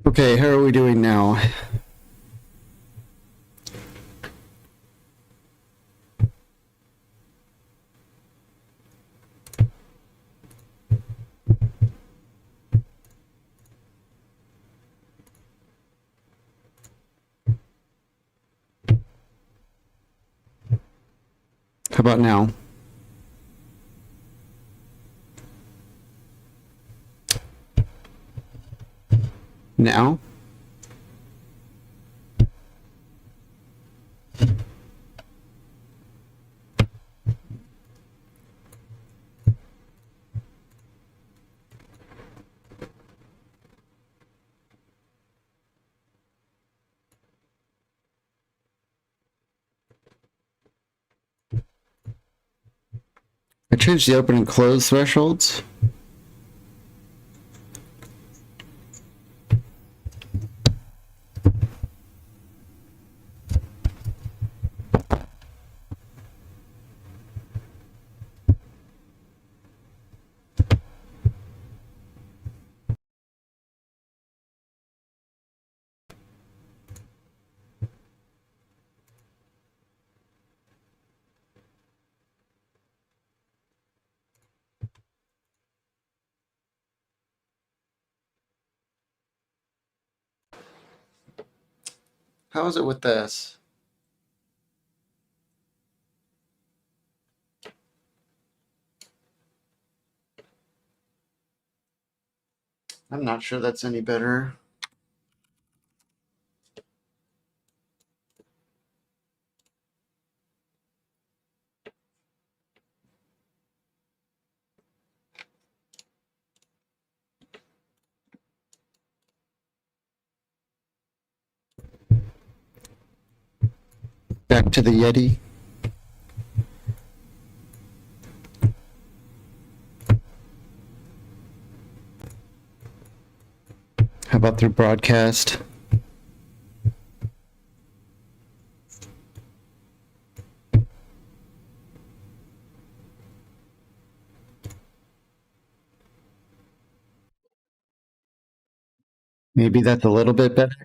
Okay, how are we doing now? How about now? Now? I changed the open and close thresholds. How is it with this? I'm not sure that's any better. Back to the Yeti. How about through broadcast? Maybe that's a little bit better.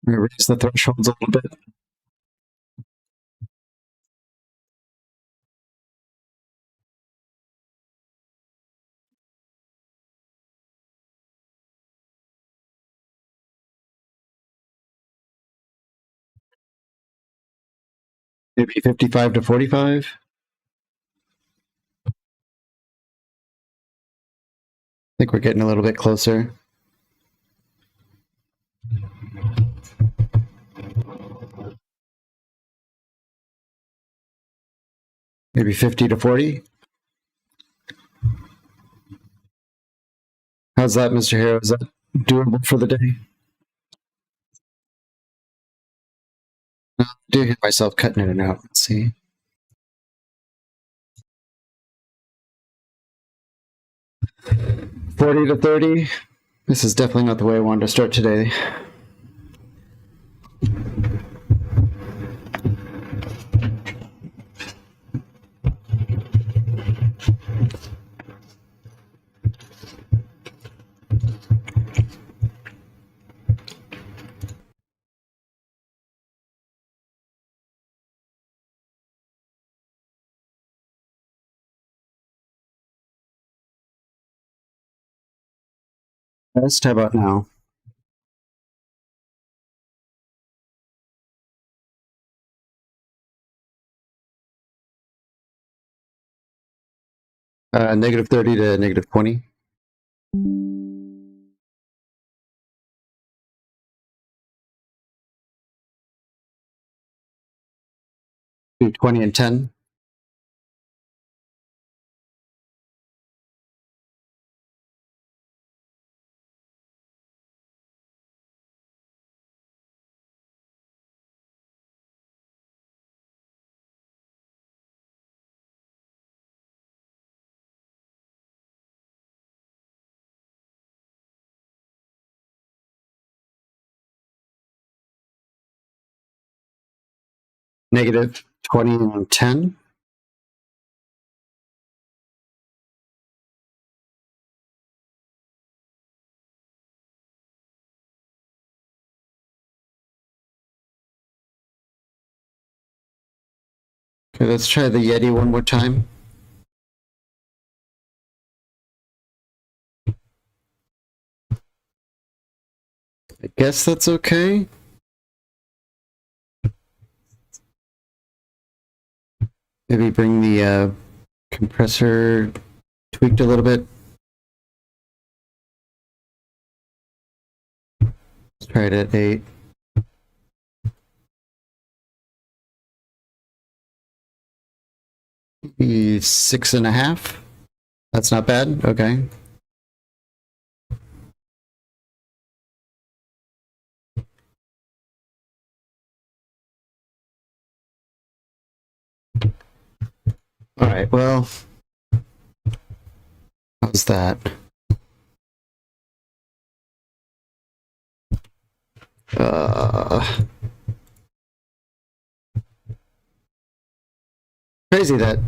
Raise the thresholds a little bit. Maybe 55 to 45. I think we're getting a little bit closer. Maybe 50 to 40. How's that, Mr. Hero? Is that doable for the day? I do hear myself cutting in and out. Let's see. 40 to 30. This is definitely not the way I wanted to start today. Best, how about now? Negative 30 to negative 20. 20 and 10. Negative 20 and 10. Okay, let's try the Yeti one more time. I guess that's okay. Maybe bring the compressor tweaked a little bit. Let's try it at 8. Maybe 6.5. That's not bad. Okay. All right. Well, how's that? Crazy that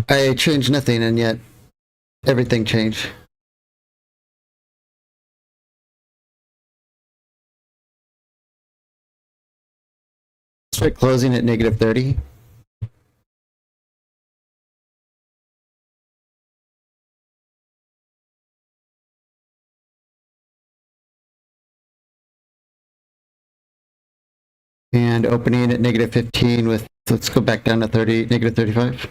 I changed nothing and yet everything changed. Let's try closing at negative 30. And opening at negative 15 with, let's go back down to 30, negative 35.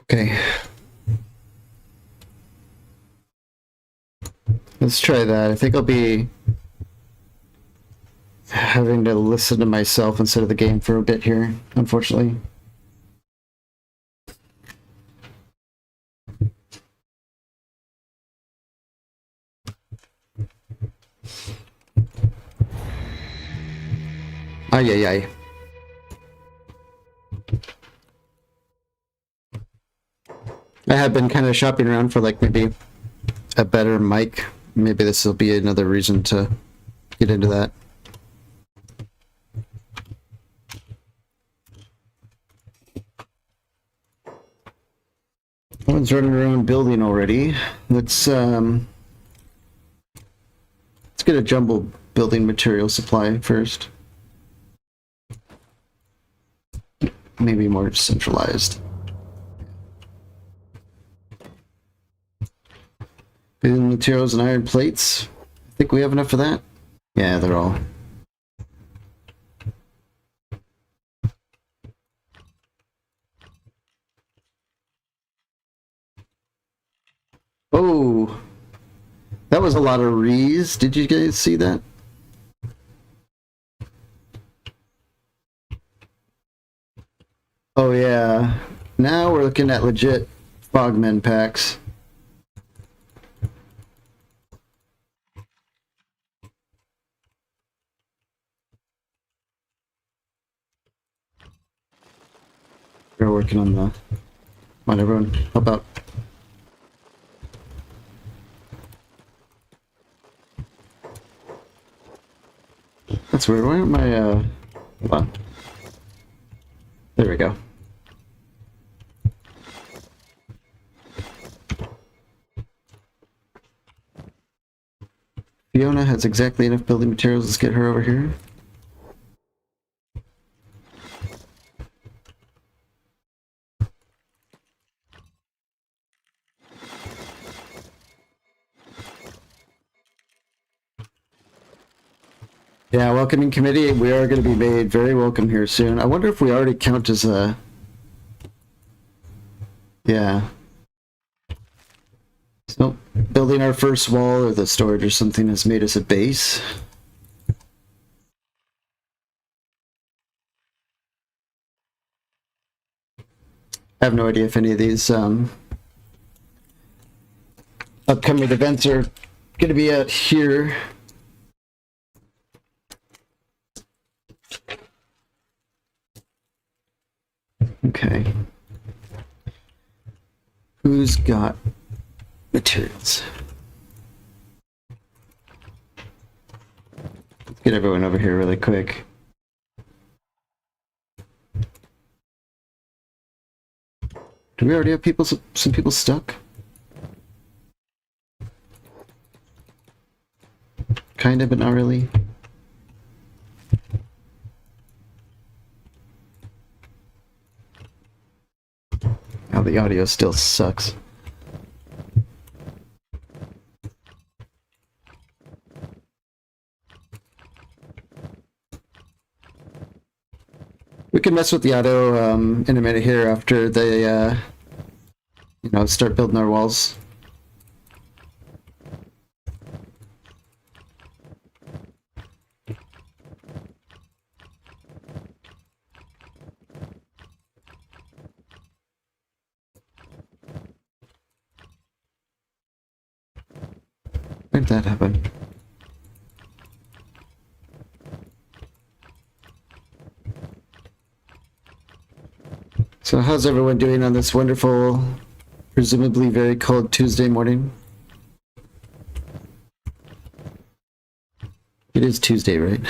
Okay. Let's try that. I think I'll be having to listen to myself instead of the game for a bit here, unfortunately. Ay, ay, ay. I have been kind of shopping around for like maybe a better mic. Maybe this will be another reason to get into that. One's running around building already. Let's get a jumbo building material supply first. Maybe more centralized. Building materials and iron plates. I think we have enough for that. Yeah, they're all. Oh, that was a lot of rees. Did you guys see that? Oh yeah. Now we're looking at legit Frogmen packs. We're working on the. Come on, everyone, help out. That's weird. Why aren't my hold on. There we go. Fiona has exactly enough building materials. Let's get her over here. Yeah, welcoming committee. We are going to be made very welcome here soon. I wonder if we already count as a. Yeah. So, building our first wall or the storage or something has made us a base. I have no idea if any of these upcoming events are going to be out here. Okay. Who's got materials? Get everyone over here really quick. Do we already have people? Some people stuck? Kind of, but not really. Oh, the audio still sucks. We can mess with the audio in a minute here after they, you know, start building our walls. Where did that happen? So how's everyone doing on this wonderful, presumably very cold Tuesday morning? It is Tuesday, right?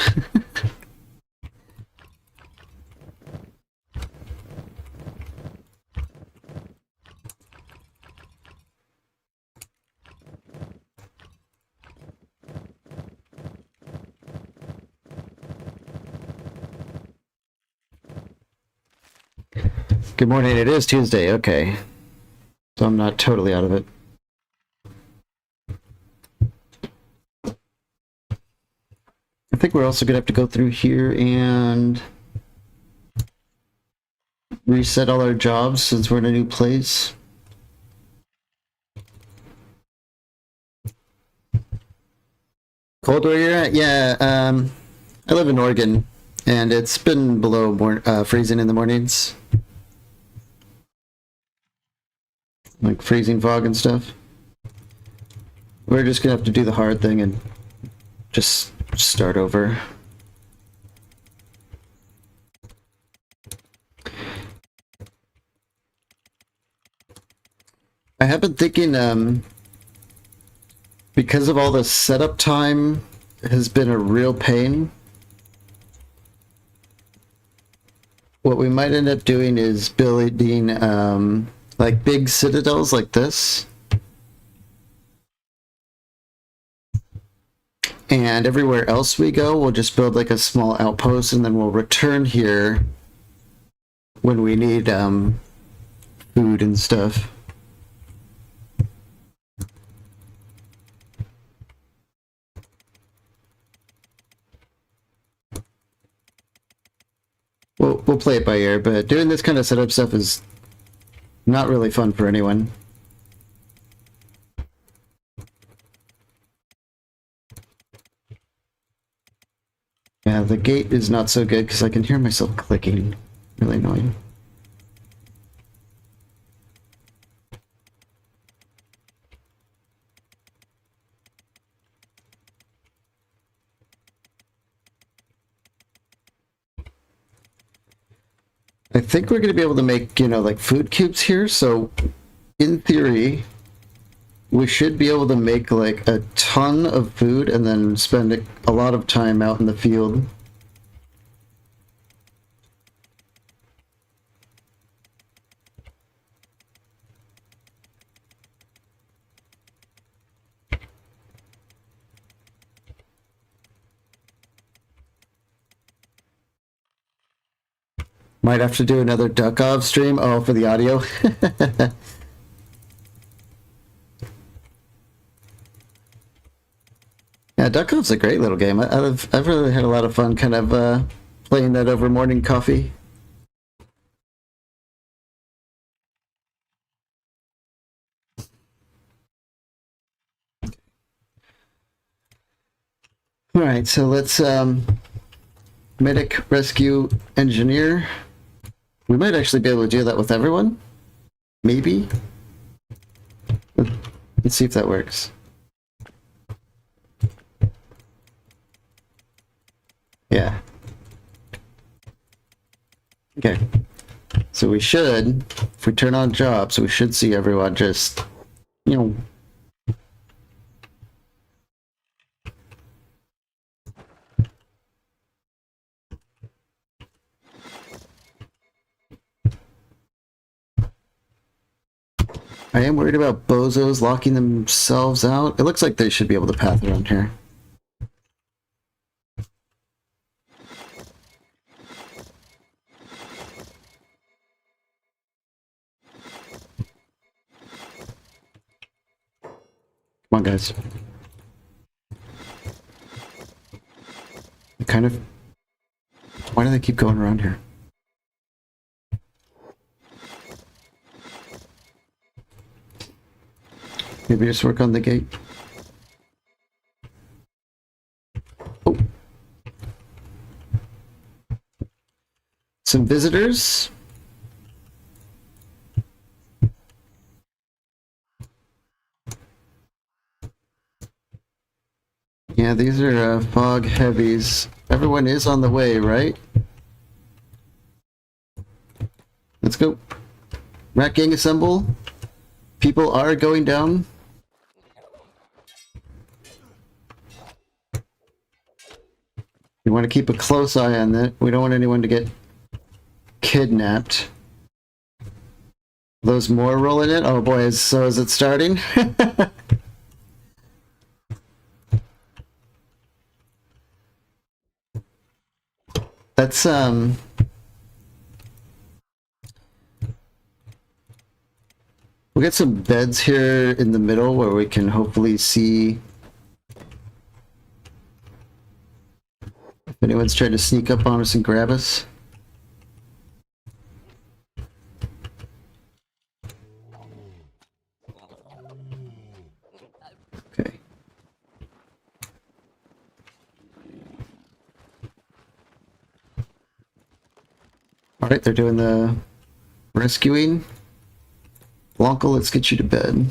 Good morning, it is Tuesday, okay. So I'm not totally out of it. I think we're also gonna have to go through here and reset all our jobs since we're in a new place. Cold where you're at? Yeah, I live in Oregon, and it's been below freezing in the mornings. Like freezing fog and stuff. We're just gonna have to do the hard thing and just start over. I have been thinking, because of all the setup time has been a real pain, what we might end up doing is building like big citadels like this. And everywhere else we go, we'll just build like a small outpost, and then we'll return here when we need food and stuff. We'll play it by ear, but doing this kind of setup stuff is not really fun for anyone. Yeah, the gate is not so good because I can hear myself clicking. Really annoying. I think we're going to be able to make, you know, like food cubes here, so in theory, we should be able to make like a ton of food and then spend a lot of time out in the field. Might have to do another Duck-Off stream. Oh, for the audio. Yeah, Duck-Off's a great little game. I've really had a lot of fun kind of playing that over morning coffee. All right, so let's medic, rescue, engineer. We might actually be able to do that with everyone. Maybe. Let's see if that works. Yeah. Okay. So we should, if we turn on jobs, we should see everyone just, you know. I am worried about bozos locking themselves out. It looks like they should be able to path around here. Come on, guys. Kind of... Why do they keep going around here? Maybe just work on the gate. Oh. Some visitors. Yeah, these are fog heavies. Everyone is on the way, right? Let's go. Rat gang assemble. People are going down. We want to keep a close eye on that. We don't want anyone to get kidnapped. Those more rolling in? Oh boy, so is it starting? That's we'll get some beds here in the middle where we can hopefully see if anyone's trying to sneak up on us and grab us. Okay. All right, they're doing the rescuing. Blanca, let's get you to bed.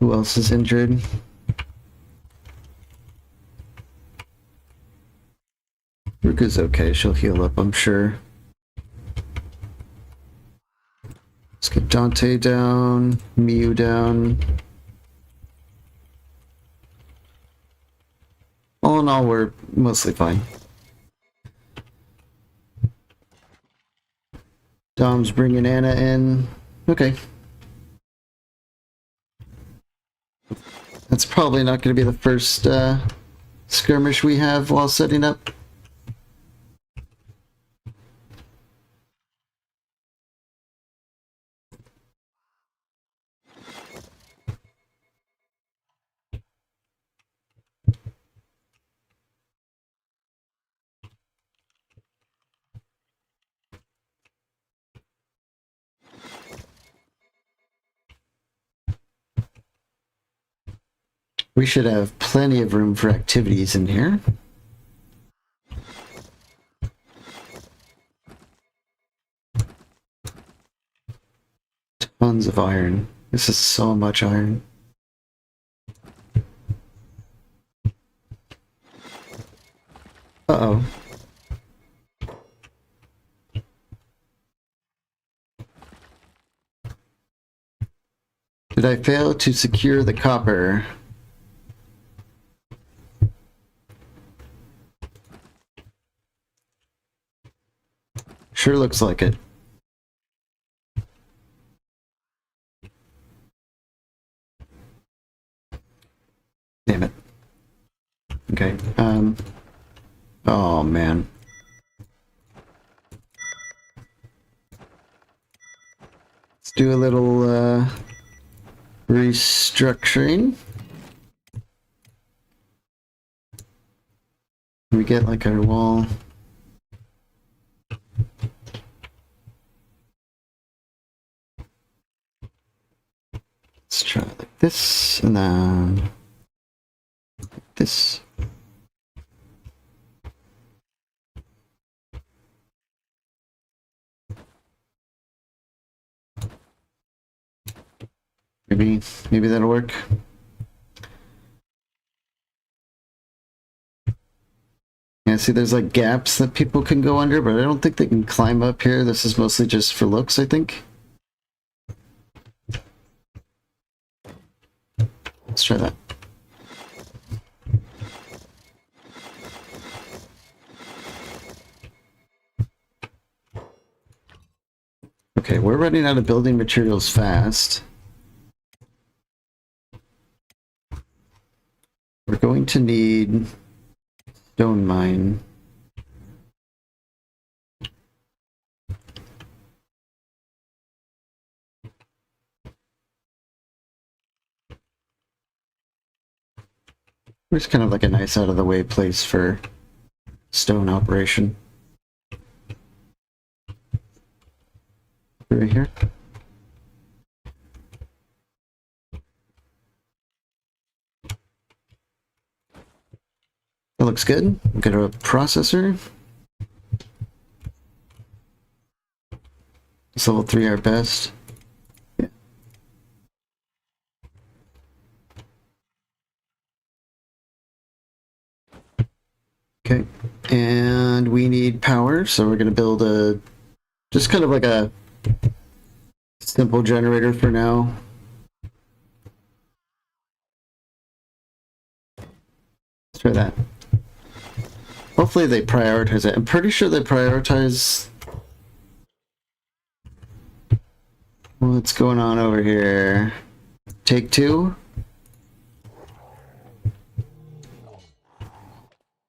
Who else is injured? Ruka's okay, she'll heal up, I'm sure. Let's get Dante down, Miu down. All in all, we're mostly fine. Dom's bringing Anna in. Okay. That's probably not going to be the first skirmish we have while setting up. We should have plenty of room for activities in here. Tons of iron. This is so much iron. Uh-oh. Did I fail to secure the copper? Sure looks like it. Damn it. Okay, oh man. Let's do a little, restructuring. We get like our wall. Let's try it like this, and then like this. Maybe that'll work. Yeah, see there's like gaps that people can go under, but I don't think they can climb up here. This is mostly just for looks, I think. Let's try that. Okay, we're running out of building materials fast. We're going to need stone mine. It's kind of like a nice out of the way place for stone operation. Right here. That looks good. We've got a processor. It's level 3 our best. Yeah. Okay. And we need power, so we're going to build a just kind of like a simple generator for now. Let's try that. Hopefully they prioritize it. I'm pretty sure they prioritize what's going on over here. Take 2.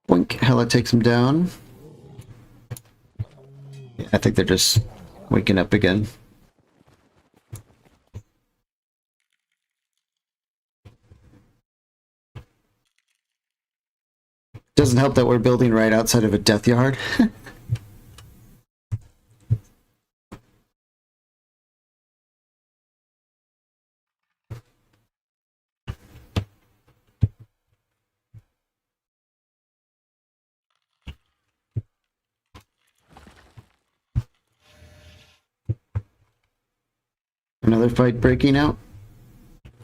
Boink. Hella takes him down. Yeah, I think they're just waking up again. Doesn't help that we're building right outside of a death yard. Another fight breaking out.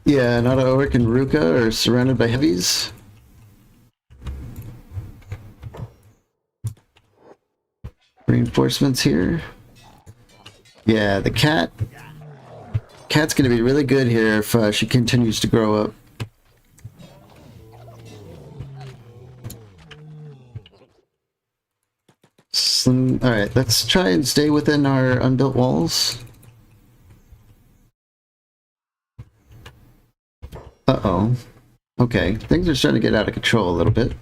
Yeah, Nada Oric and Ruka are surrounded by heavies. Reinforcements here. Yeah, the cat's gonna be really good here if she continues to grow up. Alright, let's try and stay within our unbuilt walls. Uh-oh. Okay, things are starting to get out of control a little bit.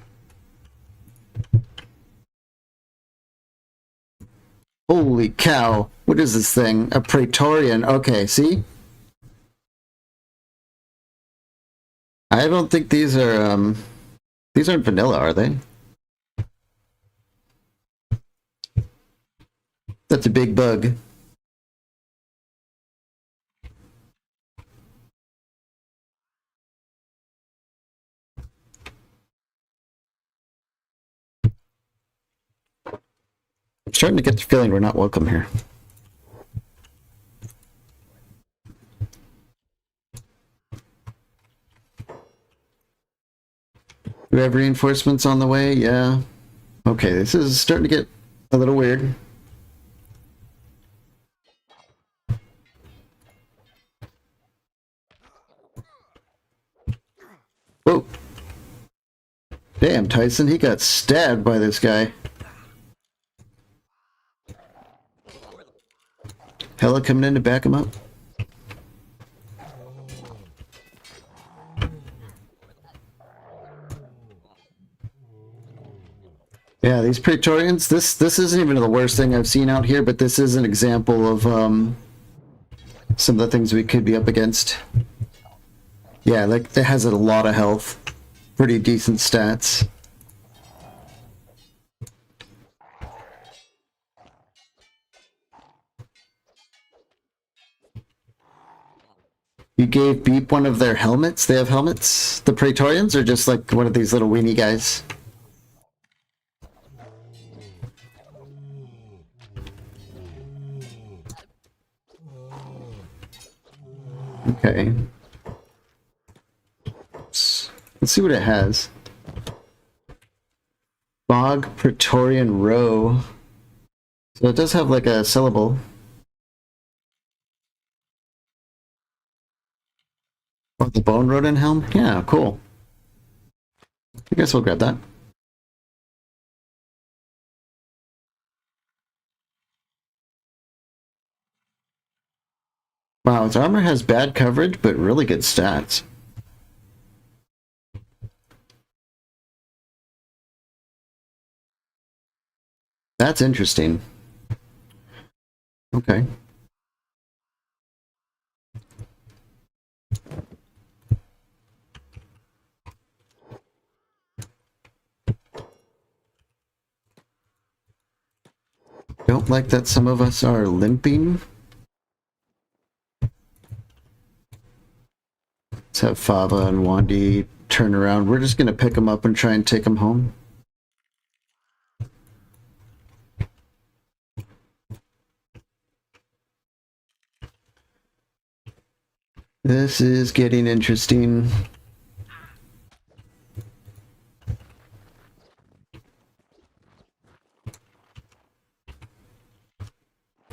Holy cow, what is this thing? A Praetorian. Okay, see? I don't think these aren't vanilla, are they? That's a big bug. I'm starting to get the feeling we're not welcome here. Do we have reinforcements on the way? Yeah. Okay, this is starting to get a little weird. Whoa. Damn, Tyson, he got stabbed by this guy. Hella coming in to back him up. Yeah, these Praetorians, this isn't even the worst thing I've seen out here, but this is an example of some of the things we could be up against. Yeah, like it has a lot of health. Pretty decent stats. You gave Beep one of their helmets? They have helmets? The Praetorians, or just like one of these little weenie guys? Okay. Let's see what it has. Bog Praetorian Row. So it does have like a syllable. Oh, the Bone Rodent Helm? Yeah, cool. I guess we'll grab that. Wow, its armor has bad coverage, but really good stats. That's interesting. Okay. Don't like that some of us are limping. Let's have Fava and Wandy turn around. We're just gonna pick them up and try and take them home. This is getting interesting.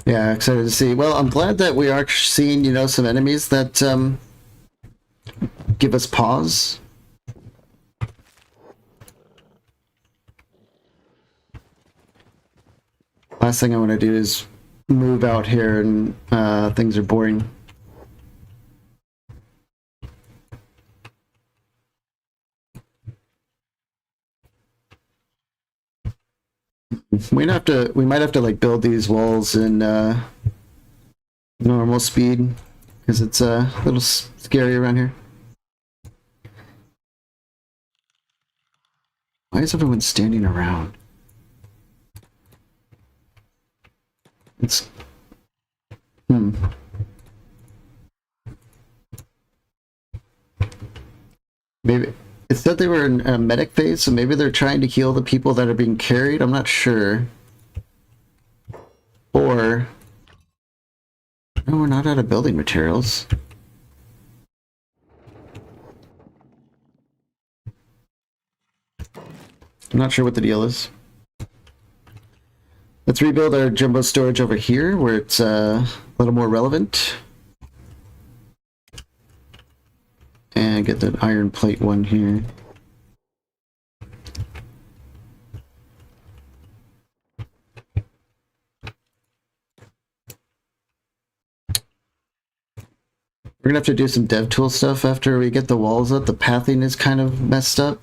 Yeah, excited to see. Well, I'm glad that we are seeing, you know, some enemies that give us pause. Last thing I want to do is move out here and things are boring. We might have to like build these walls in normal speed because it's a little scary around here. Why is everyone standing around? It's maybe it said they were in a medic phase, so maybe they're trying to heal the people that are being carried. I'm not sure. Or no, we're not out of building materials. I'm not sure what the deal is. Let's rebuild our jumbo storage over here where it's a little more relevant. And get the iron plate one here. We're gonna have to do some dev tool stuff after we get the walls up. The pathing is kind of messed up.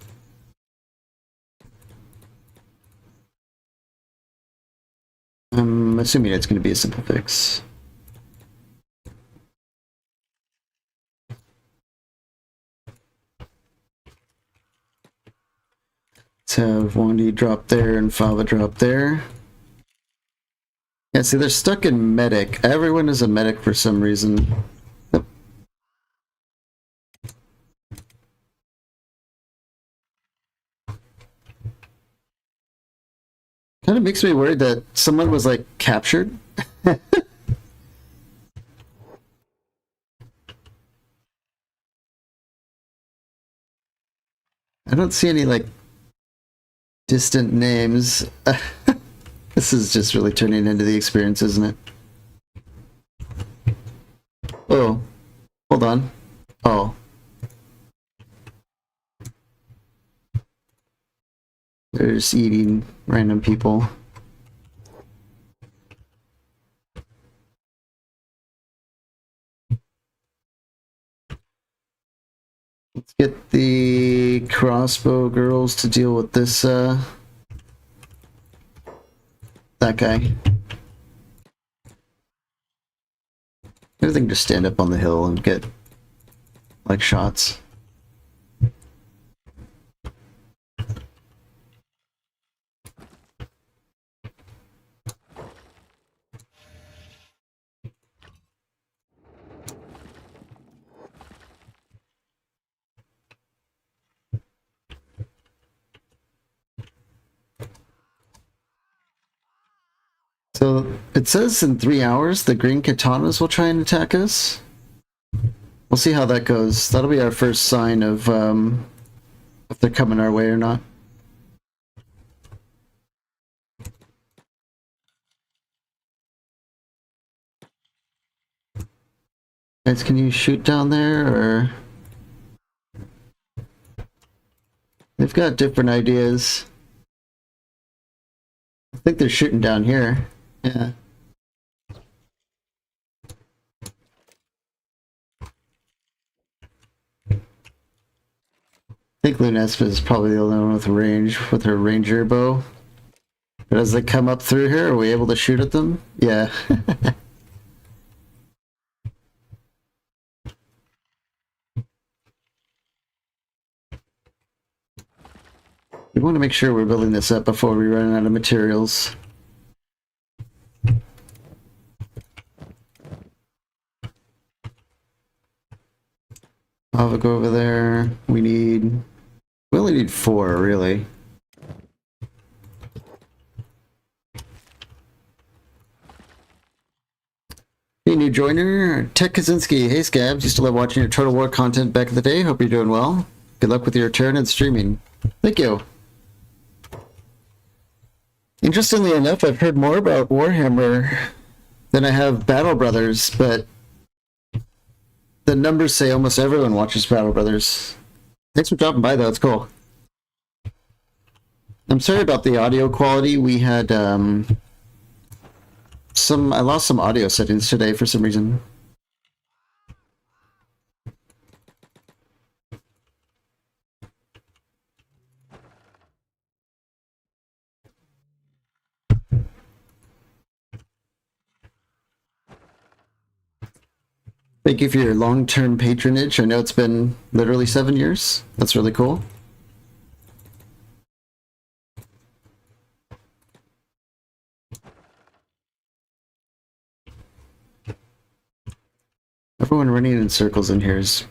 I'm assuming it's going to be a simple fix. Let's have Wandy drop there and Fava drop there. Yeah, see, they're stuck in medic. Everyone is a medic for some reason. Yep. Kind of makes me worried that someone was like captured. I don't see any like distant names. This is just really turning into the experience, isn't it? Oh, hold on. Oh. They're just eating random people. Let's get the crossbow girls to deal with this, that guy. Maybe they can just stand up on the hill and get, like, shots. So it says in 3 hours the green katanas will try and attack us. We'll see how that goes. That'll be our first sign of if they're coming our way or not. Guys, can you shoot down there, or they've got different ideas. I think they're shooting down here. Yeah. I think Lunespa is probably the only one with range with her ranger bow. But as they come up through here, are we able to shoot at them? Yeah. We want to make sure we're building this up before we run out of materials. I'll go over there. We only need 4, really. Hey, new joiner, Tech Kaczynski. Hey, Scabs. Used to love watching your Total War content back in the day. Hope you're doing well. Good luck with your return and streaming. Thank you. Interestingly enough, I've heard more about Warhammer than I have Battle Brothers, but the numbers say almost everyone watches Battle Brothers. Thanks for dropping by, though. It's cool. I'm sorry about the audio quality. We had I lost some audio settings today for some reason. Thank you for your long-term patronage. I know it's been literally 7 years. That's really cool. Everyone running in circles in here is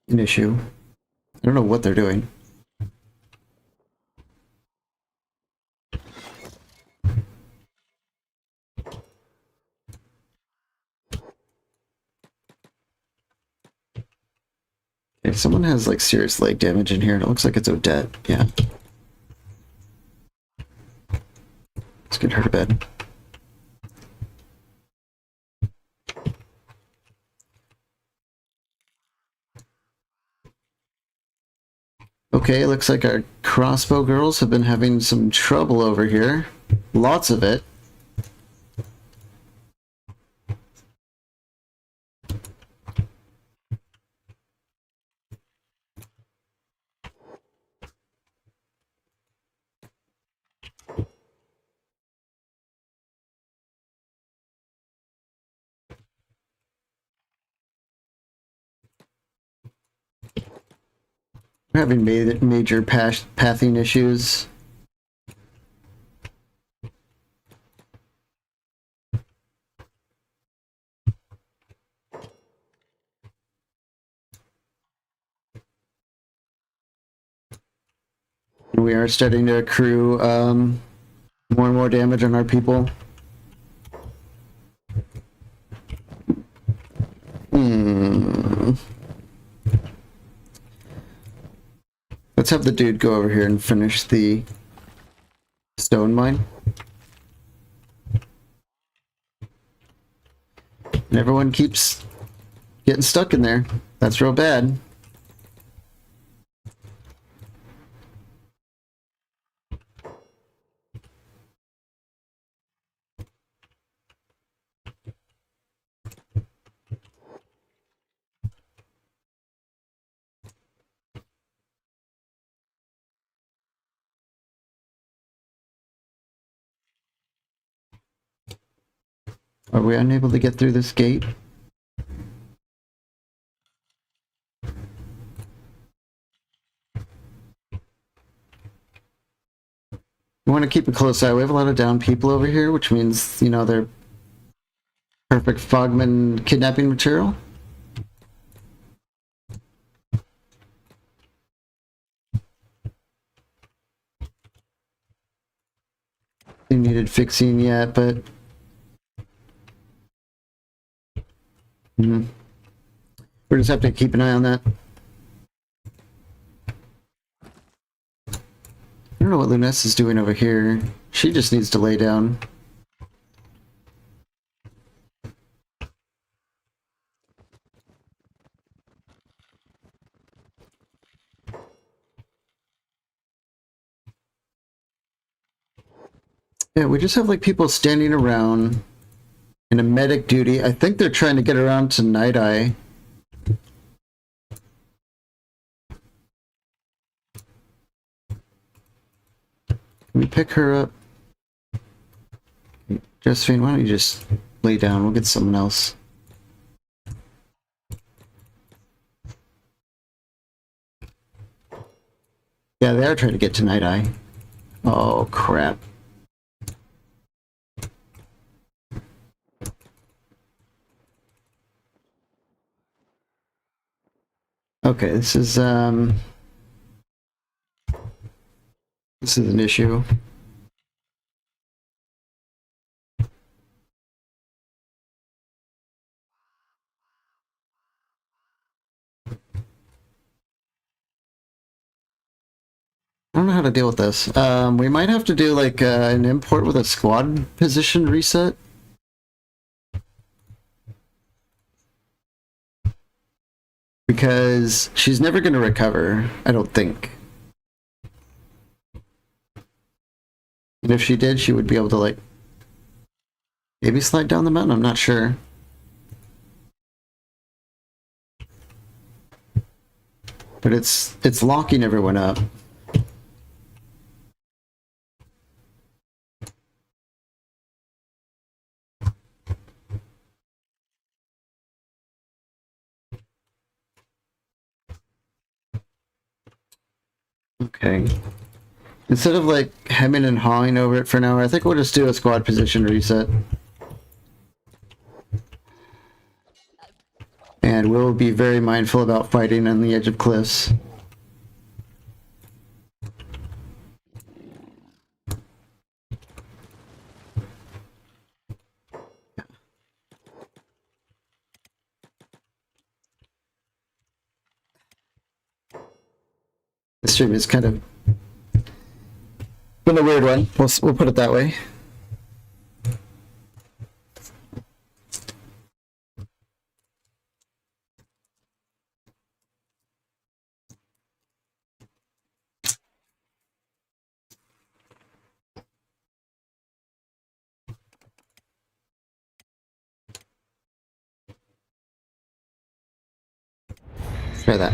an issue. I don't know what they're doing. Okay, someone has like serious leg damage in here. It looks like it's Odette. Yeah. Let's get her to bed. Okay, looks like our crossbow girls have been having some trouble over here. Lots of it. We're having major pathing issues. We are starting to accrue more and more damage on our people. Let's have the dude go over here and finish the stone mine. And everyone keeps getting stuck in there. That's real bad. Are we unable to get through this gate? We want to keep a close eye. We have a lot of down people over here, which means, you know, they're perfect Fogman kidnapping material. They needed fixing yet, but we just have to keep an eye on that. I don't know what Luness is doing over here. She just needs to lay down. Yeah, we just have like people standing around in a medic duty. I think they're trying to get around to Night Eye. Can we pick her up? Josephine, why don't you just lay down? We'll get someone else. Yeah, they are trying to get to Night Eye. Oh, crap. Okay, this is an issue. I don't know how to deal with this. We might have to do like an import with a squad position reset. Because she's never going to recover, I don't think. And if she did, she would be able to like maybe slide down the mountain, I'm not sure. But it's locking everyone up. Okay. Instead of like hemming and hawing over it for an hour, I think we'll just do a squad position reset. And we'll be very mindful about fighting on the edge of cliffs. The stream is kind of been a weird one. We'll put it that way. Try that.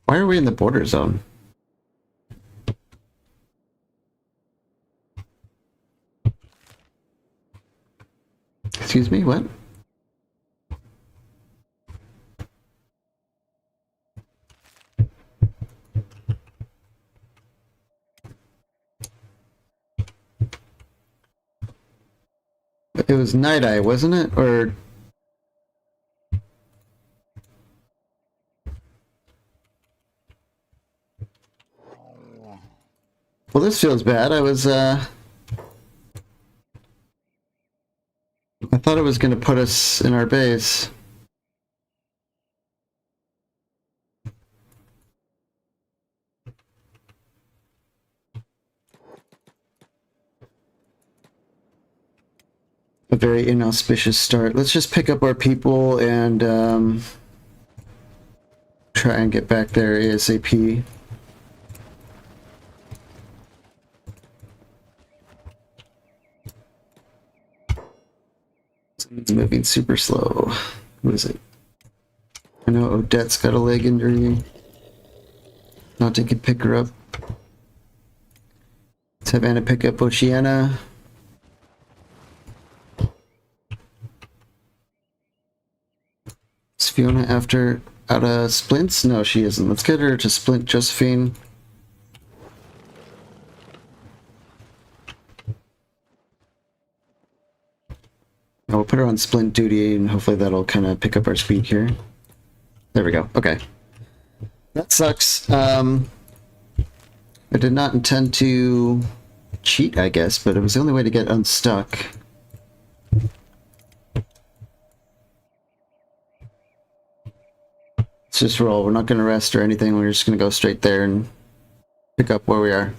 Why are we in the border zone? Excuse me, what? It was Night Eye, wasn't it? Or... Well, this feels bad. I thought it was going to put us in our base. A very inauspicious start. Let's just pick up our people and try and get back there ASAP. It's moving super slow. What is it? I know Odette's got a leg injury. Not to can pick her up. Let's have Anna pick up Oceana. Is Fiona out of splints? No, she isn't. Let's get her to splint Josephine. We'll put her on splint duty and hopefully that'll kind of pick up our speed here. There we go. Okay. That sucks. I did not intend to cheat, I guess, but it was the only way to get unstuck. Let's just roll. We're not going to rest or anything. We're just going to go straight there and pick up where we are.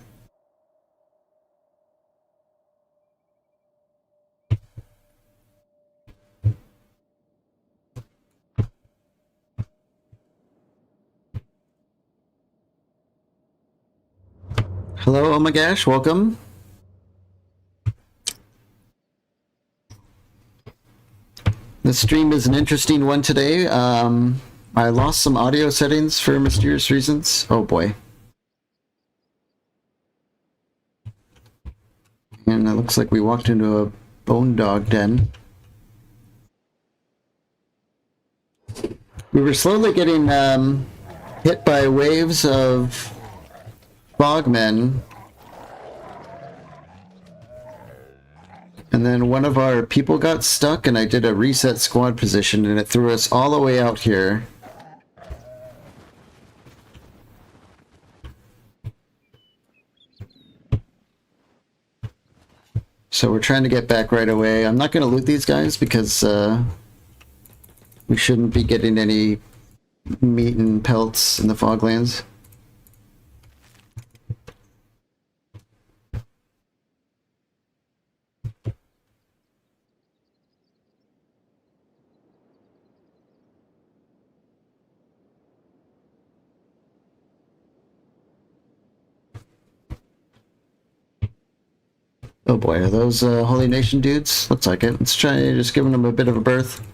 Hello, oh my gosh, welcome. The stream is an interesting one today. I lost some audio settings for mysterious reasons. Oh boy. And it looks like we walked into a bone dog den. We were slowly getting hit by waves of bogmen. And then one of our people got stuck and I did a reset squad position and it threw us all the way out here. So we're trying to get back right away. I'm not going to loot these guys because we shouldn't be getting any meat and pelts in the Foglands. Oh boy, are those Holy Nation dudes? Looks like it. Let's try just giving them a bit of a berth.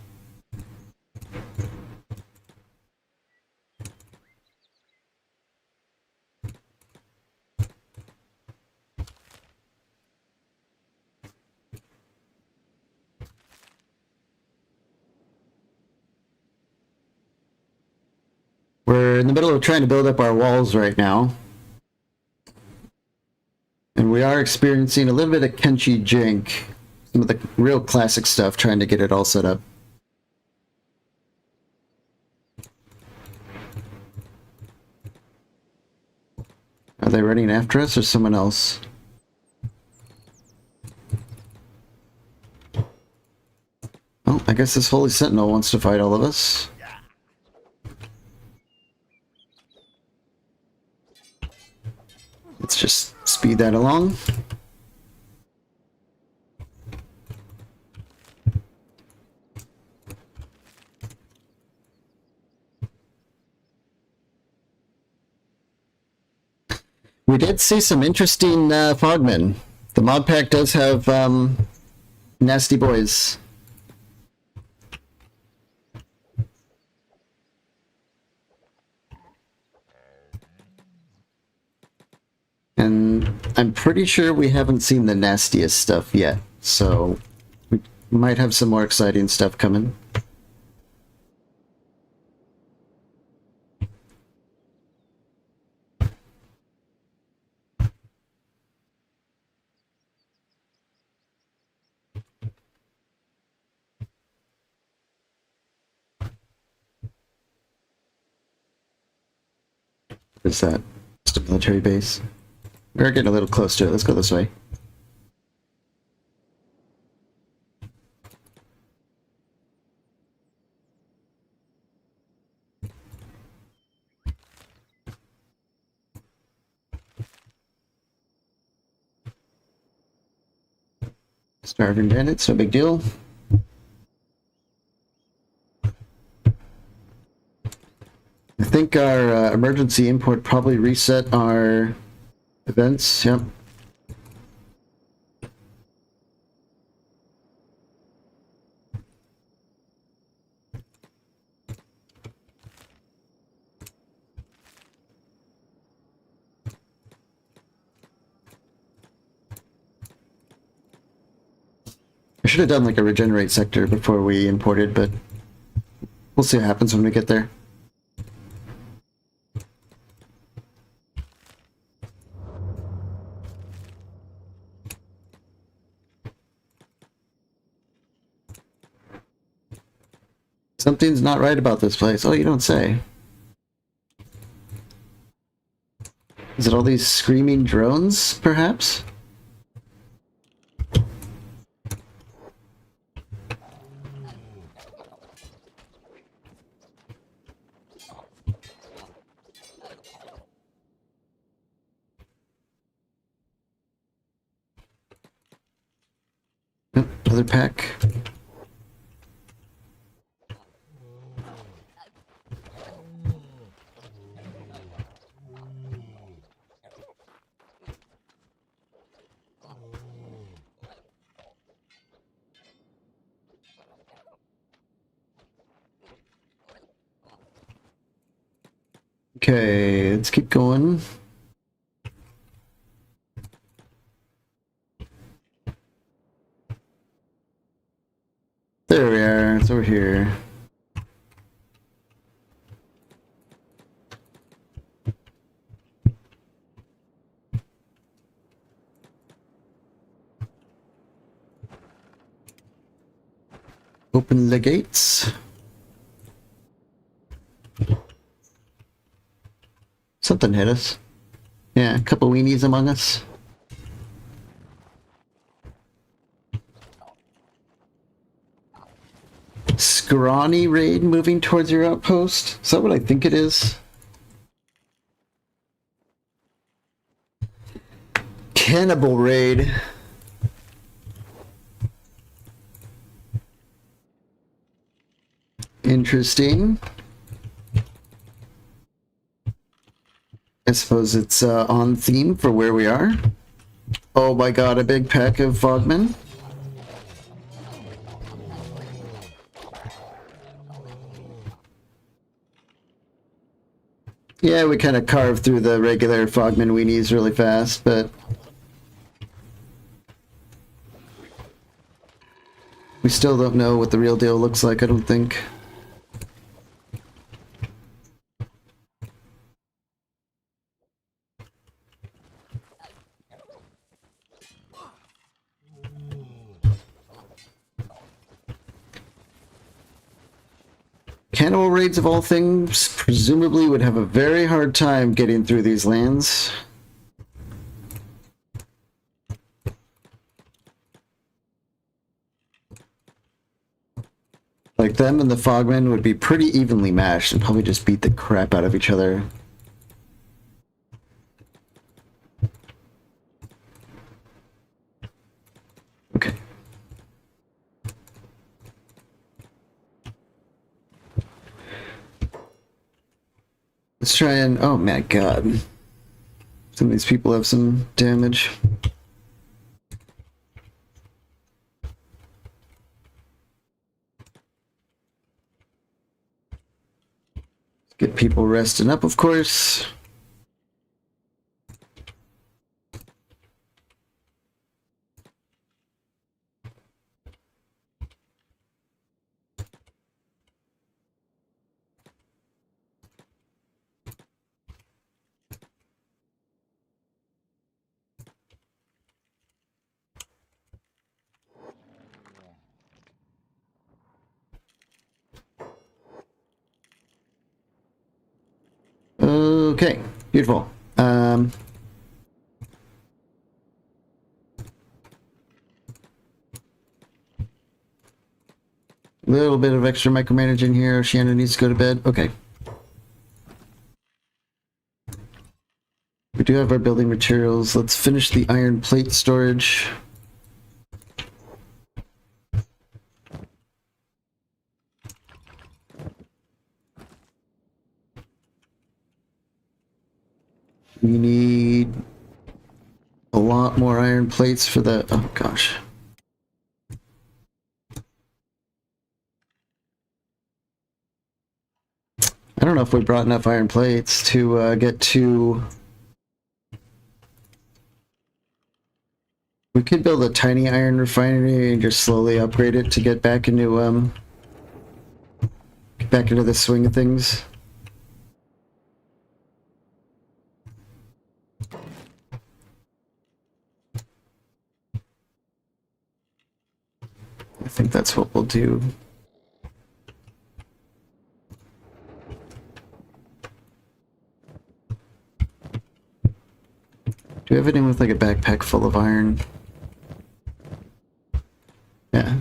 We're in the middle of trying to build up our walls right now. And we are experiencing a little bit of Kenshi jank. Some of the real classic stuff, trying to get it all set up. Are they running after us or someone else? Oh, I guess this Holy Sentinel wants to fight all of us. Let's just speed that along. We did see some interesting fogmen. The mod pack does have nasty boys. And I'm pretty sure we haven't seen the nastiest stuff yet, so we might have some more exciting stuff coming. What is that? Just a military base. We're getting a little close to it. Let's go this way. Starving bandits, no big deal. I think our emergency import probably reset our events. Yep. I should have done like a regenerate sector before we imported, but we'll see what happens when we get there. Something's not right about this place. Oh, you don't say. Is it all these screaming drones, perhaps? Oh, another pack. Okay, let's keep going. There we are, it's over here. Open the gates. Something hit us. Yeah, a couple weenies among us. Scrawny raid moving towards your outpost? Is that what I think it is? Cannibal raid. Interesting. I suppose it's on theme for where we are. Oh my god, a big pack of Fogmen. Yeah, we kind of carved through the regular Fogmen weenies really fast, but we still don't know what the real deal looks like, I don't think. Cannibal raids of all things presumably would have a very hard time getting through these lands. Like, them and the Fogmen would be pretty evenly matched and probably just beat the crap out of each other. Okay. Let's try and... oh my god. Some of these people have some damage. Get people resting up, of course. Okay, beautiful. Little bit of extra micromanaging here. Shannon needs to go to bed. Okay. We do have our building materials. Let's finish the iron plate storage. We need a lot more iron plates for the... oh gosh. I don't know if we brought enough iron plates to get to... we could build a tiny iron refinery and just slowly upgrade it to get back into the swing of things. I think that's what we'll do. Do we have anyone with like a backpack full of iron? Yeah.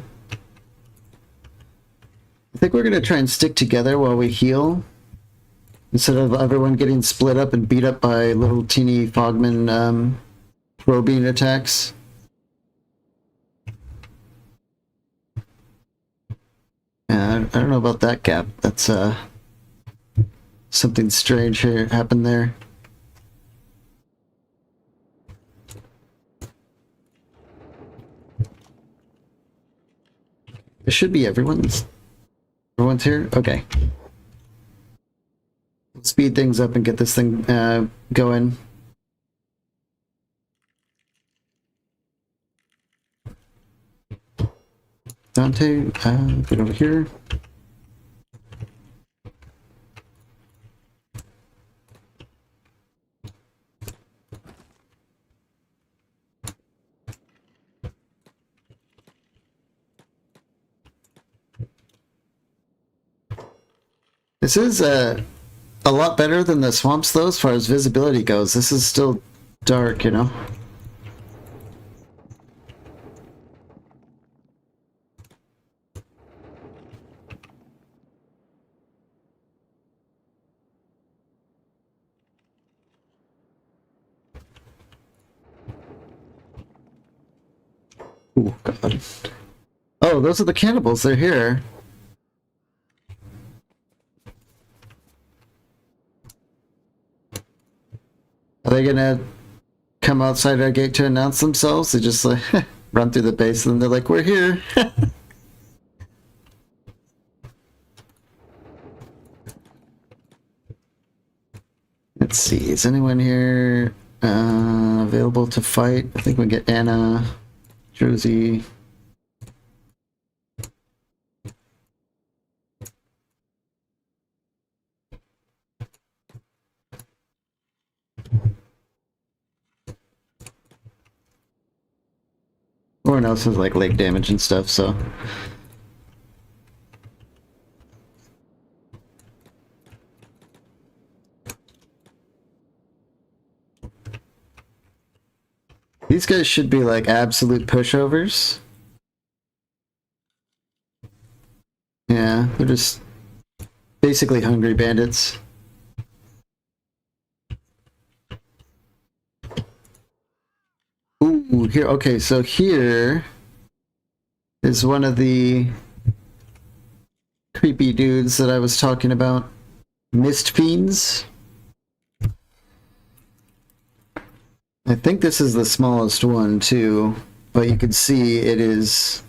I think we're gonna try and stick together while we heal, instead of everyone getting split up and beat up by little teeny Fogmen probing attacks. Yeah, I don't know about that gap. That's something strange here happened there. It should be everyone's. Everyone's here? Okay. speed things up and get this thing going. Dante, get over here. This is a lot better than the swamps, though, as far as visibility goes. This is still dark, you know? Oh, God. Oh, those are the cannibals. They're here. Are they gonna come outside our gate to announce themselves? They just like run through the base and they're like, we're here. Let's see, is anyone here available to fight? I think we get Anna, Josie. Everyone else has like leg damage and stuff, so. These guys should be like absolute pushovers. Yeah, they're just basically hungry bandits. Ooh, here, okay, so here is one of the creepy dudes that I was talking about. Mist fiends. I think this is the smallest one too, but you can see it is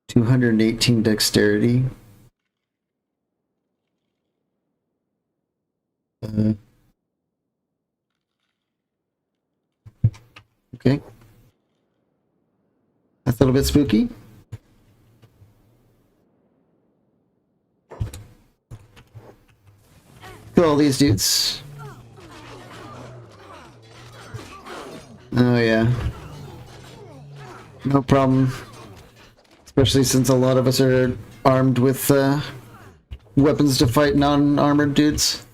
218 dexterity. Okay. That's a little bit spooky. Kill all these dudes. Oh yeah. No problem. Especially since a lot of us are armed with weapons to fight non-armored dudes.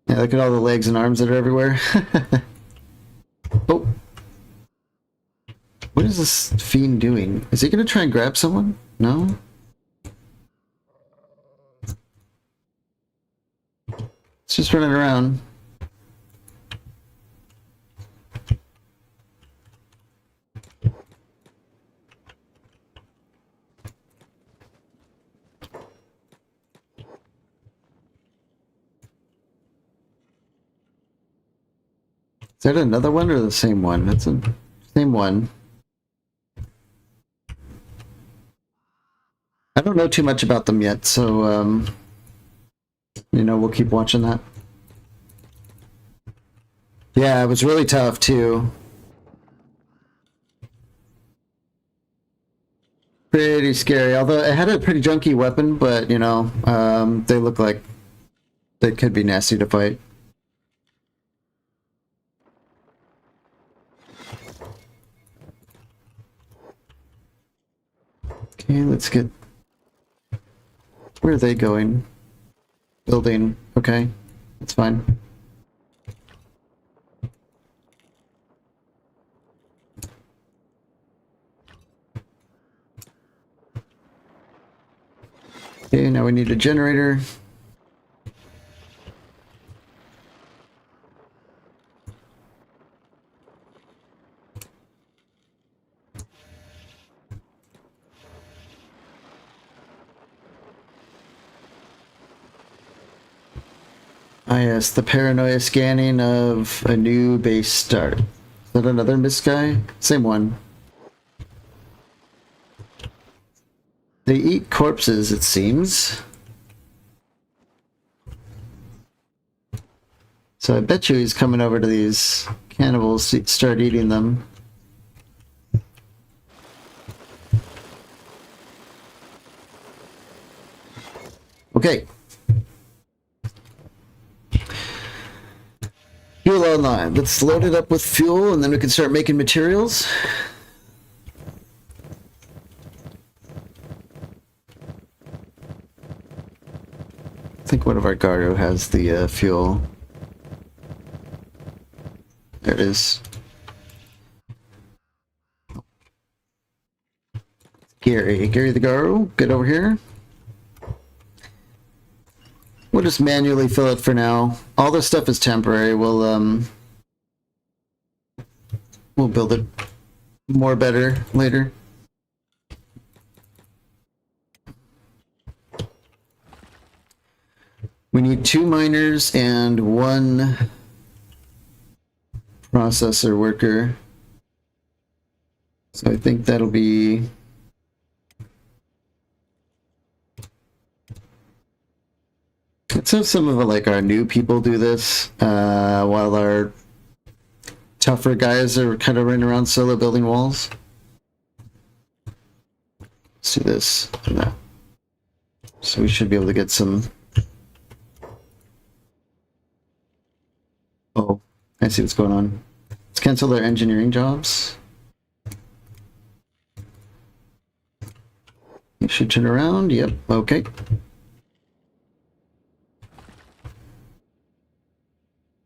Yeah, look at all the legs and arms that are everywhere. Oh. What is this fiend doing? Is he gonna try and grab someone? No? It's just running around. Is that another one or the same one? That's the same one. I don't know too much about them yet, so you know, we'll keep watching that. Yeah, it was really tough too. Pretty scary, although it had a pretty junky weapon, but you know, they look like they could be nasty to fight. Okay, let's get... Where are they going? Building. Okay, that's fine. Okay, now we need a generator. Ah yes, the paranoia scanning of a new base start. Is that another mist guy? Same one. They eat corpses, it seems. So I bet you he's coming over to these cannibals to start eating them. Okay. Fuel online. Let's load it up with fuel and then we can start making materials. I think one of our Garu has the fuel. There it is. Gary the Garu, get over here. We'll just manually fill it for now. All this stuff is temporary. We'll build it more better later. We need 2 miners and 1 processor worker. So I think that'll be... Let's have some of like our new people do this, while our tougher guys are kind of running around solo building walls. Let's do this. So we should be able to get some... Oh, I see what's going on. Let's cancel their engineering jobs. You should turn around. Yep, okay.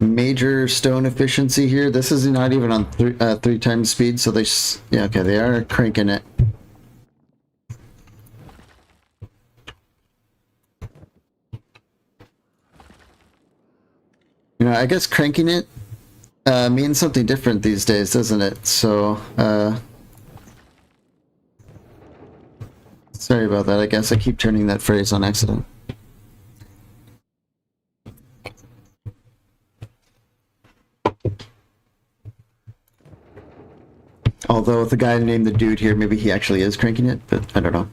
Major stone efficiency here. This is not even on 3 times speed, so they... Yeah, okay, they are cranking it. You know, I guess cranking it means something different these days, doesn't it? So, sorry about that. I guess I keep turning that phrase on accident. Although with the guy named the dude here, maybe he actually is cranking it, but I don't know.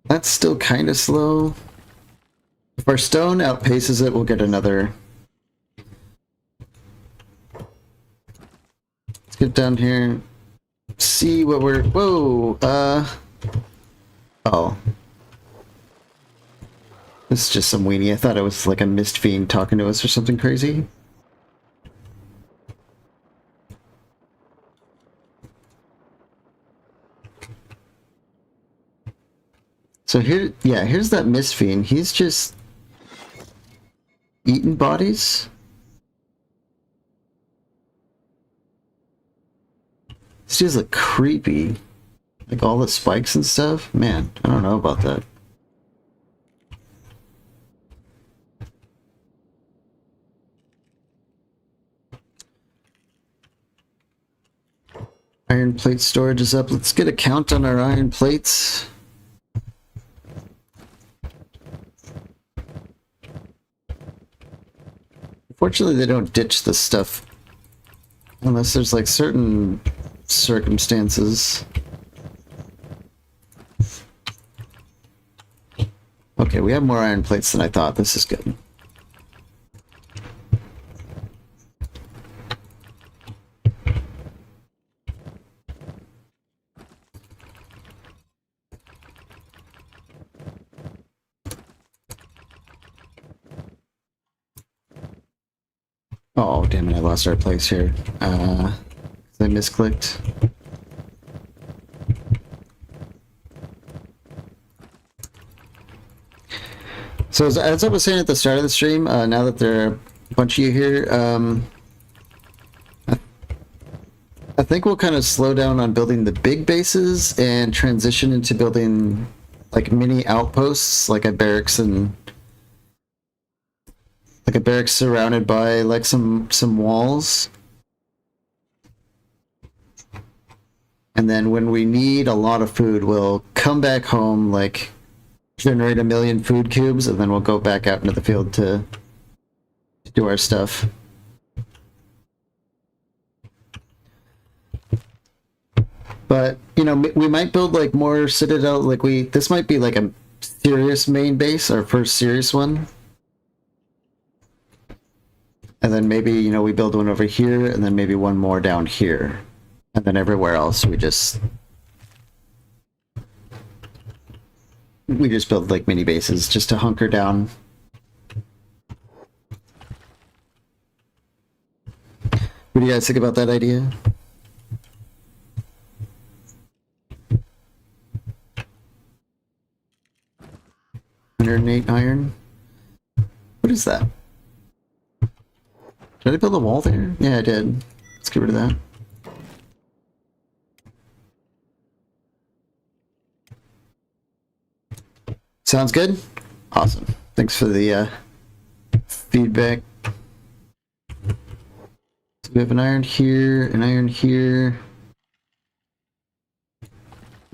That's still kind of slow. If our stone outpaces it, we'll get another. Let's get down here. See what we're... Whoa! Oh. This is just some weenie. I thought it was like a mist fiend talking to us or something crazy. So here, yeah, here's that mist fiend. He's just eating bodies. This dude's like creepy. Like all the spikes and stuff. Man, I don't know about that. Iron plate storage is up. Let's get a count on our iron plates. Unfortunately, they don't ditch this stuff unless there's like certain circumstances. Okay, we have more iron plates than I thought. This is good. Oh, damn it, I lost our place here. I misclicked. So as I was saying at the start of the stream, now that there are a bunch of you here, I think we'll kind of slow down on building the big bases and transition into building like mini outposts, like a barracks and... Like a barracks surrounded by like some walls. And then when we need a lot of food, we'll come back home, like generate 1 million food cubes, and then we'll go back out into the field to do our stuff. But, you know, we might build like more citadel, like this might be like a serious main base, our first serious one. And then maybe, you know, we build one over here, and then maybe one more down here. And then everywhere else we just build like mini bases just to hunker down. What do you guys think about that idea? 108 iron. What is that? Did I build a wall there? Yeah, I did. Let's get rid of that. Sounds good? Awesome. Thanks for the feedback. So we have an iron here, and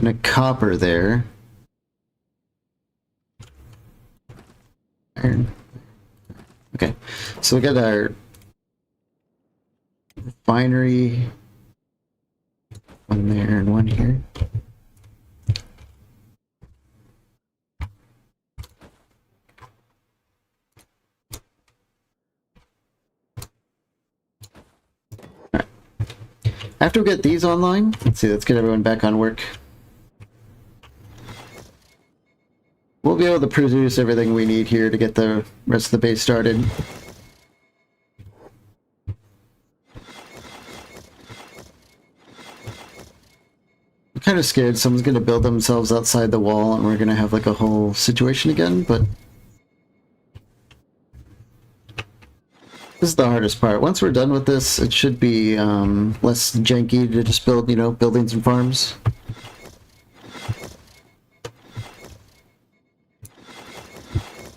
a copper there. Iron. Okay, so we got our refinery, one there and one here. Right. After we get these online, let's get everyone back on work. We'll be able to produce everything we need here to get the rest of the base started. I'm kind of scared someone's going to build themselves outside the wall and we're going to have like a whole situation again, but this is the hardest part. Once we're done with this, it should be less janky to just build, you know, buildings and farms.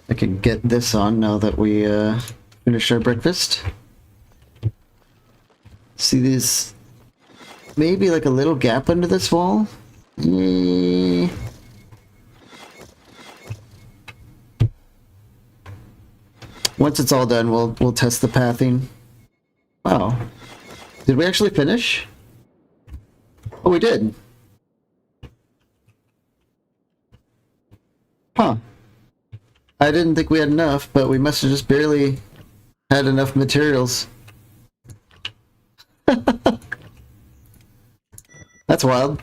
I can get this on now that we finished our breakfast. See this, maybe like a little gap under this wall? Once it's all done, we'll test the pathing. Wow. Did we actually finish? Oh, we did. Huh. I didn't think we had enough, but we must have just barely had enough materials. That's wild.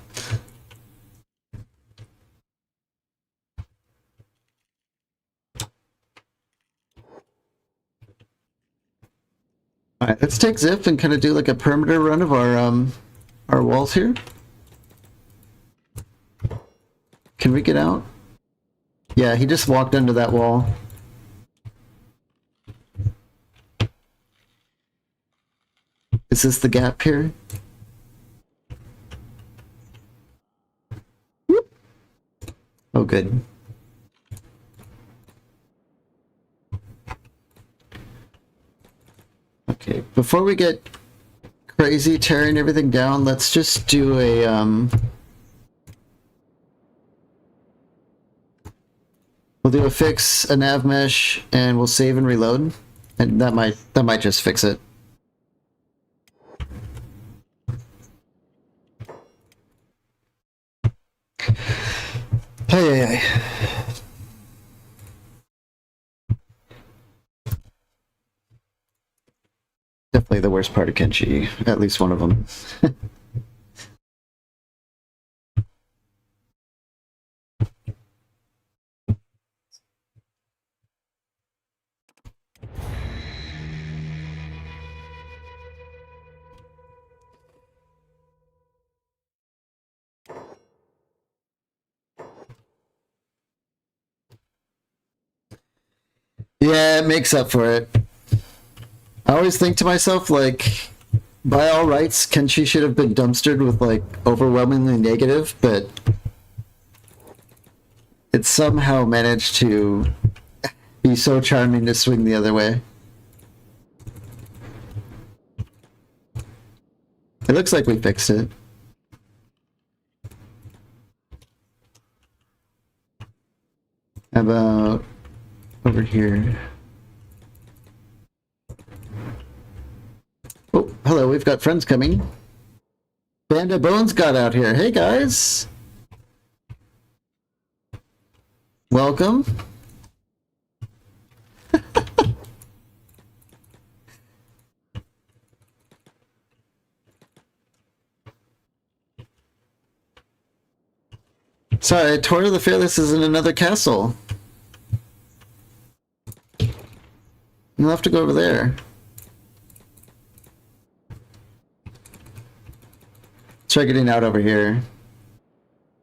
Alright, let's take Zip and kind of do like a perimeter run of our walls here. Can we get out? Yeah, he just walked under that wall. Is this the gap here? Whoop. Oh, good. Okay, before we get crazy tearing everything down, let's just do a we'll do a fix, a nav mesh, and we'll save and reload, and that might just fix it. Hey. Definitely the worst part of Kenshi, at least one of them. Yeah, it makes up for it. I always think to myself, like, by all rights, Kenshi should have been dumpstered with, like, overwhelmingly negative, but it somehow managed to be so charming to swing the other way. It looks like we fixed it. How about over here? Oh, hello, we've got friends coming. Band of Bones got out here. Hey guys, welcome. Sorry, Tor the Fearless is in another castle. You'll have to go over there. Try getting out over here.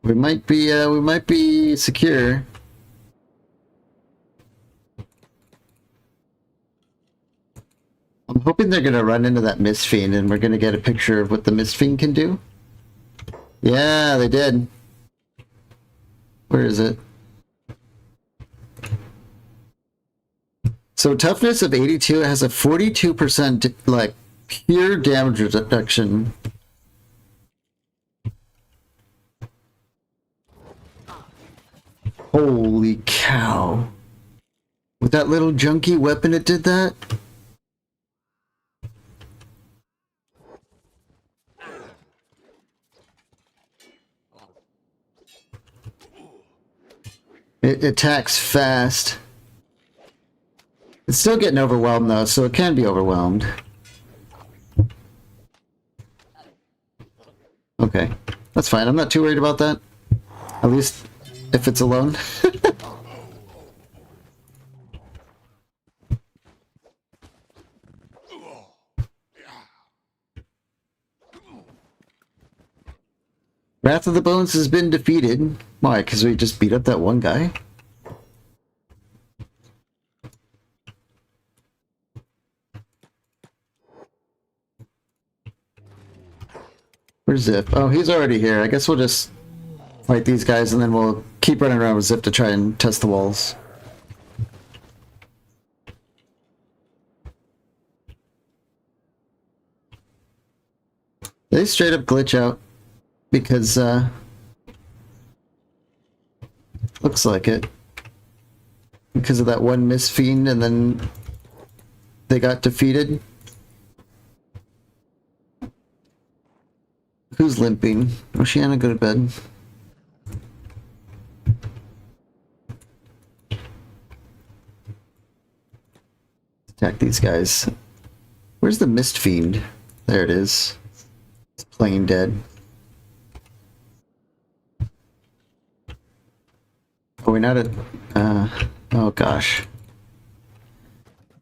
We might be secure. I'm hoping they're gonna run into that Mist Fiend and we're gonna get a picture of what the Mist Fiend can do. Yeah, they did. Where is it? So toughness of 82 has a 42% like pure damage reduction. Holy cow. With that little junky weapon it did that? It attacks fast. It's still getting overwhelmed though, so it can be overwhelmed. Okay, that's fine. I'm not too worried about that. At least if it's alone. Wrath of the Bones has been defeated. Why? Because we just beat up that one guy? Where's Zip? Oh, he's already here. I guess we'll just fight these guys and then we'll keep running around with Zip to try and test the walls. They straight up glitch out because looks like it. Because of that one Mist Fiend and then they got defeated. Who's limping? Oceana, go to bed. Attack these guys. Where's the Mist Fiend? There it is. It's playing dead. Are we not at... oh gosh.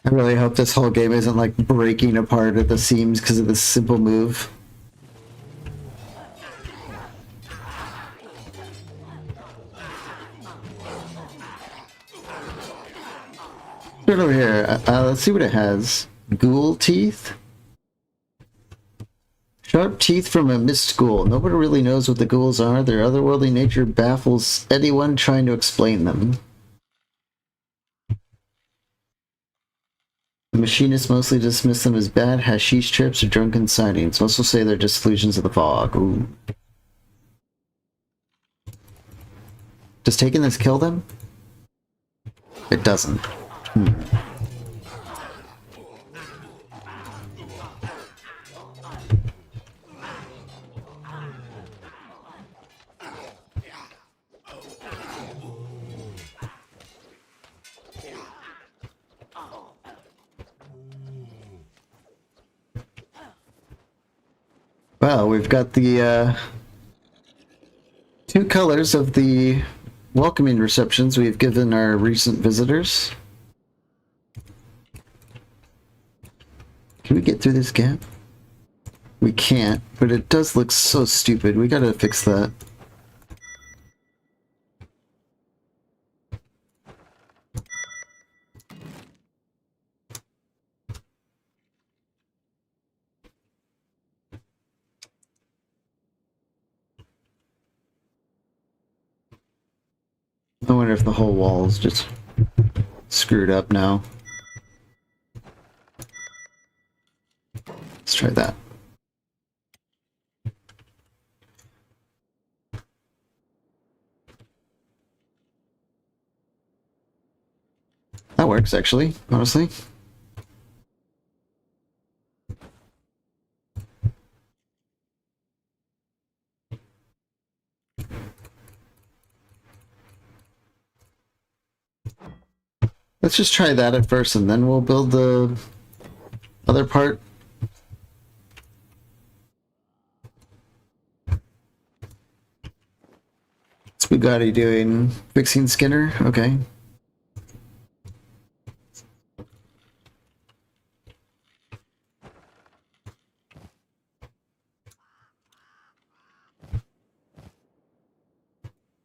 I really hope this whole game isn't like breaking apart at the seams because of this simple move. Right over here. Let's see what it has. Ghoul teeth? Sharp teeth from a mist ghoul. Nobody really knows what the ghouls are. Their otherworldly nature baffles anyone trying to explain them. The machinists mostly dismiss them as bad hashish trips or drunken sightings. Also say they're just illusions of the fog. Ooh. Does taking this kill them? It doesn't. Well, we've got the two colors of the welcoming receptions we've given our recent visitors. Can we get through this gap? We can't, but it does look so stupid. We gotta fix that. I wonder if the whole wall's just screwed up now. Let's try that. That works, actually, honestly. Let's just try that at first, and then we'll build the other part. What's Bugatti doing? Fixing Skinner? Okay.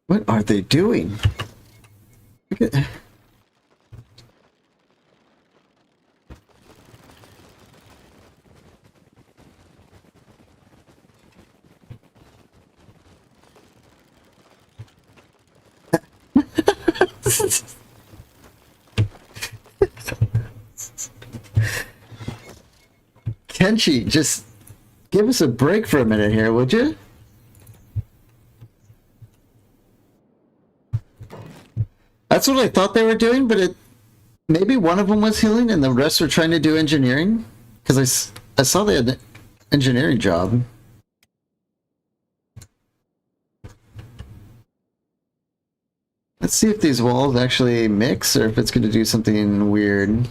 What are they doing? Look at... Kenshi, just give us a break for a minute here, would you? That's what I thought they were doing, but it maybe one of them was healing and the rest were trying to do engineering? Because I saw they had an engineering job. Let's see if these walls actually mix or if it's going to do something weird.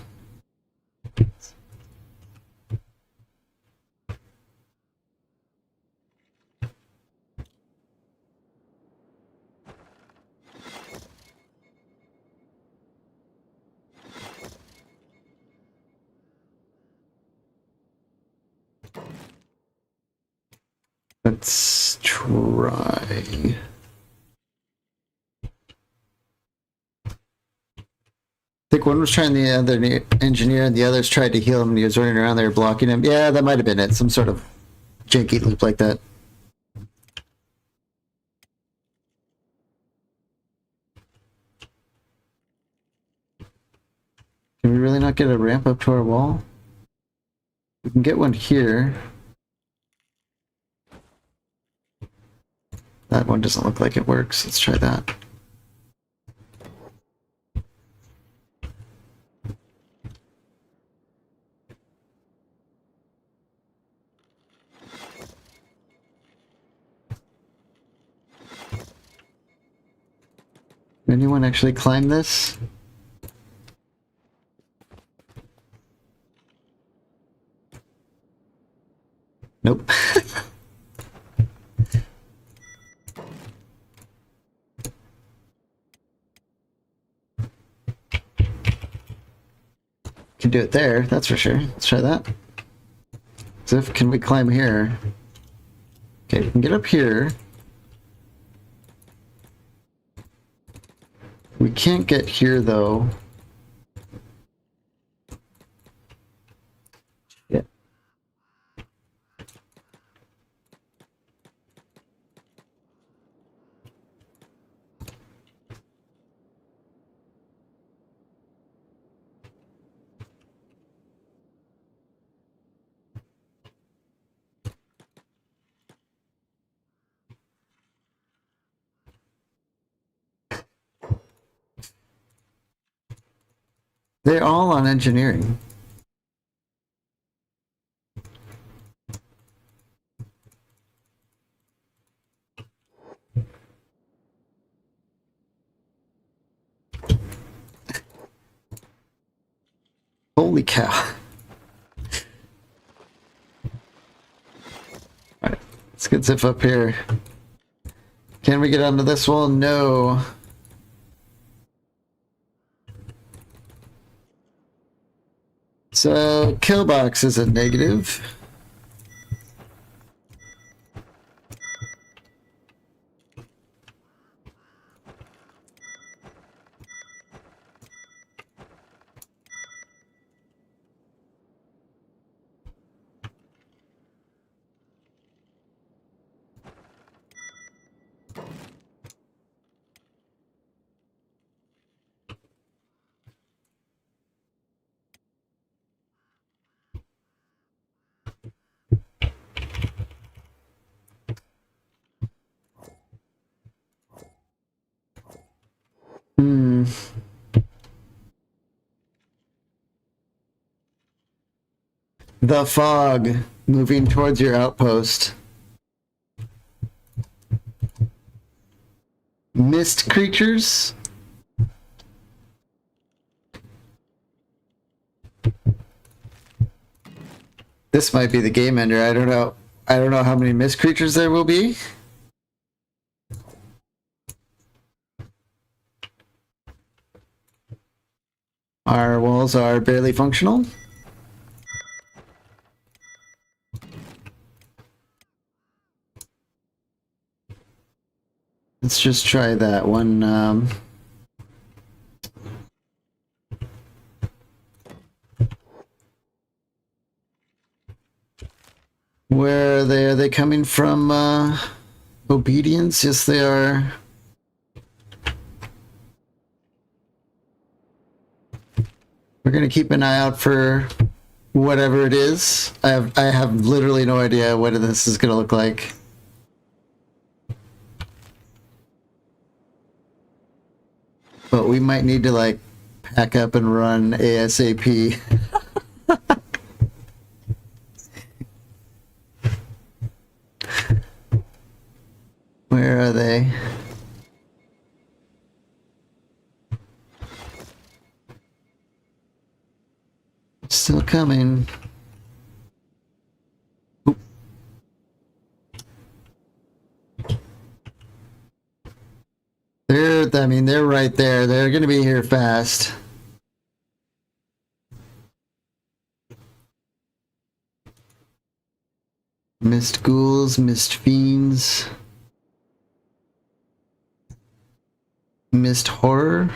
Let's try. I think one was trying the other engineer and the others tried to heal him and he was running around there blocking him. Yeah, that might have been it. Some sort of janky loop like that. Can we really not get a ramp up to our wall? We can get one here. That one doesn't look like it works. Let's try that. Can anyone actually climb this? Nope. Can do it there, that's for sure. Let's try that. Ziff, can we climb here? Okay, we can get up here. We can't get here though. Yeah. They're all on engineering. Holy cow. Alright, let's get Ziff up here. Can we get onto this wall? No. So, kill box is a negative. The fog moving towards your outpost. Mist creatures. This might be the game ender. I don't know. I don't know how many mist creatures there will be. Our walls are barely functional. Let's just try that one. Where are they? Are they coming from obedience? Yes, they are. We're gonna keep an eye out for whatever it is. I have literally no idea what this is gonna look like. But we might need to like pack up and run ASAP. Where are they? Still coming. Oop. They're right there. They're gonna be here fast. Mist ghouls, mist fiends. Mist horror.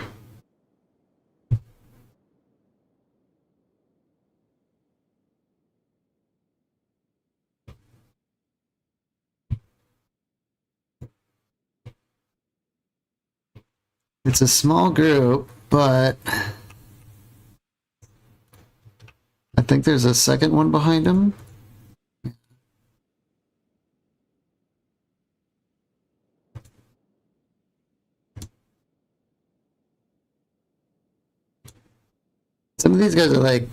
It's a small group, but I think there's a second one behind him. Some of these guys are like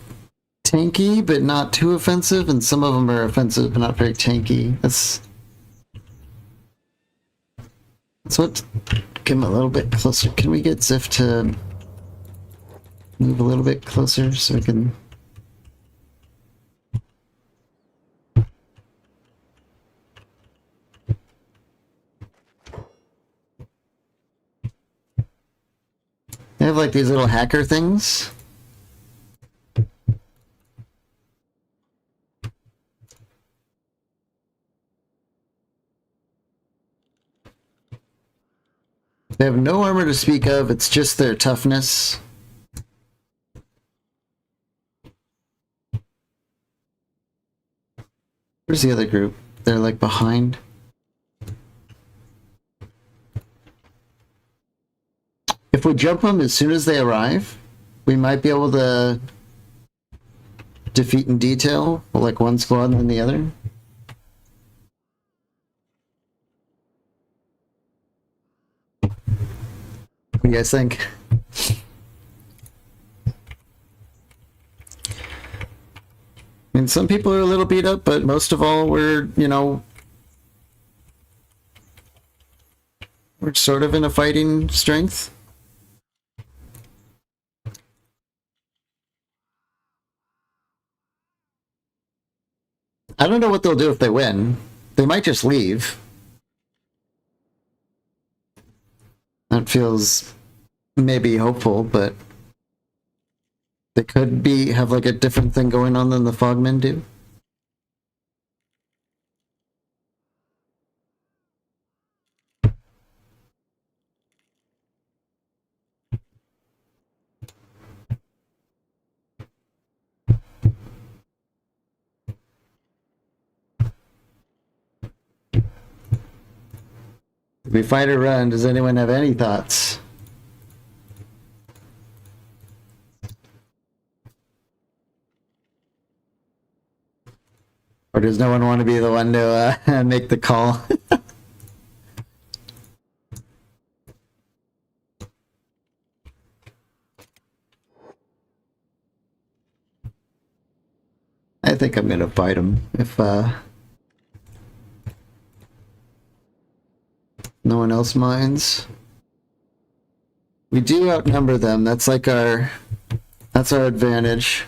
tanky, but not too offensive, and some of them are offensive, but not very tanky. That's what. Get him a little bit closer. Can we get Ziff to move a little bit closer so we can... They have like these little hacker things. They have no armor to speak of, it's just their toughness. Where's the other group? They're like behind. If we jump them as soon as they arrive, we might be able to defeat in detail, like one squad and then the other. What do you guys think? I mean, some people are a little beat up, but most of all, we're sort of in a fighting strength. I don't know what they'll do if they win. They might just leave. That feels maybe hopeful, but they could have like a different thing going on than the Fogmen do. If we fight or run, does anyone have any thoughts? Or does no one want to be the one to make the call? I think I'm gonna fight him if no one else minds. We do outnumber them. That's like that's our advantage.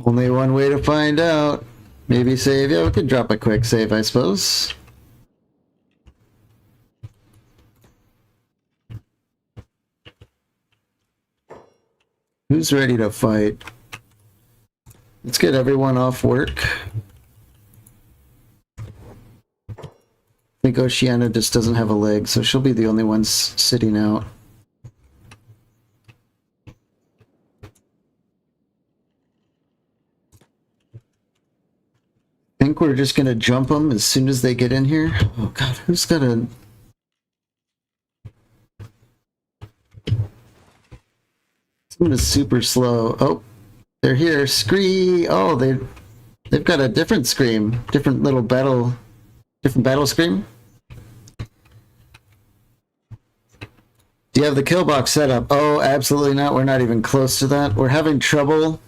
Only one way to find out. Maybe save. Yeah, we could drop a quick save, I suppose. Who's ready to fight? Let's get everyone off work. I think Oceana just doesn't have a leg, so she'll be the only one sitting out. I think we're just gonna jump them as soon as they get in here. Oh god, who's got a... Someone is super slow. Oh, they're here. Scream! Oh, they've got a different scream. Different battle scream. Do you have the kill box set up? Oh, absolutely not. We're not even close to that. We're having trouble.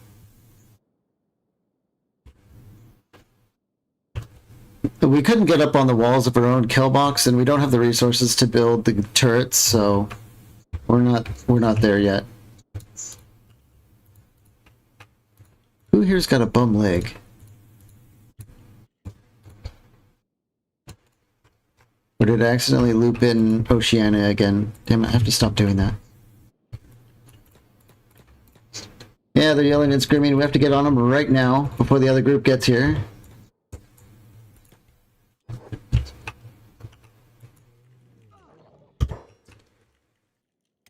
We couldn't get up on the walls of our own kill box, and we don't have the resources to build the turrets, so we're not there yet. Who here's got a bum leg? Or did I accidentally loop in Oceania again? Damn it, I have to stop doing that. Yeah, they're yelling and screaming. We have to get on them right now before the other group gets here.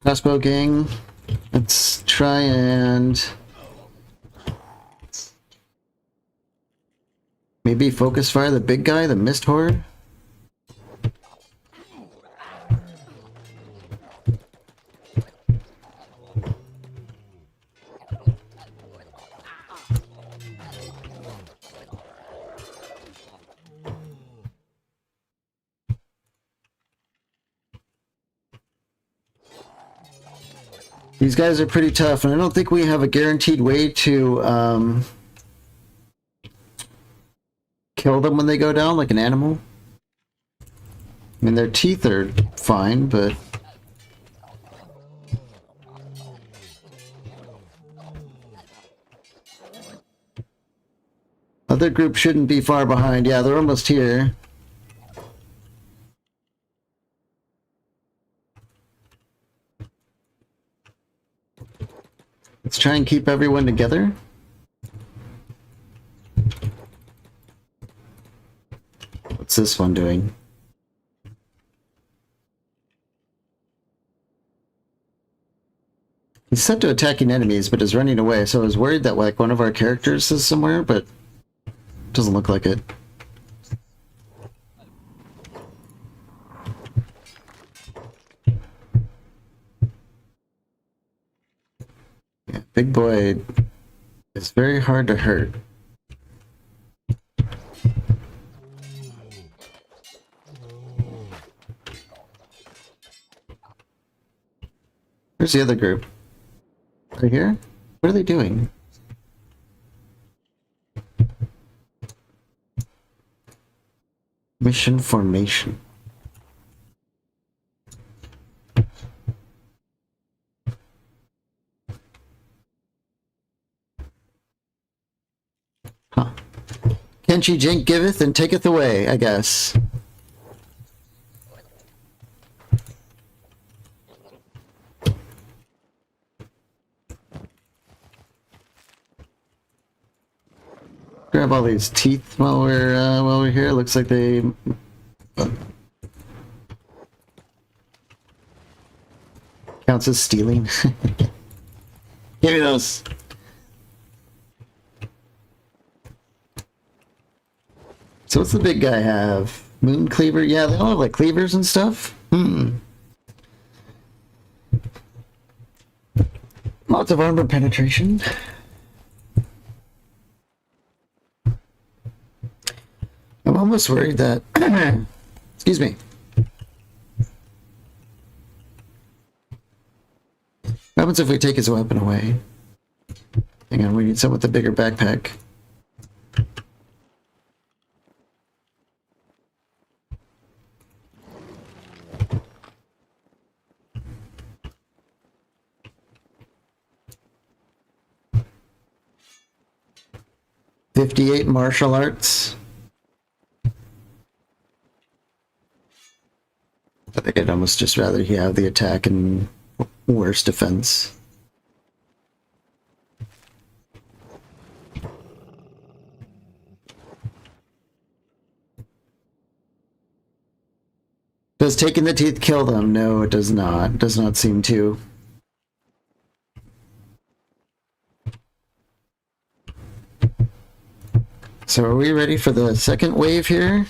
Crossbow gang. Let's try and... maybe focus fire the big guy, the mist horde? These guys are pretty tough, and I don't think we have a guaranteed way to kill them when they go down like an animal. I mean, their teeth are fine, but... other group shouldn't be far behind. Yeah, they're almost here. Let's try and keep everyone together. What's this one doing? He's set to attacking enemies, but is running away, so I was worried that like one of our characters is somewhere, but doesn't look like it. Yeah, big boy is very hard to hurt. Where's the other group? Right here? What are they doing? Mission formation. Huh. Kenshi Jink giveth and taketh away, I guess. Grab all these teeth while we're here. Looks like they... counts as stealing. Give me those. So what's the big guy have? Moon cleaver? Yeah, they all have like cleavers and stuff. Lots of armor penetration. I'm almost worried that... excuse me. What happens if we take his weapon away? Hang on, we need someone with a bigger backpack. 58 martial arts. I think I'd almost just rather he have the attack and worse defense. Does taking the teeth kill them? No, it does not. It does not seem to. So are we ready for the second wave here?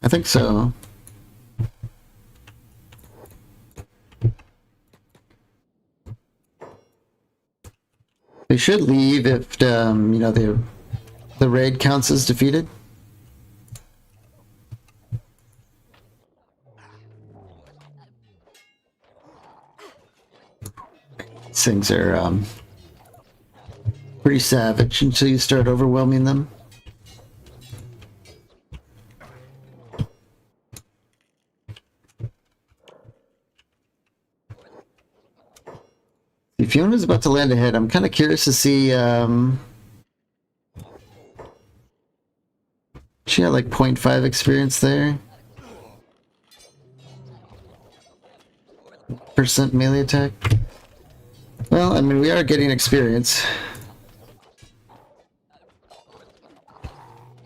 I think so. They should leave if, you know, the raid counts as defeated. These things are pretty savage until you start overwhelming them. If Fiona's about to land a hit, I'm kind of curious to see. She had like 0.5 experience there. % melee attack. Well, I mean, we are getting experience.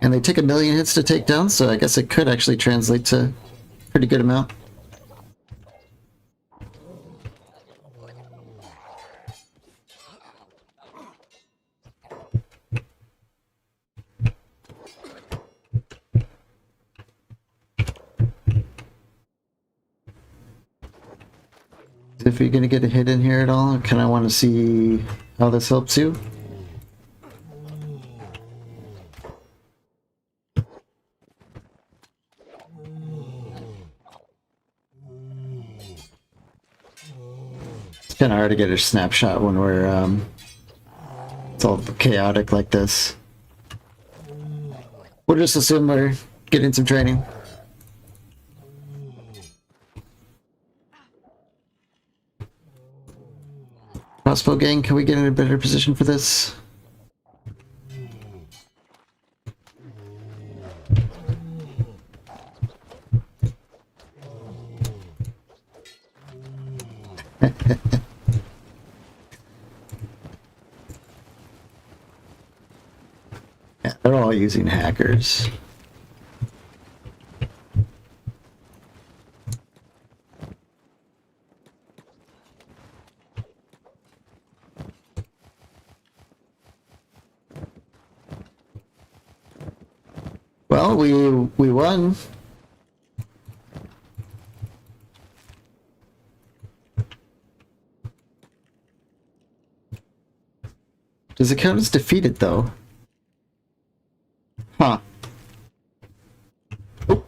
And they take 1,000,000 hits to take down, so I guess it could actually translate to a pretty good amount. If you're going to get a hit in here at all, kind of want to see how this helps you. It's kind of hard to get a snapshot when we're it's all chaotic like this. We'll just assume we're getting some training. Crossbow gang, can we get in a better position for this? Yeah, they're all using hackers. Well, we won. Does it count as defeated though? Huh. Oh.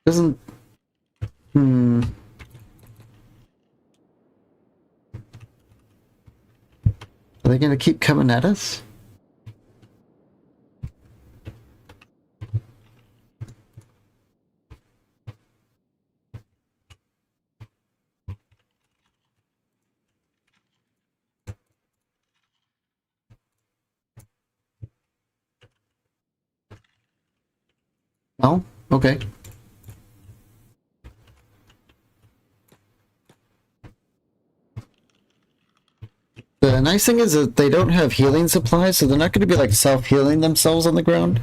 Doesn't... Are they gonna keep coming at us? No? Okay. The nice thing is that they don't have healing supplies, so they're not going to be like self-healing themselves on the ground.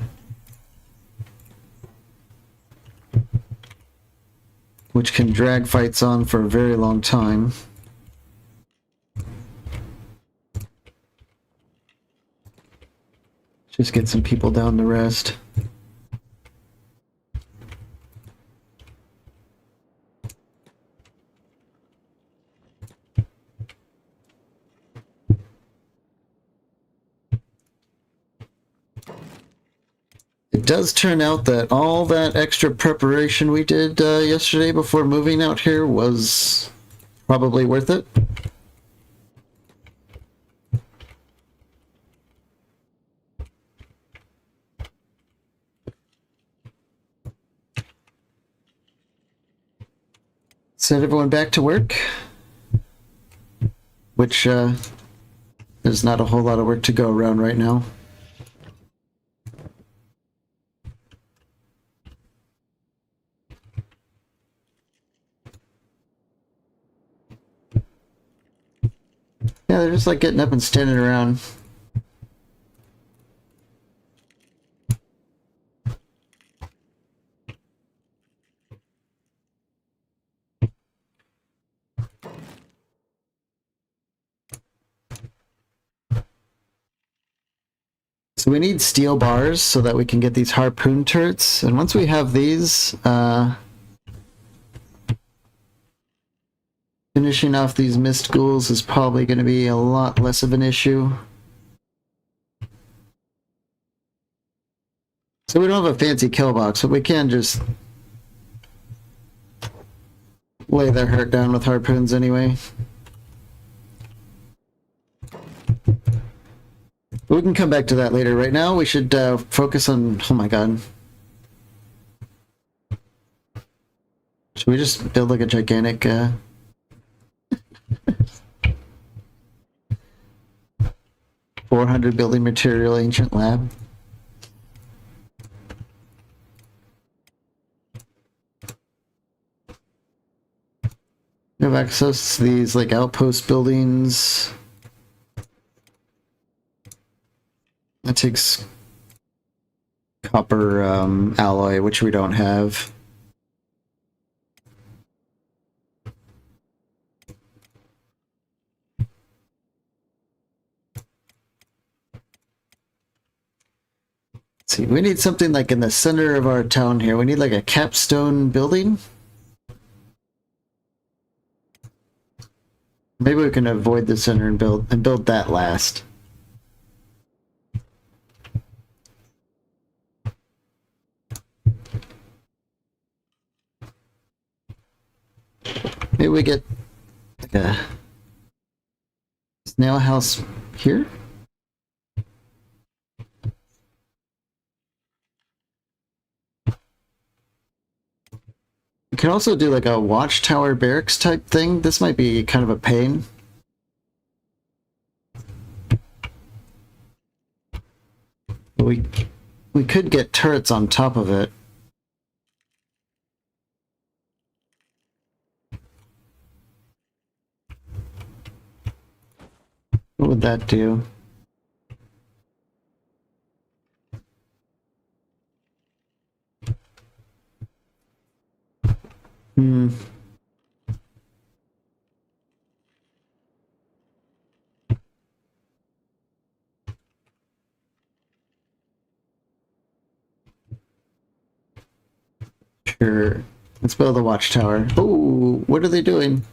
Which can drag fights on for a very long time. Just get some people down to rest. It does turn out that all that extra preparation we did yesterday before moving out here was probably worth it. Send everyone back to work, which there's not a whole lot of work to go around right now. Yeah, they're just like getting up and standing around. So we need steel bars so that we can get these harpoon turrets. And once we have these, finishing off these mist ghouls is probably going to be a lot less of an issue. So we don't have a fancy kill box, but we can just lay their hurt down with harpoons anyway. We can come back to that later. Right now we should focus on... Oh my god. Should we just build like a gigantic... 400 building material ancient lab? We have access to these like outpost buildings. That takes copper alloy, which we don't have. Let's see, we need something like in the center of our town here. We need like a capstone building. Maybe we can avoid the center and build that last. Maybe we get like a snail house here. We can also do like a watchtower barracks type thing. This might be kind of a pain. But we could get turrets on top of it. What would that do? Sure. Let's build a watchtower. Oh, what are they doing?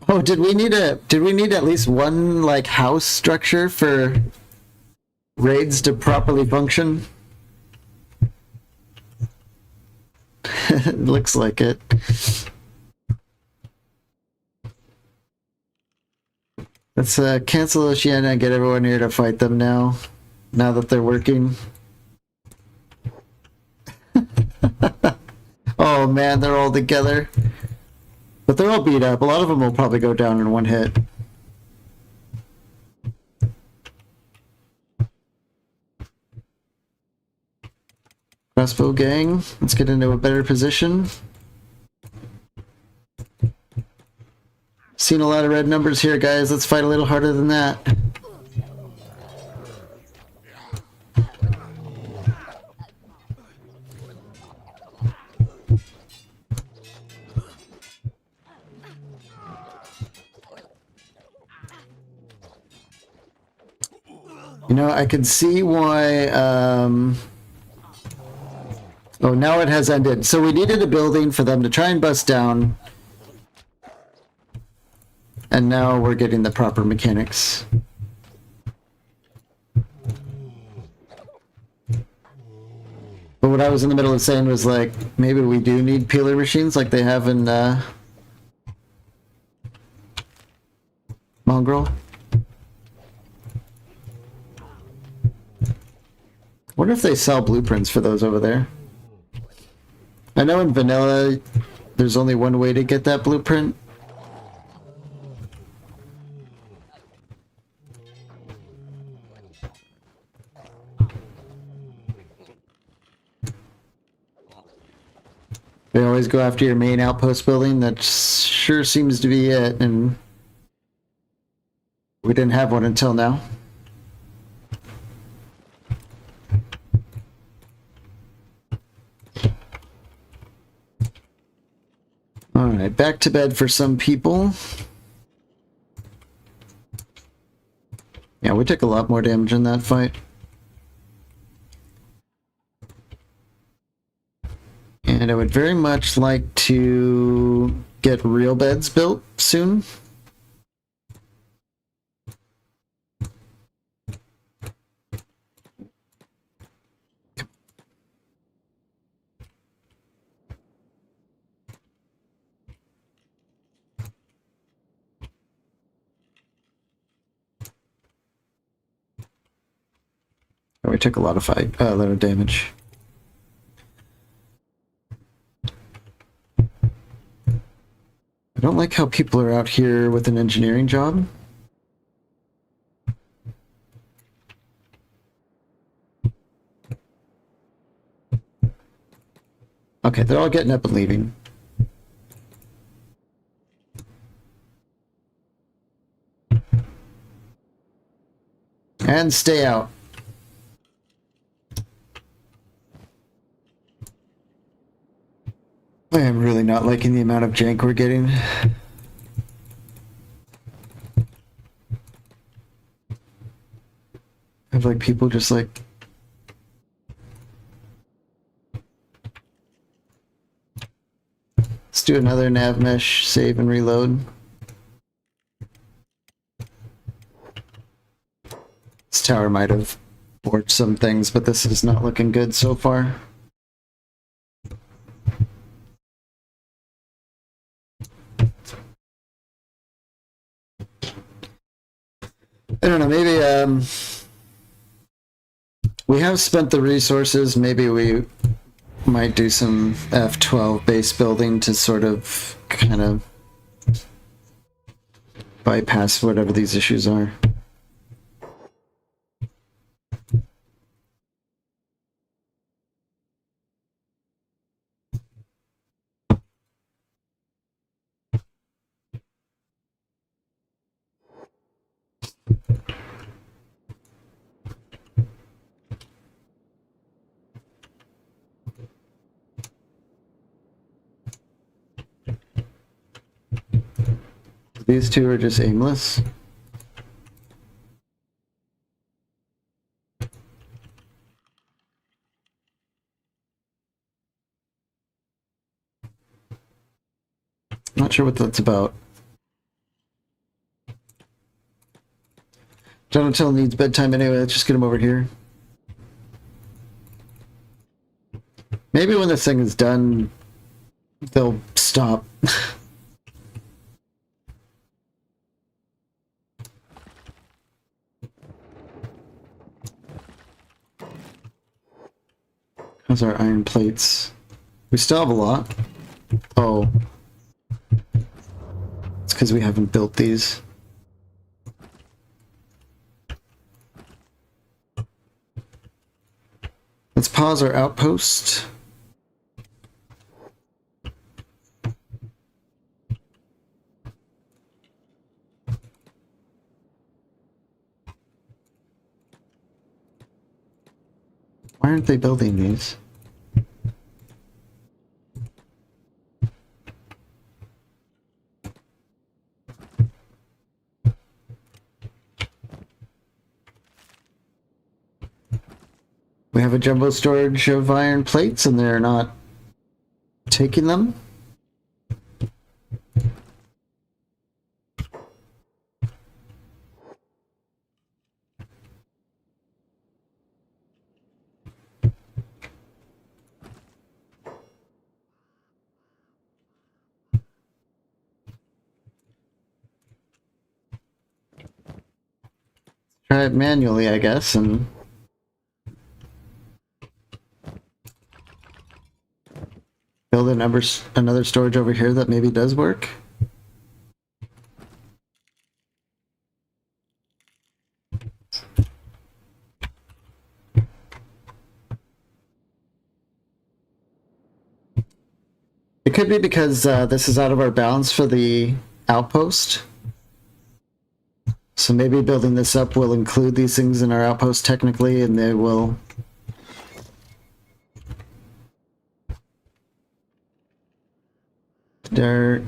Oh, did we need at least one like house structure for raids to properly function? It looks like it. Let's cancel Oceania and get everyone here to fight them now that they're working. Oh man, they're all together. But they're all beat up. A lot of them will probably go down in one hit. Crossbow gang, let's get into a better position. Seen a lot of red numbers here, guys. Let's fight a little harder than that. You know, I can see why, oh, now it has ended. So we needed a building for them to try and bust down. And now we're getting the proper mechanics. But what I was in the middle of saying was like, maybe we do need peeler machines like they have in, Mongrel. Wonder if they sell blueprints for those over there. I know in vanilla, there's only one way to get that blueprint. They always go after your main outpost building. That sure seems to be it, and we didn't have one until now. Alright, back to bed for some people. Yeah, we took a lot more damage in that fight. And I would very much like to get real beds built soon. Oh, we took a lot of damage. I don't like how people are out here with an engineering job. Okay, they're all getting up and leaving. And stay out. I am really not liking the amount of jank we're getting. I have like people just like... Let's do another nav mesh, save and reload. This tower might have forged some things, but this is not looking good so far. I don't know, maybe we have spent the resources. Maybe we might do some F12 base building to sort of kind of bypass whatever these issues are. These two are just aimless. Not sure what that's about. Donatello needs bedtime anyway. Let's just get him over here. Maybe when this thing is done, they'll stop. How's our iron plates? We still have a lot. Oh. It's because we haven't built these. Let's pause our outpost. Why aren't they building these? We have a jumbo storage of iron plates and they're not taking them. Try it manually, I guess, and another storage over here that maybe does work. It could be because this is out of our bounds for the outpost. So maybe building this up will include these things in our outpost technically, and they will... Our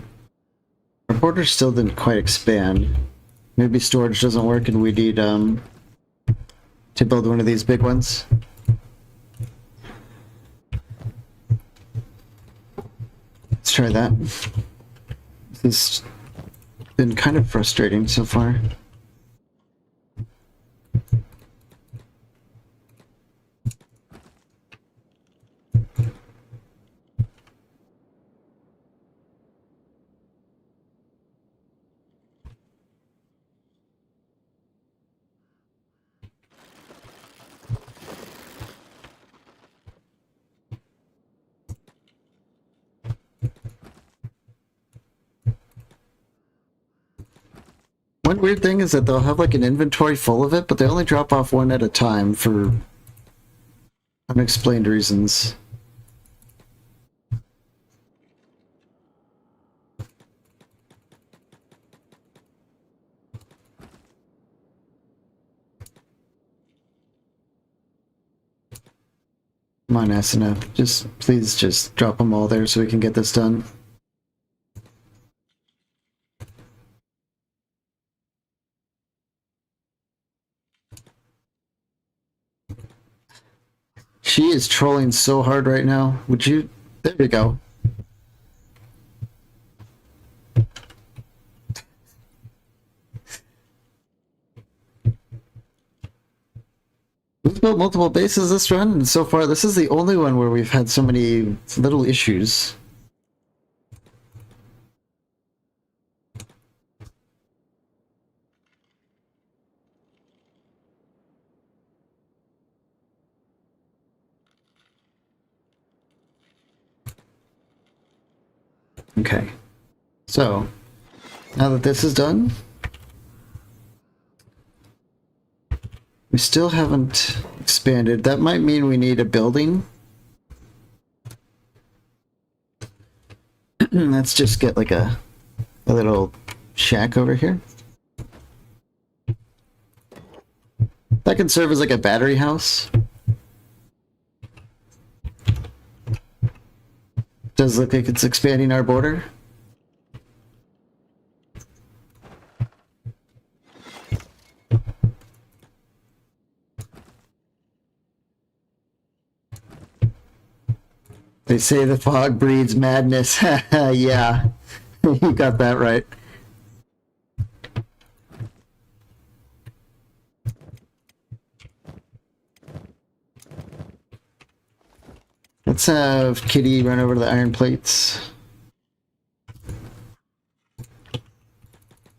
border still didn't quite expand. Maybe storage doesn't work and we need to build one of these big ones. Let's try that. This has been kind of frustrating so far. One weird thing is that they'll have like an inventory full of it, but they only drop off one at a time for unexplained reasons. Come on, SNF. Please just drop them all there so we can get this done. She is trolling so hard right now. Would you... There we go. We've built multiple bases this run, and so far this is the only one where we've had so many little issues. Okay, so now that this is done, we still haven't expanded. That might mean we need a building. Let's just get like a little shack over here. That can serve as like a battery house. Does look like it's expanding our border. They say the fog breeds madness. Yeah, you got that right. Let's have Kitty run over to the iron plates.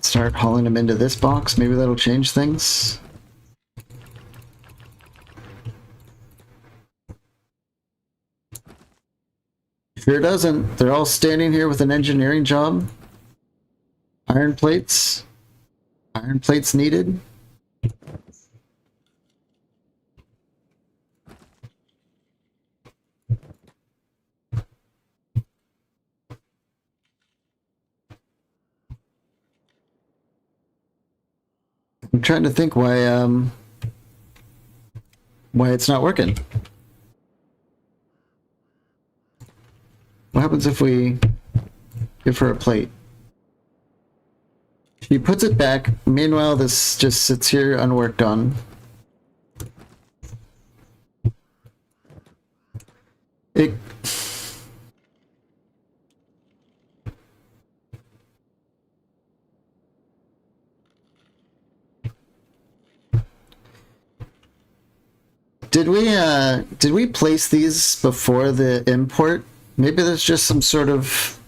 Start hauling them into this box. Maybe that'll change things. Sure doesn't. They're all standing here with an engineering job. Iron plates. Iron plates needed. I'm trying to think why it's not working. What happens if we give her a plate? She puts it back. Meanwhile, this just sits here unworked on. It... Did we place these before the import? Maybe there's just some sort of...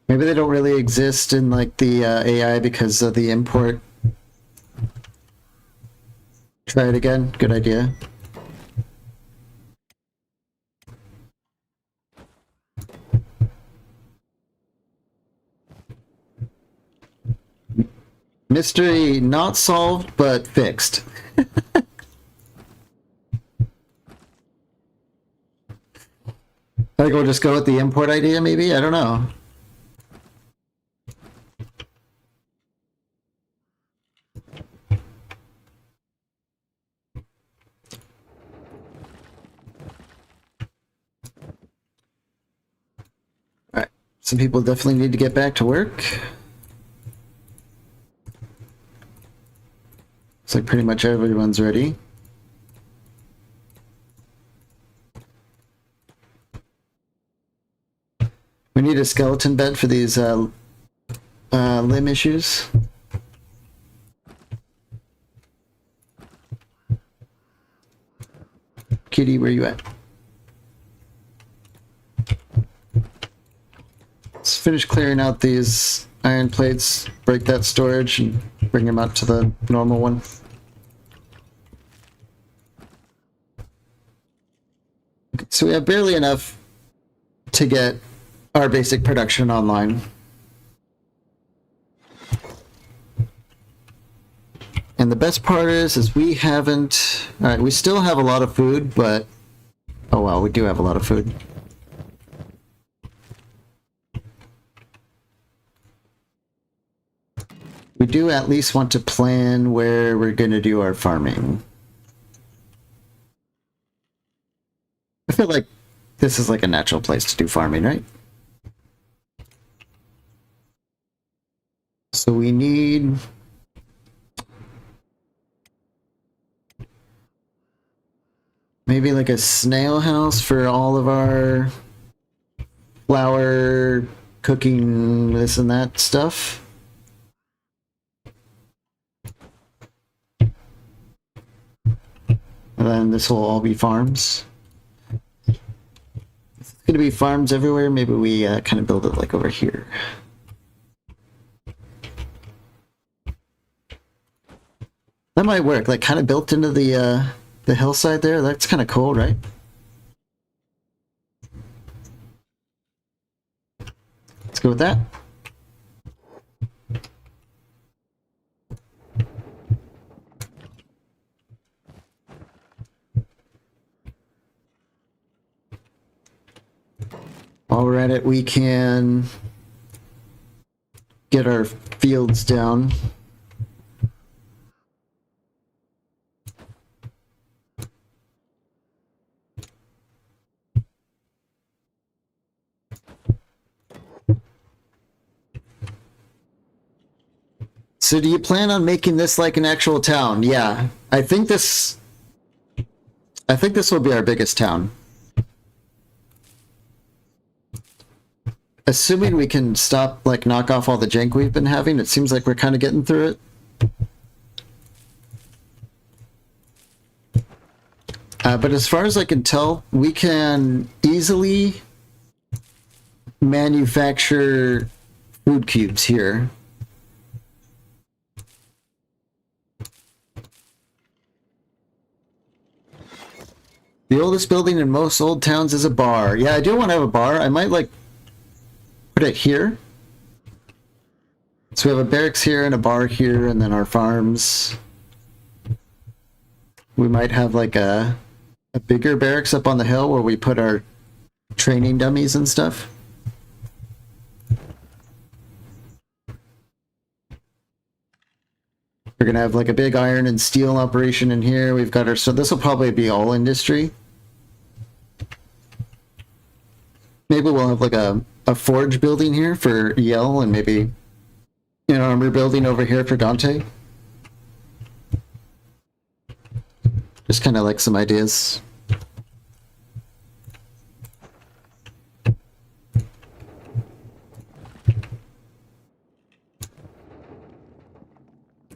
Maybe they don't really exist in like the AI because of the import. Try it again. Good idea. Mystery not solved, but fixed. I think we'll just go with the import idea, maybe? I don't know. Alright, some people definitely need to get back to work. Looks like pretty much everyone's ready. We need a skeleton bed for these limb issues. Kitty, where you at? Let's finish clearing out these iron plates, break that storage, and bring them up to the normal one. So we have barely enough to get our basic production online. And the best part is we haven't... Alright, we still have a lot of food, but... Oh well, we do have a lot of food. We do at least want to plan where we're going to do our farming. I feel like this is like a natural place to do farming, right? So we need... maybe like a snail house for all of our flour, cooking, this and that stuff. And then this will all be farms. It's going to be farms everywhere. Maybe we kind of build it like over here. That might work, like kind of built into the hillside there. That's kind of cool, right? Let's go with that. While we're at it, we can get our fields down. So do you plan on making this like an actual town? Yeah, I think this will be our biggest town. Assuming we can stop, like, knock off all the jank we've been having, it seems like we're kind of getting through it. But as far as I can tell, we can easily manufacture food cubes here. The oldest building in most old towns is a bar. Yeah, I do want to have a bar. I might, like, put it here. So we have a barracks here and a bar here, and then our farms. We might have, like, a bigger barracks up on the hill where we put our training dummies and stuff. We're gonna have like a big iron and steel operation in here. We've got our, so this will probably be all industry. Maybe we'll have like a forge building here for EL, and maybe an armor building over here for Dante. Just kind of like some ideas.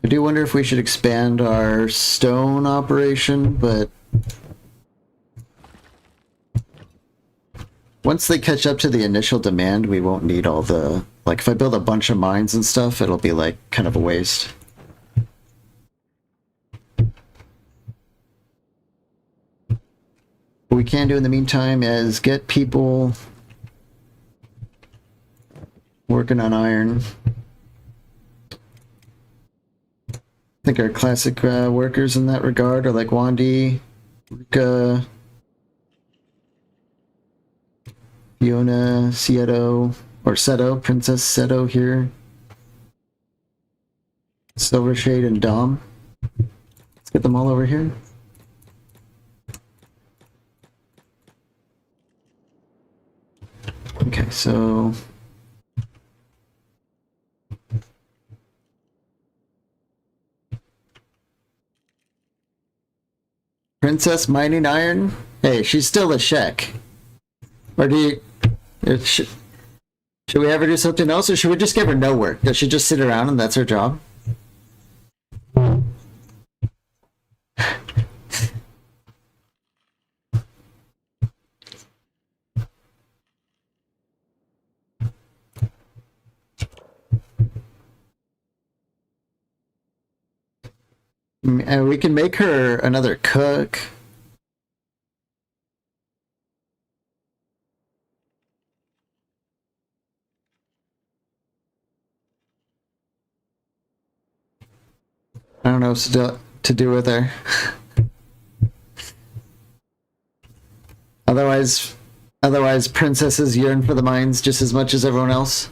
I do wonder if we should expand our stone operation, but once they catch up to the initial demand, we won't need all the... Like, if I build a bunch of mines and stuff, it'll be, like, kind of a waste. What we can do in the meantime is get people working on iron. think our classic workers in that regard are like Wandi, Ruka, Fiona, Seto, or Seto, Princess Seto here. Silvershade and Dom. Let's get them all over here. Okay, so Princess Mining Iron? Hey, she's still a Shek. Or do you... Should we ever do something else, or should we just give her no work? Does she just sit around and that's her job? And we can make her another cook. I don't know what to do with her. Otherwise, princesses yearn for the mines just as much as everyone else.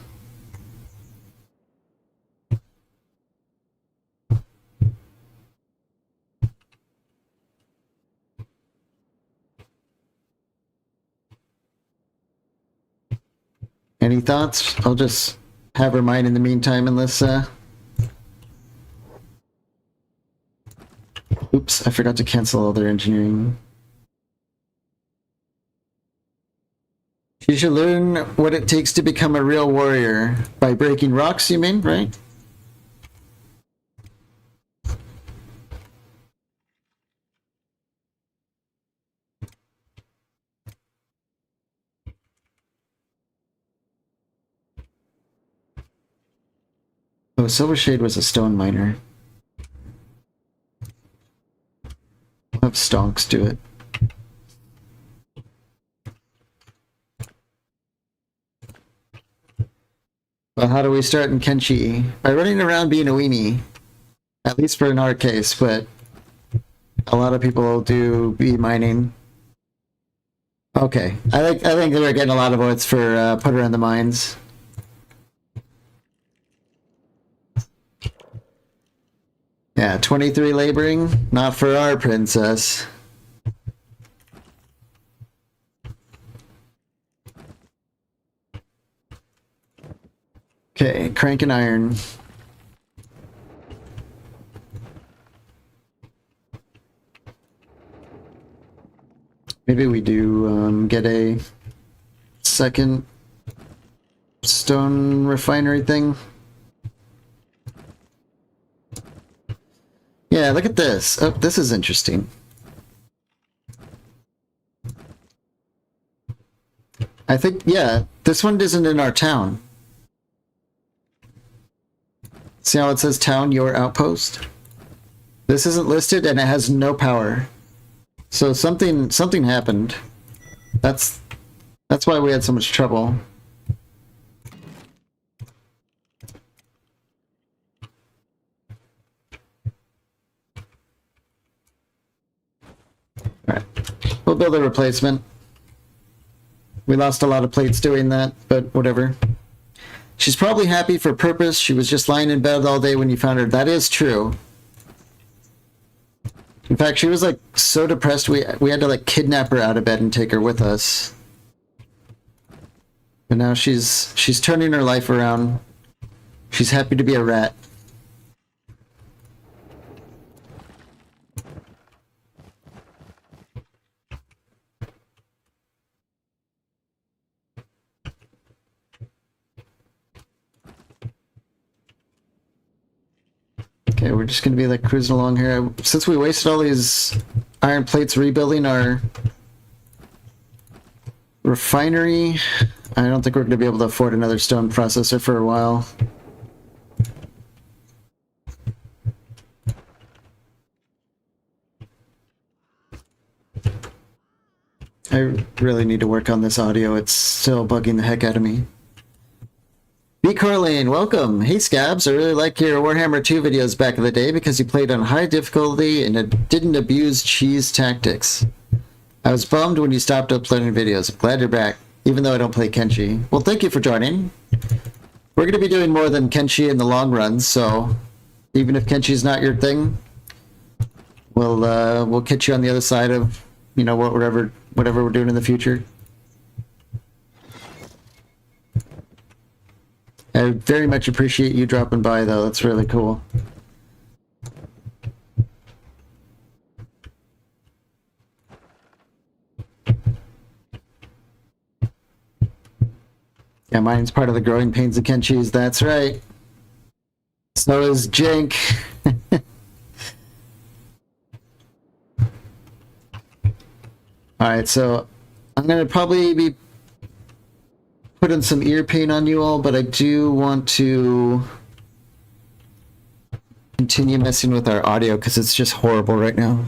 Any thoughts? I'll just have her mine in the meantime unless, Oops, I forgot to cancel all their engineering. You should learn what it takes to become a real warrior. By breaking rocks, you mean, right? Oh, Silvershade was a stone miner. I'll have Stonks do it. Well, how do we start in Kenshi? By running around being a weenie. At least for in our case, but a lot of people do be mining. Okay, I think we're getting a lot of votes for put her in the mines. Yeah, 23 laboring, not for our princess. Okay, crank and iron. Maybe we do get a second stone refinery thing. Yeah, look at this. Oh, this is interesting. I think, yeah, this one isn't in our town. See how it says town, your outpost? This isn't listed and it has no power. So something happened. That's why we had so much trouble. Alright. We'll build a replacement. We lost a lot of plates doing that, but whatever. She's probably happy for purpose. She was just lying in bed all day when you found her. That is true. In fact, she was like so depressed we had to like kidnap her out of bed and take her with us. But now she's turning her life around. She's happy to be a rat. Okay, we're just gonna be like cruising along here. Since we wasted all these iron plates rebuilding our refinery, I don't think we're gonna be able to afford another stone processor for a while. I really need to work on this audio. It's still bugging the heck out of me. B. Carlane, welcome. Hey Scabs, I really like your Warhammer 2 videos back in the day because you played on high difficulty and it didn't abuse cheese tactics. I was bummed when you stopped uploading videos. I'm glad you're back, even though I don't play Kenshi. Well, thank you for joining. We're going to be doing more than Kenshi in the long run, so even if Kenshi's not your thing, we'll catch you on the other side of, you know, whatever we're doing in the future. I very much appreciate you dropping by, though. That's really cool. Yeah, mine's part of the growing pains of Kenshi's. That's right. So is Jink. Alright, so I'm going to probably be putting some ear paint on you all, but I do want to continue messing with our audio because it's just horrible right now.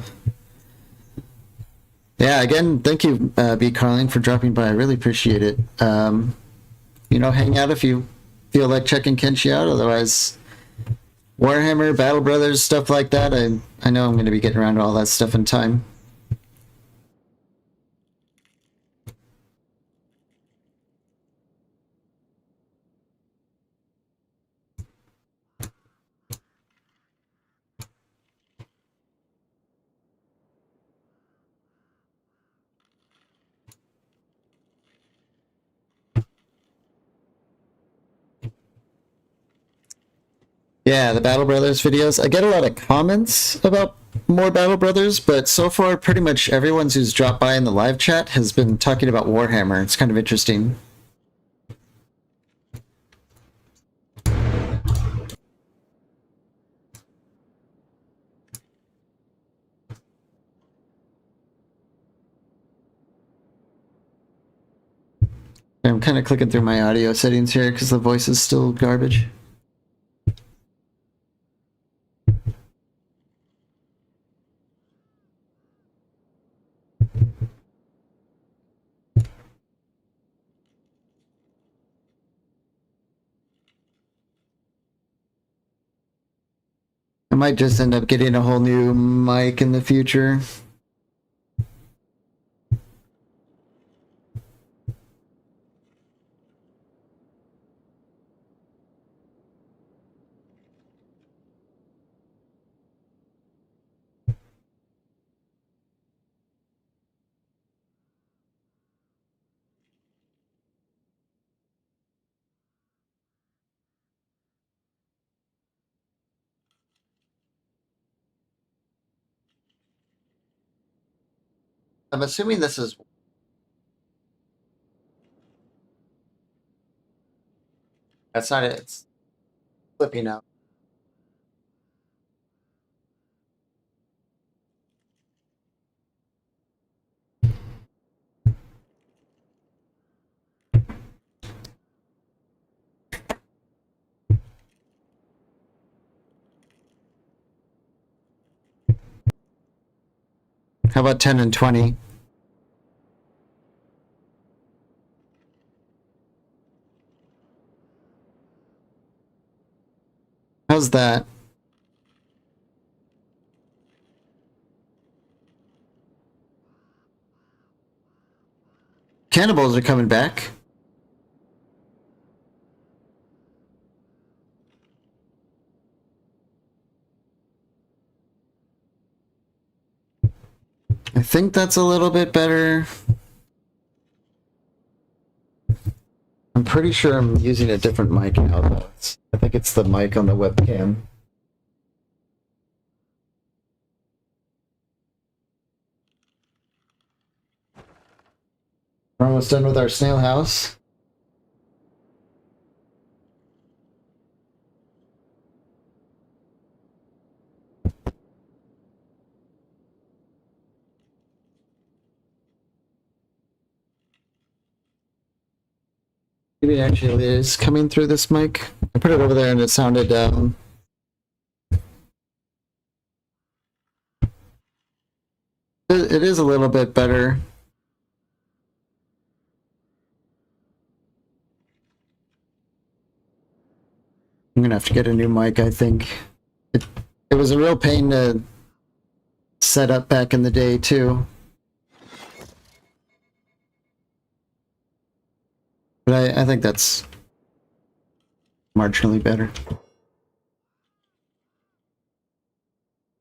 Yeah, again, thank you, B. Carling, for dropping by. I really appreciate it. You know, hang out if you feel like checking Kenshi out. Otherwise, Warhammer, Battle Brothers, stuff like that. I know I'm going to be getting around to all that stuff in time. Yeah, the Battle Brothers videos. I get a lot of comments about more Battle Brothers, but so far pretty much everyone who's dropped by in the live chat has been talking about Warhammer. It's kind of interesting. I'm kind of clicking through my audio settings here because the voice is still garbage. I might just end up getting a whole new mic in the future. I'm assuming this is... That's not it. It's flipping out. How about 10 and 20? How's that? Cannibals are coming back. I think that's a little bit better. I'm pretty sure I'm using a different mic now, though. I think it's the mic on the webcam. We're almost done with our snail house. Maybe it actually is coming through this mic. I put it over there and it sounded it is a little bit better. I'm gonna have to get a new mic, I think. It was a real pain to set up back in the day, too. But I think that's marginally better.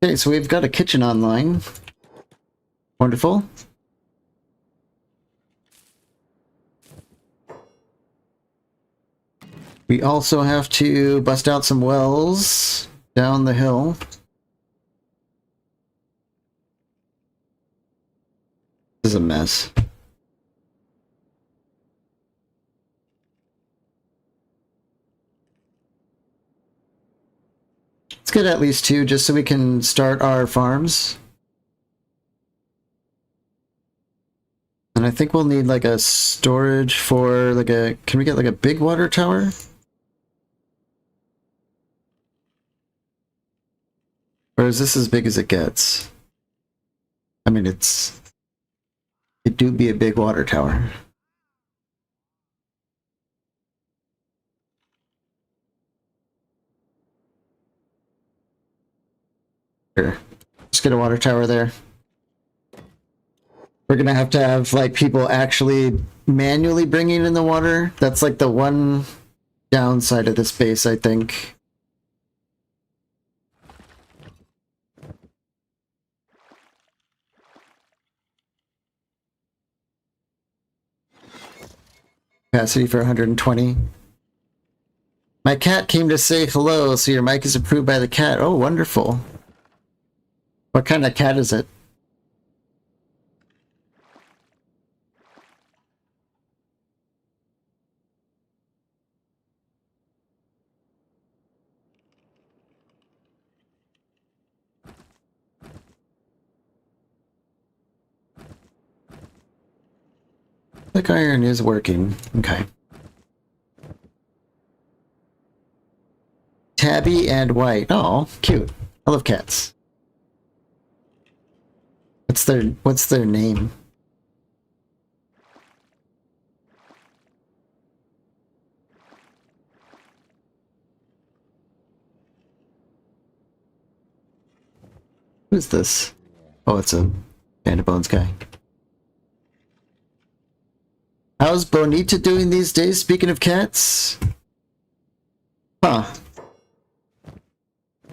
Okay, so we've got a kitchen online. Wonderful. We also have to bust out some wells down the hill. This is a mess. Let's get at least 2 just so we can start our farms. And I think we'll need like a storage for like a... Can we get like a big water tower? Or is this as big as it gets? I mean, it do be a big water tower. Here, let's get a water tower there. We're gonna have to have like people actually manually bringing in the water. That's like the one downside of this base, I think. Capacity for 120. My cat came to say hello, so your mic is approved by the cat. Oh, wonderful. What kind of cat is it? Click iron is working. Okay. Tabby and White. Oh, cute. I love cats. What's their name? Who's this? Oh, it's a Panda Bones guy. How's Bonita doing these days, speaking of cats? Huh.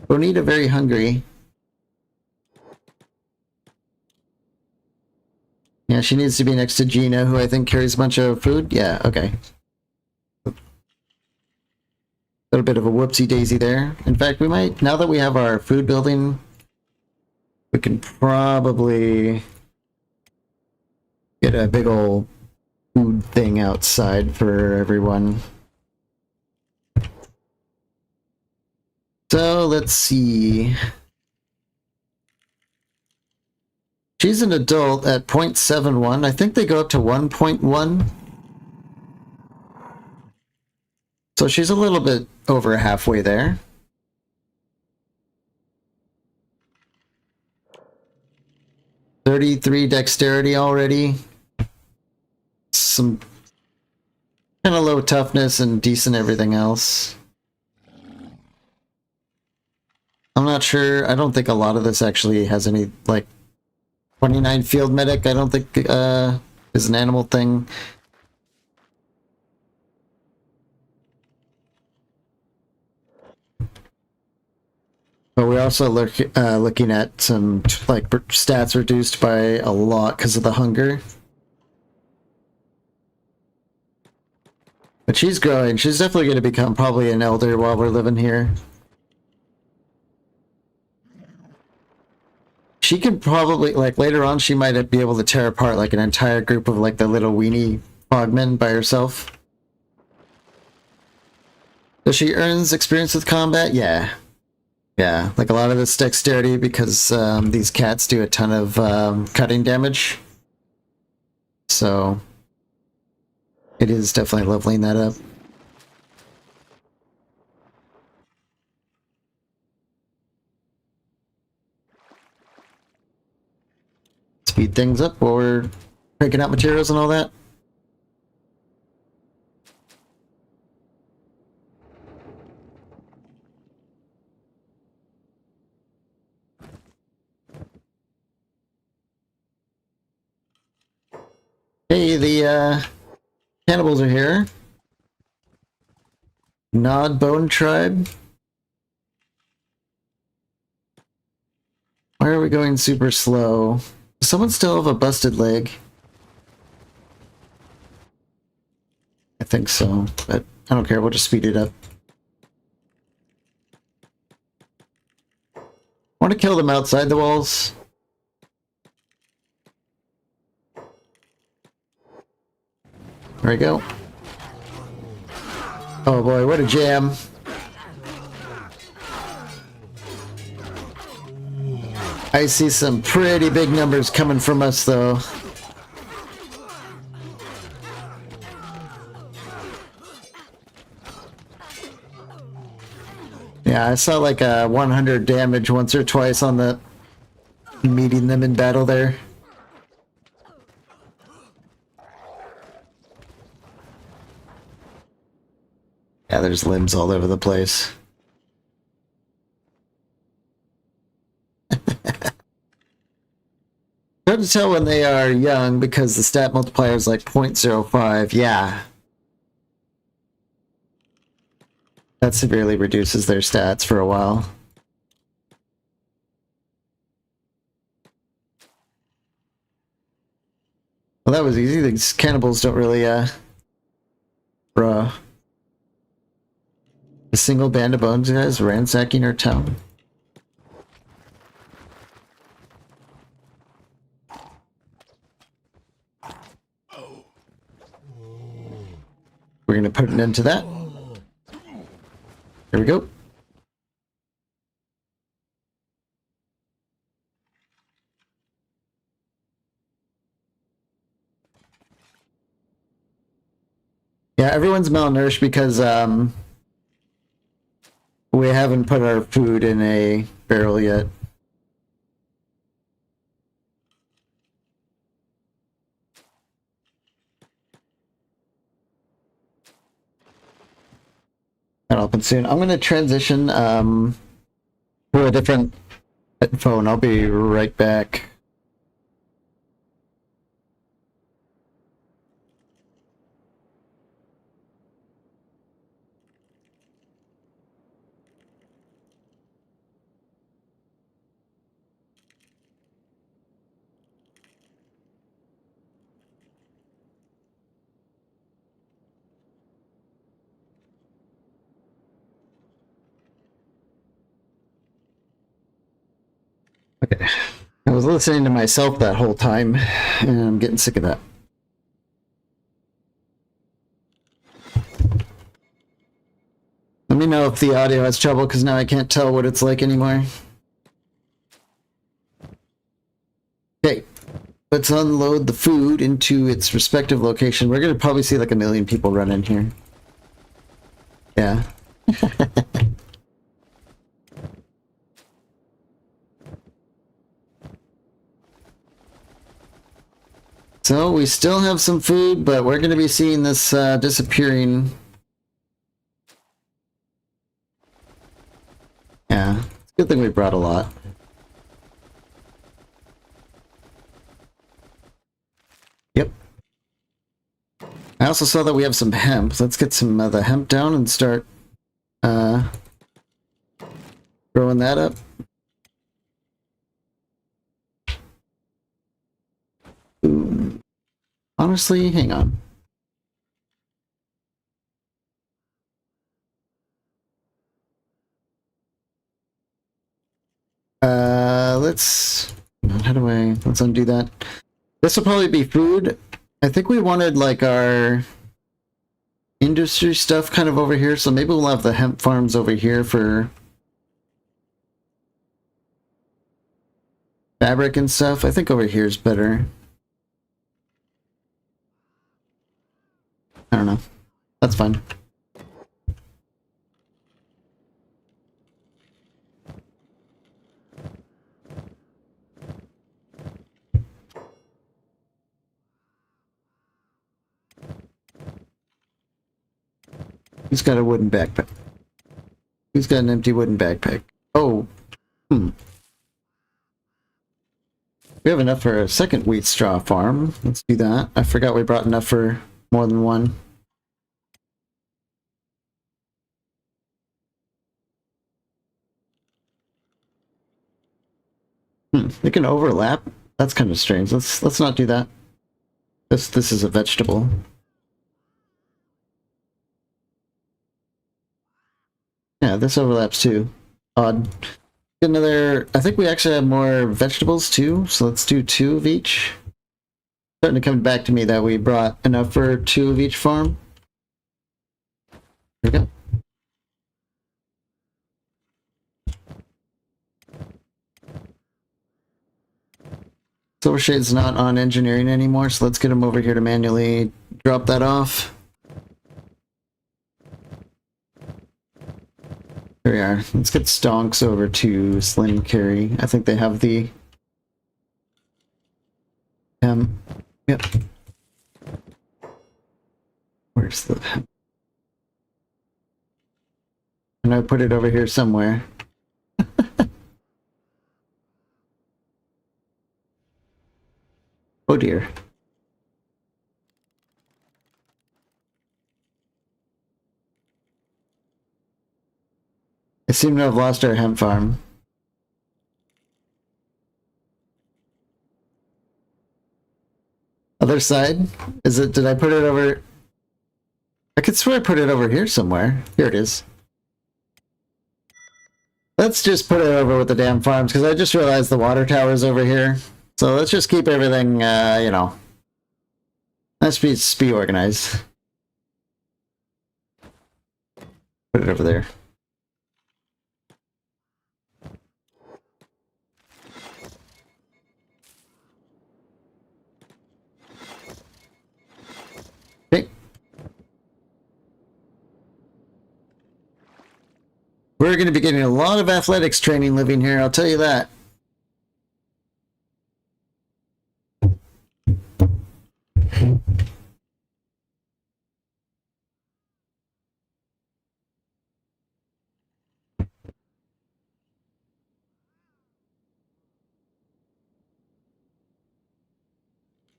Bonita very hungry. Yeah, she needs to be next to Gina, who I think carries a bunch of food. Yeah, okay. A little bit of a whoopsie daisy there. In fact, we might, now that we have our food building, we can probably get a big old food thing outside for everyone. So let's see. She's an adult at 0.71. I think they go up to 1.1. So she's a little bit over halfway there. .33 dexterity already. Some kind of low toughness and decent everything else. I'm not sure. I don't think a lot of this actually has any, like, 29 field medic, I don't think is an animal thing. But we're also looking at some like stats reduced by a lot because of the hunger. But she's growing. She's definitely going to become probably an elder while we're living here. She could probably, like, later on, she might be able to tear apart, like, an entire group of, like, the little weenie frogmen by herself. Does she earns experience with combat? Yeah. Yeah, like, a lot of this dexterity because these cats do a ton of cutting damage. So, it is definitely leveling that up. Speed things up while we're picking out materials and all that. Hey, the cannibals are here. Nod Bone Tribe. Why are we going super slow? Does someone still have a busted leg? I think so, but I don't care. We'll just speed it up. Want to kill them outside the walls? There we go. Oh boy, what a jam. I see some pretty big numbers coming from us, though. Yeah, I saw like a 100 damage once or twice on the meeting them in battle there. Yeah, there's limbs all over the place. Hard to tell when they are young because the stat multiplier is like 0.05. Yeah. That severely reduces their stats for a while. Well, that was easy. These cannibals don't really, bruh. A single band of bones guys ransacking our town. We're gonna put an end to that. Here we go. Yeah, everyone's malnourished because we haven't put our food in a barrel yet. That'll happen soon. I'm gonna transition to a different phone. I'll be right back. Okay. I was listening to myself that whole time, and I'm getting sick of that. Let me know if the audio has trouble, because now I can't tell what it's like anymore. Okay, let's unload the food into its respective location. We're going to probably see like 1 million people run in here. Yeah. So we still have some food, but we're going to be seeing this disappearing. Yeah, it's a good thing we brought a lot. Yep. I also saw that we have some hemp. Let's get some of the hemp down and start growing that up. Ooh. Honestly, hang on. Let's undo that. This will probably be food. I think we wanted like our industry stuff kind of over here, so maybe we'll have the hemp farms over here for fabric and stuff. I think over here is better. I don't know. That's fine. Who's got a wooden backpack? Who's got an empty wooden backpack? Oh. We have enough for a second wheat straw farm. Let's do that. I forgot we brought enough for more than one. They can overlap. That's kind of strange. Let's not do that. This is a vegetable. Yeah, this overlaps too. Odd. Another. I think we actually have more vegetables too, so let's do 2 of each. Starting to come back to me that we brought enough for 2 of each farm. Here we go. Silver Shade's not on engineering anymore, so let's get him over here to manually drop that off. There we are. Let's get Stonks over to Slim Carry. I think they have the... Yep. Where's the... And I put it over here somewhere. Oh dear. I seem to have lost our hemp farm. Other side? Is it, did I put it over? I could swear I put it over here somewhere. Here it is. Let's just put it over with the damn farms, because I just realized the water tower's over here. So let's just keep everything, you know. Let's be organized. Put it over there. Okay. We're going to be getting a lot of athletics training living here, I'll tell you that.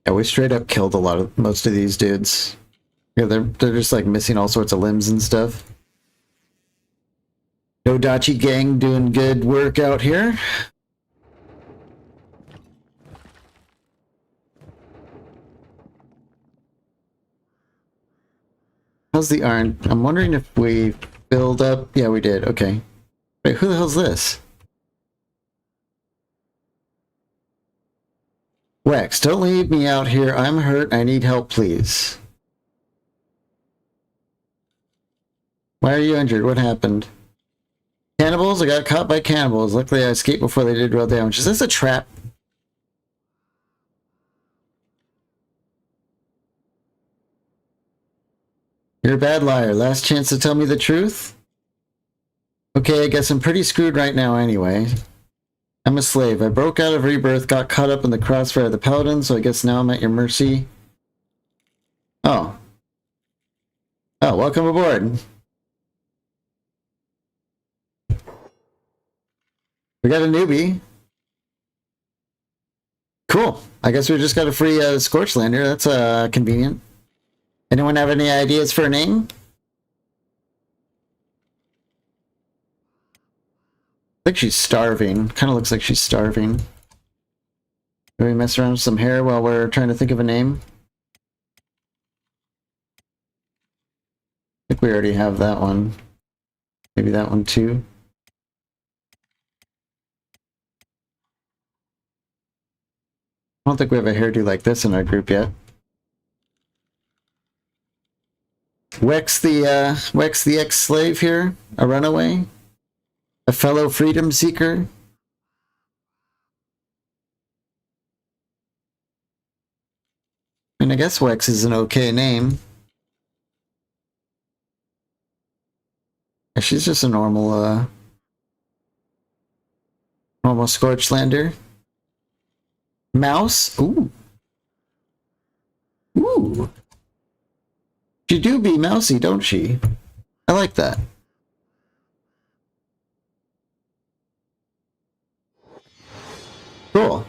Yeah, we straight up killed most of these dudes. Yeah, they're just like missing all sorts of limbs and stuff. Nodachi gang doing good work out here. How's the iron? I'm wondering if we filled up. Yeah, we did. Okay. Wait, who the hell's this? Wex, don't leave me out here. I'm hurt. I need help, please. Why are you injured? What happened? Cannibals? I got caught by cannibals. Luckily I escaped before they did real damage. Is this a trap? You're a bad liar. Last chance to tell me the truth? Okay, I guess I'm pretty screwed right now anyway. I'm a slave. I broke out of Rebirth, got caught up in the crossfire of the Paladin, so I guess now I'm at your mercy. Oh. Oh, welcome aboard. We got a newbie. Cool. I guess we just got a free Scorchlander. That's convenient. Anyone have any ideas for a name? I think she's starving. Kind of looks like she's starving. Can we mess around with some hair while we're trying to think of a name? I think we already have that one. Maybe that one too. I don't think we have a hairdo like this in our group yet. Wex the ex-slave here, a runaway, a fellow freedom seeker. And I guess Wex is an okay name. Yeah, she's just a normal Scorchlander. Mouse? Ooh. Ooh. She do be mousy, don't she? I like that. Cool.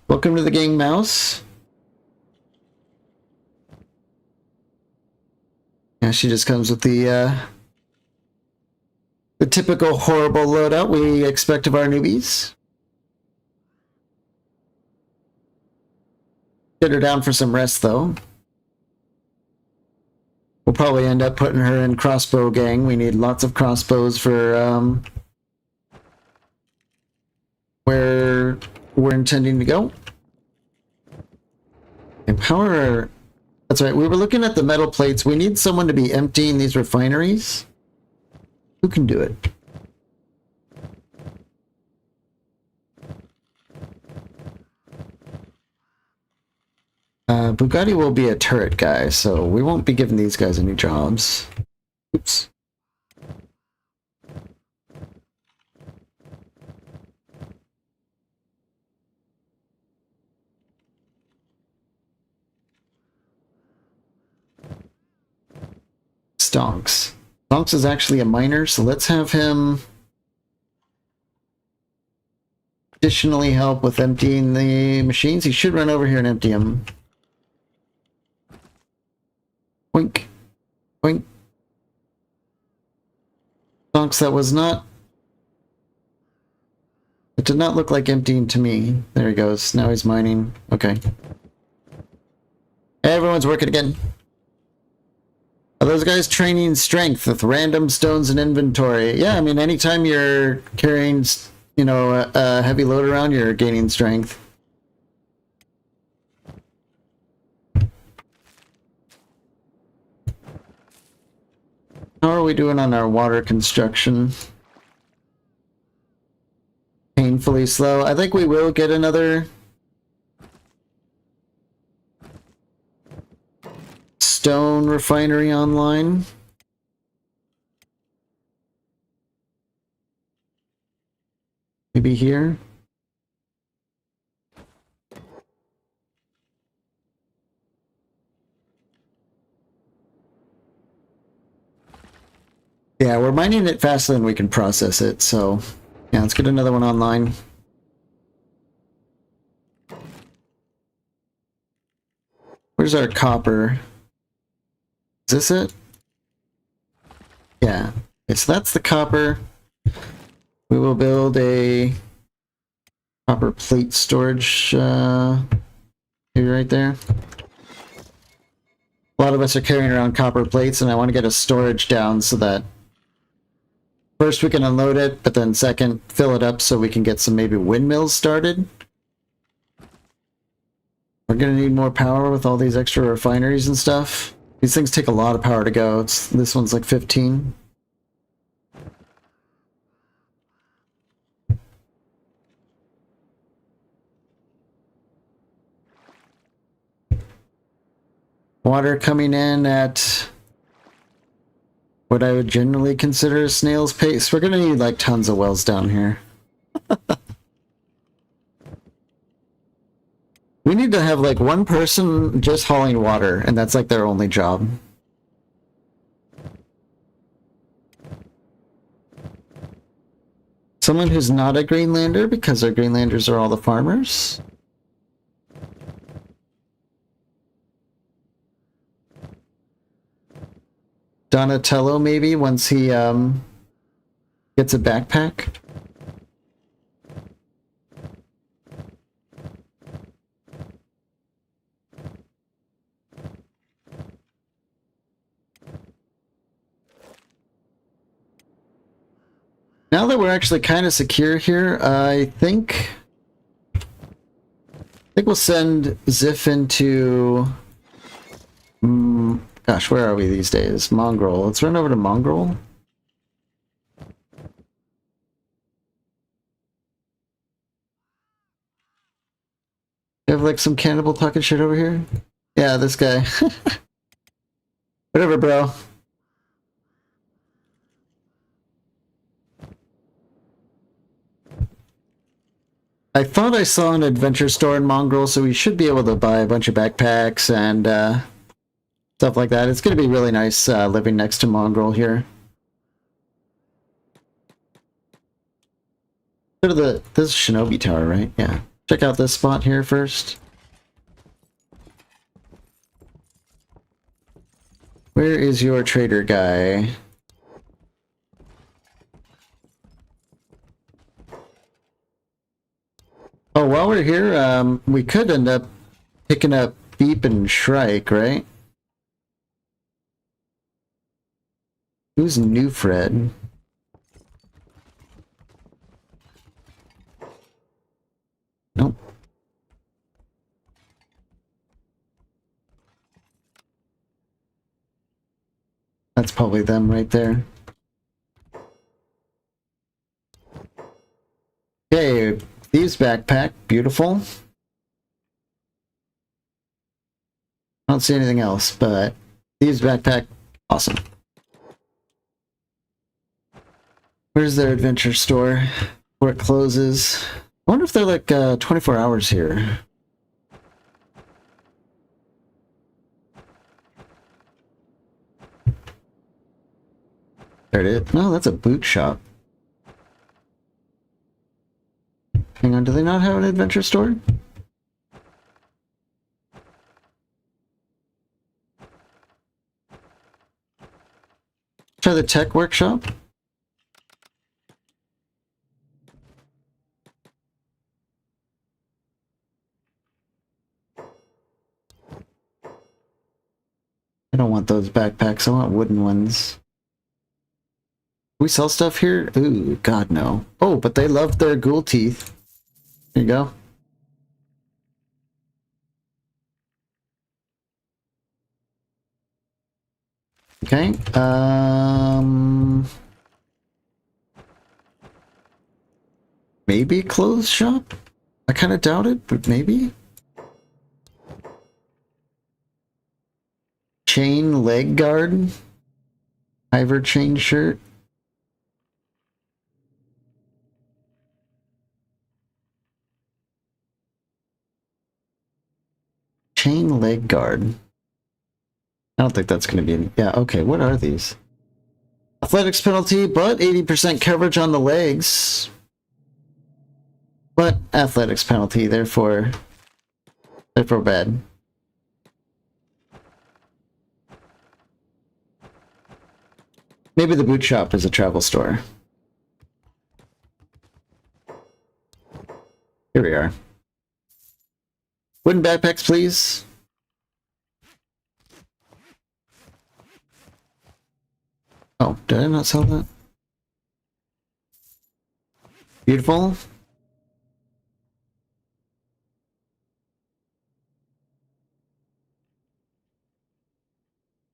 Welcome to the gang, Mouse. Yeah, she just comes with the typical horrible loadout we expect of our newbies. Get her down for some rest, though. We'll probably end up putting her in crossbow gang. We need lots of crossbows for where we're intending to go. And power... That's right, we were looking at the metal plates. We need someone to be emptying these refineries. Who can do it? Bugatti will be a turret guy, so we won't be giving these guys any jobs. Oops. Stonks. Stonks is actually a miner, so let's have him additionally help with emptying the machines. He should run over here and empty them. Wink. Wink. Stonks, that was not... It did not look like emptying to me. There he goes. Now he's mining. Okay. Everyone's working again. Are those guys training strength with random stones and inventory? Yeah, I mean, anytime you're carrying, you know, a heavy load around, you're gaining strength. How are we doing on our water construction? Painfully slow. I think we will get another stone refinery online. Maybe here. Yeah, we're mining it faster than we can process it, so yeah, let's get another one online. Where's our copper? Is this it? Yeah. Okay, so that's the copper. We will build a copper plate storage maybe right there. A lot of us are carrying around copper plates, and I want to get a storage down so that first we can unload it, but then second, fill it up so we can get some maybe windmills started. We're going to need more power with all these extra refineries and stuff. These things take a lot of power to go. This one's like 15. Water coming in at what I would generally consider a snail's pace. We're going to need like tons of wells down here. We need to have like one person just hauling water, and that's like their only job. Someone who's not a Greenlander, because our Greenlanders are all the farmers. Donatello, maybe, once he gets a backpack. Now that we're actually kind of secure here, I think we'll send Ziff into... gosh, where are we these days? Mongrel. Let's run over to Mongrel. You have like some cannibal talking shit over here? Yeah, this guy. Whatever, bro. I thought I saw an adventure store in Mongrel, so we should be able to buy a bunch of backpacks and stuff like that. It's going to be really nice living next to Mongrel here. Go to this is Shinobi Tower, right? Yeah. check out this spot here first. Where is your trader guy? Oh, while we're here, we could end up picking up Beep and Shrike, right? Who's New Fred? Nope. That's probably them right there. Okay, thieves backpack, beautiful. I don't see anything else, but thieves backpack, awesome. Where's their adventure store? Where it closes? I wonder if they're like 24 hours here. There it is. No, that's a boot shop. Hang on, do they not have an adventure store? Try the tech workshop. I don't want those backpacks, I want wooden ones. We sell stuff here? Ooh, God no. Oh, but they love their ghoul teeth. There you go. Okay, maybe clothes shop? I kind of doubt it, but maybe? Chain leg guard? Iver chain shirt? Chain leg guard. I don't think that's going to be any... Yeah, okay, what are these? Athletics penalty, but 80% coverage on the legs. But athletics penalty, therefore bad. Maybe the boot shop is a travel store. Here we are. Wooden backpacks, please. Oh, did I not sell that? Beautiful.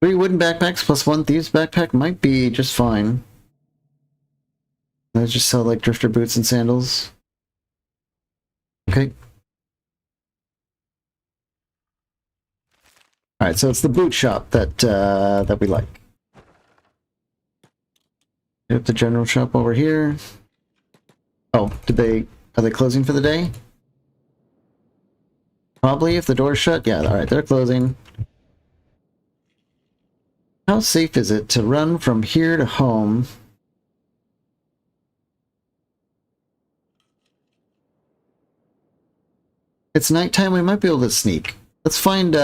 3 wooden backpacks plus 1 thieves backpack might be just fine. Let's just sell like drifter boots and sandals. Okay. Alright, so it's the boot shop that we like. Yep, the general shop over here. Oh, are they closing for the day? Probably if the door's shut. Yeah, alright, they're closing. How safe is it to run from here to home? It's nighttime, we might be able to sneak. Let's find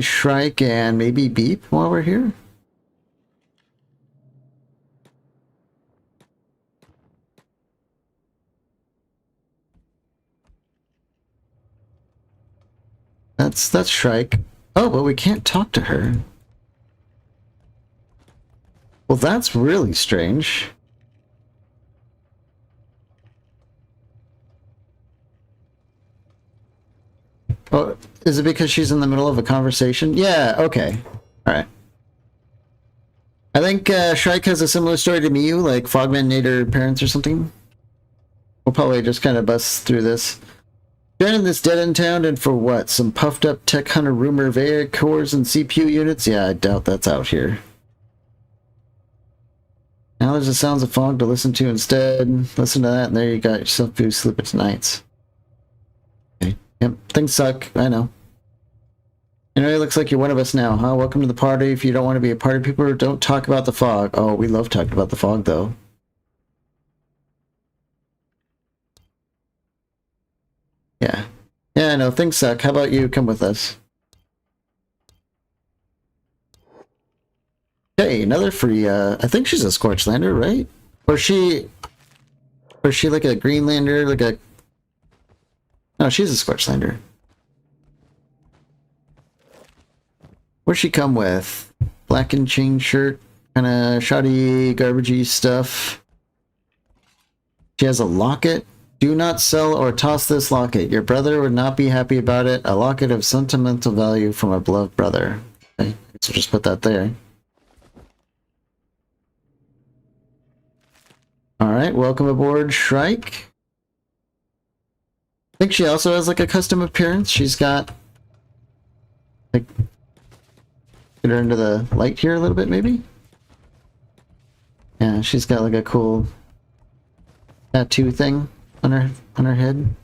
Shrike and maybe Beep while we're here. That's Shrike. Oh, but we can't talk to her. Well, that's really strange. Oh, is it because she's in the middle of a conversation? Yeah, okay. Alright. I think Shrike has a similar story to Miyu, like Fogman ate her parents or something. We'll probably just kind of bust through this. Abandon this dead-end town and for what? Some puffed-up tech hunter rumor VEA cores and CPU units? Yeah, I doubt that's out here. Now there's the sounds of fog to listen to instead. Listen to that and there you got yourself food sleeping nights. Okay. Yep, things suck, I know. You know, it looks like you're one of us now, huh? Welcome to the party. If you don't want to be a party people, don't talk about the fog. Oh, we love talking about the fog, though. Yeah, no, things suck. How about you come with us? Okay, another free, I think she's a Scorchlander, right? Or is she like a Greenlander, like a... No, she's a Scorchlander. What'd she come with? Black and chain shirt, kind of shoddy, garbagey stuff. She has a locket. Do not sell or toss this locket. Your brother would not be happy about it. A locket of sentimental value from a beloved brother. Okay, so just put that there. Alright, welcome aboard, Shrike. I think she also has like a custom appearance. She's got... like... get her into the light here a little bit, maybe? Yeah, she's got like a cool tattoo thing on her head.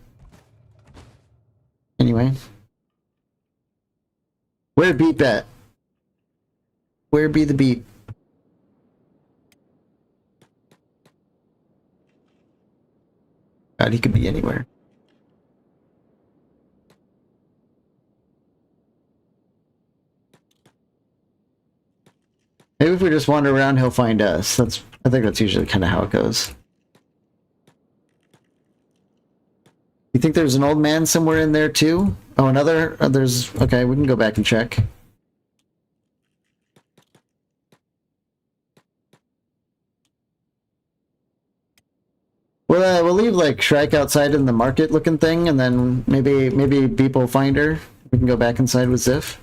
Anyway. Where beep at? Where be the beep? God, he could be anywhere. Maybe if we just wander around, he'll find us. I think that's usually kind of how it goes. You think there's an old man somewhere in there too? Oh, another? There's... okay, we can go back and check. We'll leave like Shrike outside in the market looking thing, and then maybe Beep will find her. We can go back inside with Ziff.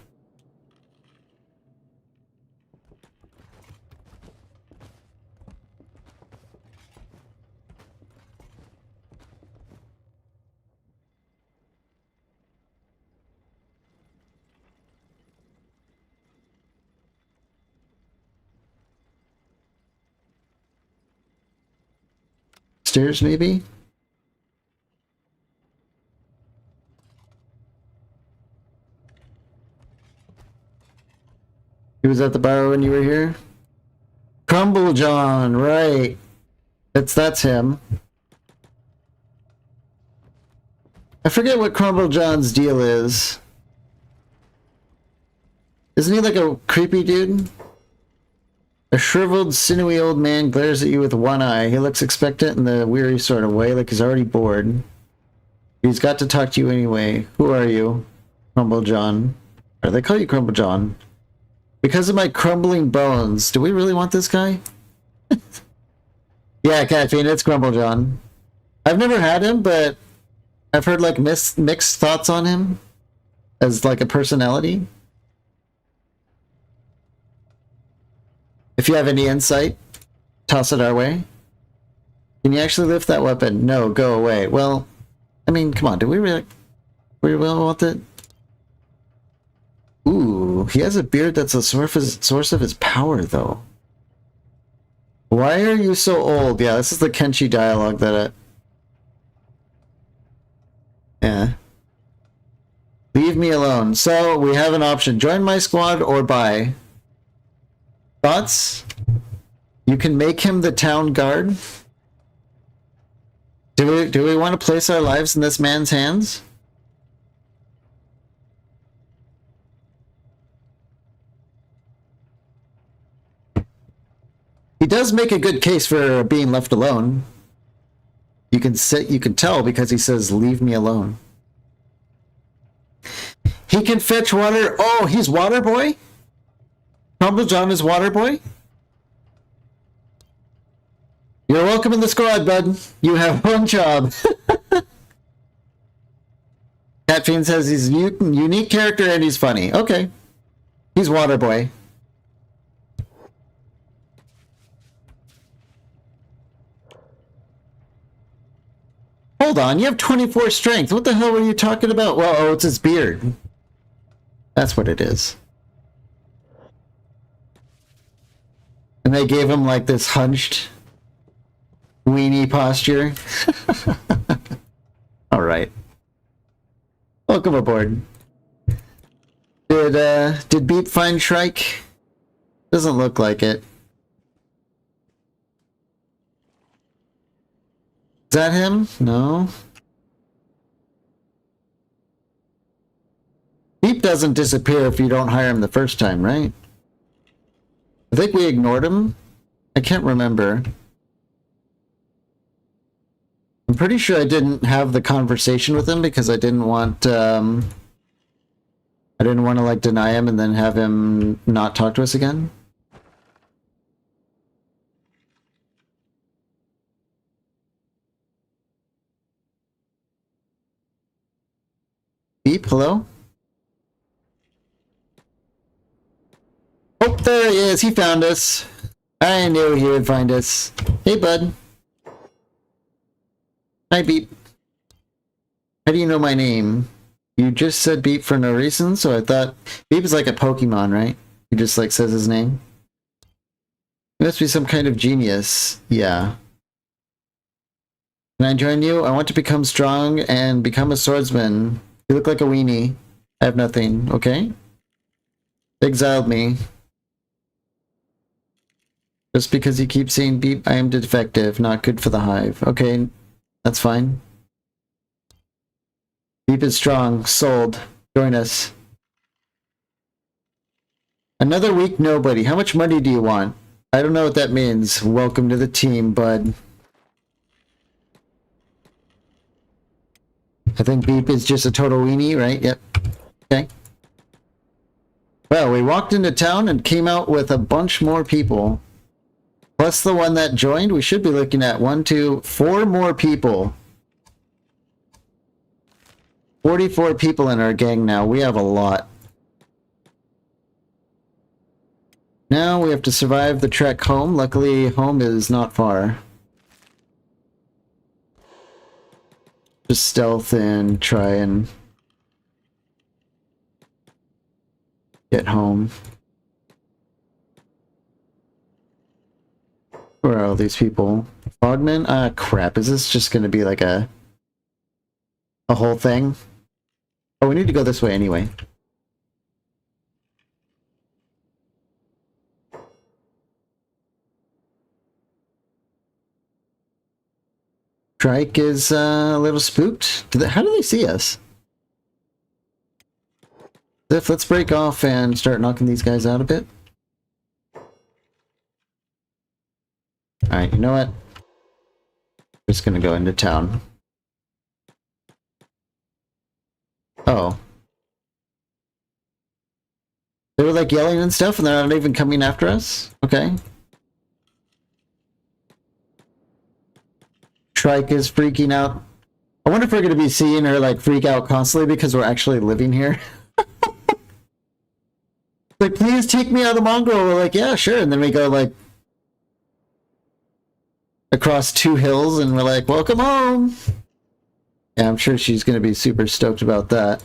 Stairs, maybe? He was at the bar when you were here? Crumble John, right. That's him. I forget what Crumble John's deal is. Isn't he like a creepy dude? A shriveled, sinewy old man glares at you with one eye. He looks expectant in the weary sort of way, like he's already bored. He's got to talk to you anyway. Who are you? Crumble John. Or they call you Crumble John. Because of my crumbling bones. Do we really want this guy? Yeah, Caffeine, it's Crumble John. I've never had him, but I've heard like mixed thoughts on him as like a personality. If you have any insight, toss it our way. Can you actually lift that weapon? No, go away. Well, I mean, come on, do we really want it? Ooh, he has a beard that's a source of his power, though. Why are you so old? Yeah, this is the Kenshi dialogue that yeah. Leave me alone. So, we have an option. Join my squad or buy. Thoughts? You can make him the town guard? Do we want to place our lives in this man's hands? He does make a good case for being left alone. You can tell because he says, leave me alone. He can fetch water. Oh, he's water boy? Crumble John is water boy? You're welcome in the squad, bud. You have one job. Catfiend says he's a unique character and he's funny. Okay. He's water boy. Hold on, you have 24 strength. What the hell were you talking about? Well, oh, it's his beard. That's what it is. And they gave him like this hunched weenie posture. All right. Welcome aboard. Did Beep find Shrike? Doesn't look like it. Is that him? No. doesn't disappear if you don't hire him the first time, right? I think we ignored him. I can't remember. I'm pretty sure I didn't have the conversation with him because I didn't want to like deny him and then have him not talk to us again. Beep, hello? Oh, there he is. He found us. I knew he would find us. Hey, bud. Hi, Beep. How do you know my name? You just said Beep for no reason, so I thought... Beep is like a Pokemon, right? He just like says his name. He must be some kind of genius. Yeah. Can I join you? I want to become strong and become a swordsman. You look like a weenie. I have nothing, okay? Exiled me. Just because you keep saying Beep, I am defective, not good for the hive. Okay, that's fine. Beep is strong. Sold. Join us. Another week, nobody. How much money do you want? I don't know what that means. Welcome to the team, bud. I think Beep is just a total weenie, right? Yep. Okay. Well, we walked into town and came out with a bunch more people. Plus the one that joined, we should be looking at 1, 2, 4 more people. 44 people in our gang now. We have a lot. Now we have to survive the trek home. Luckily, home is not far. Just stealth and try and get home. Where are all these people? Fogman? Ah, crap. Is this just going to be like a whole thing? Oh, we need to go this way anyway. Trike is a little spooked. How do they see us? Let's break off and start knocking these guys out a bit. Alright, you know what? Just gonna go into town. Oh. They were like yelling and stuff and they're not even coming after us? Okay. Trike is freaking out. I wonder if we're gonna be seeing her like freak out constantly because we're actually living here. Like, please take me out of the mongrel. We're like, yeah, sure. And then we go like across 2 hills and we're like, welcome home. Yeah, I'm sure she's gonna be super stoked about that.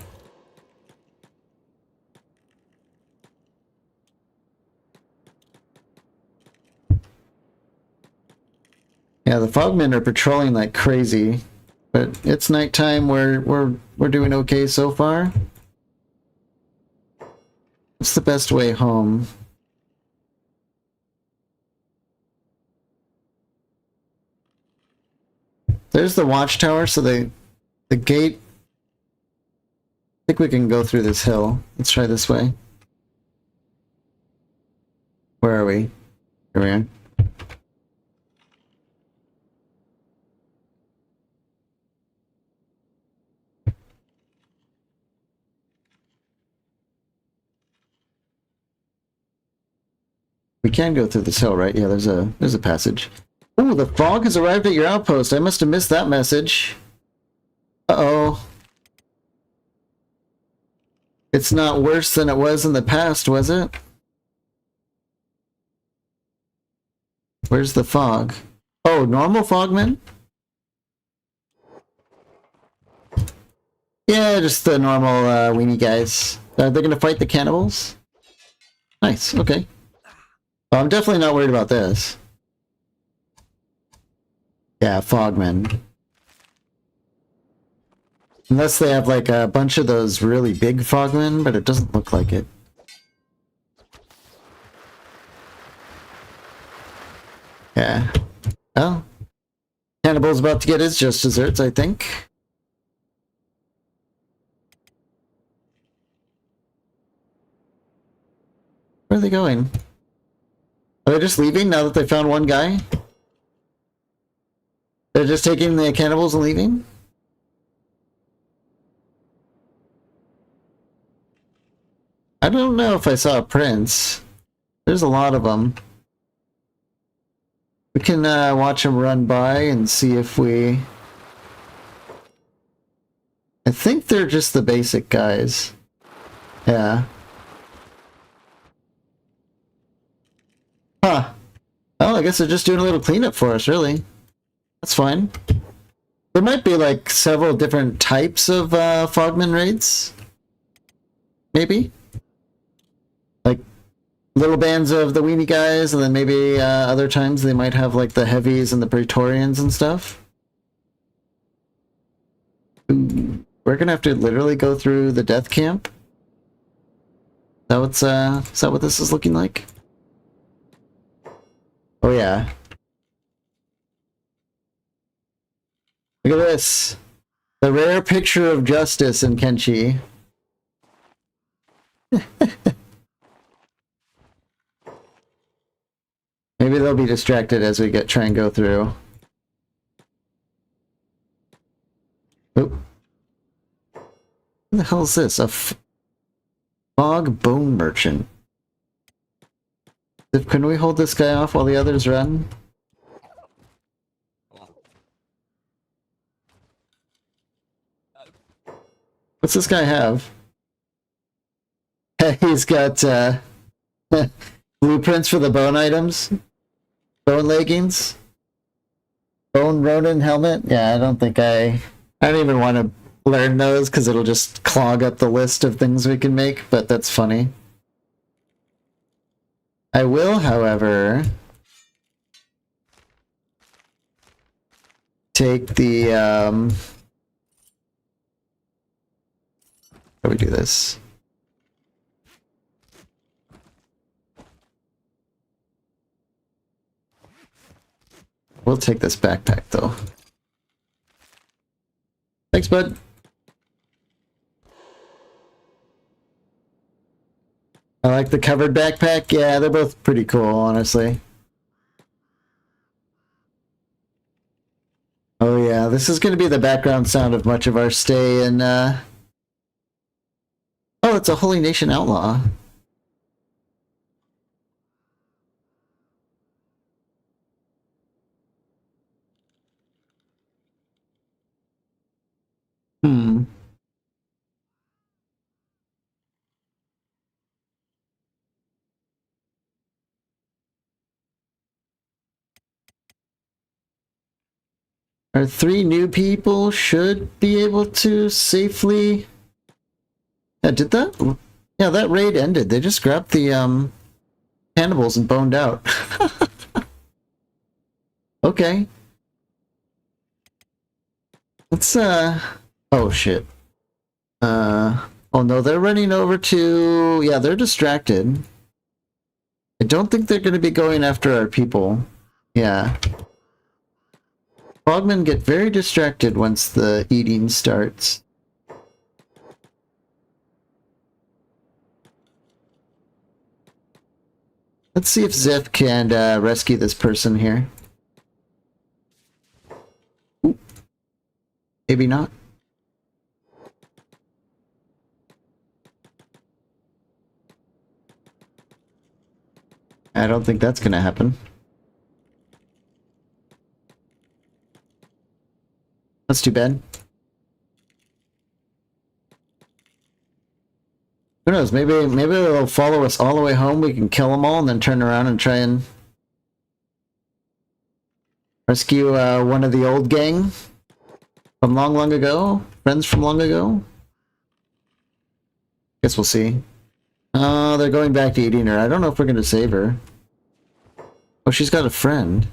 Yeah, the Fogmen are patrolling like crazy, but it's nighttime. We're doing okay so far. What's the best way home? There's the watchtower, so the gate. I think we can go through this hill. Let's try this way. Where are we? Here we are. We can go through this hill, right? Yeah, there's a passage. Ooh, the fog has arrived at your outpost. I must have missed that message. Uh-oh. It's not worse than it was in the past, was it? Where's the fog? Oh, normal fogmen? Yeah, just the normal weenie guys. They're gonna fight the cannibals? Nice, okay. Well, I'm definitely not worried about this. Yeah, fogmen. Unless they have like a bunch of those really big fogmen, but it doesn't look like it. Yeah. Well, Cannibal's about to get his just desserts, I think. Where are they going? Are they just leaving now that they found one guy? They're just taking the cannibals and leaving? I don't know if I saw a prince. There's a lot of them. We can watch them run by and see if we... I think they're just the basic guys. Yeah. Huh. Oh, I guess they're just doing a little cleanup for us, really. That's fine. There might be like several different types of Fogman raids. Maybe. Like little bands of the weenie guys, and then maybe other times they might have like the heavies and the Praetorians and stuff. Ooh, we're gonna have to literally go through the death camp. Is that what this is looking like? Oh yeah. Look at this. The rare picture of justice in Kenshi. Maybe they'll be distracted as we try and go through. Oop. What the hell is this? A fog bone merchant. Can we hold this guy off while the others run? What's this guy have? He's got blueprints for the bone items. Bone leggings. Bone Ronin helmet. Yeah, I don't even want to learn those because it'll just clog up the list of things we can make, but that's funny. I will, however, take the how do we do this? We'll take this backpack though. Thanks, bud. I like the covered backpack. Yeah, they're both pretty cool, honestly. Oh yeah, this is going to be the background sound of much of our stay in, Oh, it's a Holy Nation outlaw. Hmm. Our 3 new people should be able to safely... Yeah, did that? Yeah, that raid ended. They just grabbed the, cannibals and boned out. Okay. Let's, oh, shit. Oh no, they're running over to... Yeah, they're distracted. I don't think they're going to be going after our people. Yeah. Frogmen get very distracted once the eating starts. Let's see if Zip can rescue this person here. Ooh. Maybe not. I don't think that's gonna happen. That's too bad. Who knows? Maybe they'll follow us all the way home. We can kill them all and then turn around and try and rescue one of the old gang from long ago. Friends from long ago. Guess we'll see. Oh, they're going back to eating her. I don't know if we're going to save her. Oh, she's got a friend.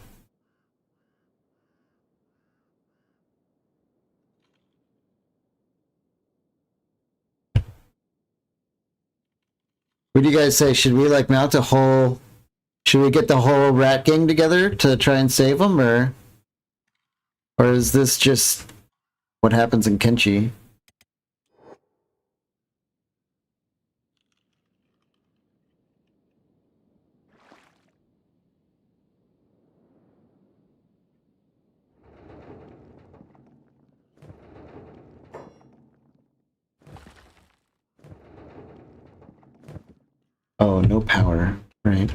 What do you guys say? Should we like mount a whole... Should we get the whole rat gang together to try and save them, or is this just what happens in Kenshi? Oh, no power. Right.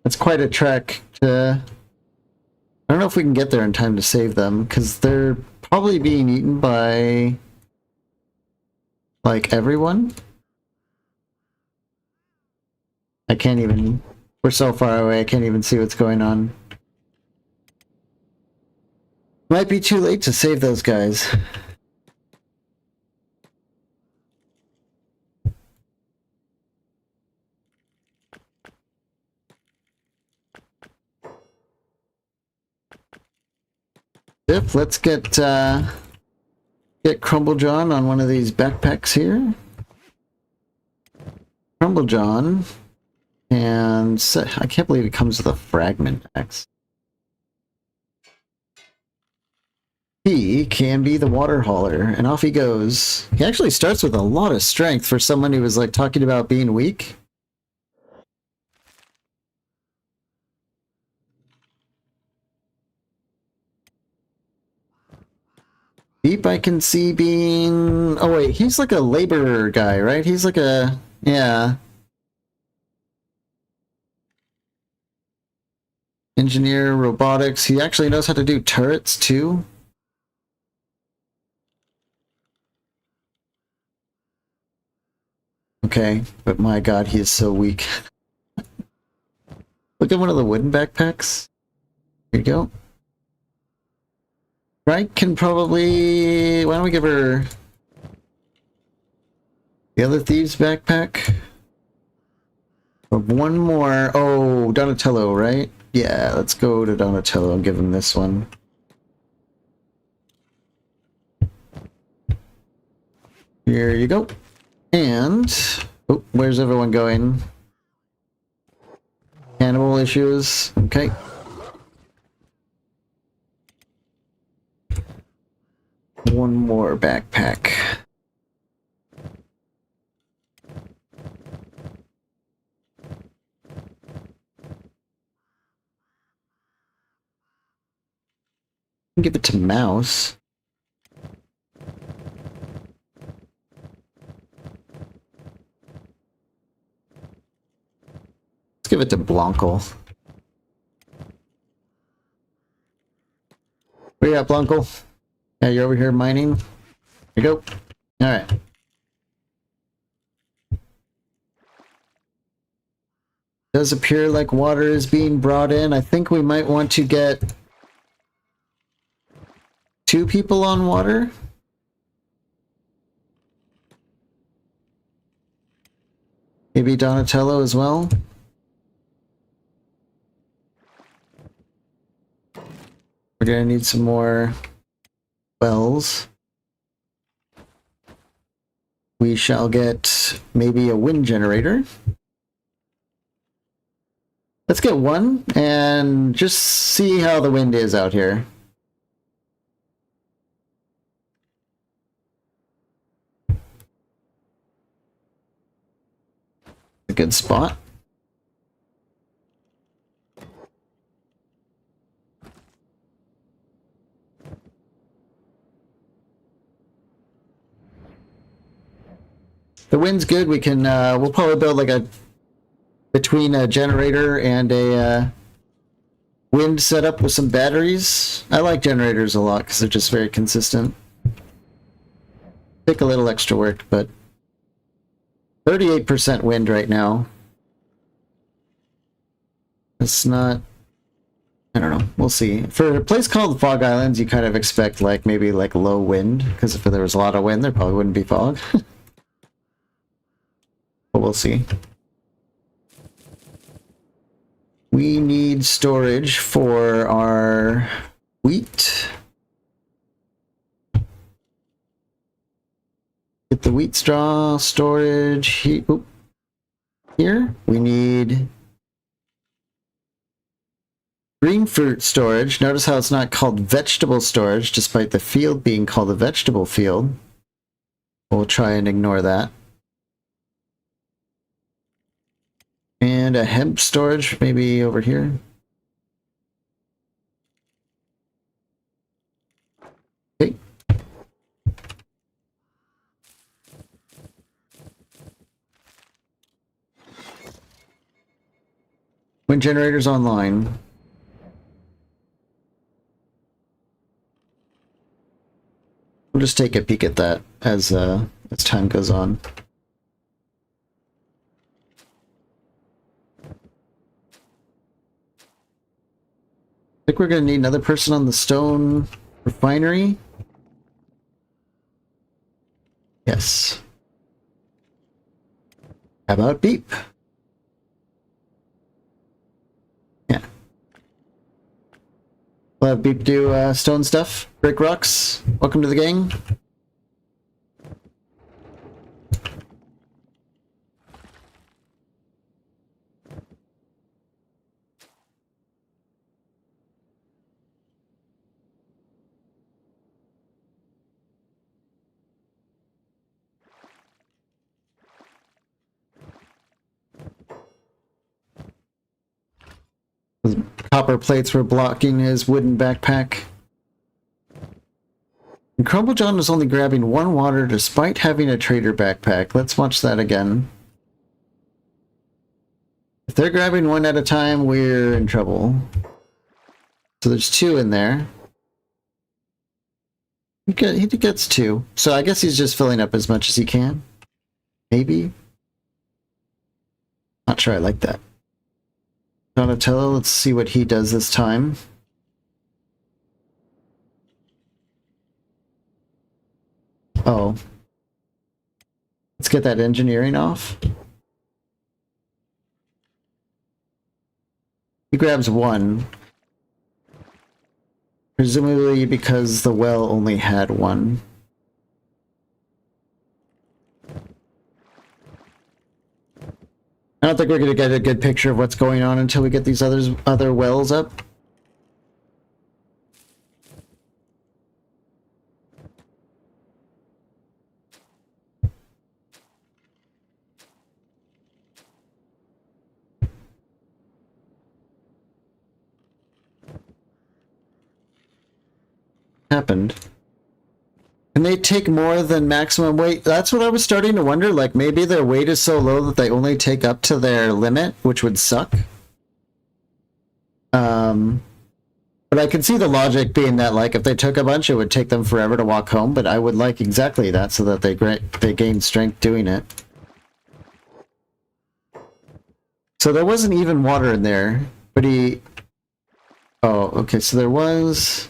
It's quite a trek to... I don't know if we can get there in time to save them, because they're probably being eaten by... like, everyone? I can't even... We're so far away, I can't even see what's going on. Might be too late to save those guys. If let's get Crumble John on one of these backpacks here. Crumble John, and I can't believe it comes with a fragment axe. He can be the water hauler, and off he goes. He actually starts with a lot of strength for someone who was like talking about being weak. Deep I can see being... Oh wait, he's like a laborer guy, right? He's like a... yeah. Engineer, robotics. He actually knows how to do turrets too. Okay, but my god, he is so weak. Look at one of the wooden backpacks. Here you go. Right, can probably... Why don't we give her... the other thieves backpack? One more... Oh, Donatello, right? Yeah, let's go to Donatello and give him this one. Here you go. And... oh, where's everyone going? Cannibal issues. Okay. One more backpack. Give it to Mouse. Let's give it to Blanco. Where you at, Blanco? Yeah, you're over here mining. Here you go. Alright. Does appear like water is being brought in. I think we might want to get 2 people on water. Maybe Donatello as well. We're gonna need some more wells. We shall get maybe a wind generator. Let's get one and just see how the wind is out here. A good spot. The wind's good. We can we'll probably build like a between a generator and a wind setup with some batteries. I like generators a lot because they're just very consistent. Take a little extra work, but 38% wind right now. It's not... I don't know. We'll see. For a place called Fog Islands, you kind of expect like maybe like low wind, because if there was a lot of wind, there probably wouldn't be fog. But we'll see. We need storage for our wheat. Get the wheat straw storage here. We need Green fruit storage. Notice how it's not called vegetable storage, despite the field being called a vegetable field. We'll try and ignore that. And a hemp storage, maybe over here. Okay. Wind generators online. We'll just take a peek at that as time goes on. I think we're going to need another person on the stone refinery. Yes. How about Beep? Yeah. We'll have Beep do stone stuff. Break rocks. Welcome to the gang. Copper plates were blocking his wooden backpack. And Crumble John was only grabbing one water despite having a trader backpack. Let's watch that again. If they're grabbing one at a time, we're in trouble. So there's two in there. He gets two. So I guess he's just filling up as much as he can. Maybe. Not sure I like that. Donatello, let's see what he does this time. Oh. Let's get that engineering off. He grabs one. Presumably because the well only had one. I don't think we're going to get a good picture of what's going on until we get these other wells up. Happened. Can they take more than maximum weight? That's what I was starting to wonder. Like, maybe their weight is so low that they only take up to their limit, which would suck. But I can see the logic being that, like, if they took a bunch, it would take them forever to walk home. But I would like exactly that, so that they gain strength doing it. So there wasn't even water in there, but he... Oh, okay, so there was...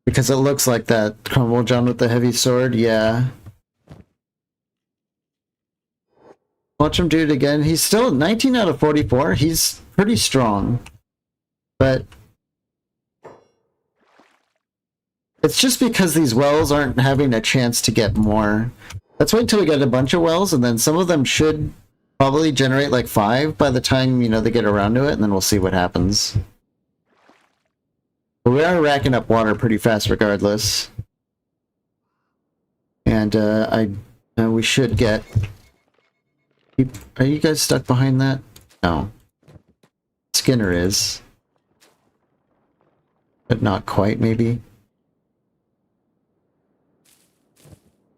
Because it looks like that Crumble John with the heavy sword, yeah. Watch him do it again. He's still 19 out of 44. He's pretty strong. But it's just because these wells aren't having a chance to get more. Let's wait until we get a bunch of wells, and then some of them should probably generate like 5 by the time, you know, they get around to it, and then we'll see what happens. But we are racking up water pretty fast regardless. And we should get... Are you guys stuck behind that? No. Skinner is. But not quite, maybe.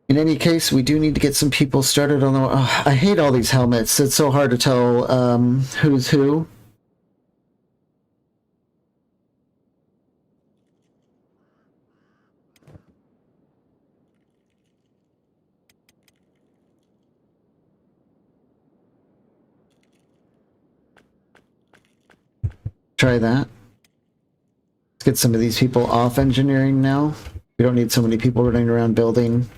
In any case, we do need to get some people started on the... Oh, I hate all these helmets. It's so hard to tell who's who. Try that. Let's get some of these people off engineering now. We don't need so many people running around building.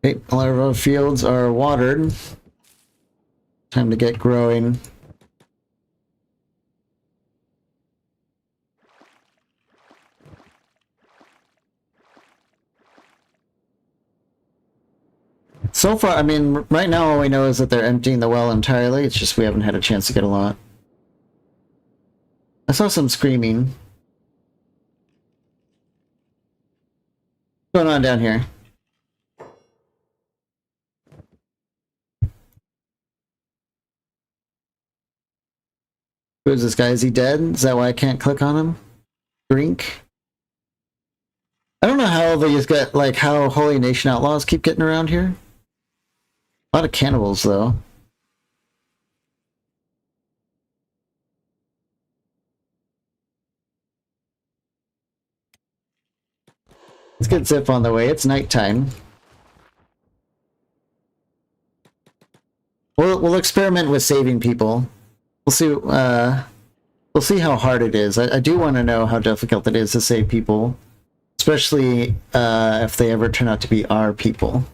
Okay, a lot of our fields are watered. Time to get growing. So far, I mean, right now all we know is that they're emptying the well entirely. It's just we haven't had a chance to get a lot. I saw some screaming. What's going on down here? Who is this guy? Is he dead? Is that why I can't click on him? Drink? I don't know how these got, like, how Holy Nation Outlaws keep getting around here. A lot of cannibals, though. Let's get Zip on the way. It's nighttime. We'll experiment with saving people. We'll see how hard it is. I do want to know how difficult it is to save people, especially if they ever turn out to be our people.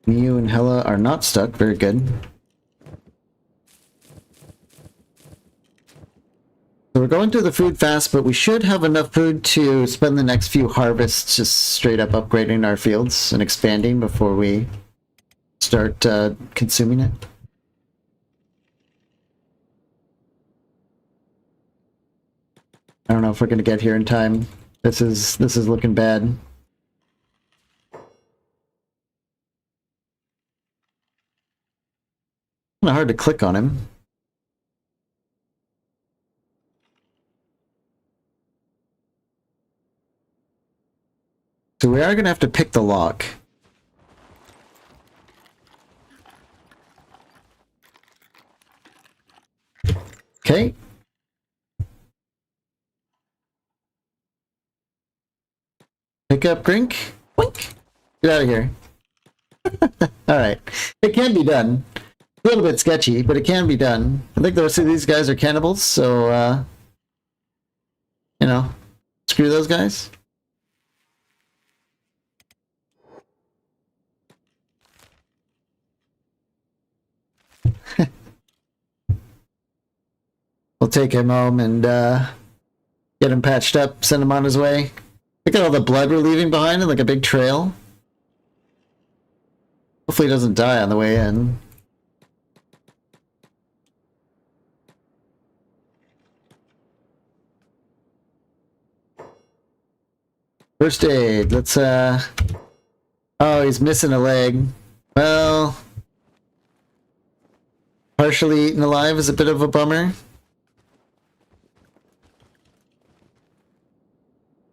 You and Hella are not stuck. Very good. So we're going through the food fast, but we should have enough food to spend the next few harvests just straight up upgrading our fields and expanding before we start consuming it. I don't know if we're going to get here in time. This is looking bad. Kind of hard to click on him. So we are going to have to pick the lock. Okay. Pick up Grink. Wink. Get out of here. Alright. It can be done. A little bit sketchy, but it can be done. I think the rest of these guys are cannibals, so, you know, screw those guys. We'll take him home and get him patched up, send him on his way. Look at all the blood we're leaving behind in like a big trail. Hopefully he doesn't die on the way in. First aid, let's oh, he's missing a leg. Well, partially eaten alive is a bit of a bummer.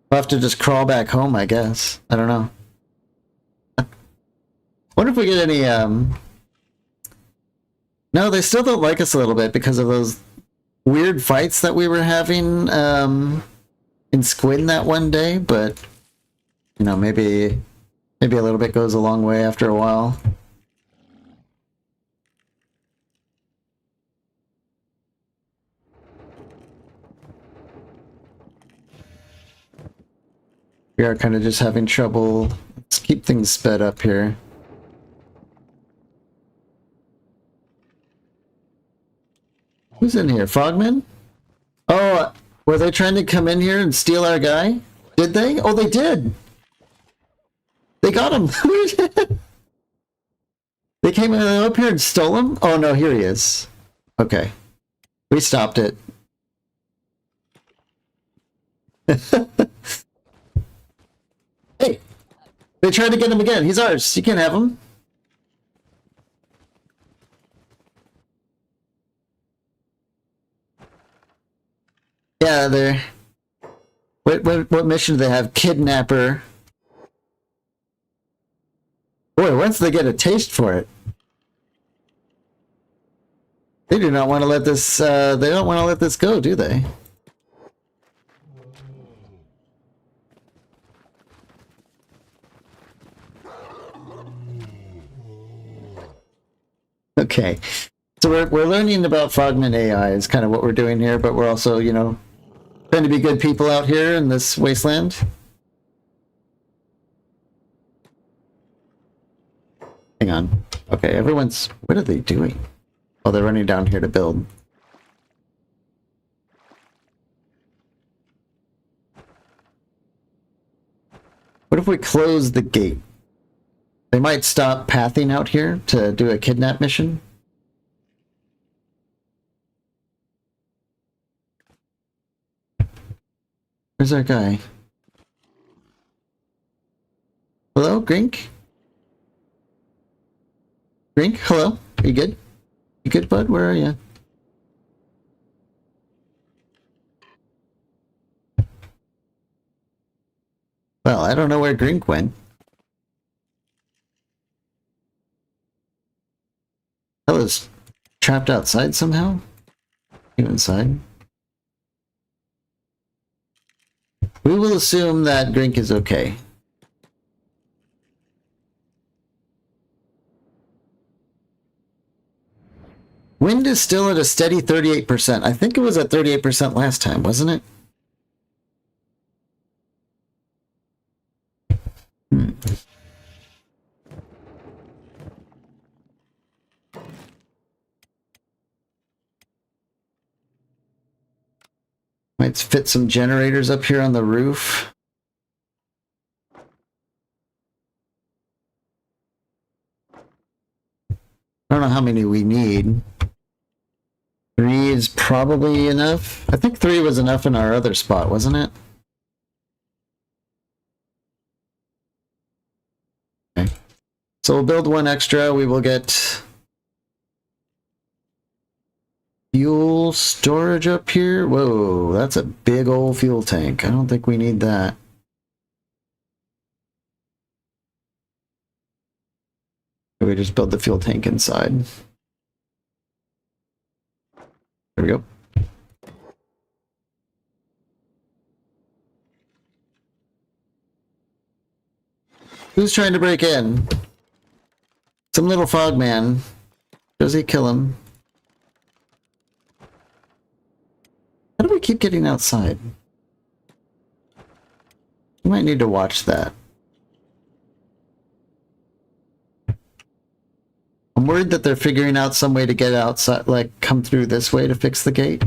We'll have to just crawl back home, I guess. I don't know. Wonder if we get any, No, they still don't like us a little bit because of those weird fights that we were having, in Squid that one day, but, you know, maybe a little bit goes a long way after a while. We are kind of just having trouble. Let's keep things sped up here. Who's in here? Frogman? Oh, were they trying to come in here and steal our guy? Did they? Oh, they did! They got him! They came up here and stole him? Oh no, here he is. Okay. We stopped it. Hey! They tried to get him again. He's ours. You can't have him. Yeah, they're... What mission do they have? Kidnapper. Boy, once they get a taste for it. They do not want to let this, they don't want to let this go, do they? Okay. So we're learning about Frogman AI is kind of what we're doing here, but we're also, you know, trying to be good people out here in this wasteland. Hang on. Okay, everyone's... What are they doing? Oh, they're running down here to build. What if we close the gate? They might stop pathing out here to do a kidnap mission. Where's our guy? Hello, Grink? Grink, hello? Are you good? You good, bud? Where are you? Well, I don't know where Grink went. Hella's trapped outside somehow? You inside? We will assume that Grink is okay. Wind is still at a steady 38%. I think it was at 38% last time, wasn't it? Might fit some generators up here on the roof. I don't know how many we need. 3 is probably enough. I think 3 was enough in our other spot, wasn't it? Okay. So we'll build 1 extra. We will get fuel storage up here. Whoa, that's a big old fuel tank. I don't think we need that. We just build the fuel tank inside. There we go. Who's trying to break in? Some little fog man. Does he kill him? How do we keep getting outside? We might need to watch that. I'm worried that they're figuring out some way to get outside, like come through this way to fix the gate.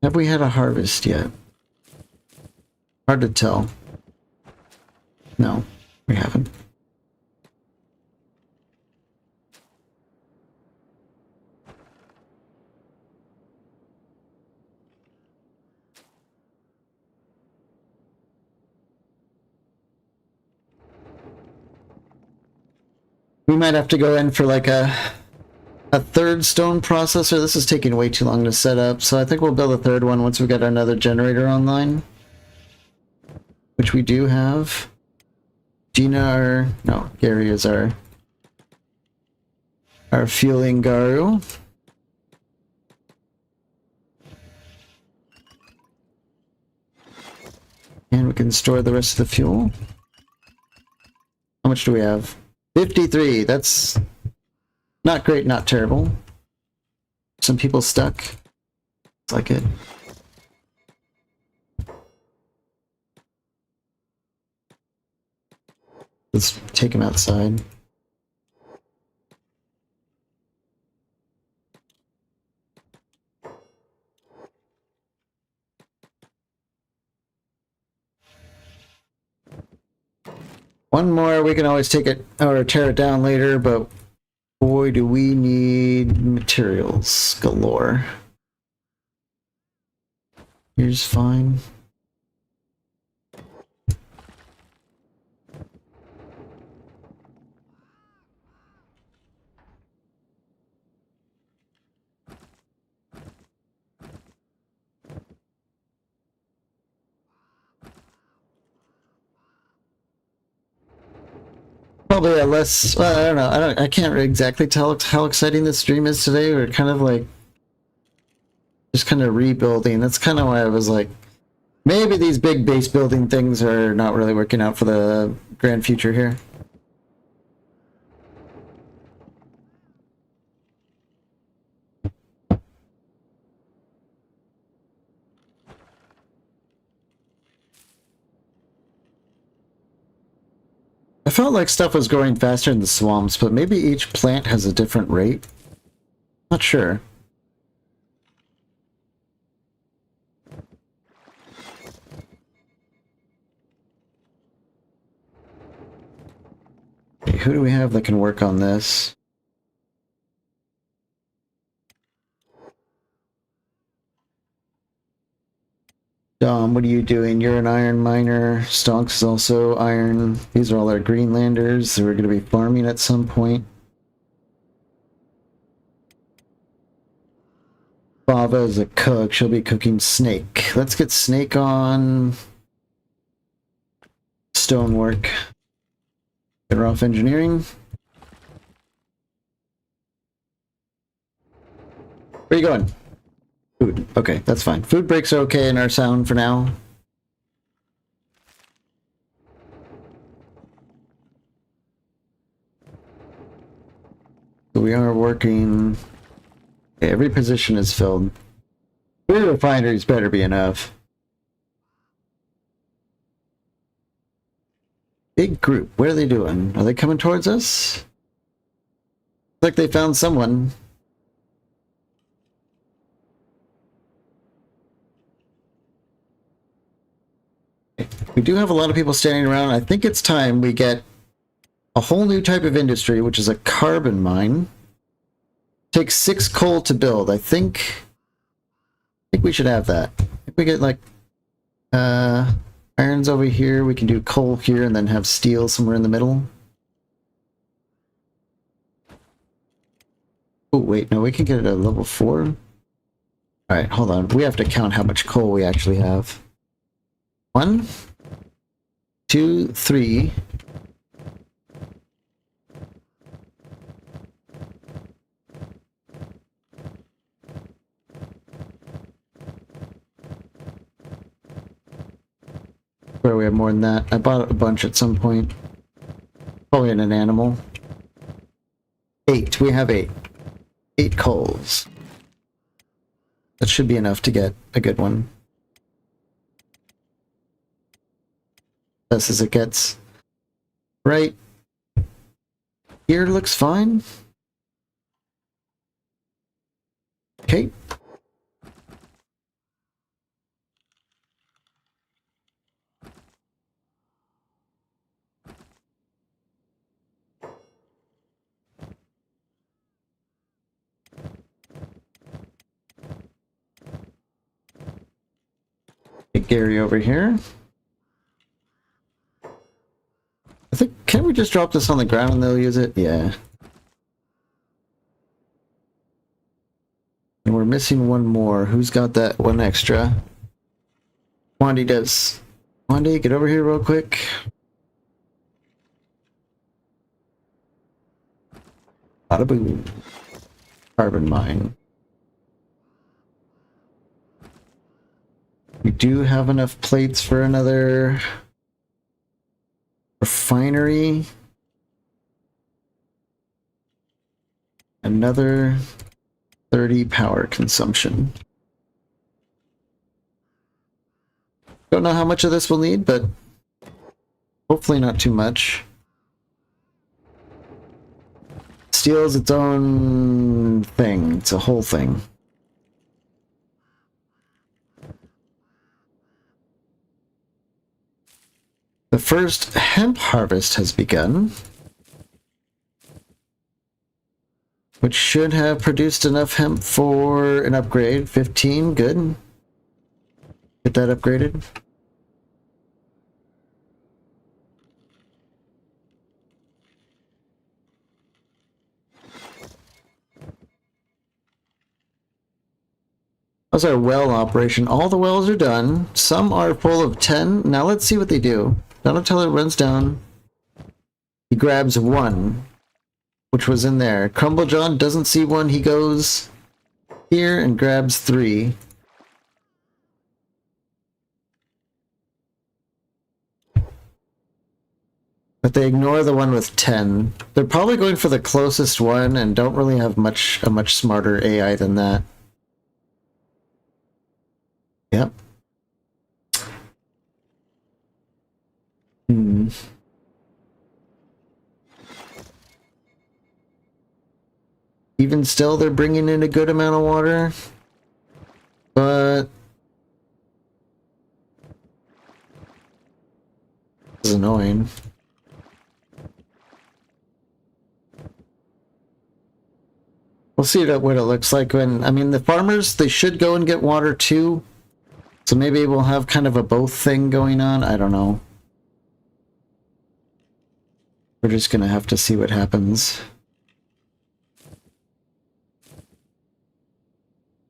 Have we had a harvest yet? Hard to tell. No, we haven't. We might have to go in for like a third stone processor. This is taking way too long to set up, so I think we'll build a third one once we get another generator online. Which we do have. Gary is our fueling guru. And we can store the rest of the fuel. How much do we have? 53. That's not great, not terrible. Some people stuck. It's like it. Let's take him outside. One more, we can always take it or tear it down later, but boy, do we need materials galore. Here's fine. probably a less, well, I don't know, I can't exactly tell how exciting this stream is today. We're kind of like, just kind of rebuilding. That's kind of why I was like, maybe these big base building things are not really working out for the grand future here. I felt like stuff was growing faster in the swamps, but maybe each plant has a different rate. Not sure. Okay, who do we have that can work on this? Dom, what are you doing? You're an iron miner. Stonks is also iron. These are all our Greenlanders that we're going to be farming at some point. Bava is a cook. She'll be cooking snake. Let's get snake on. Stonework. Get her off engineering. Where are you going? Food. Okay, that's fine. Food breaks are okay in our sound for now. So we are working. Okay, every position is filled. Food refineries better be enough. Big group. What are they doing? Are they coming towards us? Looks like they found someone. We do have a lot of people standing around. I think it's time we get a whole new type of industry, which is a carbon mine. Takes 6 coal to build. I think we should have that. If we get like irons over here, we can do coal here and then have steel somewhere in the middle. Oh wait, no, we can get it at level 4. Alright, hold on. We have to count how much coal we actually have. 1, 2, 3. Where we have more than that. I bought a bunch at some point. Probably in an animal. 8. We have 8. 8 coals. That should be enough to get a good one. Best as it gets. Right. Here looks fine. Okay. Get Gary over here. I think, can we just drop this on the ground and they'll use it? Yeah. And we're missing one more. Who's got that one extra? Wandy does. Wandy, get over here real quick. Bada boom. Carbon mine. We do have enough plates for another refinery. Another 30 power consumption. Don't know how much of this we'll need, but hopefully not too much. Steel is its own thing. It's a whole thing. The first hemp harvest has begun, which should have produced enough hemp for an upgrade. 15, good. Get that upgraded. How's our well operation? All the wells are done. Some are full of 10. Now let's see what they do. Not until it runs down. He grabs 1, which was in there. Crumble John doesn't see 1. He goes here and grabs 3. But they ignore the one with 10. They're probably going for the closest one and don't really have a much smarter AI than that. Yep. Even still, they're bringing in a good amount of water. But it's annoying. We'll see what it looks like when... I mean, the farmers, they should go and get water too. So maybe we'll have kind of a both thing going on. I don't know. We're just going to have to see what happens.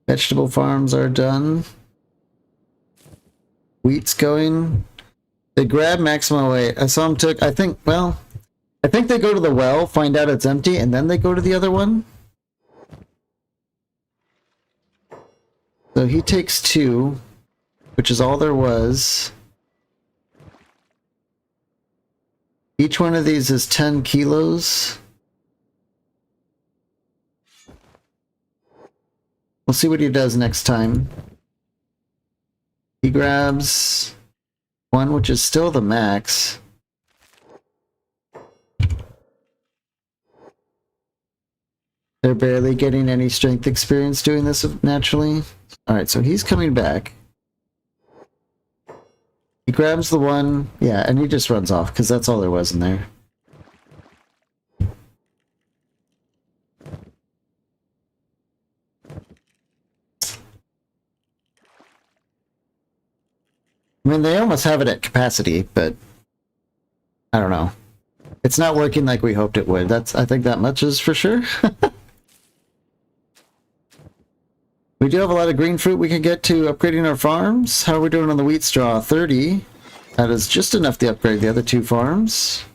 Vegetable farms are done. Wheat's going. They grab maximum away. I saw him took... I think they go to the well, find out it's empty, and then they go to the other one. So he takes 2, which is all there was. Each one of these is 10 kilos. We'll see what he does next time. He grabs 1, which is still the max. They're barely getting any strength experience doing this naturally. Alright, so he's coming back. He grabs the 1, yeah, and he just runs off, because that's all there was in there. I mean, they almost have it at capacity, but I don't know. It's not working like we hoped it would. I think that much is for sure. We do have a lot of green fruit we can get to upgrading our farms. How are we doing on the wheat straw? 30. That is just enough to upgrade the other 2 farms.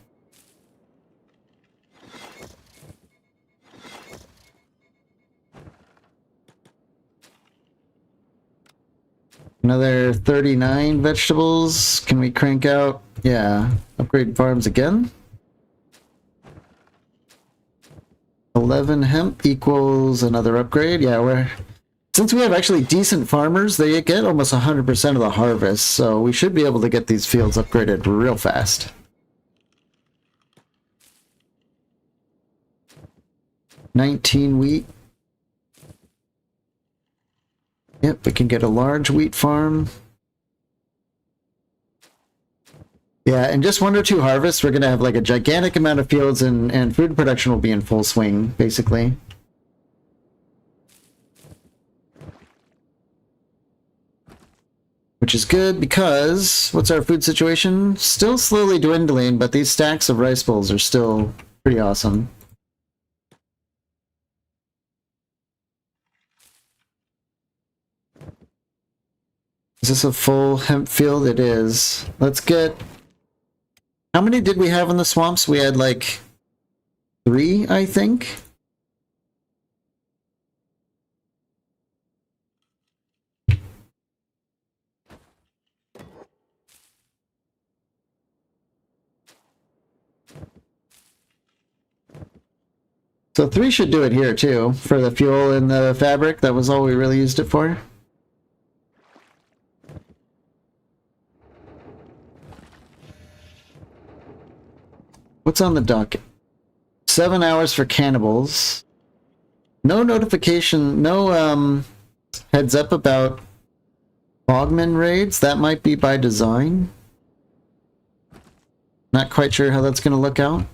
Another 39 vegetables. Can we crank out? Yeah. Upgrade farms again. 11 hemp equals another upgrade. Yeah, since we have actually decent farmers, they get almost 100% of the harvest, so we should be able to get these fields upgraded real fast. $19 wheat. Yep, we can get a large wheat farm. Yeah, in just 1 or 2 harvests, we're going to have like a gigantic amount of fields and food production will be in full swing, basically. Which is good because, what's our food situation? Still slowly dwindling, but these stacks of rice bowls are still pretty awesome. Is this a full hemp field? It is. Let's get... How many did we have in the swamps? We had like 3, I think. So 3 should do it here too, for the fuel and the fabric. That was all we really used it for. What's on the docket? 7 hours for cannibals. No notification, no heads up about Bogman raids. That might be by design. Not quite sure how that's going to look out.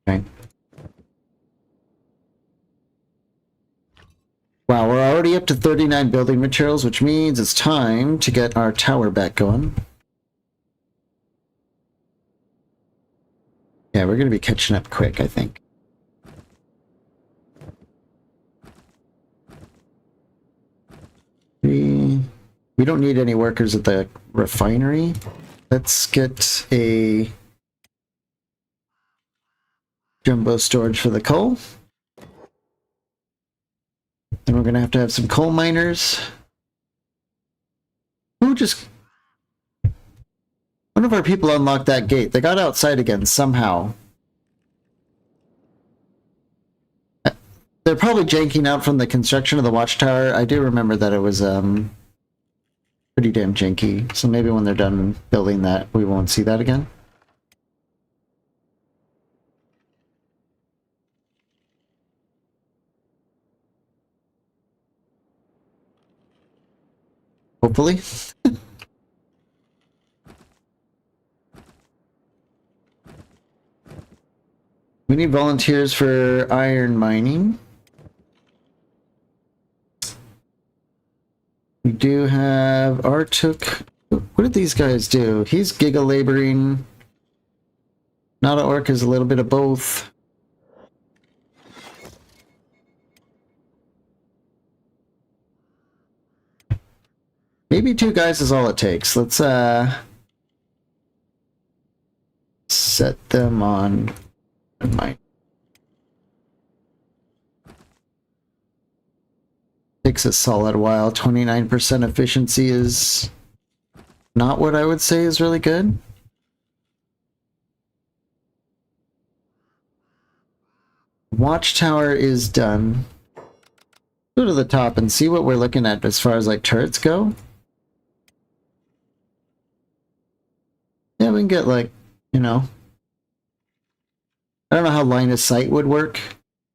Okay. Wow, we're already up to 39 building materials, which means it's time to get our tower back going. Yeah, we're going to be catching up quick, I think. We don't need any workers at the refinery. Let's get a jumbo storage for the coal. Then we're going to have some coal miners. Who just... One of our people unlocked that gate. They got outside again somehow. They're probably janking out from the construction of the watchtower. I do remember that it was pretty damn janky. So maybe when they're done building that, we won't see that again. Hopefully. We need volunteers for iron mining. We do have Artuk. What did these guys do? He's giga laboring. Nada Orc is a little bit of both. Maybe 2 guys is all it takes. Let's set them on mine. Takes a solid while. 29% efficiency is not what I would say is really good. Watchtower is done. Go to the top and see what we're looking at as far as like turrets go. Yeah, we can get like, you know, I don't know how line of sight would work.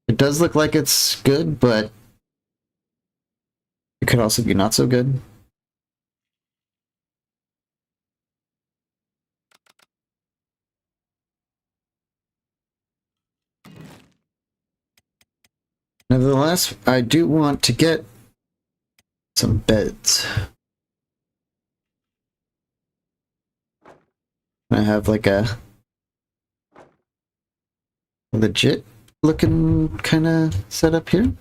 It does look like it's good, but it could also be not so good. Nevertheless, I do want to get some beds. I have like a legit looking kind of setup here.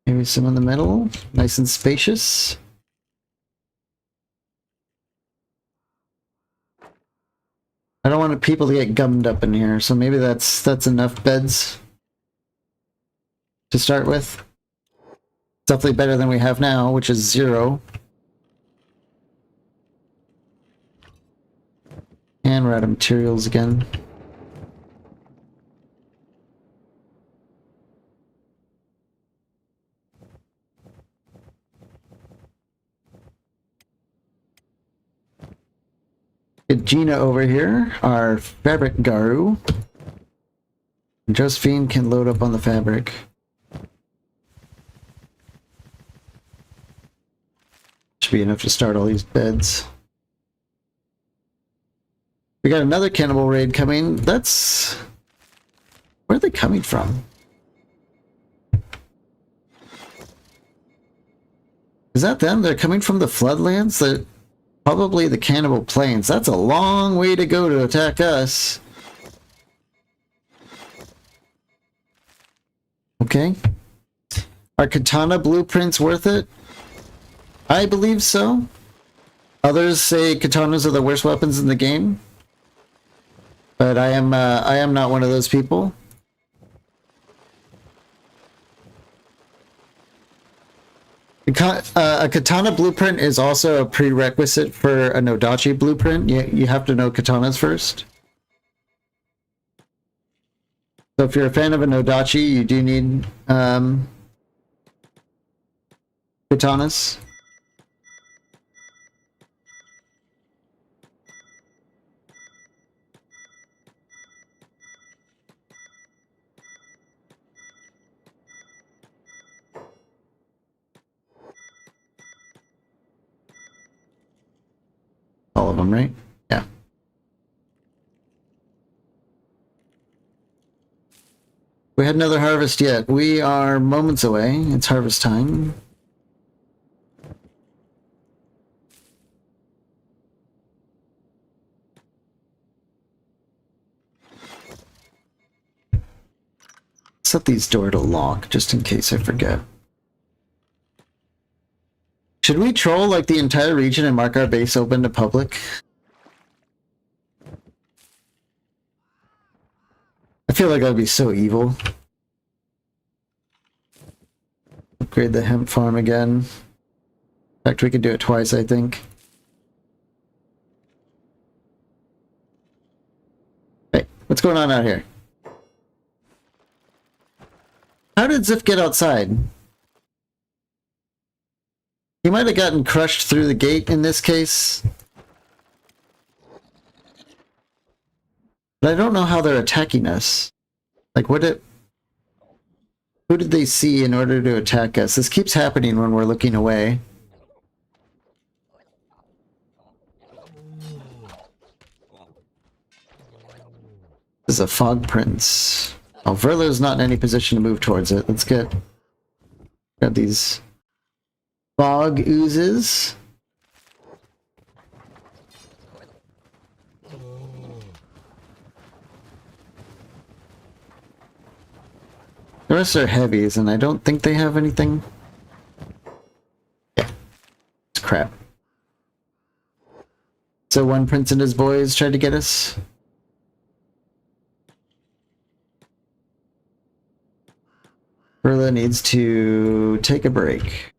Maybe some in the middle, nice and spacious. I don't want people to get gummed up in here, so maybe that's enough beds to start with. Definitely better than we have now, which is 0. And we're out of materials again. Get Gina over here, our fabric Garu. Josephine can load up on the fabric. Should be enough to start all these beds. We got another cannibal raid coming. That's... Where are they coming from? Is that them? They're coming from the Floodlands? They're probably the Cannibal Plains. That's a long way to go to attack us. Okay. Are katana blueprints worth it? I believe so. Others say katanas are the worst weapons in the game. But I am not one of those people. A katana blueprint is also a prerequisite for a Nodachi blueprint. You have to know katanas first. So if you're a fan of a Nodachi, you do need katanas. All of them, right? Yeah. We had another harvest yet. We are moments away. It's harvest time. Set these door to lock, just in case I forget. Should we troll like the entire region and mark our base open to public? I feel like that would be so evil. Upgrade the hemp farm again. In fact, we could do it twice, I think. Hey, what's going on out here? How did Ziff get outside? He might have gotten crushed through the gate in this case. But I don't know how they're attacking us. Like, who did they see in order to attack us? This keeps happening when we're looking away. This is a fog prince. Oh, Verlo's not in any position to move towards it. Let's get... Got these fog oozes. The rest are heavies, and I don't think they have anything. Yeah. It's crap. So one prince and his boys tried to get us. Perla needs to take a break.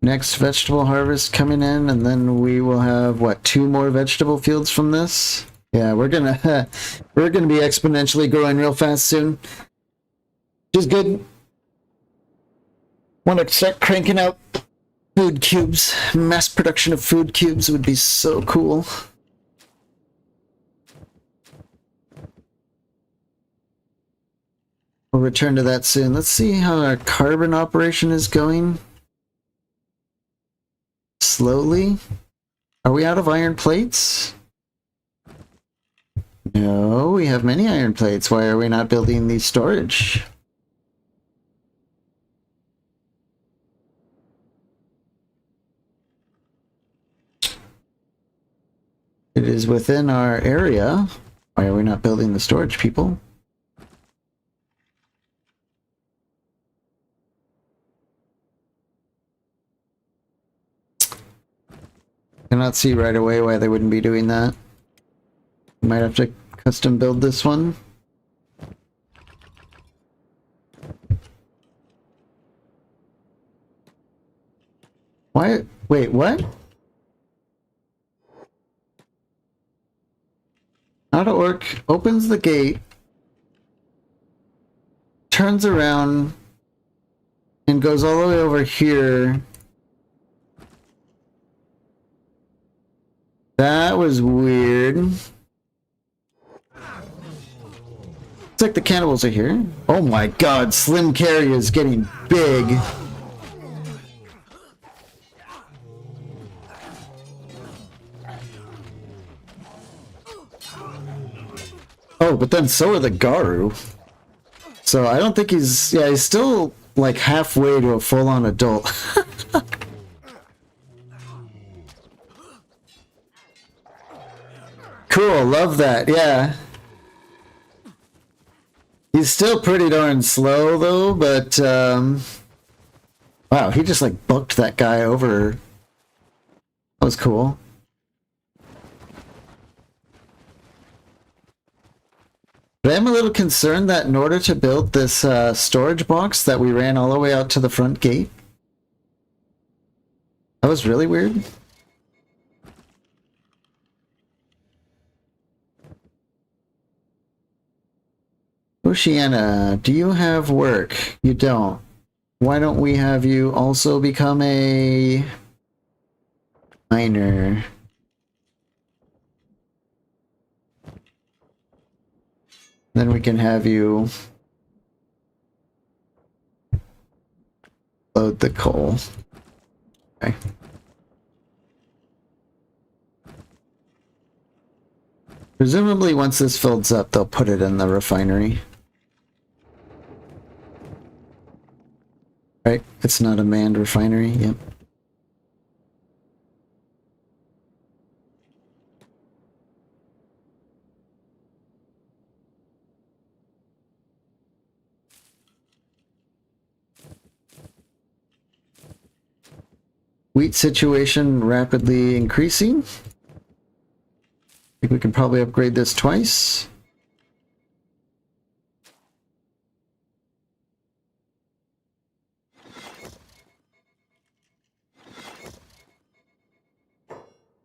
Next vegetable harvest coming in, and then we will have, what, 2 more vegetable fields from this? Yeah, we're gonna be exponentially growing real fast soon. Which is good. Want to start cranking out food cubes. Mass production of food cubes would be so cool. We'll return to that soon. Let's see how our carbon operation is going. Slowly. Are we out of iron plates? No, we have many iron plates. Why are we not building the storage? It is within our area. Why are we not building the storage, people? Cannot see right away why they wouldn't be doing that. Might have to custom build this one. Why? Wait, what? Out-of-orc opens the gate, turns around, and goes all the way over here. That was weird. It's like the cannibals are here. Oh my god, Slim Carry is getting big. Oh, but then so are the Garu. So I don't think he's... Yeah, he's still like halfway to a full-on adult. Cool, love that, yeah. He's still pretty darn slow, though, but, wow, he just, like, bucked that guy over. That was cool. But I'm a little concerned that in order to build this, storage box that we ran all the way out to the front gate. That was really weird. Oceana, do you have work? You don't. Why don't we have you also become a miner? Then we can have you load the coal. Okay. Presumably once this fills up, they'll put it in the refinery. Right? It's not a manned refinery, yep. Wheat situation rapidly increasing. I think we can probably upgrade this twice.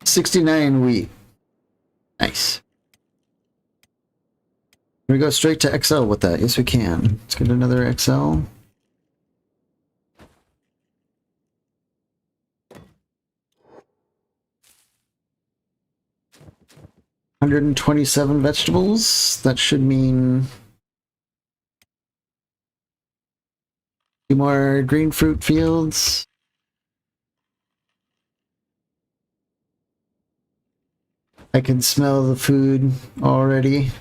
$69 wheat. Nice. Can we go straight to XL with that? Yes, we can. Let's get another XL. $127 vegetables. That should mean 2 more green fruit fields. I can smell the food already.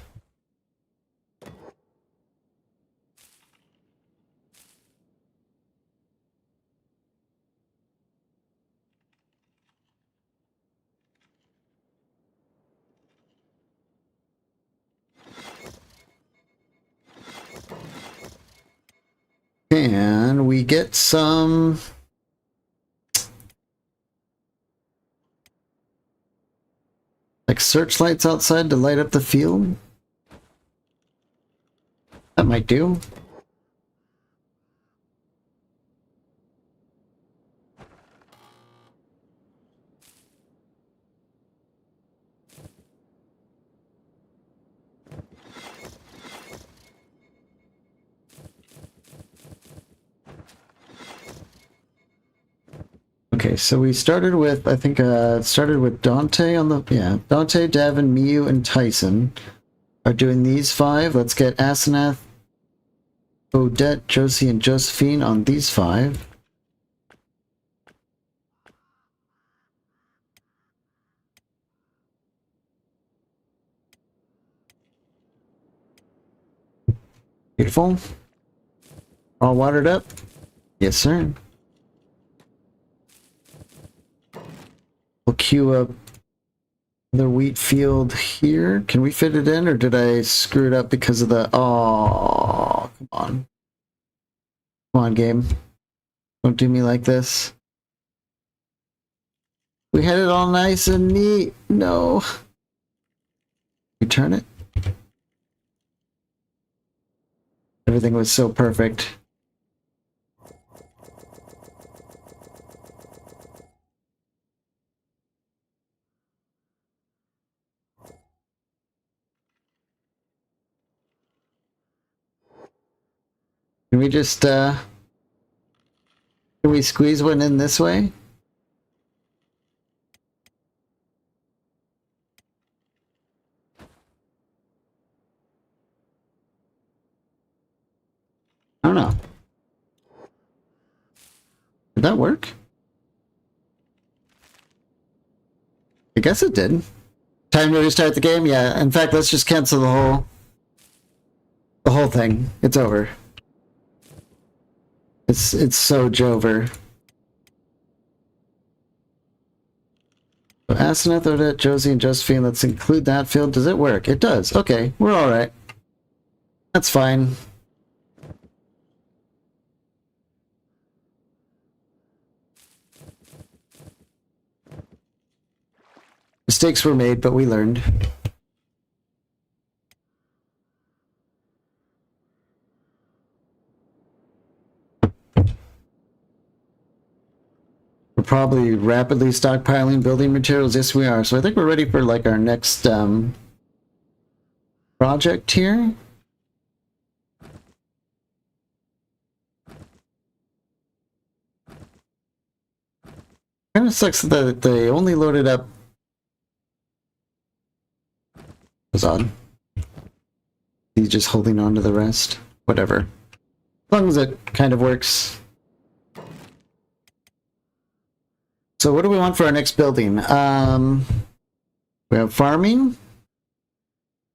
And we get some like searchlights outside to light up the field. That might do. Okay, so we started with, I think, started with Dante on the, yeah, Dante, Davin, Miyu, and Tyson are doing these 5. Let's get Asenath, Odette, Josie, and Josephine on these 5. Beautiful. All watered up? Yes, sir. We'll queue up the wheat field here. Can we fit it in, or did I screw it up because of the... Oh, come on. Come on, game. Don't do me like this. We had it all nice and neat. No. Return it. Everything was so perfect. Can we just, can we squeeze one in this way? I don't know. Did that work? I guess it did. Time to restart the game? Yeah, in fact, let's just cancel the whole thing. It's over. It's so Jover. So Asenath, Odette, Josie, and Josephine, let's include that field. Does it work? It does. Okay, we're alright. That's fine. Mistakes were made, but we learned. We're probably rapidly stockpiling building materials. Yes, we are. So I think we're ready for like our next project here. Kind of sucks that they only loaded up. Was odd. He's just holding on to the rest. Whatever. As long as it kind of works. So what do we want for our next building? We have farming.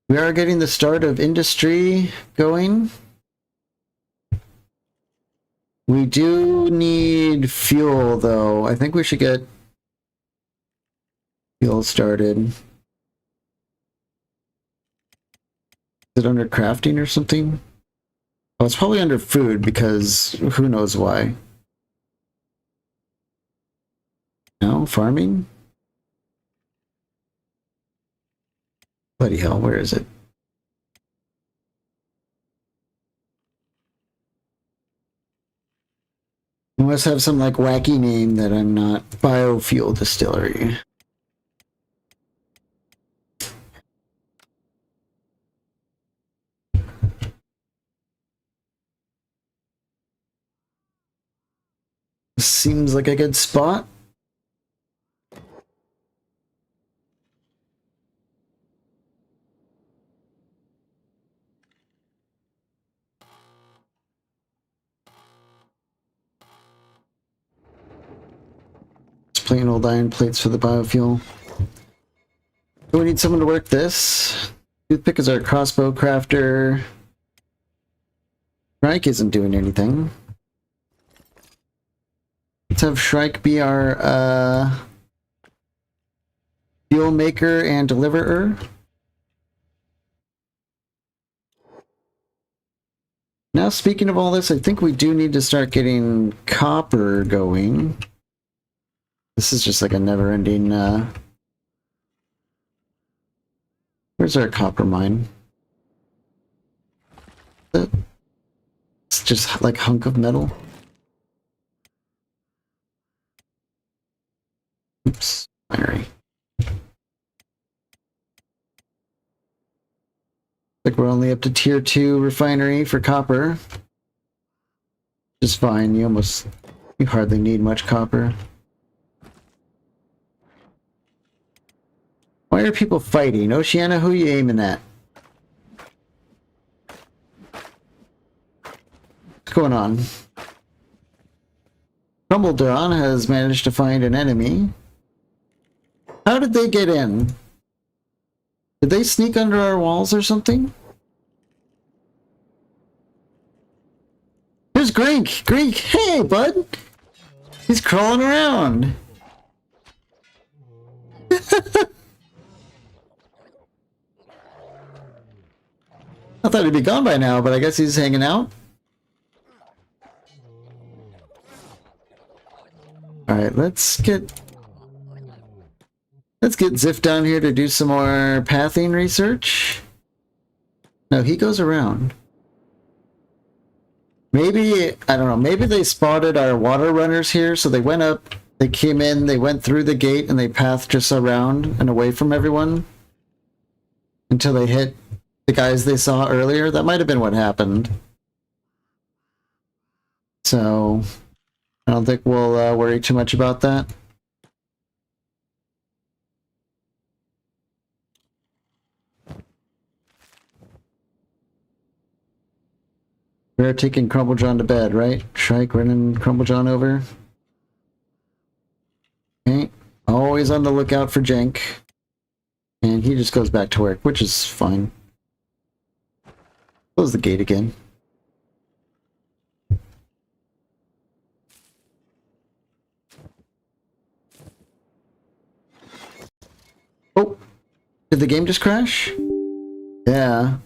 We are getting the start of industry going. We do need fuel, though. I think we should get fuel started. Is it under crafting or something? Oh, it's probably under food, because who knows why. No, farming? Bloody hell, where is it? It must have some like wacky name that I'm not. Biofuel distillery. Seems like a good spot. It's plain old iron plates for the biofuel. We need someone to work this. Toothpick is our crossbow crafter. Shrike isn't doing anything. Let's have Shrike be our fuel maker and deliverer. Now, speaking of all this, I think we do need to start getting copper going. This is just like a never-ending... Where's our copper mine? It's just like a hunk of metal. Oops, binary. Like we're only up to tier 2 refinery for copper. Which is fine, you hardly need much copper. Why are people fighting? Oceana, who are you aiming at? What's going on? Crumbledron has managed to find an enemy. How did they get in? Did they sneak under our walls or something? There's Grink! Grink! Hey, bud! He's crawling around! I thought he'd be gone by now, but I guess he's hanging out. Alright, let's get Ziff down here to do some more pathing research. No, he goes around. Maybe, I don't know, maybe they spotted our water runners here, so they went up, they came in, they went through the gate, and they pathed just around and away from everyone until they hit the guys they saw earlier. That might have been what happened. So, I don't think we'll worry too much about that. We're taking Crumblejohn to bed, right? Shrike running Crumblejohn over. Okay. Always on the lookout for Jank. And he just goes back to work, which is fine. Close the gate again. Oh! Did the game just crash? Yeah.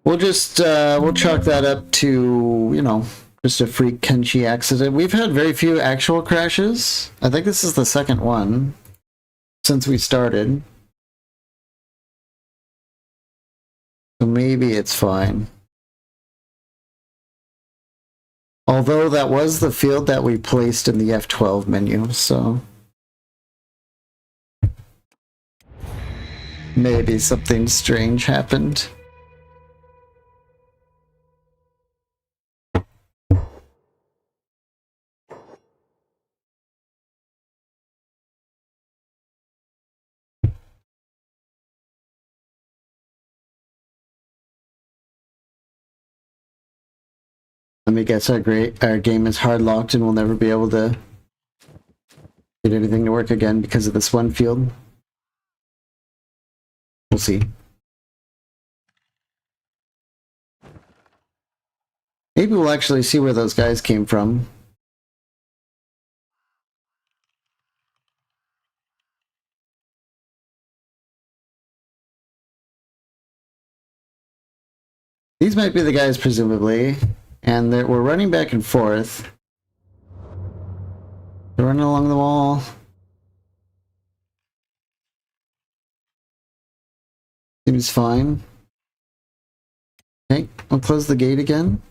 We'll just, we'll chalk that up to, you know, just a freak Kenshi accident. We've had very few actual crashes. I think this is the second one since we started. So maybe it's fine. Although that was the field that we placed in the F12 menu, so... maybe something strange happened. Let me guess, our game is hard locked and we'll never be able to get anything to work again because of this one field. We'll see. Maybe we'll actually see where those guys came from. These might be the guys, presumably. And we're running back and forth. They're running along the wall. Seems fine. Okay, I'll close the gate again.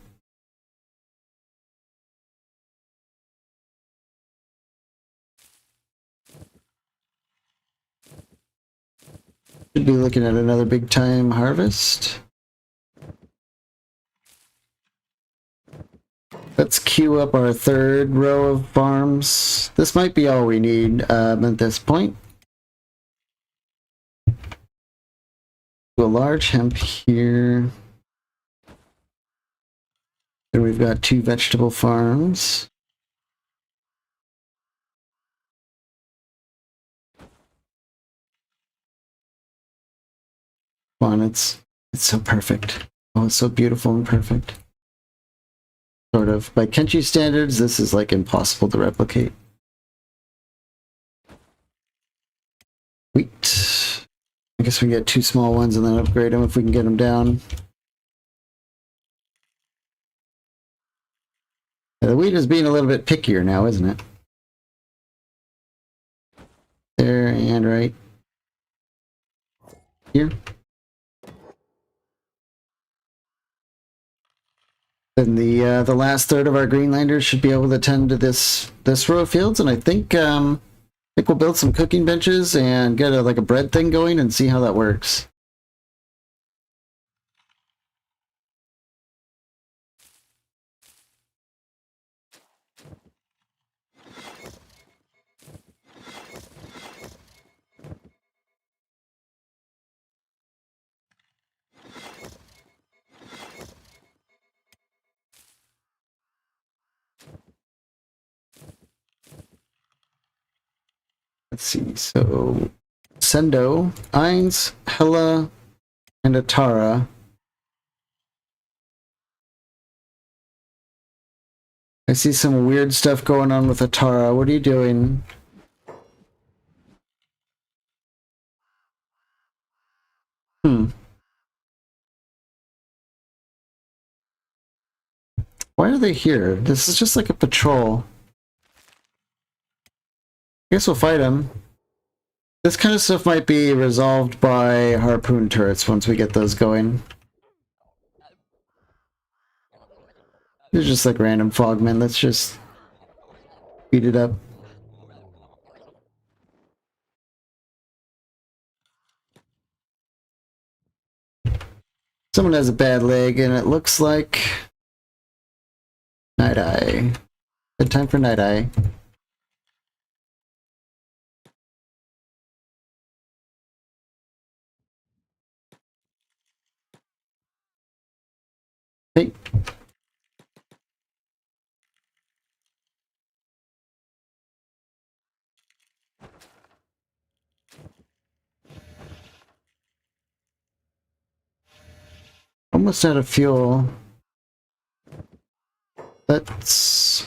Should be looking at another big time harvest. Let's queue up our third row of farms. This might be all we need at this point. Do a large hemp here. Then we've got 2 vegetable farms. Come on, it's so perfect. Oh, it's so beautiful and perfect. Sort of. By Kenshi standards, this is like impossible to replicate. Wheat. I guess we get 2 small ones and then upgrade them if we can get them down. Yeah, the wheat is being a little bit pickier now, isn't it? There and right here. Then the last third of our Greenlanders should be able to tend to this row of fields, and I think we'll build some cooking benches and get like a bread thing going and see how that works. Let's see, so Sendo, Eins, Hella, and Atara. I see some weird stuff going on with Atara. What are you doing? Why are they here? This is just like a patrol. I guess we'll fight them. This kind of stuff might be resolved by harpoon turrets once we get those going. They're just like random fogmen. Let's just beat it up. Someone has a bad leg, and it looks like Night Eye. Good time for Night Eye. Hey. Almost out of fuel. Let's...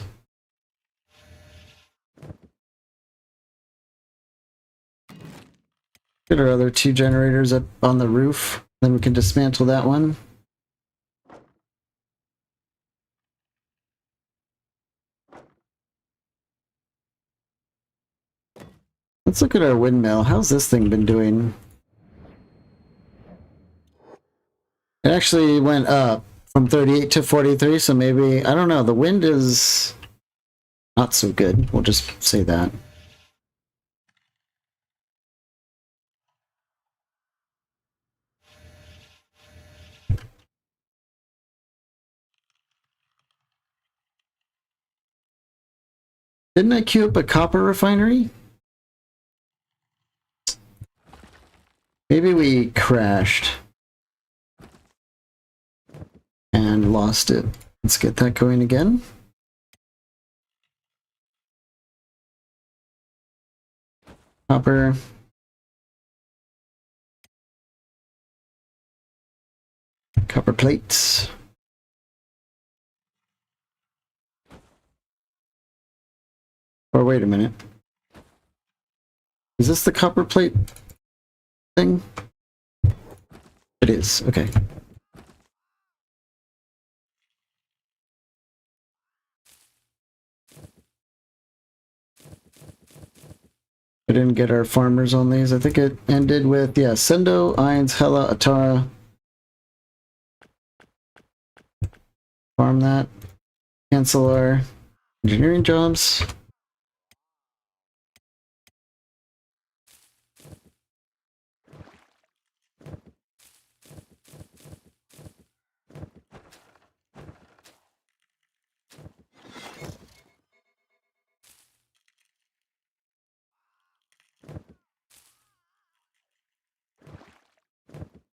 get our other 2 generators up on the roof. Then we can dismantle that one. Let's look at our windmill. How's this thing been doing? It actually went up from 38 to 43, so maybe, I don't know, the wind is not so good. We'll just say that. Didn't I queue up a copper refinery? Maybe we crashed and lost it. Let's get that going again. Copper. Copper plates. Or wait a minute. Is this the copper plate thing? It is, okay. I didn't get our farmers on these. I think it ended with, yeah, Sendo, Ainz, Hela, Atara. Farm that. Cancel our engineering jobs.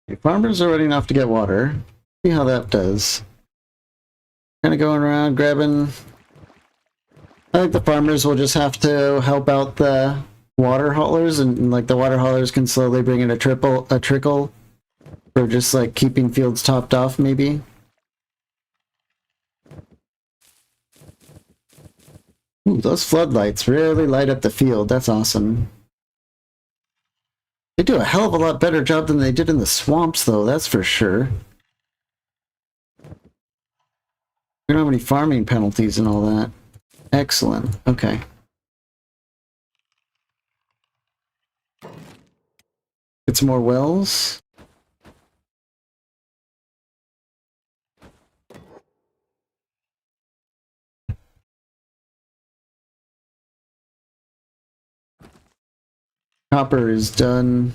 Okay, farmers are ready enough to get water. See how that does. Kind of going around grabbing. I think the farmers will just have to help out the water haulers, and like the water haulers can slowly bring in a trickle for just like keeping fields topped off, maybe. Ooh, those floodlights really light up the field. That's awesome. They do a hell of a lot better job than they did in the swamps, though, that's for sure. We don't have any farming penalties and all that. Excellent. Okay. Get some more wells. Copper is done.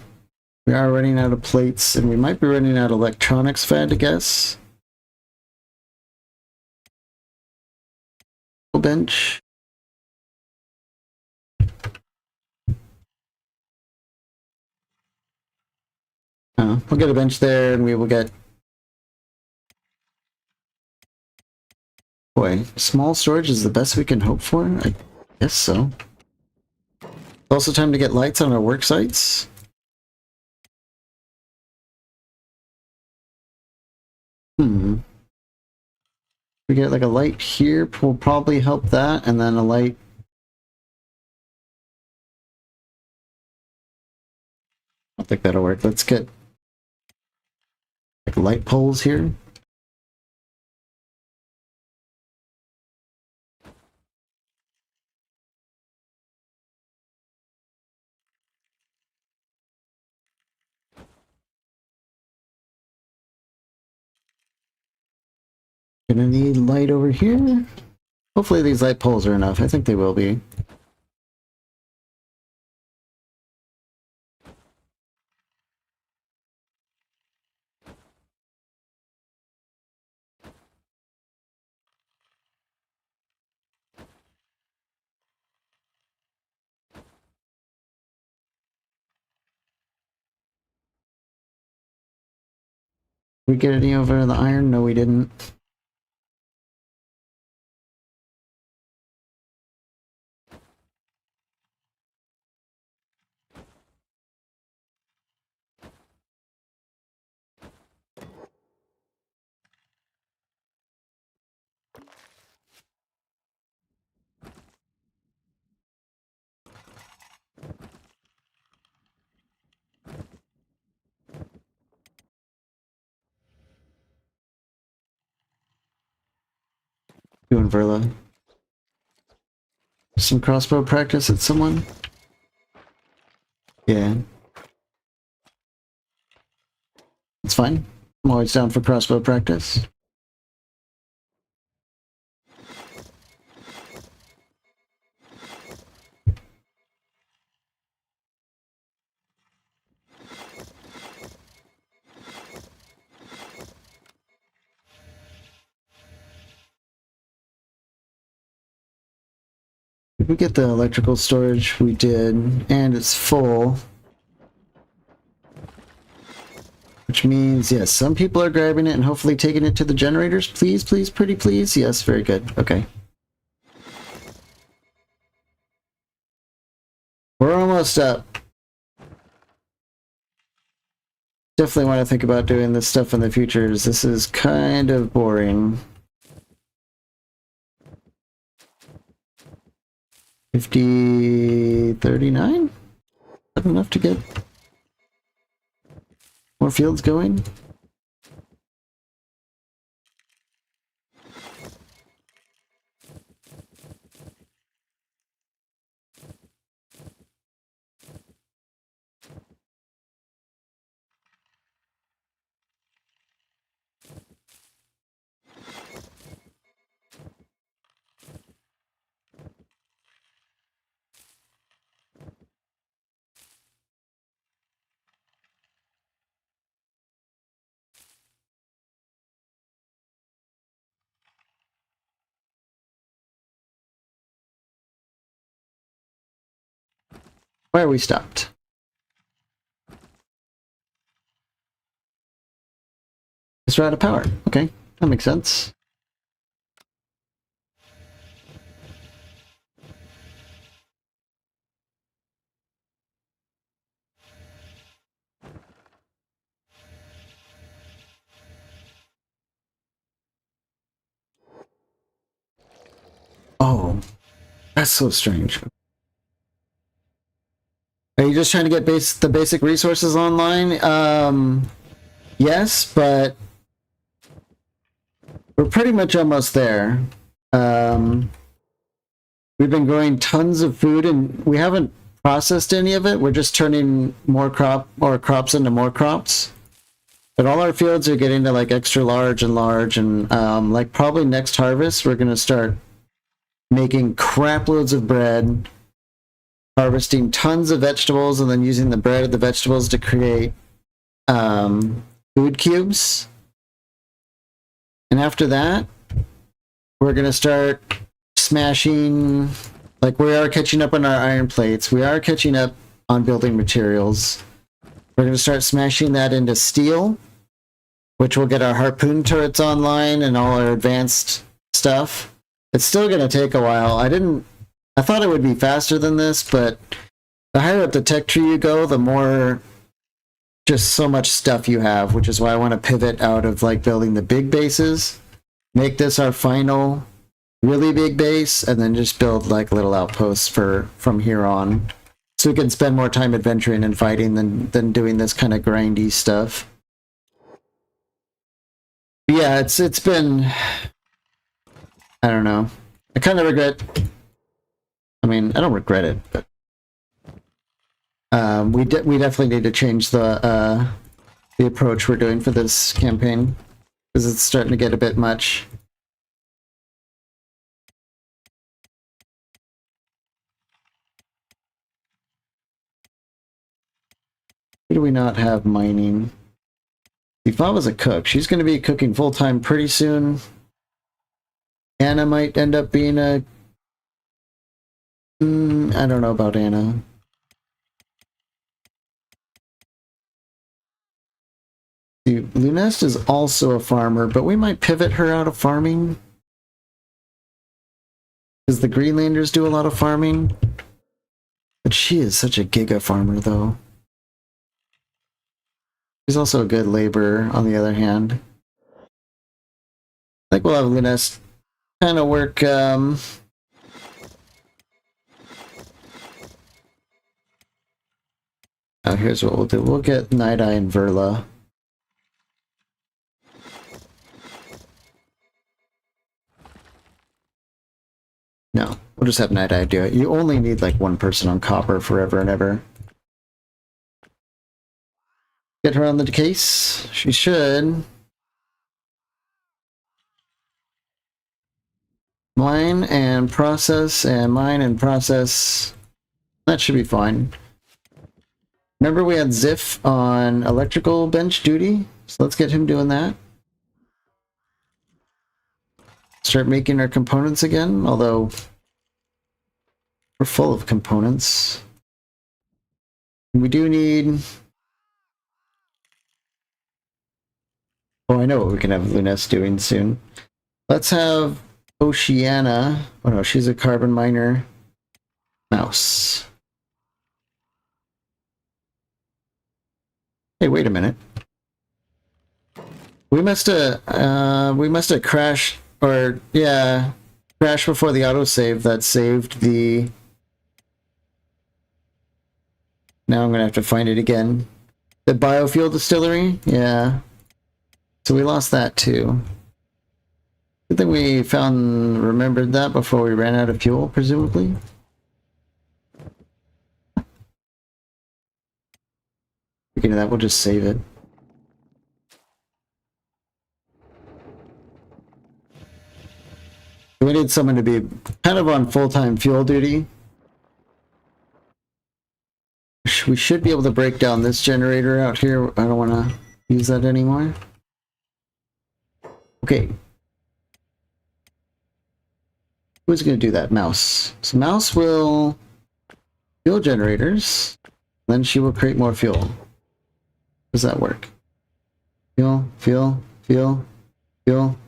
We are running out of plates, and we might be running out of electronics, if I had to guess. Bench. We'll get a bench there, and we will get... Boy, small storage is the best we can hope for? I guess so. It's also time to get lights on our work sites. We get like a light here, will probably help that, and then a light... I think that'll work. Let's get like light poles here. Gonna need light over here. Hopefully these light poles are enough. I think they will be. We get any over the iron? No, we didn't. Doing Verla. Some crossbow practice at someone? Yeah. It's fine. I'm always down for crossbow practice. Did we get the electrical storage? We did, and it's full. Which means, yes, some people are grabbing it and hopefully taking it to the generators. Please, please, pretty please. Yes, very good. Okay. We're almost up. definitely want to think about doing this stuff in the future. This is kind of boring. 5039? Is that enough to get more fields going? Why are we stopped? Because we're out of power. Okay, that makes sense. Oh, that's so strange. Are you just trying to get the basic resources online? Yes, but we're pretty much almost there. We've been growing tons of food and we haven't processed any of it. We're just turning more crops into more crops. But all our fields are getting to like extra large and like probably next harvest we're gonna start making crap loads of bread, harvesting tons of vegetables, and then using the bread of the vegetables to create food cubes. And after that, we're gonna start smashing, like we are catching up on our iron plates. We are catching up on building materials. We're gonna start smashing that into steel, which will get our harpoon turrets online and all our advanced stuff. It's still gonna take a while. I thought it would be faster than this, but the higher up the tech tree you go, the more just so much stuff you have, which is why I want to pivot out of like building the big bases, make this our final really big base, and then just build like little outposts from here on, so we can spend more time adventuring and fighting than doing this kind of grindy stuff. But yeah, it's been, I don't know. I kind of regret. I mean, I don't regret it, but we definitely need to change the approach we're doing for this campaign, because it's starting to get a bit much. Who do we not have mining? If I was a cook, she's going to be cooking full-time pretty soon. Anna might end up being a... I don't know about Anna. Lunest is also a farmer, but we might pivot her out of farming. Because the Greenlanders do a lot of farming. But she is such a giga farmer, though. She's also a good laborer, on the other hand. I think we'll have Lunest kind of work... Oh, here's what we'll do. We'll get Night Eye and Verla. No, we'll just have Night Eye do it. You only need like one person on copper forever and ever. Get her on the case. She should. Mine and process, and mine and process. That should be fine. Remember we had Ziff on electrical bench duty? So let's get him doing that. Start making our components again, although we're full of components. We do need... Oh, I know what we can have Lunest doing soon. Let's have Oceana. Oh no, she's a carbon miner. Mouse. Hey, wait a minute. We must have crashed, or yeah, crashed before the autosave that saved the. Now I'm gonna have to find it again. The biofuel distillery, yeah. So we lost that too. Good thing we remembered that before we ran out of fuel, presumably. Speaking of that, we'll just save it. We need someone to be kind of on full-time fuel duty. We should be able to break down this generator out here. I don't want to use that anymore. Okay. Who's going to do that? Mouse. So Mouse will fuel generators. Then she will create more fuel. Does that work? Fuel, fuel, fuel, fuel.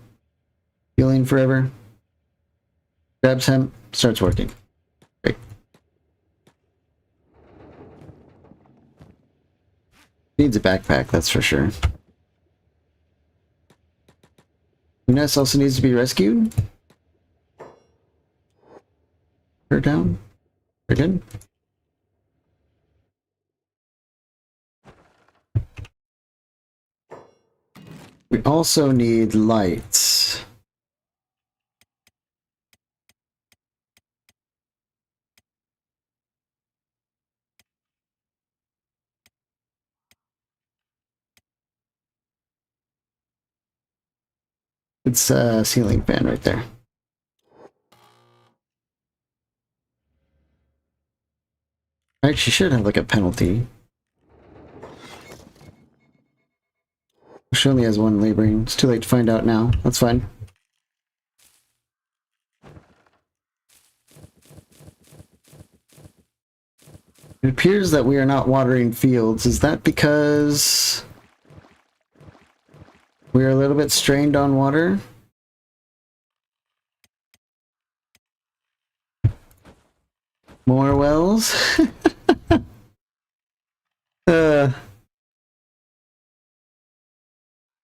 Fueling forever. Grabs him, starts working. Great. Needs a backpack, that's for sure. Ness also needs to be rescued. Her down. We're good. We also need lights. It's a ceiling fan right there. Alright, she should have like a penalty. She only has one laboring. It's too late to find out now. That's fine. It appears that we are not watering fields. Is that because we are a little bit strained on water? More wells?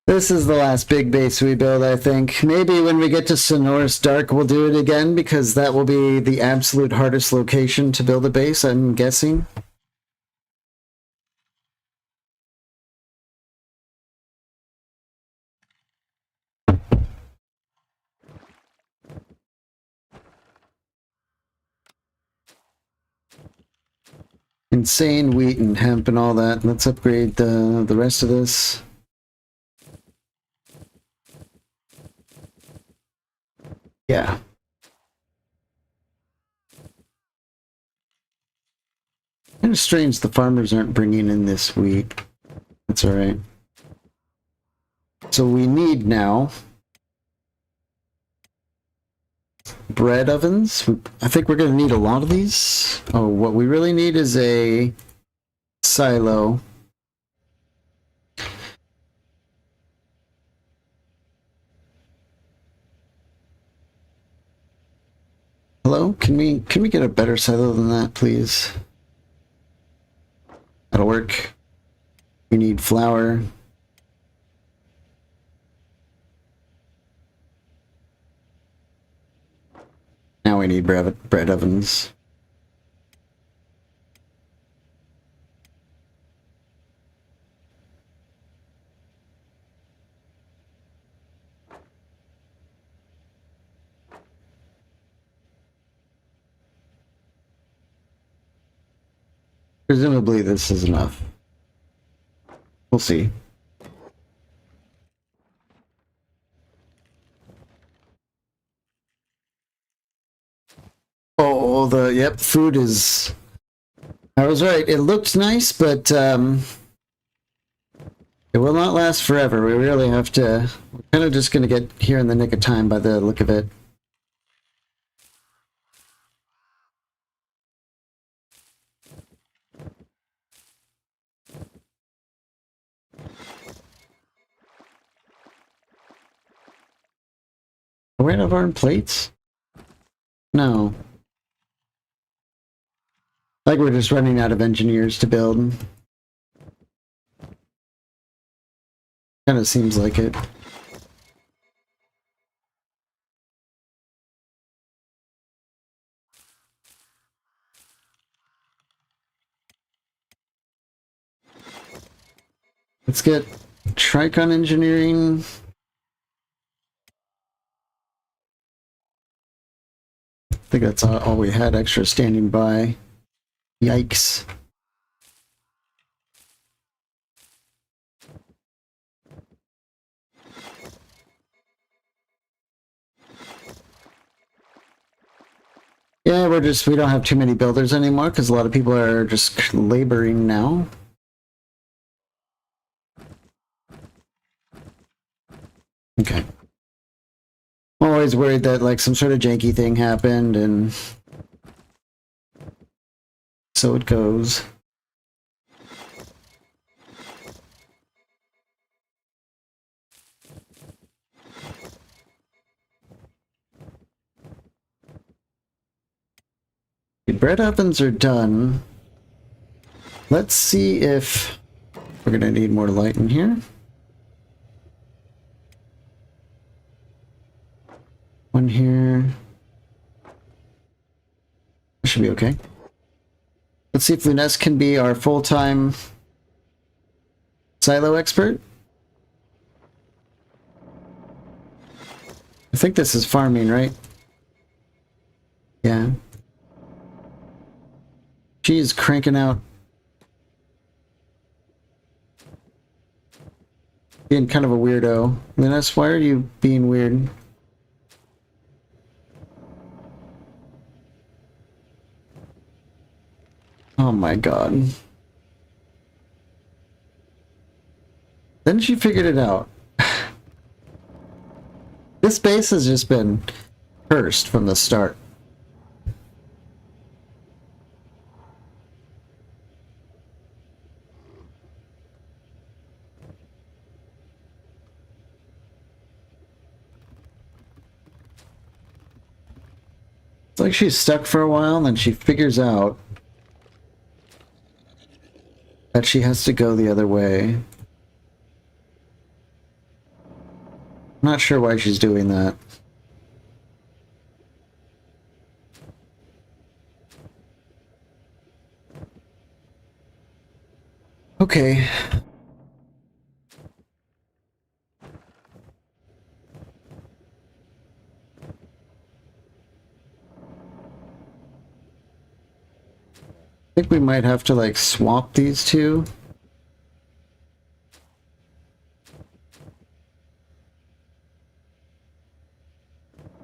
This is the last big base we build, I think. Maybe when we get to Sonorous Dark, we'll do it again, because that will be the absolute hardest location to build a base, I'm guessing. Insane wheat and hemp and all that. Let's upgrade the rest of this. Yeah. Kind of strange the farmers aren't bringing in this wheat. That's alright. So we need now bread ovens. I think we're going to need a lot of these. Oh, what we really need is a silo. Hello? Can we get a better silo than that, please? That'll work. We need flour. Now we need bread ovens. Presumably this is enough. We'll see. Oh, yep, food is... I was right. It looked nice, but it will not last forever. We really have to... We're kind of just going to get here in the nick of time by the look of it. Are we out of our plates? No. Like we're just running out of engineers to build. Kind of seems like it. Let's get Tricon Engineering. I think that's all we had extra standing by. Yikes. Yeah, we don't have too many builders anymore because a lot of people are just laboring now. Okay. I'm always worried that like some sort of janky thing happened, and so it goes. The bread ovens are done. Let's see if we're gonna need more light in here. One here. Should be okay. Let's see if Luness can be our full-time silo expert. I think this is farming, right? Yeah. She's cranking out. Being kind of a weirdo. Luness, why are you being weird? Oh my god. Then she figured it out. This base has just been cursed from the start. It's like she's stuck for a while and then she figures out that she has to go the other way. I'm not sure why she's doing that. Okay. I think we might have to like swap these two.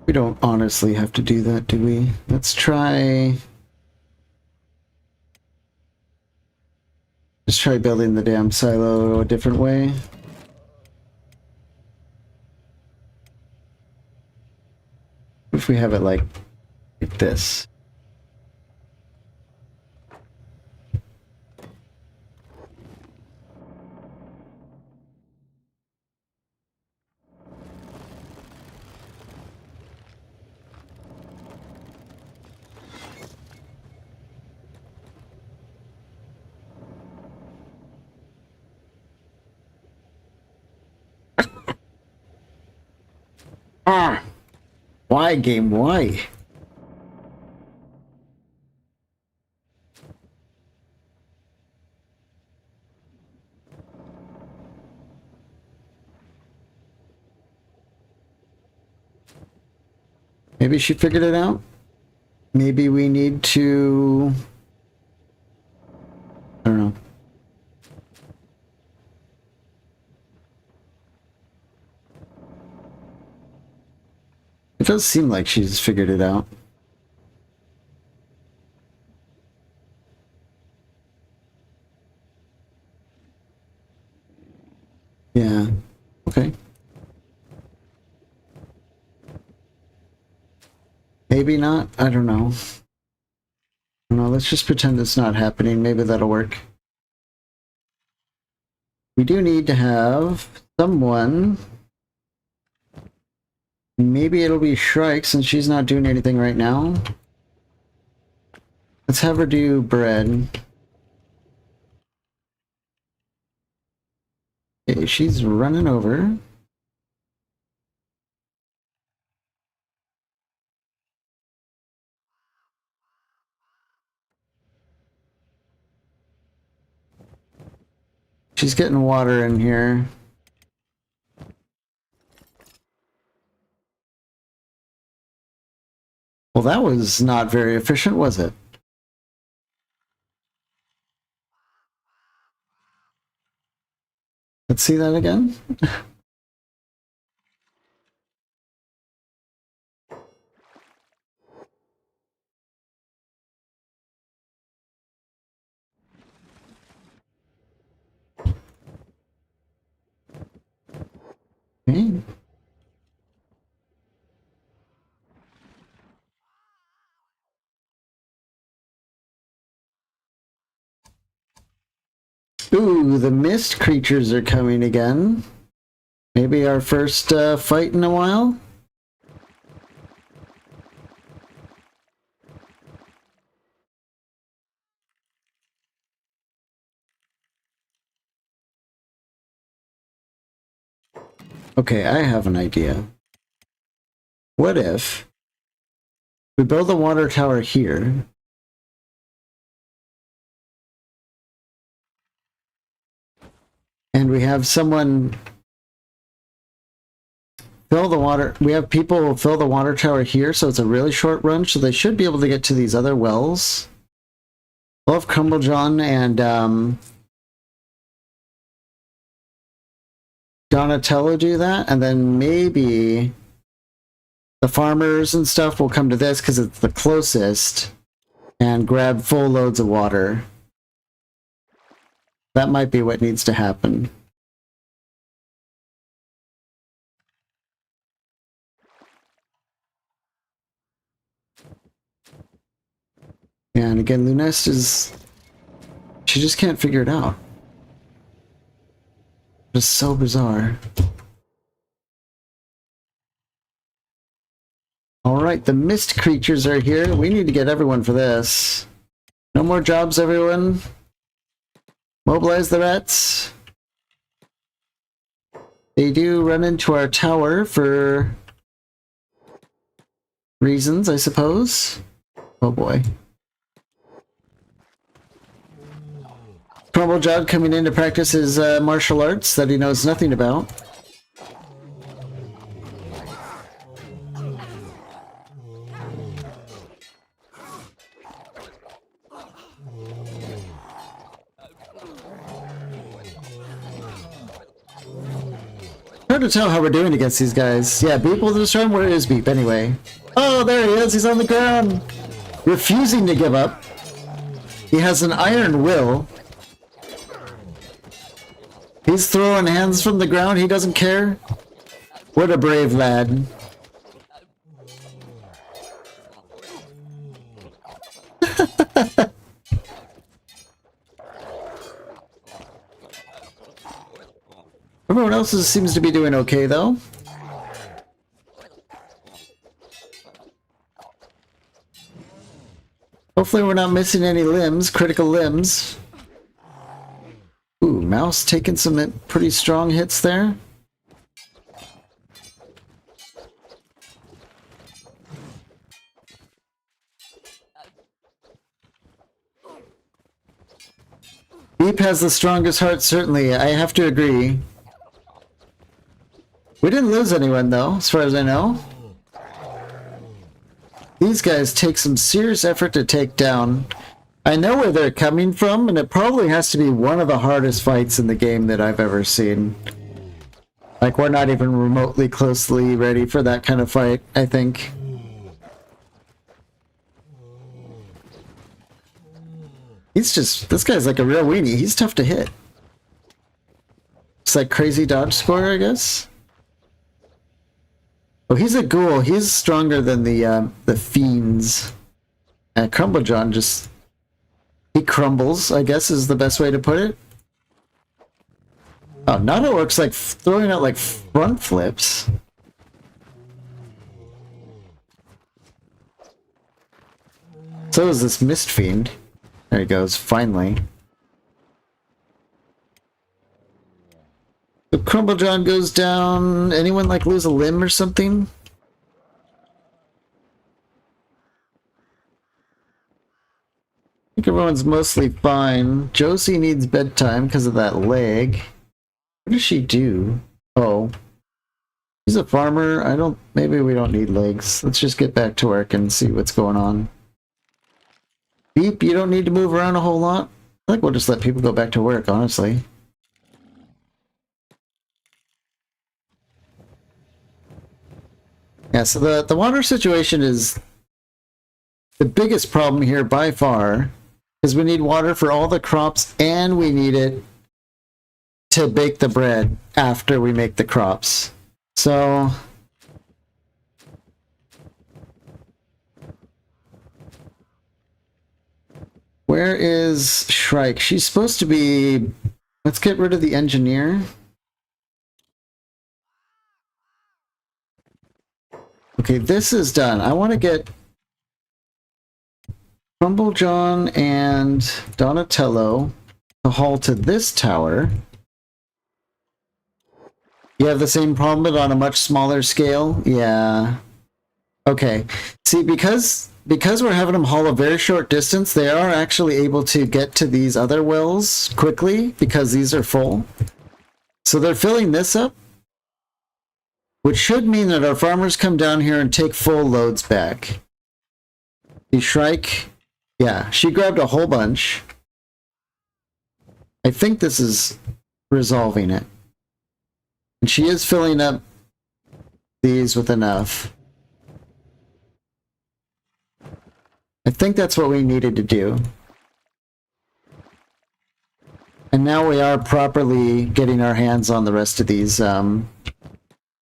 We don't honestly have to do that, do we? Let's try... Let's try building the damn silo a different way. If we have it like this. Ah! Why, game? Why? Maybe she figured it out? Maybe we need to... I don't know. It does seem like she's figured it out. Yeah. Okay. Maybe not. I don't know. No, let's just pretend it's not happening. Maybe that'll work. We do need to have someone. Maybe it'll be Shrike since she's not doing anything right now. Let's have her do bread. Okay, she's running over. She's getting water in here. Well, that was not very efficient, was it? Let's see that again. Okay. Ooh, the mist creatures are coming again. Maybe our first fight in a while? Okay, I have an idea. What if we build a water tower here? And we have someone fill the water. We have people fill the water tower here, so it's a really short run, so they should be able to get to these other wells. We'll have Crumblejohn and Donatello do that, and then maybe the farmers and stuff will come to this because it's the closest and grab full loads of water. That might be what needs to happen. And again, Lunest is... she just can't figure it out. It's so bizarre. Alright, the mist creatures are here. We need to get everyone for this. No more jobs, everyone. Mobilize the rats. They do run into our tower for reasons, I suppose. Oh boy. Crumblejohn coming in to practice his martial arts that he knows nothing about. Hard to tell how we're doing against these guys. Yeah, Beep will destroy him. Where is Beep anyway? Oh, there he is. He's on the ground. Refusing to give up. He has an iron will. He's throwing hands from the ground. He doesn't care. What a brave lad. Everyone else seems to be doing okay, though. Hopefully we're not missing any limbs, critical limbs. Ooh, Mouse taking some pretty strong hits there. Beep has the strongest heart, certainly. I have to agree. We didn't lose anyone, though, as far as I know. These guys take some serious effort to take down. I know where they're coming from, and it probably has to be one of the hardest fights in the game that I've ever seen. Like, we're not even remotely closely ready for that kind of fight, I think. He's just... this guy's like a real weenie. He's tough to hit. It's like crazy dodge score, I guess. Oh, he's a ghoul. He's stronger than the fiends. Crumblejohn just... he crumbles, I guess is the best way to put it. Oh, now it works like throwing out like front flips. So is this Mist Fiend. There he goes, finally. Crumble John goes down. Anyone like lose a limb or something? I think everyone's mostly fine. Josie needs bedtime because of that leg. What does she do? Oh. She's a farmer. Maybe we don't need legs. Let's just get back to work and see what's going on. Beep, you don't need to move around a whole lot. I think we'll just let people go back to work, honestly. Yeah, so the water situation is the biggest problem here by far, because we need water for all the crops and we need it to bake the bread after we make the crops. So where is Shrike? She's supposed to be... Let's get rid of the engineer. Okay, this is done. I want to get Crumble John and Donatello to haul to this tower. You have the same problem, but on a much smaller scale? Yeah. Okay. See, because we're having them haul a very short distance, they are actually able to get to these other wells quickly because these are full. So they're filling this up, which should mean that our farmers come down here and take full loads back. The Shrike, yeah, she grabbed a whole bunch. I think this is resolving it. And she is filling up these with enough. I think that's what we needed to do. And now we are properly getting our hands on the rest of these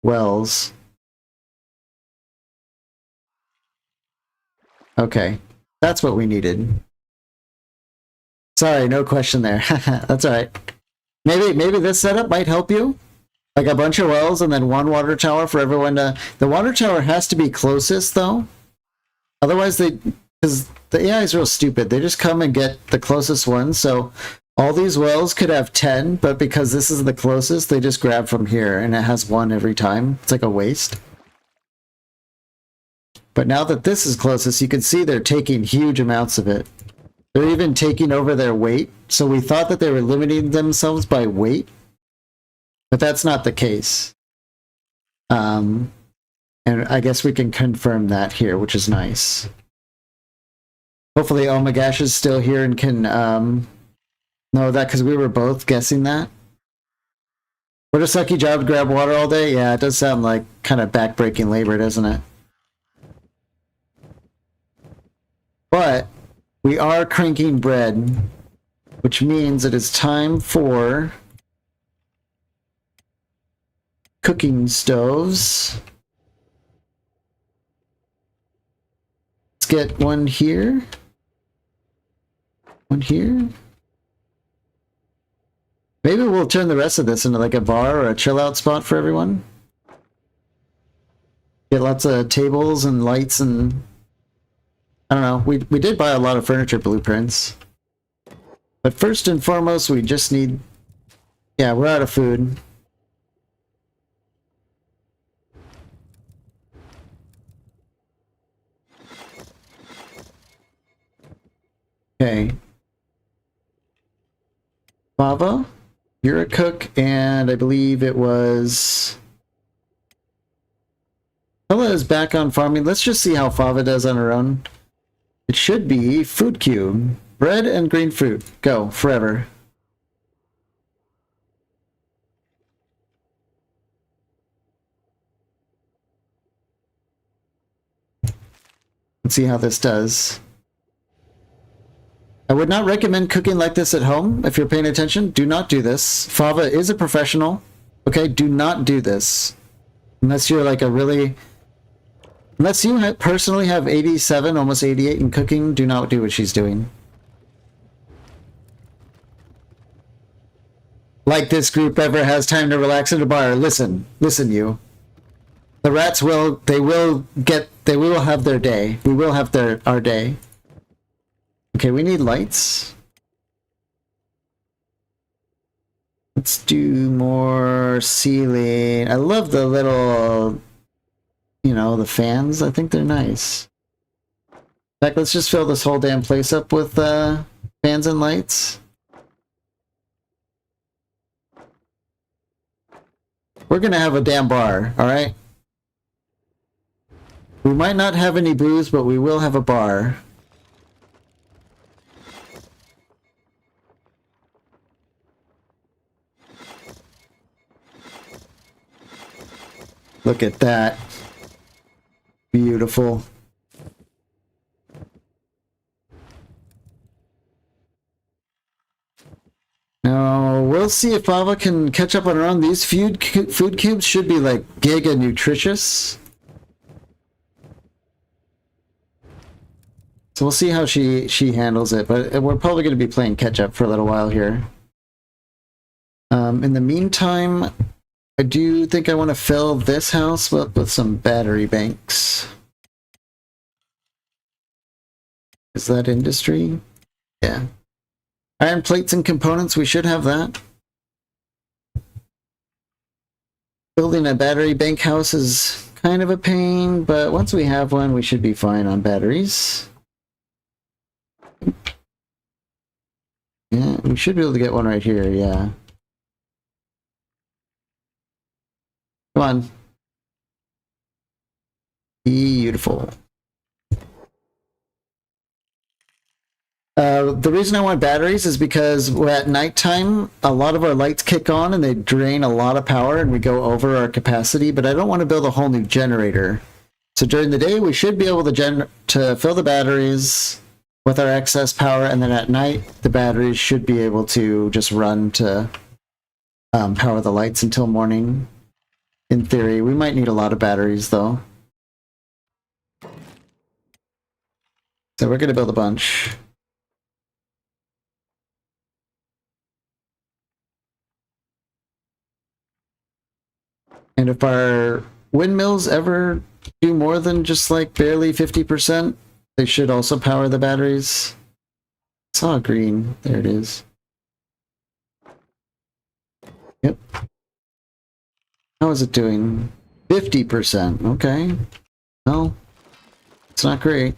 wells. Okay, that's what we needed. Sorry, no question there. That's all right. Maybe this setup might help you. Like a bunch of wells and then one water tower for everyone to... The water tower has to be closest, though. Otherwise, because the AI is real stupid. They just come and get the closest one. So all these wells could have 10, but because this is the closest, they just grab from here, and it has one every time. It's like a waste. But now that this is closest, you can see they're taking huge amounts of it. They're even taking over their weight. So we thought that they were limiting themselves by weight. But that's not the case. And I guess we can confirm that here, which is nice. Hopefully Omagash is still here and can know that, because we were both guessing that. What a sucky job to grab water all day. Yeah, it does sound like kind of backbreaking labor, doesn't it? But we are cranking bread, which means it is time for cooking stoves. Let's get one here. One here. Maybe we'll turn the rest of this into like a bar or a chill out spot for everyone. Get lots of tables and lights and... I don't know. We did buy a lot of furniture blueprints. But first and foremost, we just need... Yeah, we're out of food. Okay. Fava, you're a cook, and I believe it was... Ella is back on farming. Let's just see how Fava does on her own. It should be food cube. Bread and green fruit. Go, forever. Let's see how this does. I would not recommend cooking like this at home. If you're paying attention, do not do this. Fava is a professional. Okay, do not do this. Unless you're like a really... Unless you personally have 87, almost 88 in cooking, do not do what she's doing. Like this group ever has time to relax at a bar. Listen you. The rats will have their day. We will have our day. Okay, we need lights. Let's do more ceiling. I love the little, you know, the fans. I think they're nice. In fact, let's just fill this whole damn place up with fans and lights. We're gonna have a damn bar, alright? We might not have any booze, but we will have a bar. Look at that. Beautiful. Now, we'll see if Fava can catch up on her own. These food cubes should be like giga nutritious. So we'll see how she handles it, but we're probably going to be playing catch up for a little while here. In the meantime, I do think I want to fill this house up with some battery banks. Is that industry? Yeah. Iron plates and components, we should have that. Building a battery bank house is kind of a pain, but once we have one, we should be fine on batteries. Yeah, we should be able to get one right here, yeah. Come on. Beautiful. The reason I want batteries is because at nighttime, a lot of our lights kick on and they drain a lot of power and we go over our capacity, but I don't want to build a whole new generator. So during the day, we should be able to fill the batteries with our excess power, and then at night, the batteries should be able to just run to power the lights until morning. In theory, we might need a lot of batteries though. So we're going to build a bunch. And if our windmills ever do more than just like barely 50%, they should also power the batteries. I saw green. There it is. Yep. How is it doing? 50%. Okay. Well, it's not great.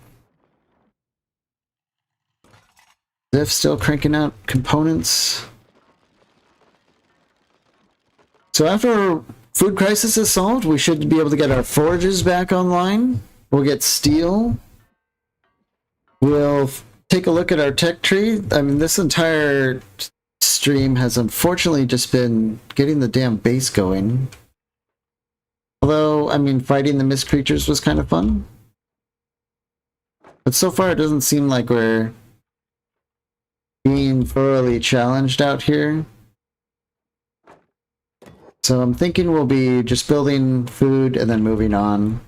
Ziff still cranking out components. So after food crisis is solved, we should be able to get our forages back online. We'll get steel. We'll take a look at our tech tree. I mean, this entire stream has unfortunately just been getting the damn base going. Although, I mean, fighting the mist creatures was kind of fun. But so far it doesn't seem like we're being thoroughly challenged out here. So I'm thinking we'll be just building food and then moving on.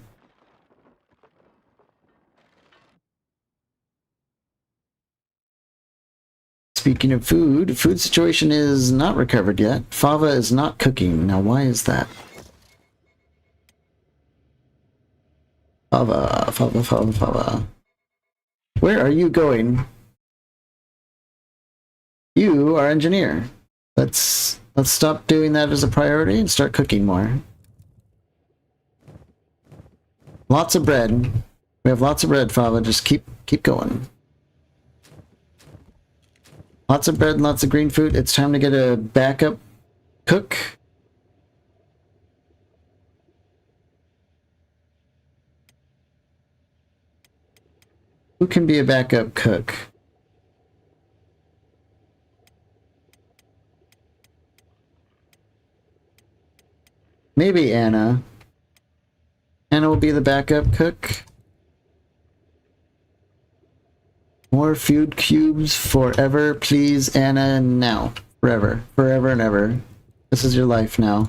Speaking of food, food situation is not recovered yet. Fava is not cooking. Now why is that? Fava. Where are you going? You are engineer. Let's stop doing that as a priority and start cooking more. Lots of bread. We have lots of bread, Fava. Just keep going. Lots of bread and lots of green food. It's time to get a backup cook. Who can be a backup cook? Maybe Anna. Anna will be the backup cook. More food cubes forever, please, Anna, now. Forever. Forever and ever. This is your life now.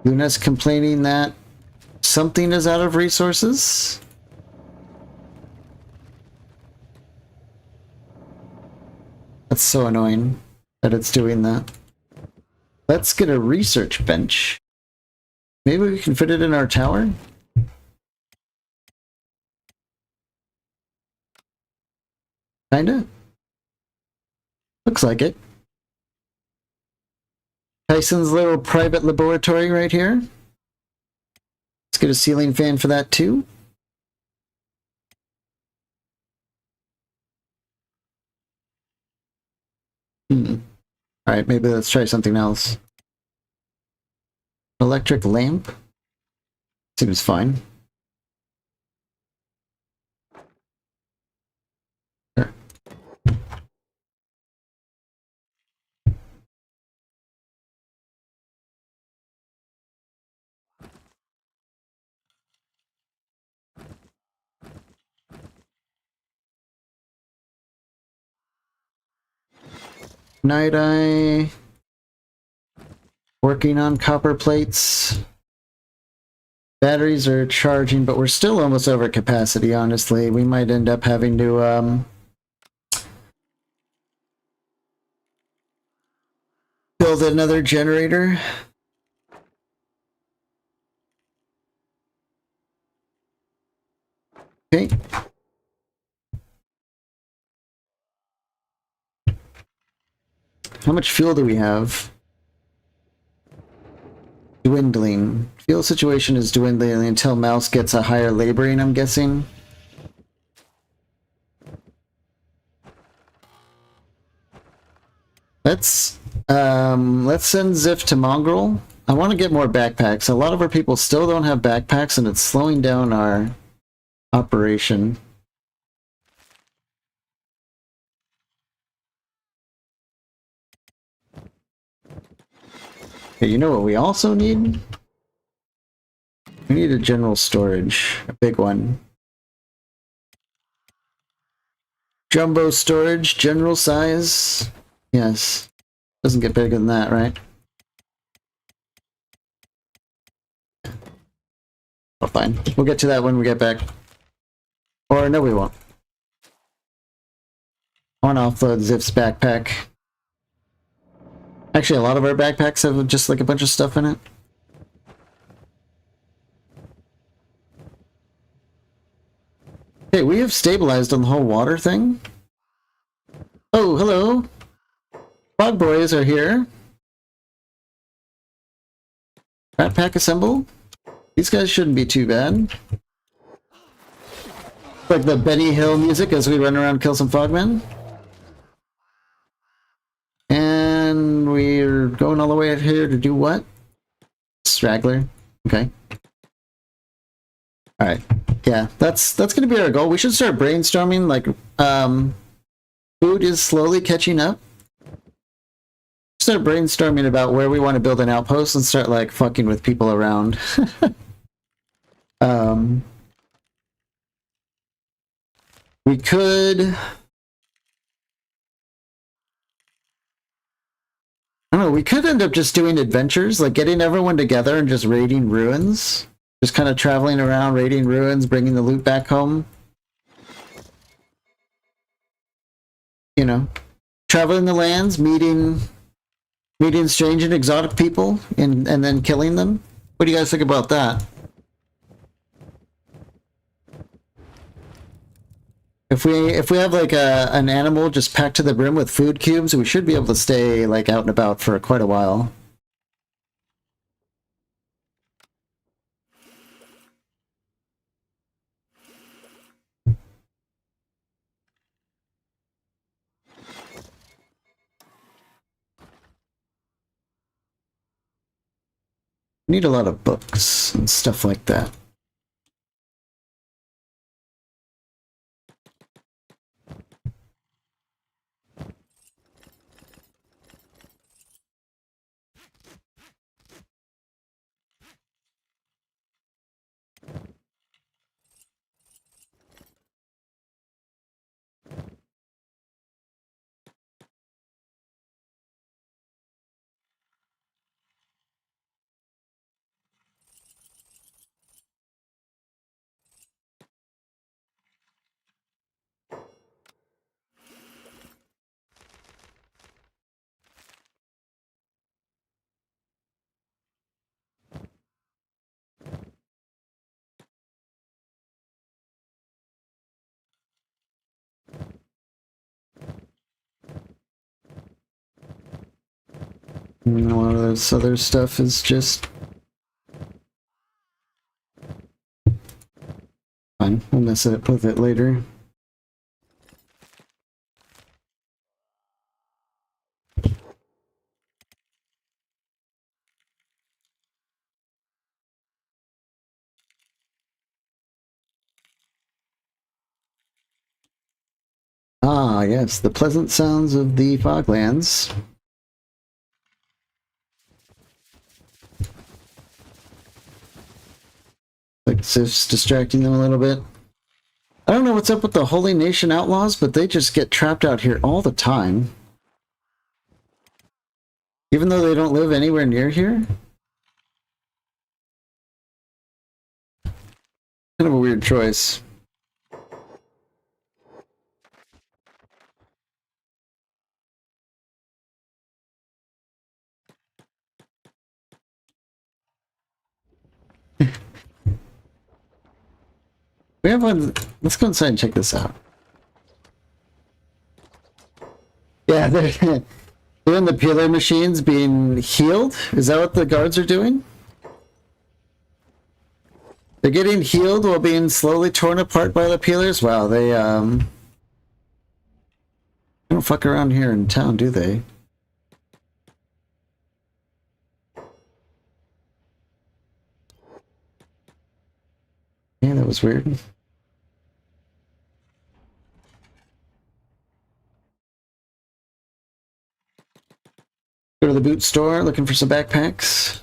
Luna's complaining that something is out of resources. That's so annoying that it's doing that. Let's get a research bench. Maybe we can fit it in our tower? Kinda? Looks like it. Tyson's little private laboratory right here. Let's get a ceiling fan for that too. Alright, maybe let's try something else. Electric lamp? Seems fine. Sure. Night Eye. Working on copper plates. Batteries are charging, but we're still almost over capacity, honestly. We might end up having to, build another generator. Okay. How much fuel do we have? Dwindling. Fuel situation is dwindling until Mouse gets a higher laboring, I'm guessing. Let's send Ziff to Mongrel. I want to get more backpacks. A lot of our people still don't have backpacks, and it's slowing down our operation. Okay, you know what we also need? We need a general storage. A big one. Jumbo storage, general size. Yes. Doesn't get bigger than that, right? Oh, fine. We'll get to that when we get back. Or no, we won't. I want to offload Ziff's backpack. Actually, a lot of our backpacks have just like a bunch of stuff in it. Okay, we have stabilized on the whole water thing. Oh, hello. Frog boys are here. Rat pack assemble. These guys shouldn't be too bad. Like the Benny Hill music as we run around and kill some frogmen. And we're going all the way out here to do what? Straggler. Okay. Alright. Yeah, that's gonna be our goal. We should start brainstorming, like, food is slowly catching up. Start brainstorming about where we want to build an outpost and start, like, fucking with people around. We could... I don't know, we could end up just doing adventures, like getting everyone together and just raiding ruins. Just kind of traveling around, raiding ruins, bringing the loot back home. You know, traveling the lands, meeting strange and exotic people, and then killing them. What do you guys think about that? If we have like an animal just packed to the brim with food cubes, we should be able to stay like out and about for quite a while. Need a lot of books and stuff like that. And a lot of this other stuff is just fine. We'll mess it up with it later. Ah, yes, the pleasant sounds of the Foglands. Like, just distracting them a little bit. I don't know what's up with the Holy Nation Outlaws, but they just get trapped out here all the time. Even though they don't live anywhere near here. Kind of a weird choice. We have one. Let's go inside and check this out. Yeah, they're doing the peeler machines being healed. Is that what the guards are doing? They're getting healed while being slowly torn apart by the peelers? Wow, they don't fuck around here in town, do they? Yeah, that was weird. Go to the boot store, looking for some backpacks.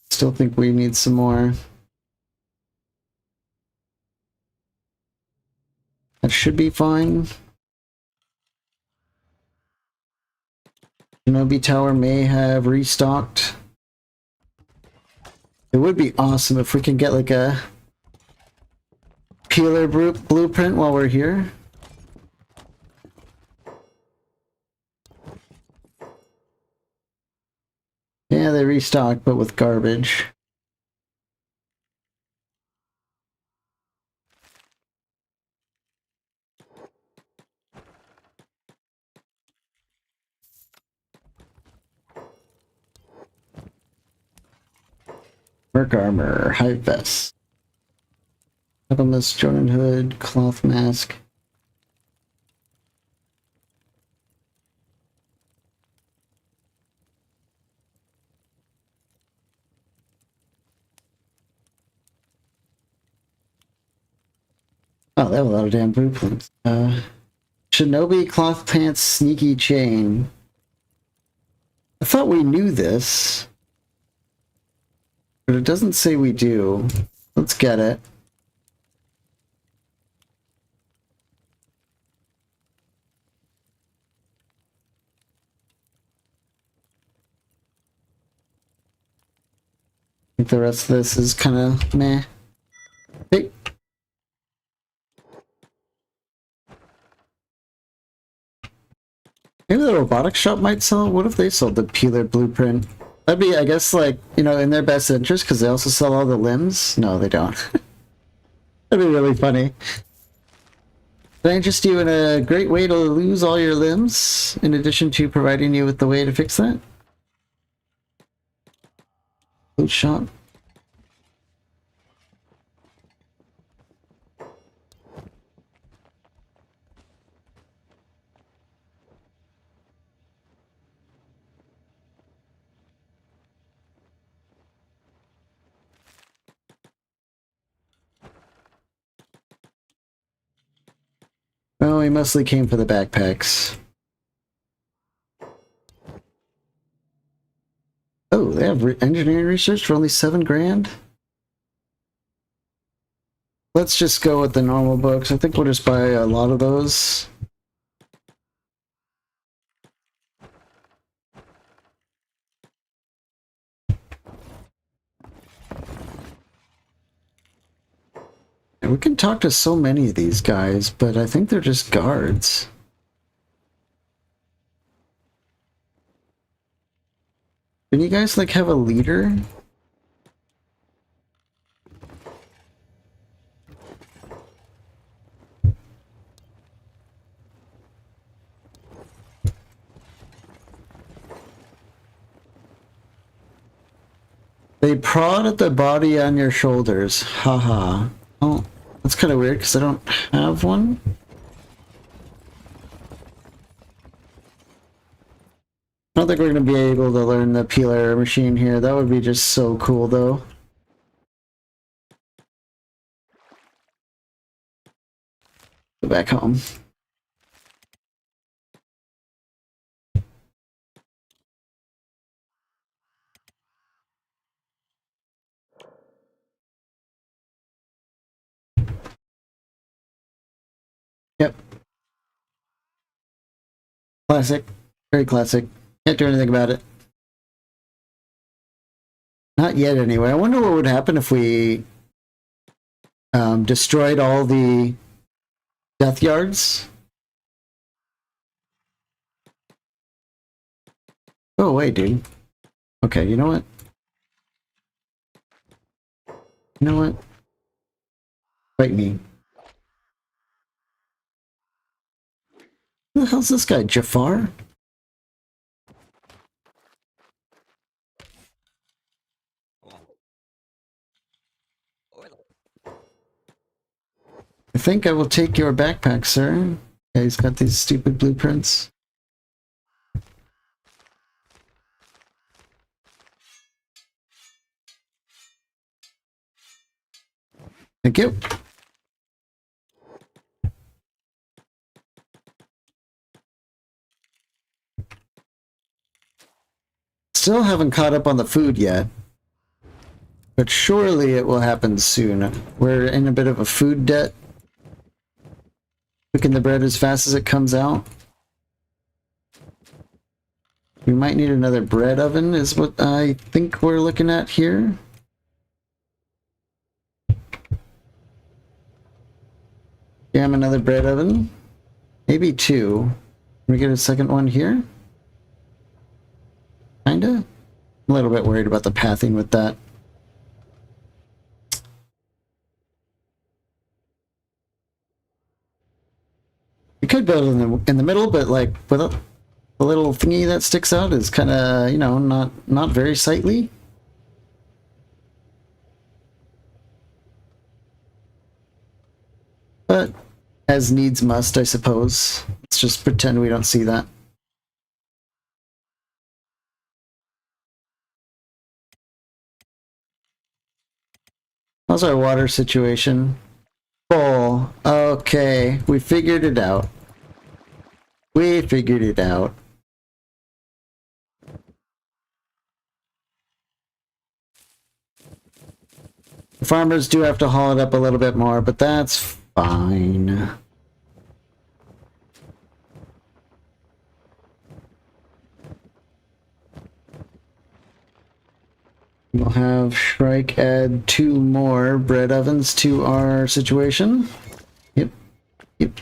Still think we need some more. That should be fine. Shinobi Tower may have restocked. It would be awesome if we can get like a peeler blueprint while we're here. Yeah, they restocked, but with garbage. Merc armor, high vest. Bottomless Jordan hood, cloth mask. Oh, they have a lot of damn blueprints. Shinobi cloth pants sneaky chain. I thought we knew this, but it doesn't say we do. Let's get it. I think the rest of this is kind of meh. Hey. Maybe the robotics shop might sell. What if they sold the peeler blueprint? That'd be, I guess, like, you know, in their best interest because they also sell all the limbs. No, they don't. That'd be really funny. Can I interest you in a great way to lose all your limbs, in addition to providing you with the way to fix that? Loot shop. Oh, he mostly came for the backpacks. Oh, they have engineering research for only 7 grand? Let's just go with the normal books. I think we'll just buy a lot of those. And we can talk to so many of these guys, but I think they're just guards. Can you guys, like, have a leader? They prod at the body on your shoulders. Haha. Oh, that's kind of weird because I don't have one. I don't think we're going to be able to learn the peeler machine here. That would be just so cool, though. Go back home. Yep. Classic. Very classic. Can't do anything about it. Not yet, anyway. I wonder what would happen if we destroyed all the death yards. Go away, dude. Okay, you know what? You know what? Fight me. Who the hell's this guy? Jafar? I think I will take your backpack, sir. Yeah, he's got these stupid blueprints. Thank you. Still haven't caught up on the food yet, but surely it will happen soon. We're in a bit of a food debt. Cooking the bread as fast as it comes out. We might need another bread oven is what I think we're looking at here. Jam another bread oven. Maybe two. Can we get a second one here? Kinda? I'm a little bit worried about the pathing with that. You could build in the middle, but like with the little thingy that sticks out is kind of, you know, not very sightly. But as needs must, I suppose. Let's just pretend we don't see that. How's our water situation? Full. Okay, we figured it out. We figured it out. The farmers do have to haul it up a little bit more, but that's fine. We'll have Shrike add 2 more bread ovens to our situation. Yep. Yep.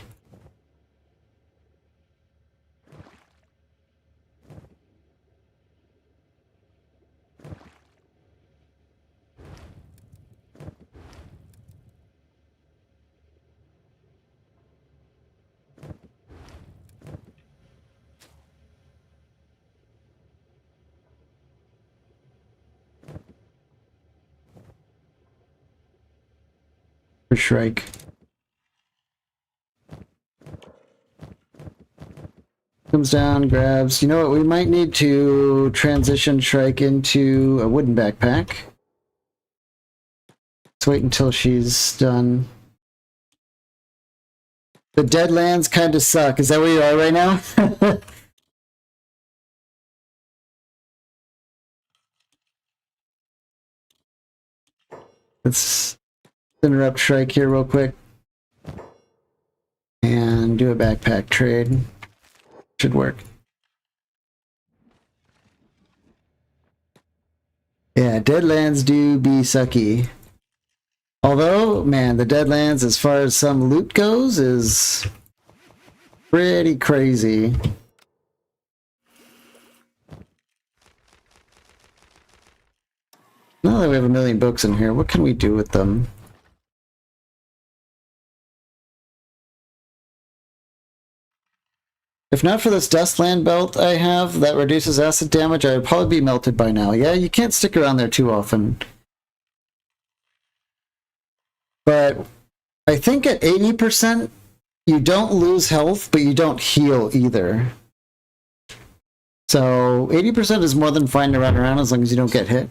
For Shrike. Comes down, grabs. You know what? We might need to transition Shrike into a wooden backpack. Let's wait until she's done. The Deadlands kind of suck. Is that where you are right now? Let's interrupt Shrike here real quick. And do a backpack trade. Should work. Yeah, Deadlands do be sucky. Although, man, the Deadlands, as far as some loot goes, is pretty crazy. Now that we have a million books in here, what can we do with them? If not for this Dustland belt I have that reduces acid damage, I would probably be melted by now. Yeah, you can't stick around there too often. But I think at 80%, you don't lose health, but you don't heal either. So 80% is more than fine to run around as long as you don't get hit.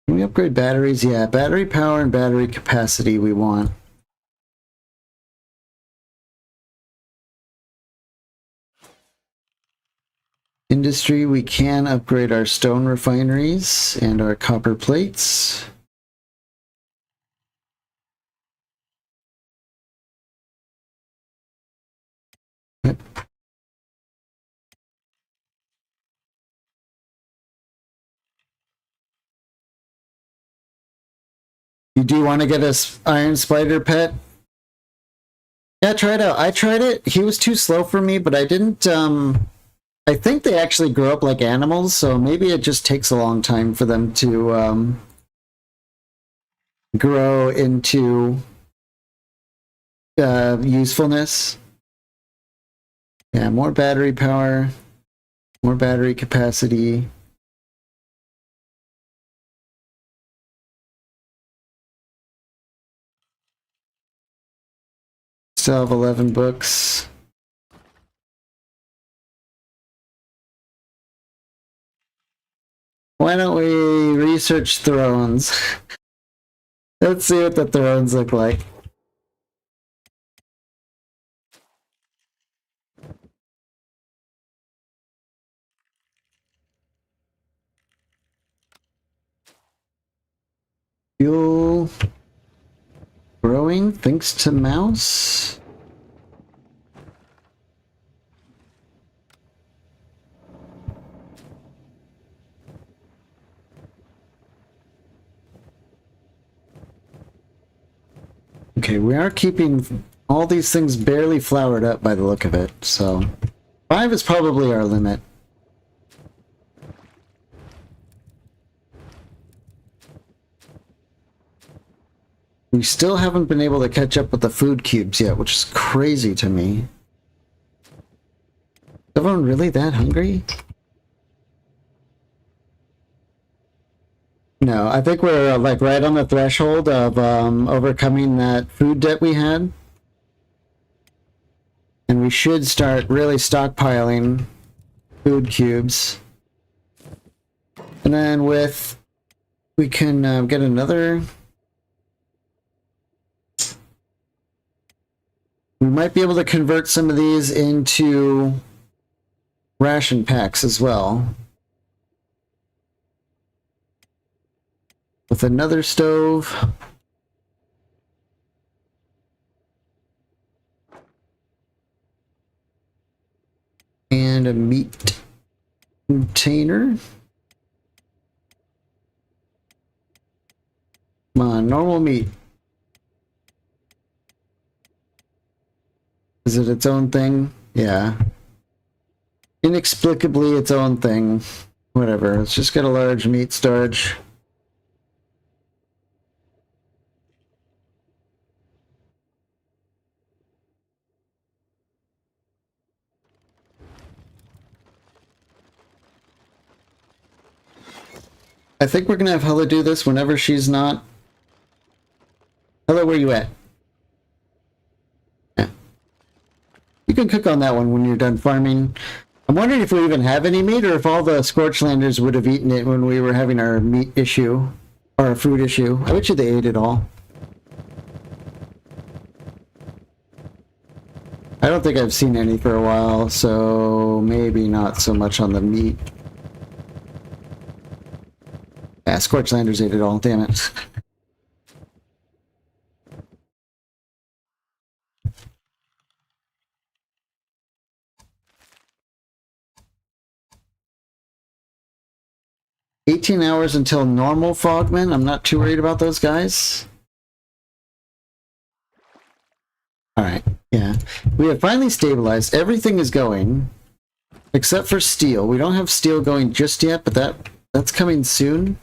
Can we upgrade batteries? Yeah, battery power and battery capacity we want. Industry, we can upgrade our stone refineries and our copper plates. Yep. You do want to get a iron spider pet? Yeah, try it out. I tried it. He was too slow for me, but I didn't, I think they actually grow up like animals, so maybe it just takes a long time for them to, grow into, usefulness. Yeah, more battery power, more battery capacity. Still have 11 books. Why don't we research thrones? Let's see what the thrones look like. Fuel growing thanks to mouse. Okay, we are keeping all these things barely flowered up by the look of it, so 5 is probably our limit. We still haven't been able to catch up with the food cubes yet, which is crazy to me. Is everyone really that hungry? No, I think we're like right on the threshold of overcoming that food debt we had. And we should start really stockpiling food cubes. And then we can get another. We might be able to convert some of these into ration packs as well. With another stove. And a meat container. Come on, normal meat. Is it its own thing? Yeah. Inexplicably its own thing. Whatever, let's just get a large meat storage. I think we're gonna have Hella do this whenever she's not. Hella, where you at? Yeah. You can cook on that one when you're done farming. I'm wondering if we even have any meat or if all the Scorchlanders would have eaten it when we were having our meat issue. Or our food issue. I bet you they ate it all. I don't think I've seen any for a while, so maybe not so much on the meat. Yeah, Scorchlanders ate it all, damn it. $18 hours until normal Fogmen. I'm not too worried about those guys. Alright, yeah. We have finally stabilized. Everything is going. Except for steel. We don't have steel going just yet, but that That's coming soon.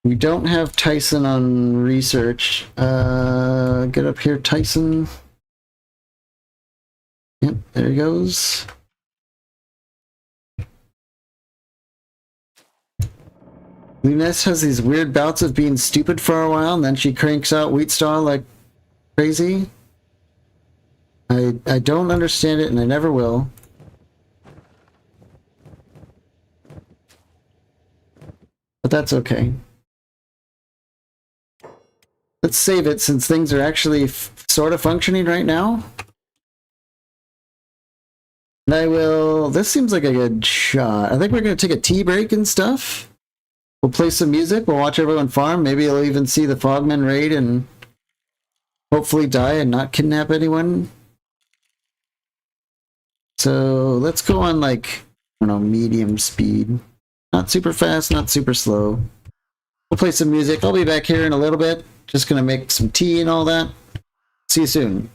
We don't have Tyson on research. Get up here, Tyson. Yep, there he goes. Luness has these weird bouts of being stupid for a while, and then she cranks out Wheat Star like crazy. I don't understand it, and I never will. But that's okay. Let's save it since things are actually sort of functioning right now. And I will... This seems like a good shot. I think we're going to take a tea break and stuff. We'll play some music. We'll watch everyone farm. Maybe I'll even see the Fogmen raid and hopefully die and not kidnap anyone. So let's go on like, I don't know, medium speed. Not super fast, not super slow. We'll play some music. I'll be back here in a little bit. Just gonna make some tea and all that. See you soon.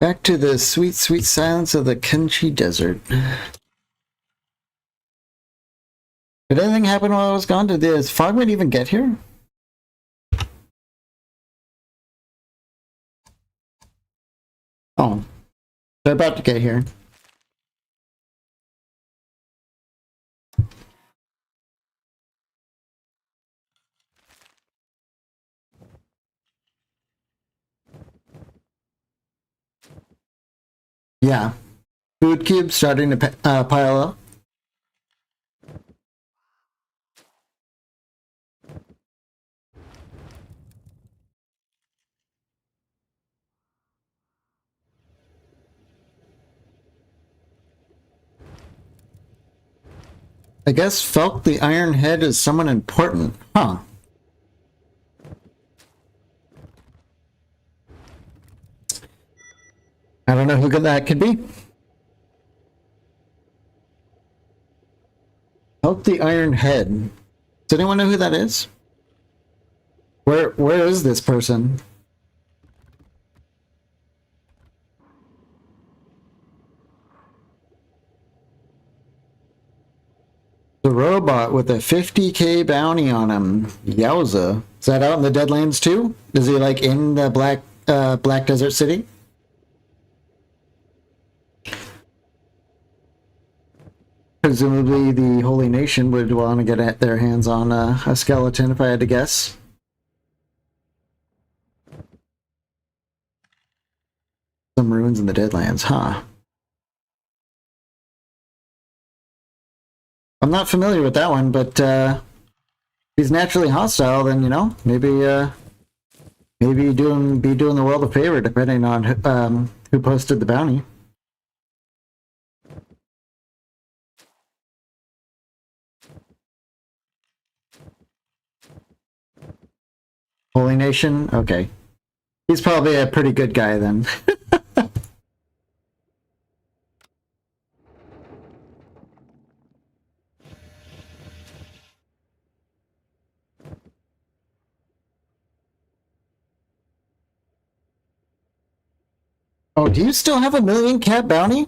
Back to the sweet, sweet silence of the Kenshi Desert. Did anything happen while I was gone? Did this Fogman even get here? Oh, they're about to get here. Yeah. Food cubes starting to pile up. I guess Felk the Iron Head is someone important. Huh. I don't know who that could be. Felk the Iron Head. Does anyone know who that is? Where is this person? The robot with a 50k bounty on him. Yowza. Is that out in the Deadlands too? Is he like in the Black Desert City? Presumably the Holy Nation would want to get their hands on a skeleton, if I had to guess. Some ruins in the Deadlands, huh? I'm not familiar with that one, but if he's naturally hostile, then, you know, maybe be doing the world a favor, depending on who posted the bounty. Holy Nation? Okay. He's probably a pretty good guy then. Oh, do you still have a million cat bounty?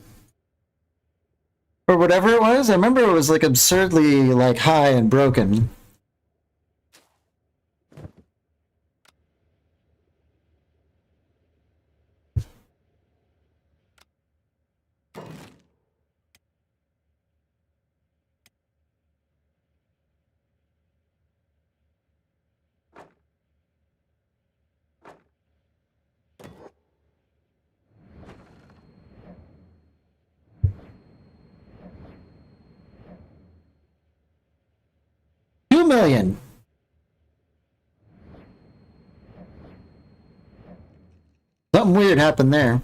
Or whatever it was? I remember it was like absurdly like high and broken. $2 million. Something weird happened there.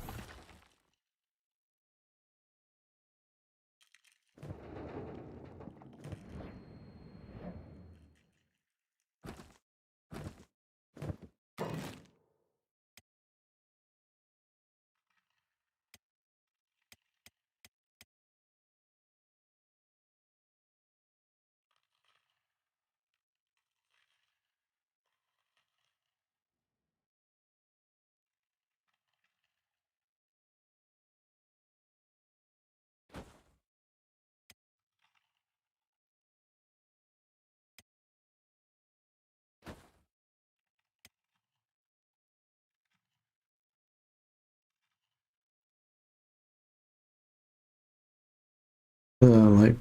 Like,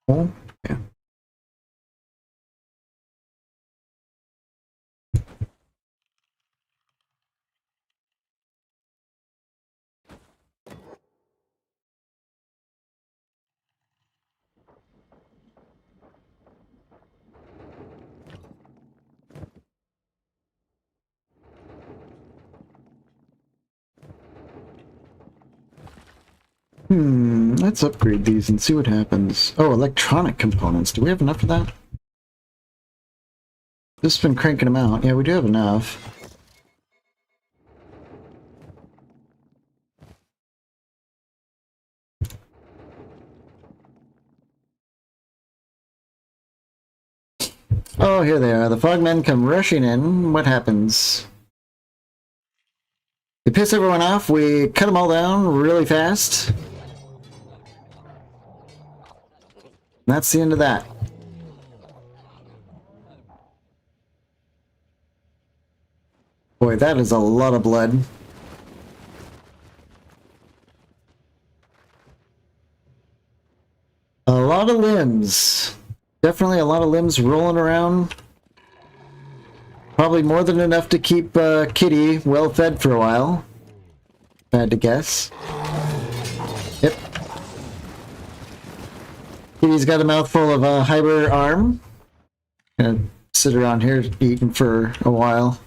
oh, yeah. Let's upgrade these and see what happens. Oh, electronic components. Do we have enough of that? This has been cranking them out. Yeah, we do have enough. Oh, here they are. The Fogmen come rushing in. What happens? We piss everyone off, we cut them all down really fast. And that's the end of that. Boy, that is a lot of blood. A lot of limbs. Definitely a lot of limbs rolling around. Probably more than enough to keep Kitty well fed for a while. If I had to guess. Yep. Kitty's got a mouthful of Hyber arm. Gonna sit around here eating for a while.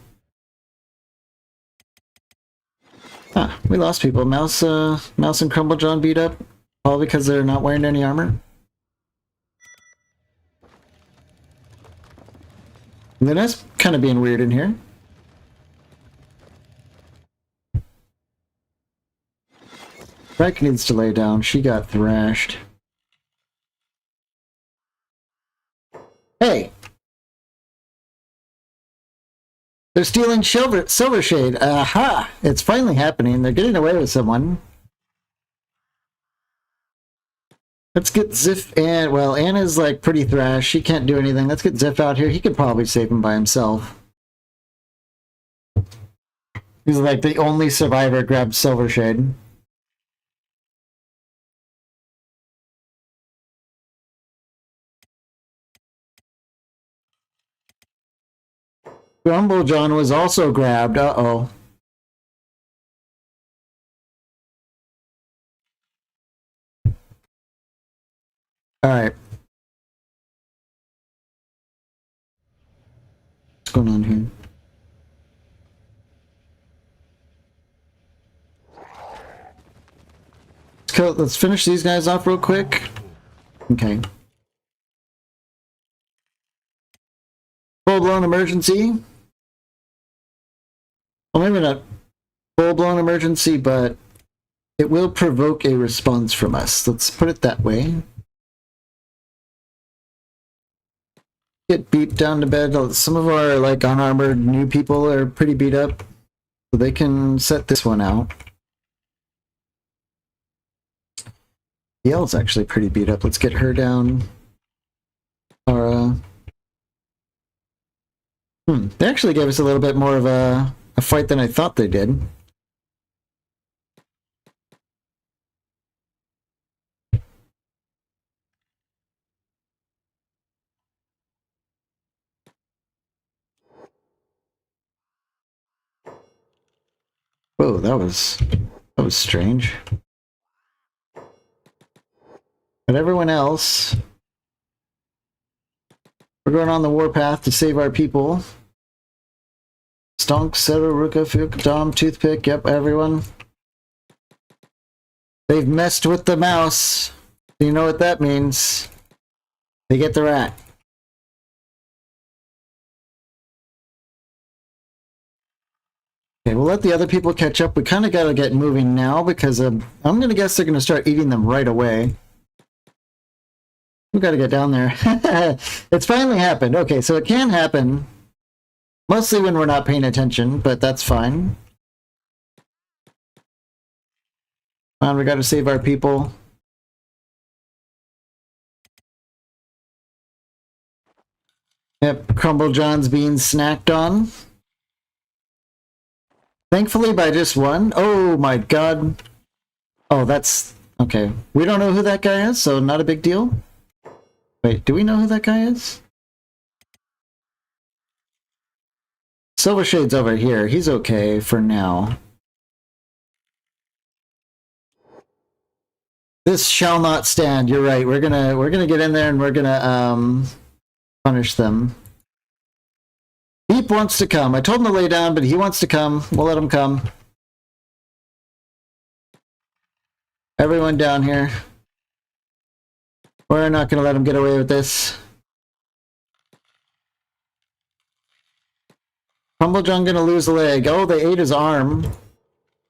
Ah, we lost people. Mouse and Crumblejohn beat up. All because they're not wearing any armor. And then that's kind of being weird in here. Reich needs to lay down. She got thrashed. Hey! They're stealing Silver Shade. Aha! It's finally happening. They're getting away with someone. Let's get Ziff and, well, Anna's like pretty thrash. She can't do anything. Let's get Ziff out here. He could probably save him by himself. He's like the only survivor grabbed Silver Shade. Crumblejohn was also grabbed. Uh-oh. Alright. What's going on here? Let's finish these guys off real quick. Okay. Full-blown emergency. Well, maybe not full-blown emergency, but it will provoke a response from us. Let's put it that way. Get beat down to bed. Some of our like unarmored new people are pretty beat up, so they can set this one out. Yale's actually pretty beat up. Let's get her down. Tara. They actually gave us a little bit more of a fight than I thought they did. Whoa, that was strange. But everyone else, we're going on the warpath to save our people. Stonk, Seto, Ruka, Fuke, Dom, Toothpick, yep, everyone. They've messed with the mouse. You know what that means. They get the rat. Okay, we'll let the other people catch up. We kind of got to get moving now because I'm going to guess they're going to start eating them right away. We've got to get down there. It's finally happened. Okay, so it can happen. Mostly when we're not paying attention, but that's fine. Come on, we got to save our people. Yep, Crumblejohn's being snacked on. Thankfully by just one. Oh my god. Oh, that's... okay. We don't know who that guy is, so not a big deal. Wait, do we know who that guy is? Silver Shade's over here. He's okay for now. This shall not stand. You're right. We're gonna get in there and we're gonna punish them. Beep wants to come. I told him to lay down, but he wants to come. We'll let him come. Everyone down here. We're not gonna let him get away with this. Crumblejohn gonna lose a leg. Oh, they ate his arm.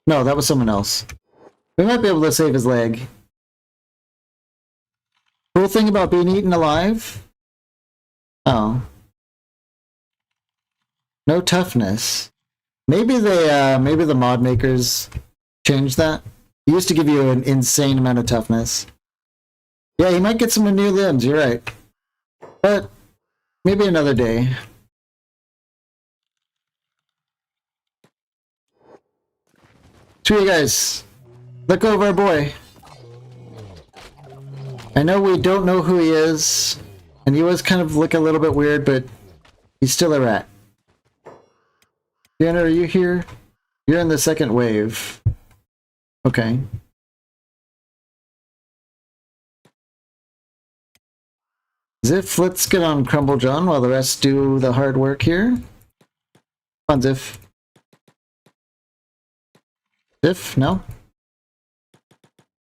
No, that was someone else. We might be able to save his leg. Cool thing about being eaten alive? Oh. No toughness. Maybe the mod makers changed that. It used to give you an insane amount of toughness. Yeah, you might get some new limbs, you're right. But maybe another day. Sweet guys, let go of our boy. I know we don't know who he is, and he was kind of look a little bit weird, but he's still a rat. Diana, are you here? You're in the second wave. Okay. Ziff, let's get on Crumble John while the rest do the hard work here. Come on, Ziff. Ziff, no?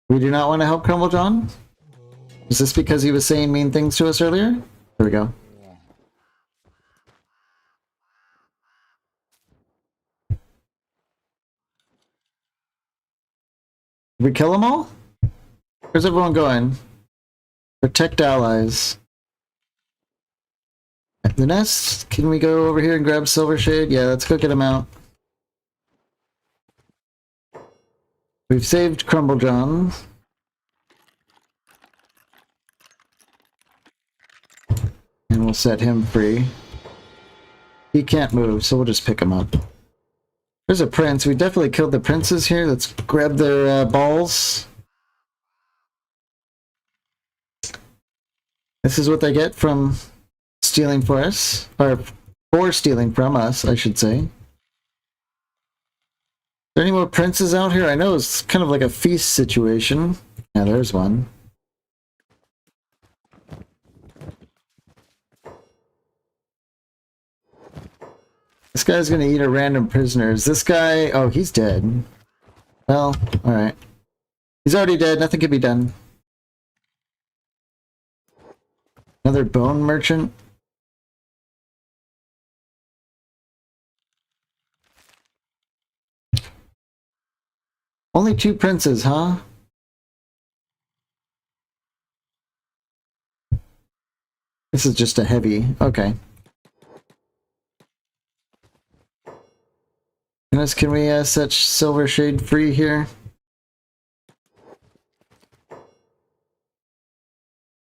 We do not want to help Crumble John? Is this because he was saying mean things to us earlier? There we go. Did we kill them all? Where's everyone going? Protect allies. The nest? Can we go over here and grab Silver Shade? Yeah, let's go get him out. We've saved Crumble John. And we'll set him free. He can't move, so we'll just pick him up. There's a prince. We definitely killed the princes here. Let's grab their balls. This is what they get from stealing for us. Or for stealing from us, I should say. Is there any more princes out here? I know it's kind of like a feast situation. Yeah, there's one. This guy's gonna eat a random prisoner. Is this guy... Oh, he's dead. Well, alright. He's already dead. Nothing can be done. Another bone merchant. Only 2 princes, huh? This is just a heavy. Okay. Can we set Silver Shade free here?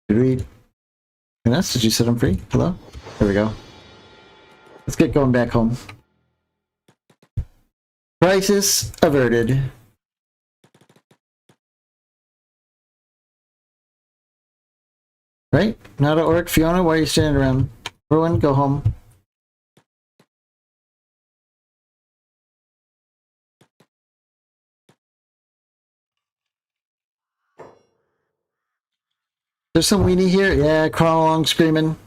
Did we... Did you set him free? Hello? There we go. Let's get going back home. Crisis averted. Right? Not an orc. Fiona, why are you standing around? Everyone, go home. There's some weenie here. Yeah, crawl along screaming.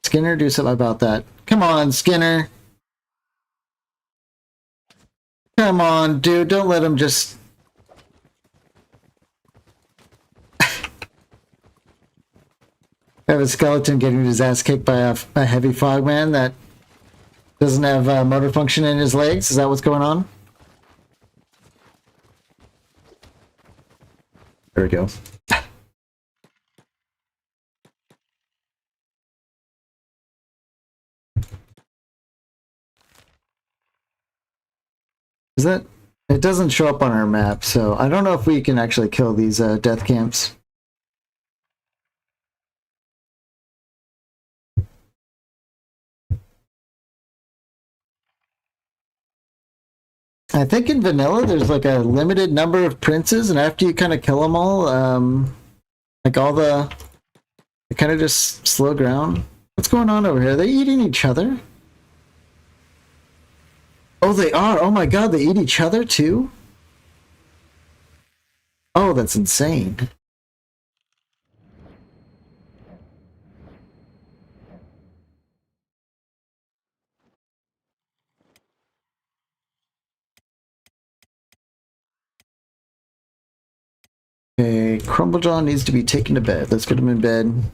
Skinner, do something about that. Come on, Skinner. Come on, dude. Don't let him just... have a skeleton getting his ass kicked by a heavy fogman that doesn't have motor function in his legs. Is that what's going on? There we go. Is that... It doesn't show up on our map, so I don't know if we can actually kill these death camps. I think in vanilla there's like a limited number of princes, and after you kind of kill them all, like all the... They kind of just slow ground. What's going on over here? Are they eating each other? Oh, they are! Oh my god, they eat each other too? Oh, that's insane. Okay, Crumblejaw needs to be taken to bed. Let's get him in bed.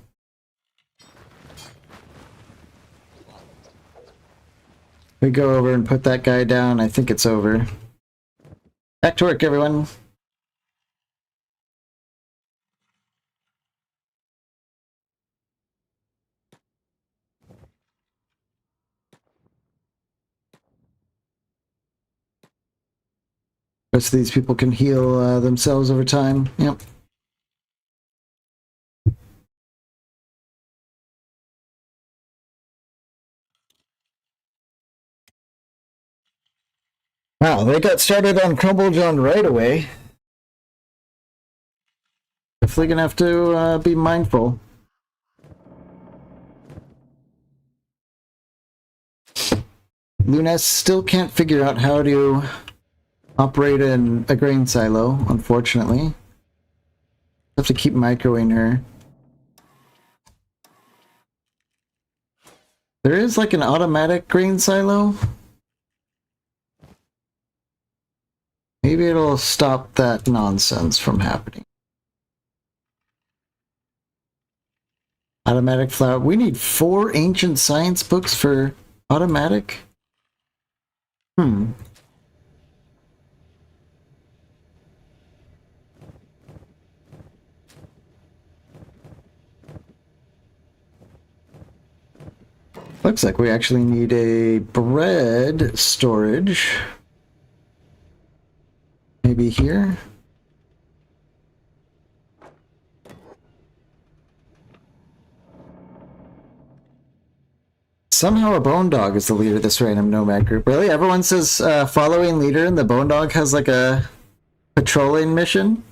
We go over and put that guy down. I think it's over. Back to work, everyone. rest of these people can heal themselves over time. Yep. Wow, they got started on Crumble John right away. Definitely gonna have to be mindful. Lunes still can't figure out how to operate a grain silo, unfortunately. Have to keep microing her. There is like an automatic grain silo. Maybe it'll stop that nonsense from happening. Automatic flour. We need 4 ancient science books for automatic? Looks like we actually need a bread storage. Maybe here? Somehow a bone dog is the leader of this random nomad group. Really? Everyone says following leader and the bone dog has like a patrolling mission?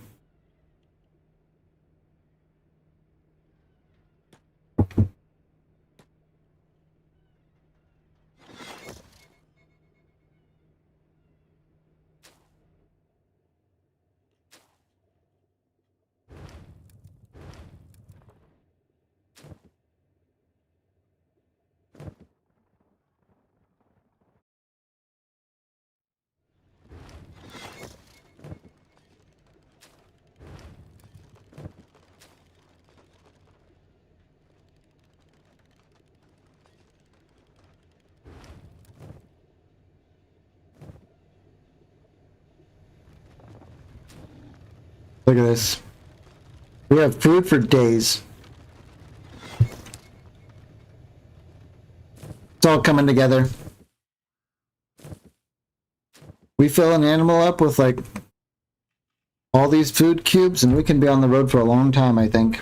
Look at this. We have food for days. It's all coming together. We fill an animal up with like all these food cubes and we can be on the road for a long time, I think.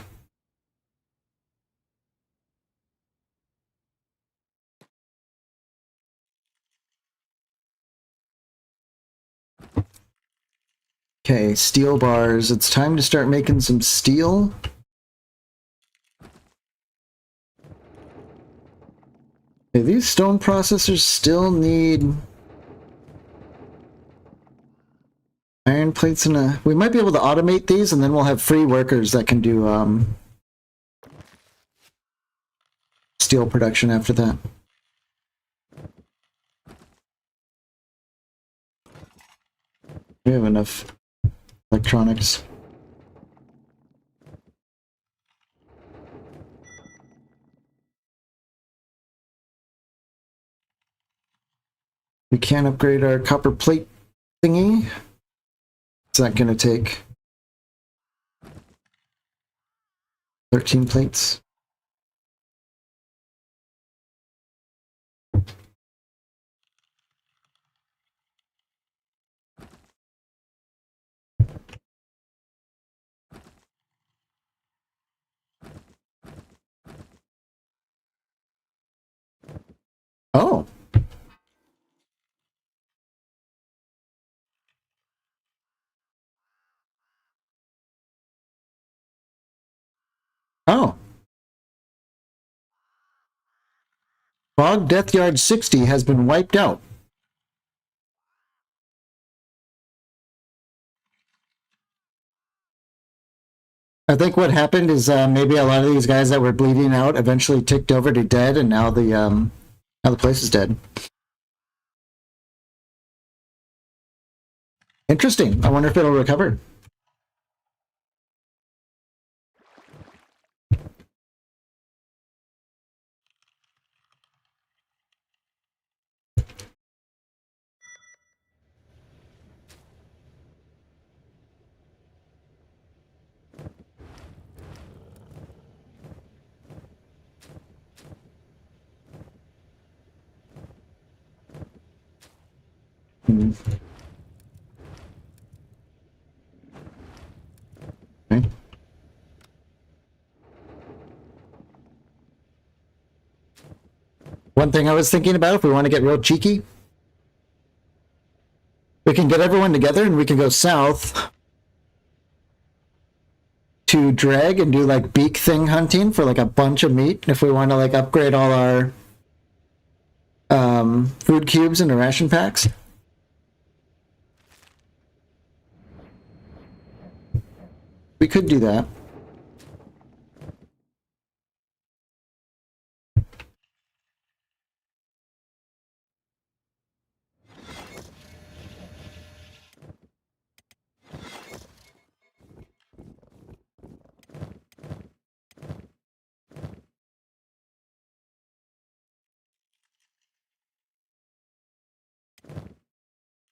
Okay, steel bars. It's time to start making some steel. Okay, these stone processors still need iron plates and a... We might be able to automate these and then we'll have free workers that can do steel production after that. We have enough electronics. We can't upgrade our copper plate thingy. What's that gonna take? 13 plates. Oh. Oh. Fog Death Yard 60 has been wiped out. I think what happened is maybe a lot of these guys that were bleeding out eventually ticked over to dead, and now the place is dead. Interesting. I wonder if it'll recover. One thing I was thinking about, if we want to get real cheeky, we can get everyone together and we can go south to drag and do like beak thing hunting for like a bunch of meat if we want to like upgrade all our food cubes into ration packs. We could do that.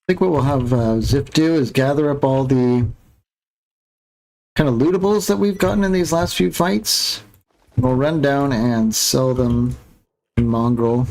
I think what we'll have Zip do is gather up all the kind of lootables that we've gotten in these last few fights. We'll run down and sell them in Mongrel.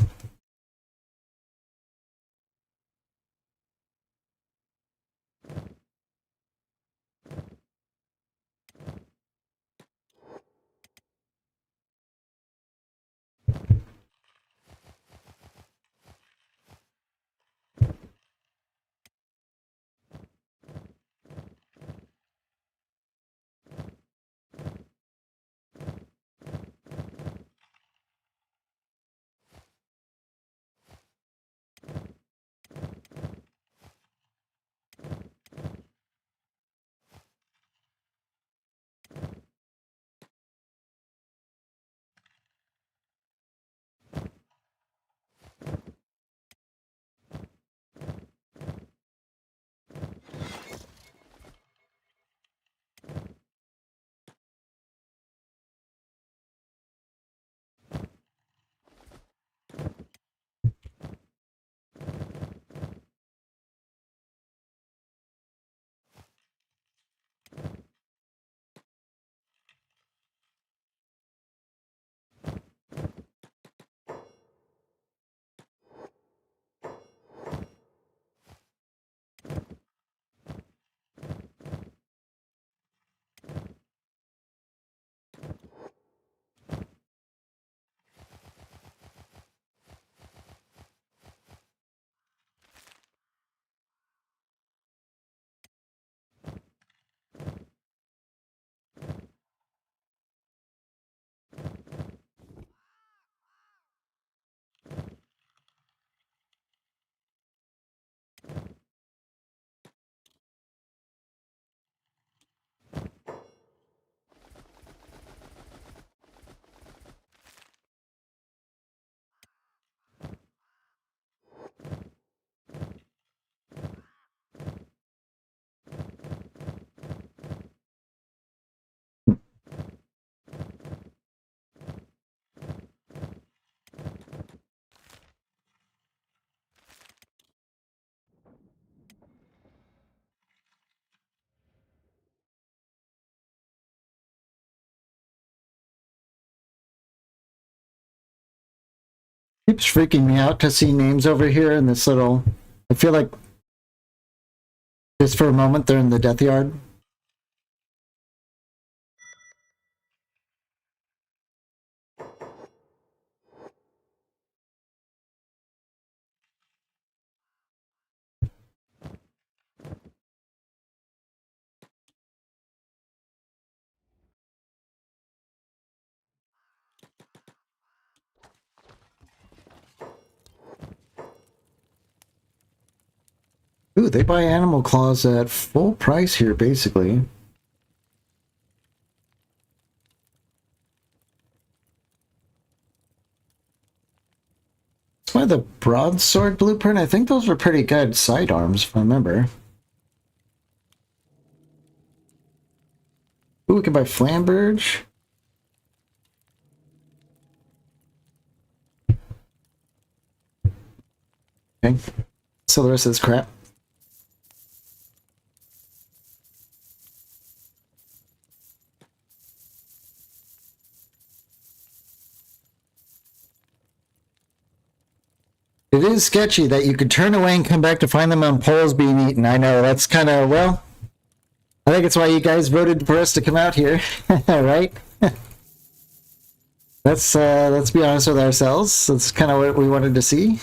Keeps freaking me out to see names over here in this little... I feel like just for a moment they're in the death yard. Ooh, they buy animal claws at full price here, basically. That's why the broadsword blueprint, I think those were pretty good sidearms, if I remember. Ooh, we can buy Flamberge. Okay. So the rest of this crap. It is sketchy that you could turn away and come back to find them on poles being eaten. I know, that's kind of, well, I think it's why you guys voted for us to come out here, right? Let's be honest with ourselves. That's kind of what we wanted to see.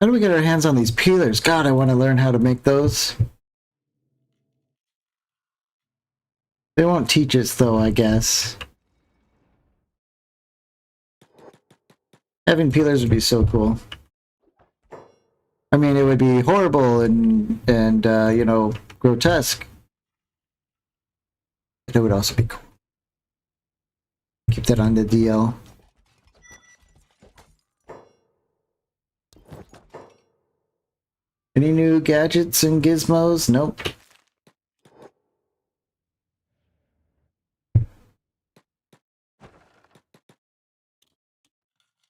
How do we get our hands on these peelers? God, I want to learn how to make those. They won't teach us though, I guess. Having peelers would be so cool. I mean, it would be horrible and you know, grotesque. But it would also be cool. Keep that on the DL. Any new gadgets and gizmos? Nope.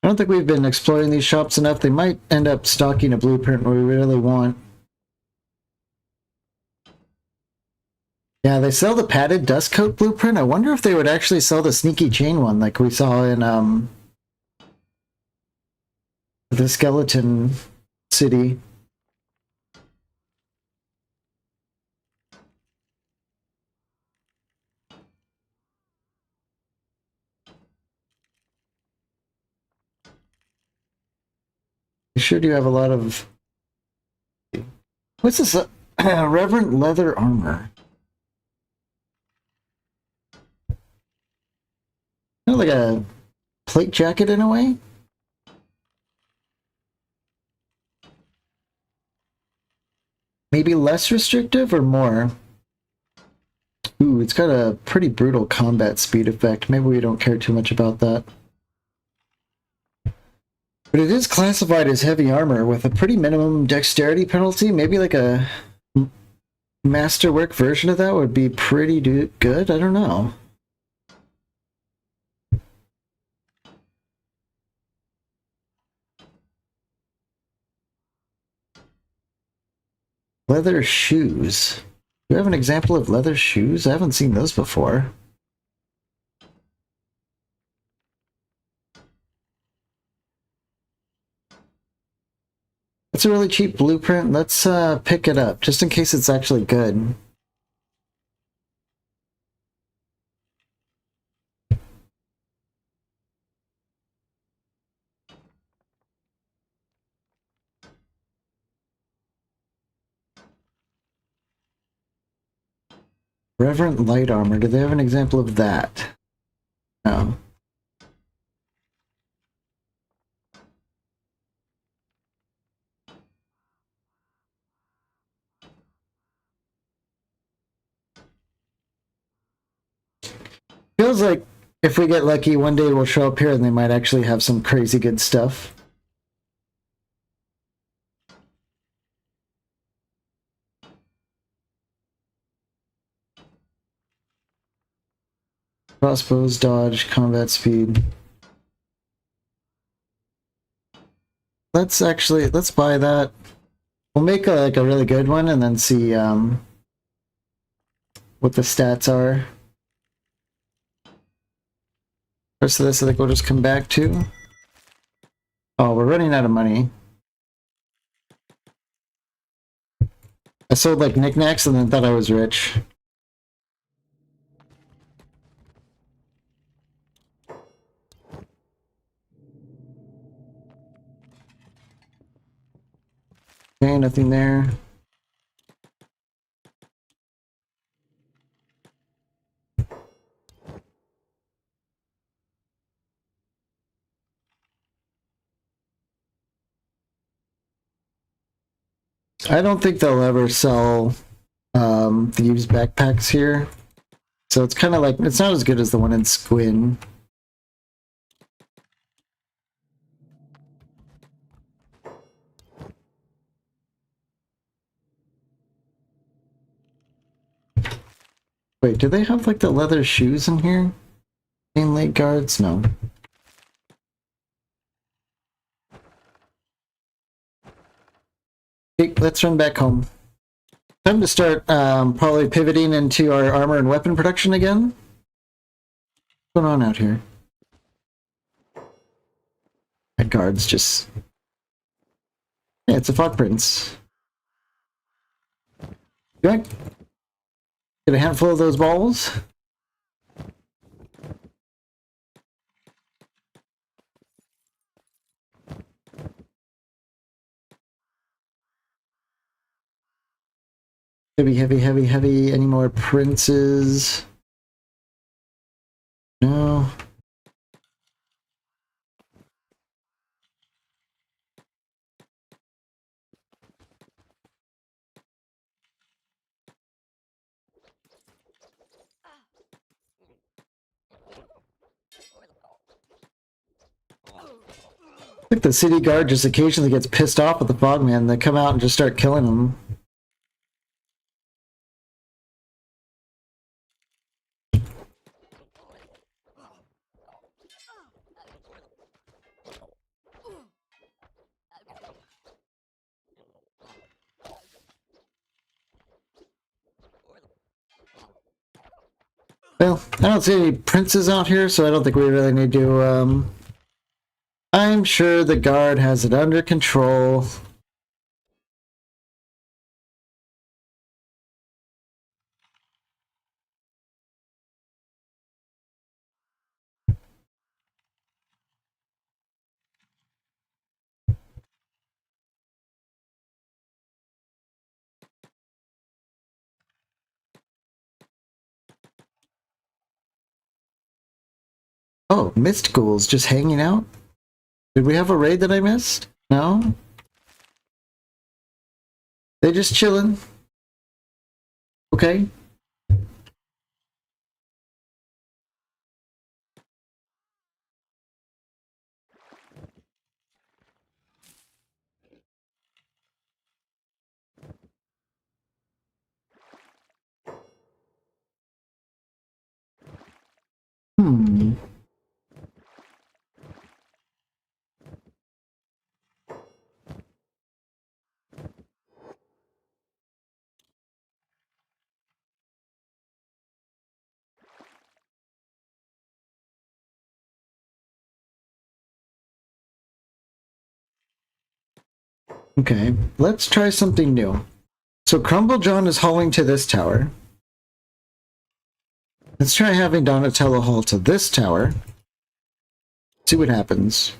I don't think we've been exploring these shops enough. They might end up stocking a blueprint we really want. Yeah, they sell the padded dust coat blueprint. I wonder if they would actually sell the sneaky chain one like we saw in the skeleton city. You sure do have a lot of... What's this? Reverent leather armor. Kind of like a plate jacket in a way. Maybe less restrictive or more? Ooh, it's got a pretty brutal combat speed effect. Maybe we don't care too much about that. But it is classified as heavy armor with a pretty minimum dexterity penalty. Maybe like a masterwork version of that would be pretty good. I don't know. Leather shoes. Do you have an example of leather shoes? I haven't seen those before. It's a really cheap blueprint. Let's pick it up, just in case it's actually good. Reverent light armor. Do they have an example of that? No. Feels like if we get lucky, one day we'll show up here and they might actually have some crazy good stuff. Crossbows, dodge, combat speed. Let's buy that. We'll make like a really good one and then see what the stats are. Rest of this I think we'll just come back to. Oh, we're running out of money. I sold like knickknacks and then thought I was rich. Okay, nothing there. I don't think they'll ever sell the used backpacks here. So it's kind of like, it's not as good as the one in Squin. Wait, do they have like the leather shoes in here? Chain leg guards? No. Okay, let's run back home. Time to start probably pivoting into our armor and weapon production again. What's going on out here? That guard's just... Yeah, it's a fog prince. Get a handful of those balls. Heavy, heavy, heavy, heavy. Any more princes? No. I think the city guard just occasionally gets pissed off with the fogman. They come out and just start killing them. Well, I don't see any princes out here, so I don't think we really need to, I'm sure the guard has it under control. Oh, mist ghouls just hanging out? Did we have a raid that I missed? No? They just chilling. Okay. Hmm. Okay, let's try something new. So Crumble John is hauling to this tower. Let's try having Donatello haul to this tower. See what happens.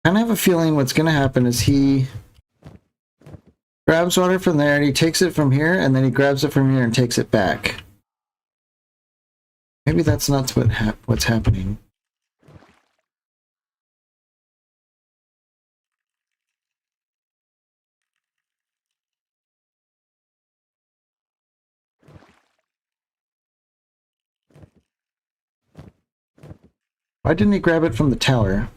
I kind of have a feeling what's going to happen is he grabs water from there and he takes it from here, and then he grabs it from here and takes it back. Maybe that's not what's happening. Why didn't he grab it from the tower?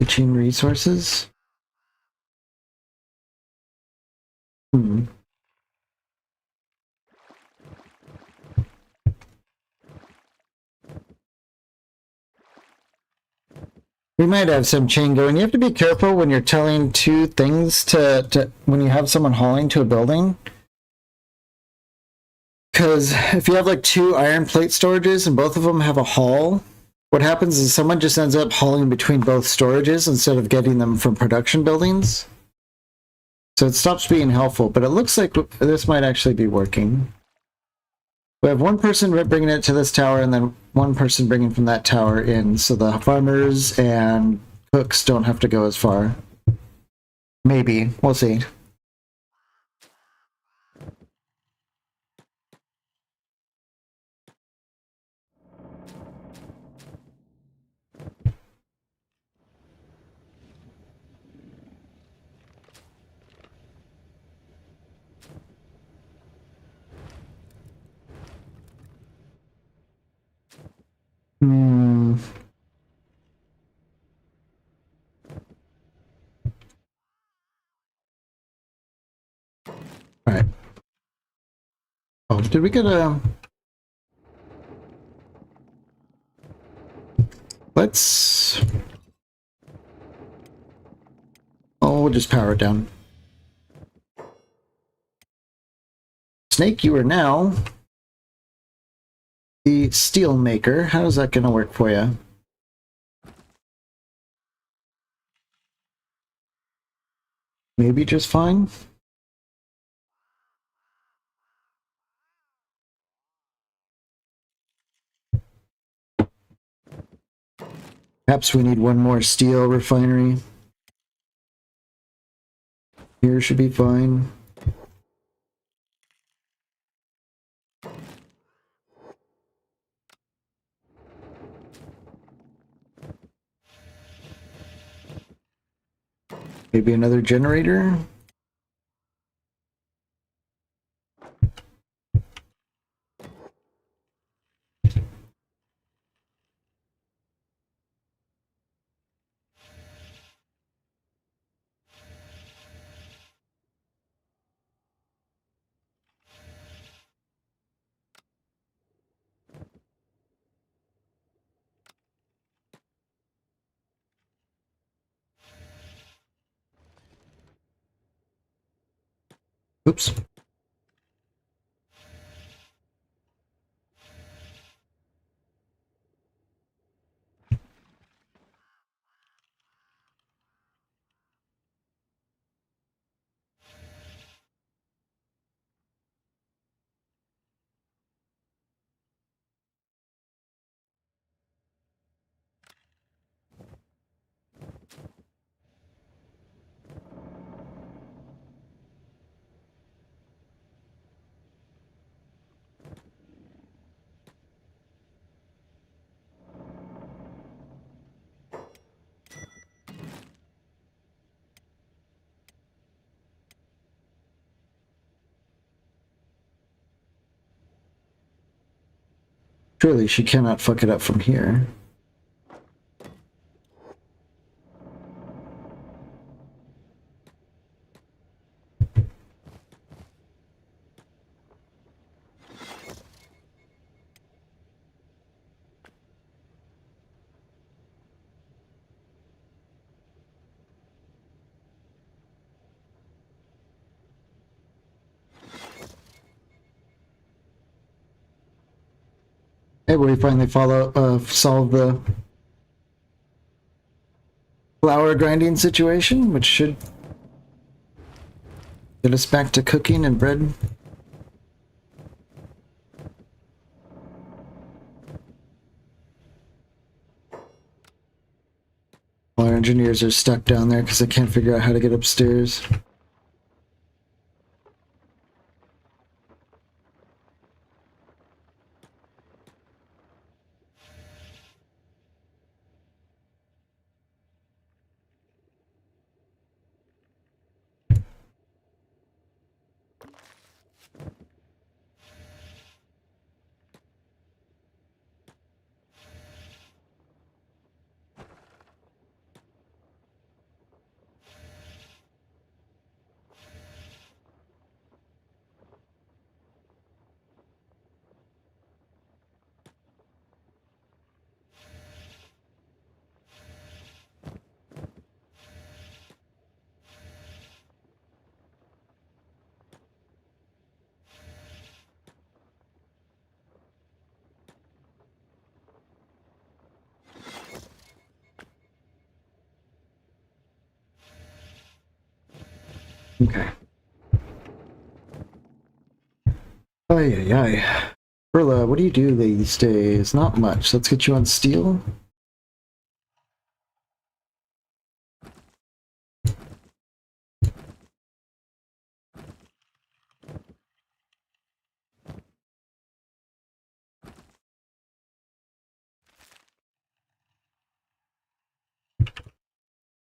Chain resources? Hmm. We might have some chain going. You have to be careful when you're telling two things to when you have someone hauling to a building. Because if you have like two iron plate storages and both of them have a haul, what happens is someone just ends up hauling between both storages instead of getting them from production buildings. So it stops being helpful, but it looks like this might actually be working. We have one person bringing it to this tower and then one person bringing from that tower in, so the farmers and cooks don't have to go as far. Maybe. We'll see. Hmm. All right. Oh, did we get a... Let's... Oh, we'll just power it down. Snake, you are now the steel maker. How is that going to work for you? maybe just fine. Perhaps we need one more steel refinery. Here should be fine. Maybe another generator. Oops. Surely she cannot fuck it up from here. Hey, we finally solve the flour grinding situation, which should get us back to cooking and bread. Our engineers are stuck down there because they can't figure out how to get upstairs. Okay. Ay, ay, ay. Perla, what do you do these days? Not much. Let's get you on steel.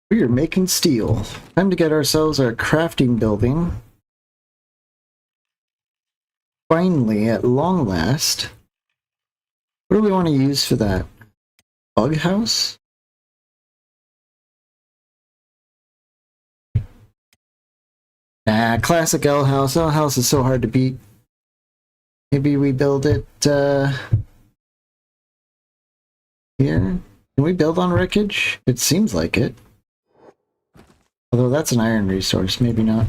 We are making steel. Time to get ourselves our crafting building. Finally, at long last. What do we want to use for that? Bug house? Nah, classic L house. L house is so hard to beat. Maybe we build it here. Can we build on wreckage? It seems like it. Although that's an iron resource, maybe not.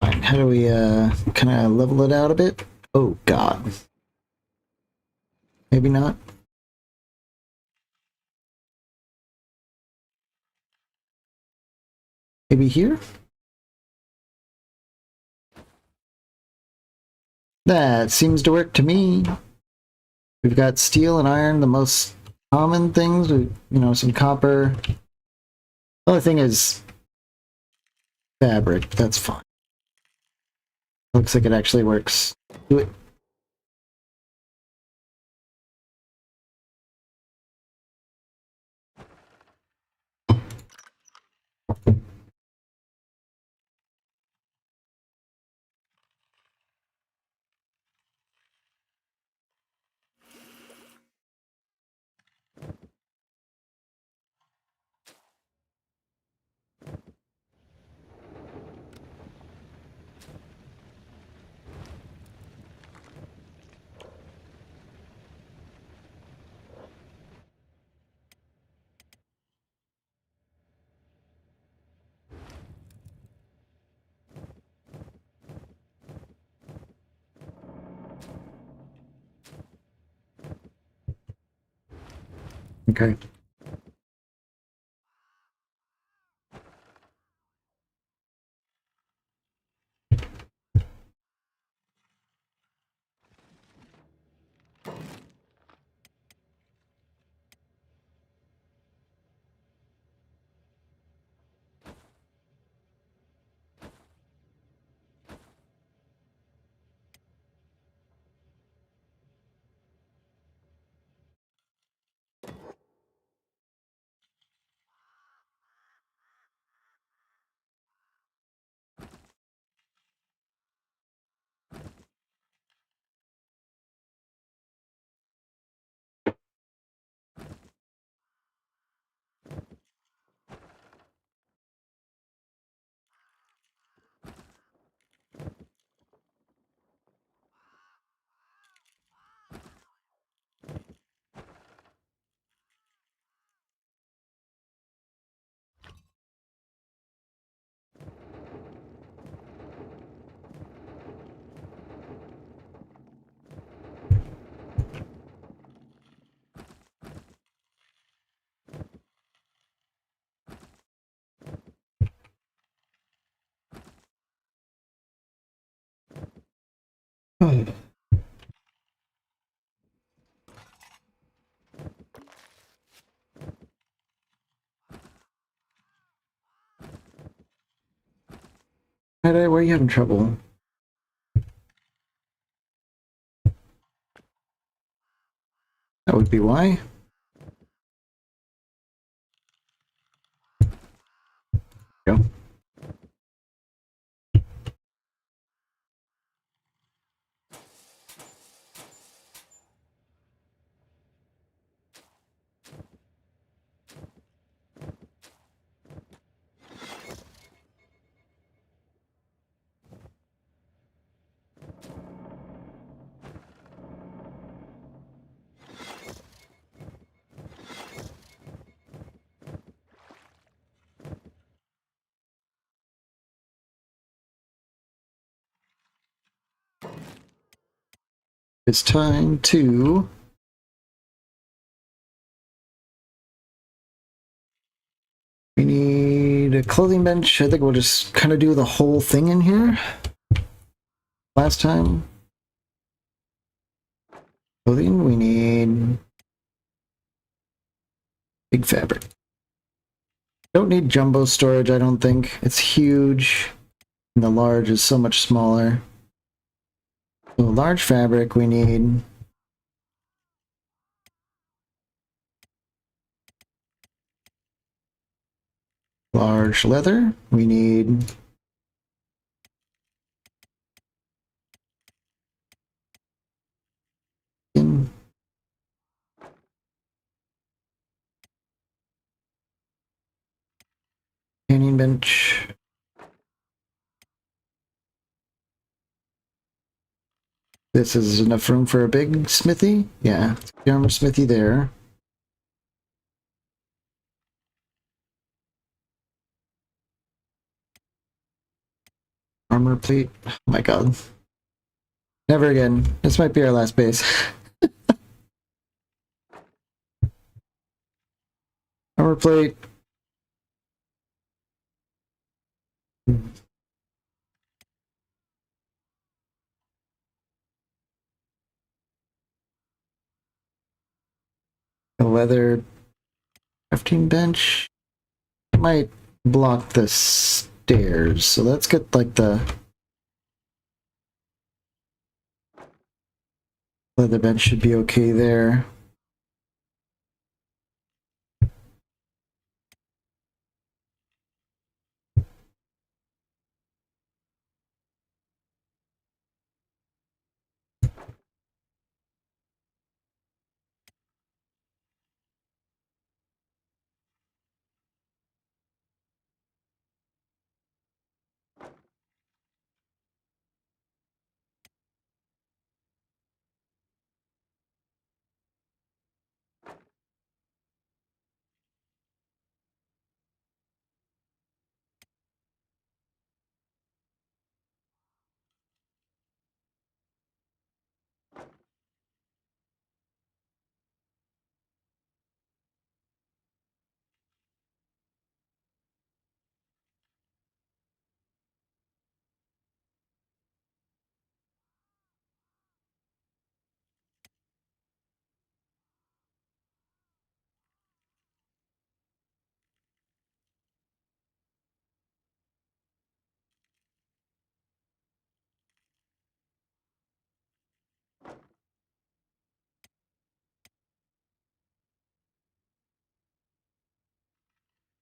Fine. how do we kind of level it out a bit? Oh god. Maybe not. Maybe here? That seems to work to me. We've got steel and iron, the most common things. We, you know, some copper. The only thing is fabric. That's fine. Looks like it actually works. Do it. Okay. Where are you having trouble? That would be why. Go. It's time to we need a clothing bench. I think we'll just kind of do the whole thing in here. Last time. Clothing, we need big fabric. Don't need jumbo storage, I don't think. It's huge. And the large is so much smaller. So large fabric, we need large leather. We need skin. Canyon bench. This is enough room for a big smithy? Yeah, armor smithy there. Armor plate. Oh my god. Never again. This might be our last base. Armor plate. A leather crafting bench. Might block the stairs. So let's get like the leather bench should be okay there.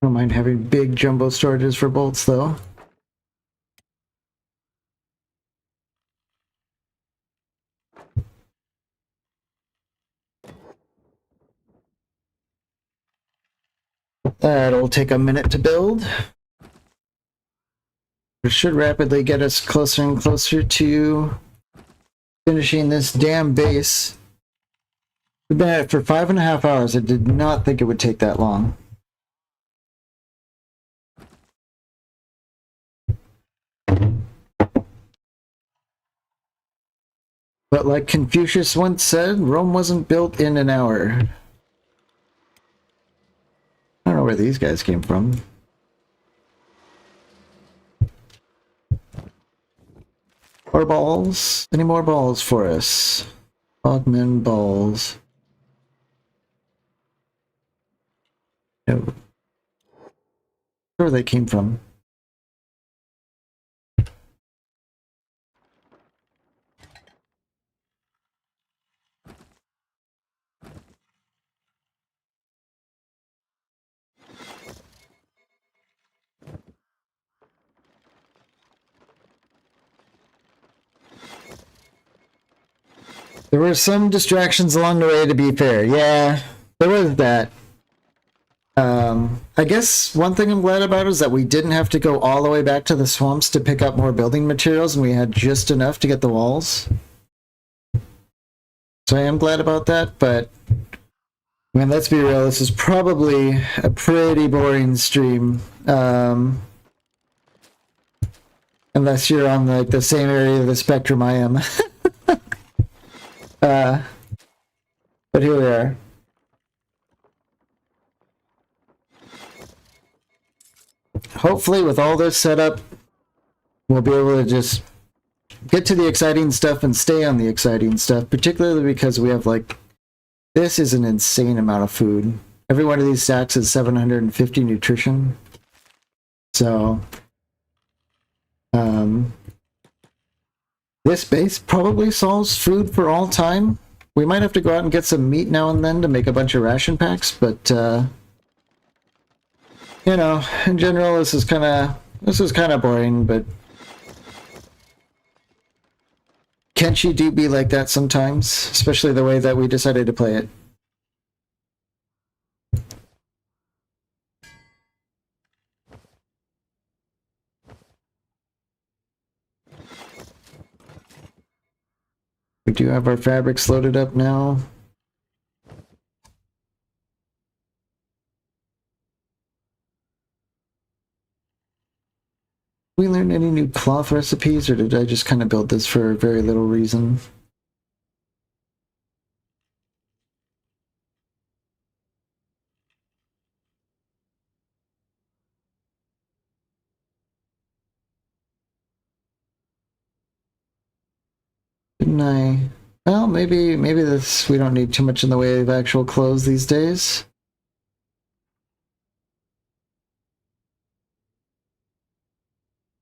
I don't mind having big jumbo storages for bolts though. That'll take a minute to build. It should rapidly get us closer and closer to finishing this damn base. We've been at it for 5.5 hours. I did not think it would take that long. But like Confucius once said, Rome wasn't built in an hour. I don't know where these guys came from. More balls? Any more balls for us? Frogman balls. No. Where they came from. There were some distractions along the way, to be fair. Yeah, there was that. I guess one thing I'm glad about is that we didn't have to go all the way back to the swamps to pick up more building materials, and we had just enough to get the walls. So I am glad about that, but I mean, let's be real, this is probably a pretty boring stream. Unless you're on like the same area of the spectrum I am. But here we are. Hopefully with all this set up, we'll be able to just get to the exciting stuff and stay on the exciting stuff, particularly because we have like, this is an insane amount of food. Every one of these stacks is 750 nutrition. So, this base probably solves food for all time. We might have to go out and get some meat now and then to make a bunch of ration packs, but you know, in general, this is kind of boring. But Kenshi do be like that sometimes, especially the way that we decided to play it. We do have our fabrics loaded up now. We learned learn any new cloth recipes, or did I just kind of build this for very little reason? Didn't I? Well, maybe this, we don't need too much in the way of actual clothes these days.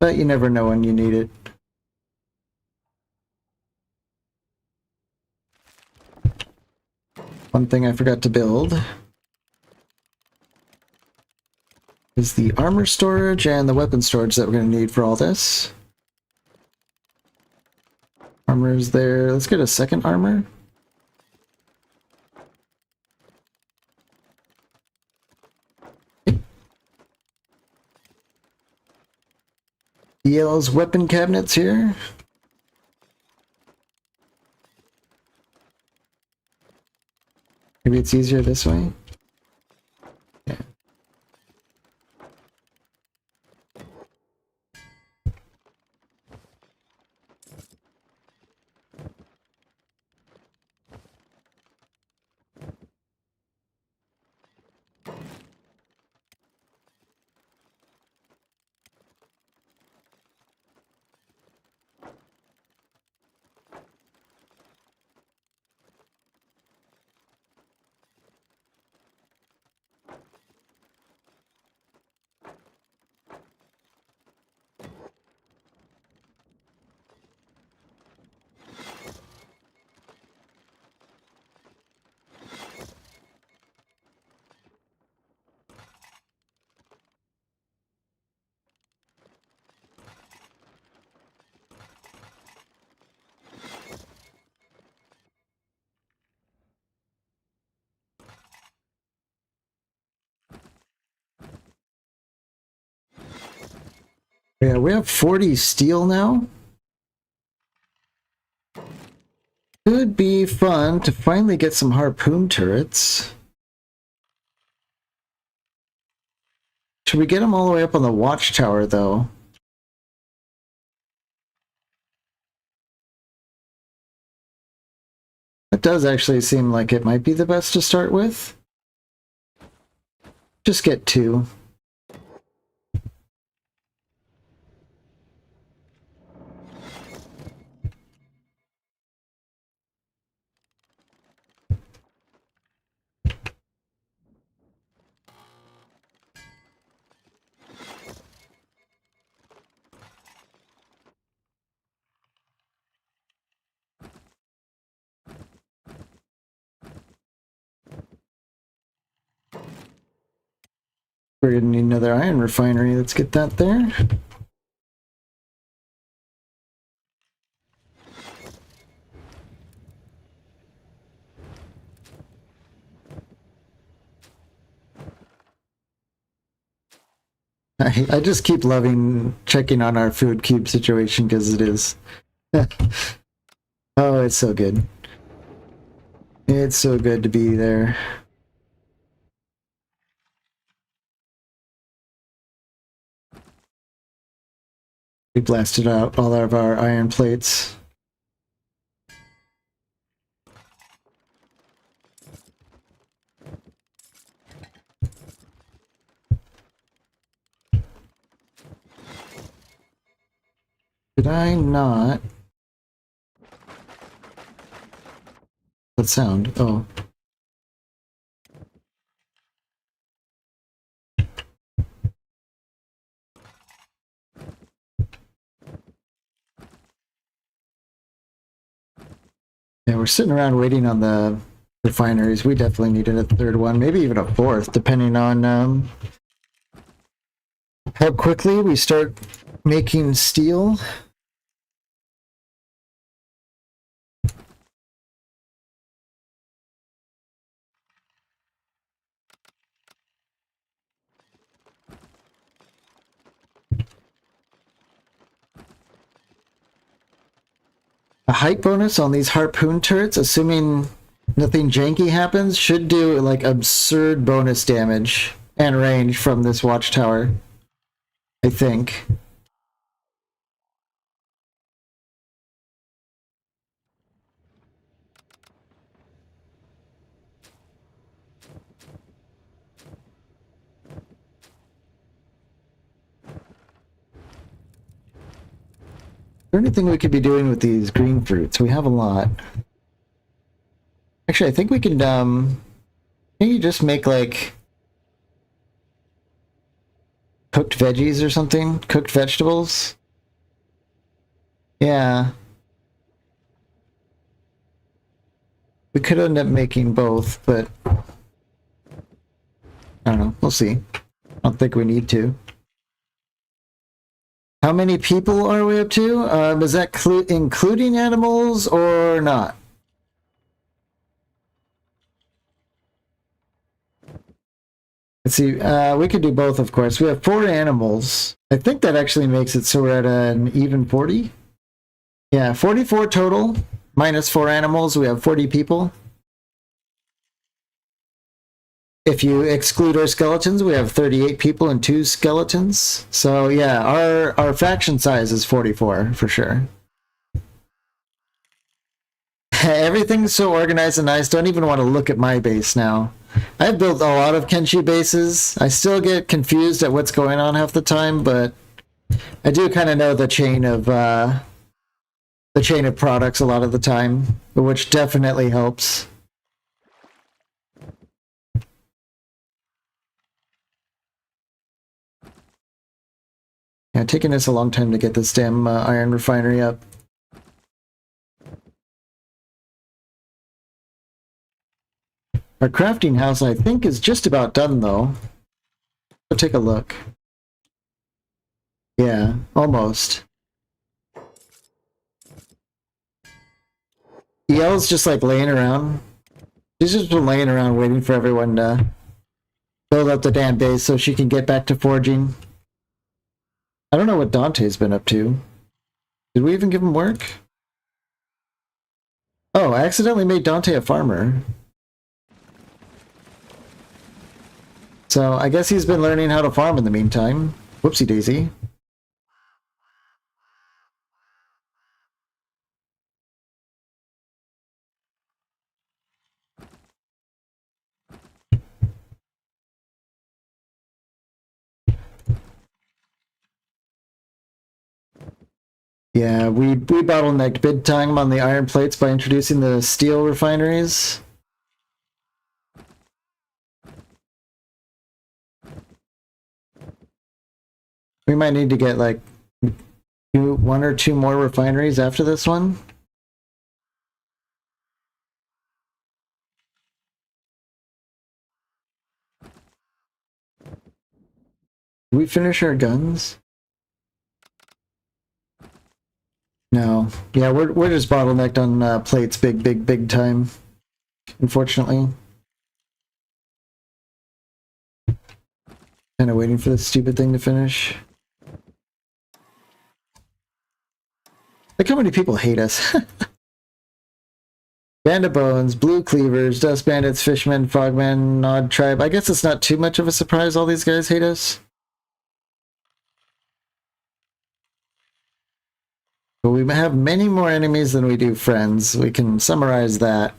But you never know when you need it. One thing I forgot to build is the armor storage and the weapon storage that we're going to need for all this. Armor is there. Let's get a second armor. EL's weapon cabinets here. Maybe it's easier this way. Yeah. Yeah, we have 40 steel now. Could be fun to finally get some harpoon turrets. Should we get them all the way up on the watchtower, though? That does actually seem like it might be the best to start with. Just get 2. We're gonna need another iron refinery. Let's get that there. I just keep loving checking on our food cube situation because it is. Oh, it's so good. It's so good to be there. We blasted out all of our iron plates. Did I not? What sound? Oh. Yeah, we're sitting around waiting on the refineries. We definitely needed a third one, maybe even a fourth, depending on how quickly we start making steel. A height bonus on these harpoon turrets, assuming nothing janky happens, should do like absurd bonus damage and range from this watchtower, I think. there anything we could be doing with these green fruits? We have a lot. Actually, I think we can, can you just make, like, cooked veggies or something? Cooked vegetables? Yeah. We could end up making both, but I don't know. We'll see. I don't think we need to. How many people are we up to? Is that including animals or not? Let's see. We could do both, of course. We have 4 animals. I think that actually makes it so we're at an even 40. Yeah, 44 total, minus 4 animals. We have 40 people. If you exclude our skeletons, we have 38 people and 2 skeletons. So yeah, our faction size is 44 for sure. Everything's so organized and nice. Don't even want to look at my base now. I've built a lot of Kenshi bases. I still get confused at what's going on half the time, but I do kind of know the chain of products a lot of the time, which definitely helps. Yeah, taking us a long time to get this damn iron refinery up. Our crafting house, I think, is just about done, though. Let's take a look. Yeah, almost. EL's just, like, laying around. She's just been laying around waiting for everyone to build up the damn base so she can get back to forging. I don't know what Dante's been up to. Did we even give him work? Oh, I accidentally made Dante a farmer. So I guess he's been learning how to farm in the meantime. Whoopsie daisy. Yeah, we bottlenecked big time on the iron plates by introducing the steel refineries. We might need to get like 1 or 2 more refineries after this one. Did we finish our guns? No. Yeah, we're just bottlenecked on plates big time, unfortunately. Kind of waiting for this stupid thing to finish. Look how many people hate us. Band of Bones, Blue Cleavers, Dust Bandits, Fishmen, Frogmen, Nod Tribe. I guess it's not too much of a surprise all these guys hate us. But we have many more enemies than we do friends. We can summarize that.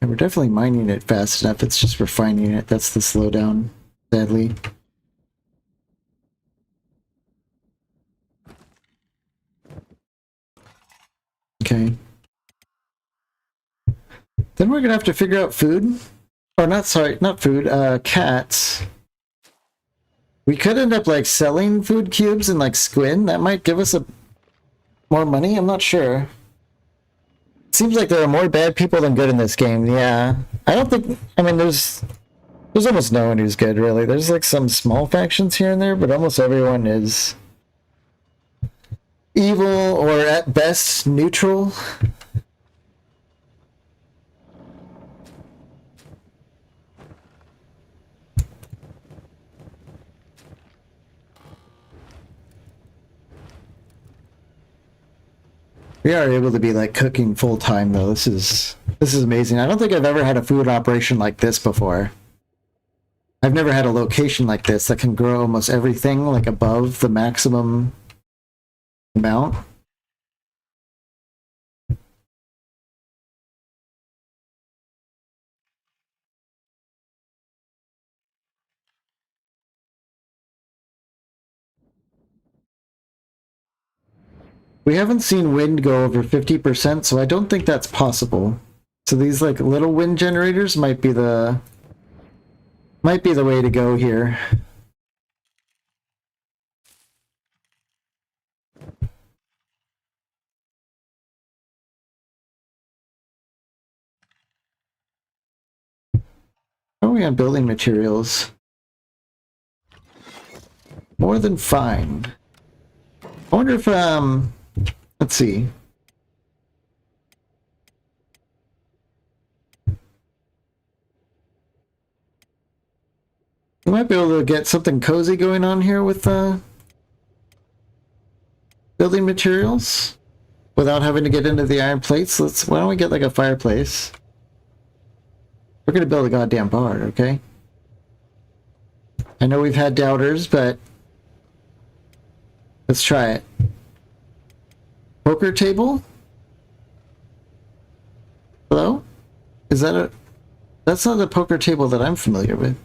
And we're definitely mining it fast enough. It's just refining it. That's the slowdown, sadly. Okay. Then we're gonna have to figure out food. Or not, sorry, not food, cats. We could end up like selling food cubes and like squid. That might give us more money. I'm not sure. Seems like there are more bad people than good in this game. Yeah, I don't think. I mean, there's almost no one who's good, really. There's like some small factions here and there, but almost everyone is evil or at best neutral. We are able to be like cooking full time though. This is amazing. I don't think I've ever had a food operation like this before. I've never had a location like this that can grow almost everything like above the maximum amount. We haven't seen wind go over 50%, so I don't think that's possible. So these like little wind generators might be the way to go here. How are we on building materials? More than fine. I wonder if, let's see. We might be able to get something cozy going on here with, building materials without having to get into the iron plates. Why don't we get like a fireplace? We're gonna build a goddamn bar, okay? I know we've had doubters, but let's try it. Poker table? Hello? Is that a... That's not a poker table that I'm familiar with.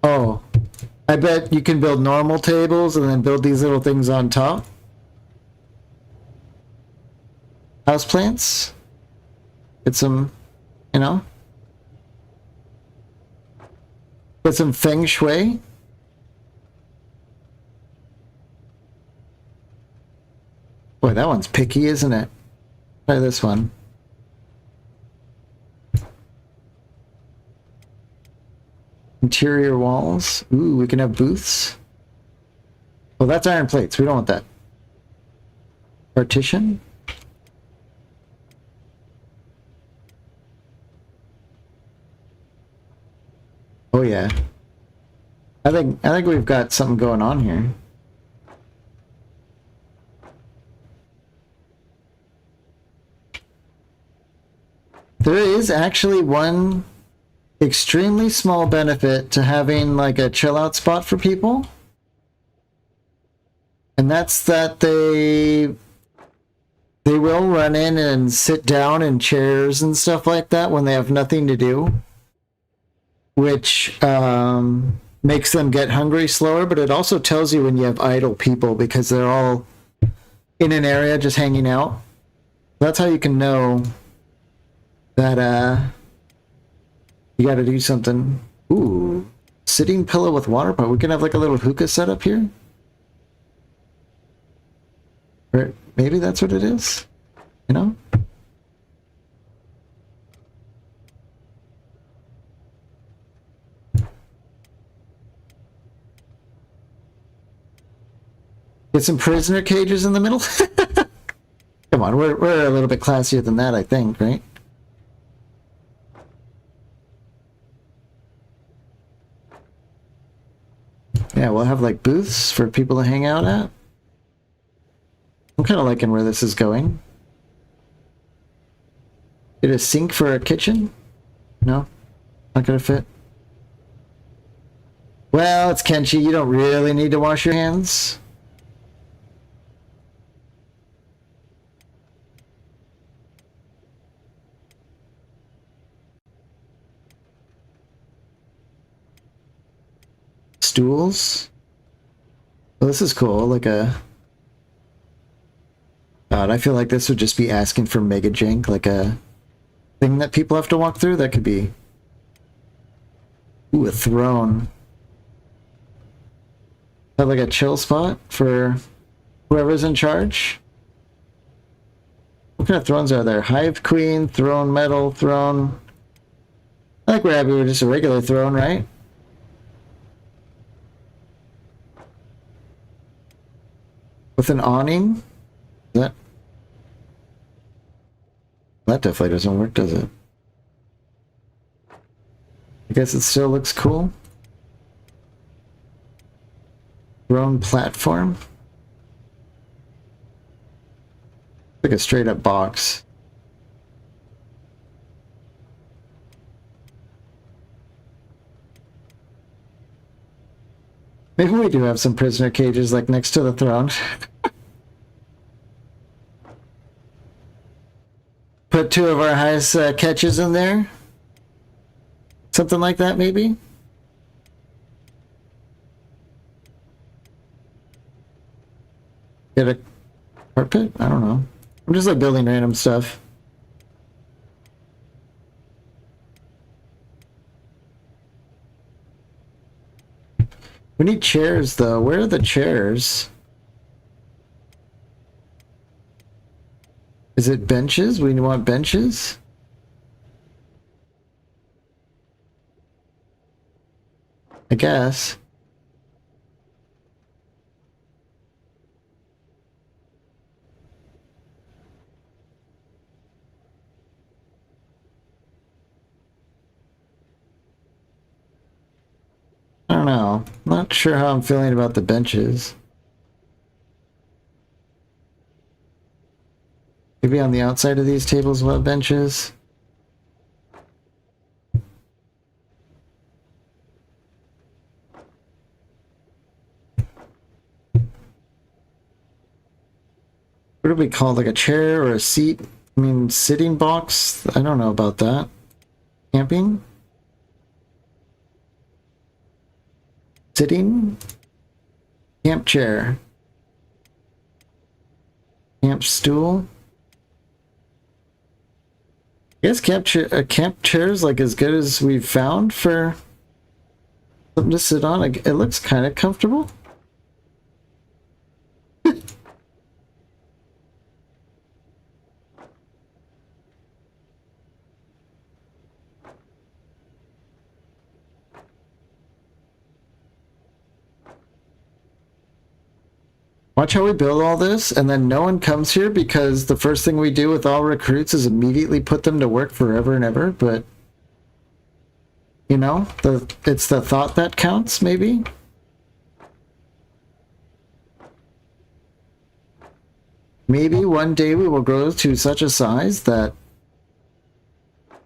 Oh. I bet you can build normal tables and then build these little things on top. Houseplants? Get some, you know? Get some feng shui. Boy, that one's picky, isn't it? Try this one. Interior walls. Ooh, we can have booths. Well, that's iron plates. We don't want that. Partition. Oh yeah. I think we've got something going on here. There is actually one extremely small benefit to having like a chill out spot for people. And that's that they will run in and sit down in chairs and stuff like that when they have nothing to do, which makes them get hungry slower, but it also tells you when you have idle people because they're all in an area just hanging out. That's how you can know that you gotta do something. Ooh, sitting pillow with water pot. We can have like a little hookah set up here. Or maybe that's what it is, you know? Get some prisoner cages in the middle. Come on, we're a little bit classier than that, I think, right? Yeah, we'll have like booths for people to hang out at. I'm kind of liking where this is going. Get a sink for a kitchen? No? Not gonna fit? Well, it's Kenshi. You don't really need to wash your hands. Stools? Well, this is cool. Like a... God, I feel like this would just be asking for mega jank, like a thing that people have to walk through. That could be... Ooh, a throne. Have like a chill spot for whoever's in charge. What kind of thrones are there? Hive Queen, Throne Metal, Throne... I think we're happy with just a regular throne, right? With an awning? That definitely doesn't work, does it? I guess it still looks cool. Throne platform. Like a straight up box. Maybe we do have some prisoner cages like next to the throne. Put two of our highest catches in there. Something like that, maybe? Get a carpet? I don't know. I'm just like building random stuff. We need chairs though. Where are the chairs? Is it benches? We want benches? I guess. I don't know. Not sure how I'm feeling about the benches. Maybe on the outside of these tables we'll have benches. What do we call it? Like a chair or a seat? I mean, sitting box? I don't know about that. Camping? Sitting? Camp chair. Camp stool? I guess camp chair is like as good as we've found for something to sit on. It looks kind of comfortable. Watch how we build all this, and then no one comes here because the first thing we do with all recruits is immediately put them to work forever and ever, but you know, it's the thought that counts, maybe? Maybe one day we will grow to such a size that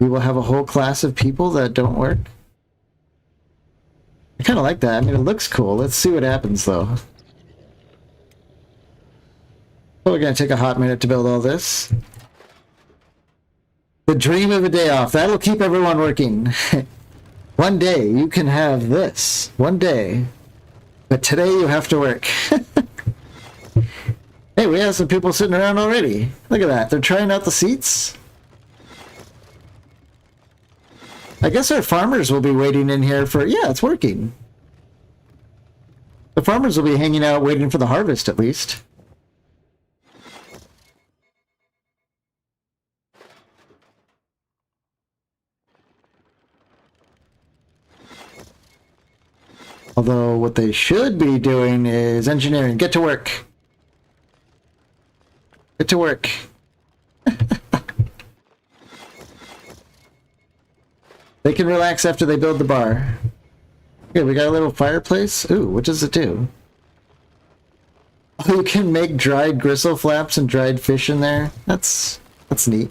we will have a whole class of people that don't work. I kind of like that. I mean, it looks cool. Let's see what happens, though. We're going to take a hot minute to build all this. The dream of a day off. That'll keep everyone working. One day you can have this. One day. But today you have to work. Hey, we have some people sitting around already. Look at that. They're trying out the seats. I guess our farmers will be waiting in here for... Yeah, it's working. The farmers will be hanging out waiting for the harvest, at least. Although what they should be doing is engineering. Get to work. Get to work. They can relax after they build the bar. Okay, we got a little fireplace. Ooh, what does it do? Oh, you can make dried gristle flaps and dried fish in there. That's neat.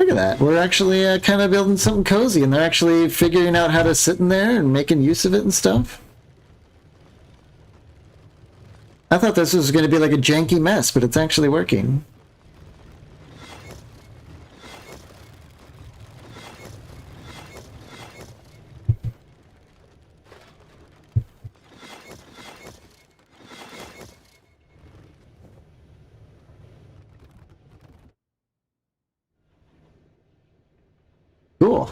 Look at that. We're actually kind of building something cozy, and they're actually figuring out how to sit in there and making use of it and stuff. I thought this was going to be like a janky mess, but it's actually working. Cool.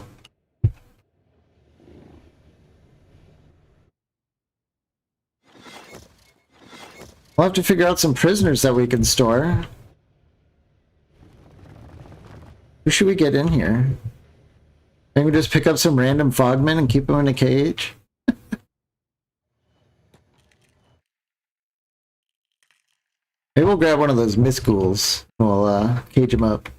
We'll have to figure out some prisoners that we can store. Who should we get in here? Maybe we just pick up some random fogmen and keep them in a cage? Maybe we'll grab one of those misghouls. We'll cage them up.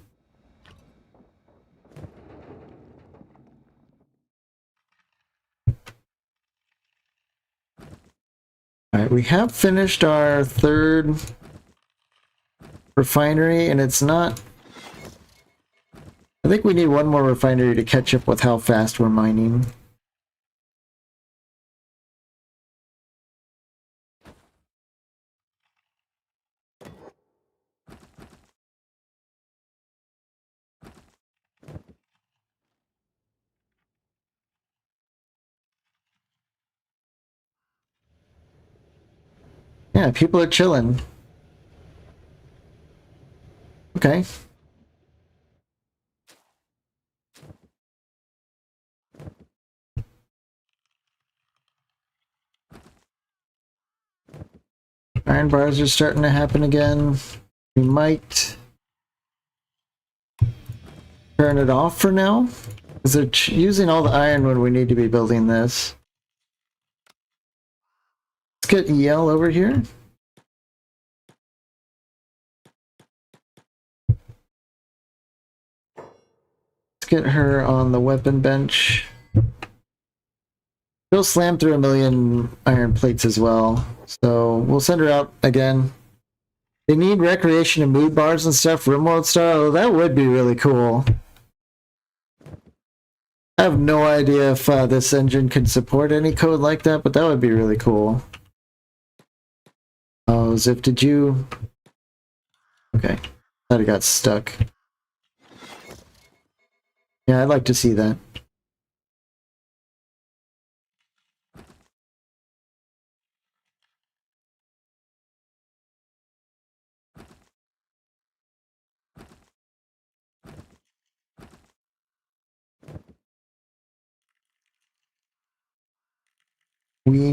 Alright, we have finished our third refinery, and it's not... I think we need one more refinery to catch up with how fast we're mining. Yeah, people are chilling. Okay. Iron bars are starting to happen again. We might turn it off for now, because they're using all the iron when we need to be building this. Let's get EL over here. Let's get her on the weapon bench. She'll slam through 1,000,000 iron plates as well, so we'll send her out again. They need recreation and mood bars and stuff, remote style. That would be really cool. I have no idea if this engine can support any code like that, but that would be really cool. Oh, Ziff, did you... Okay, thought it got stuck. Yeah, I'd like to see that. We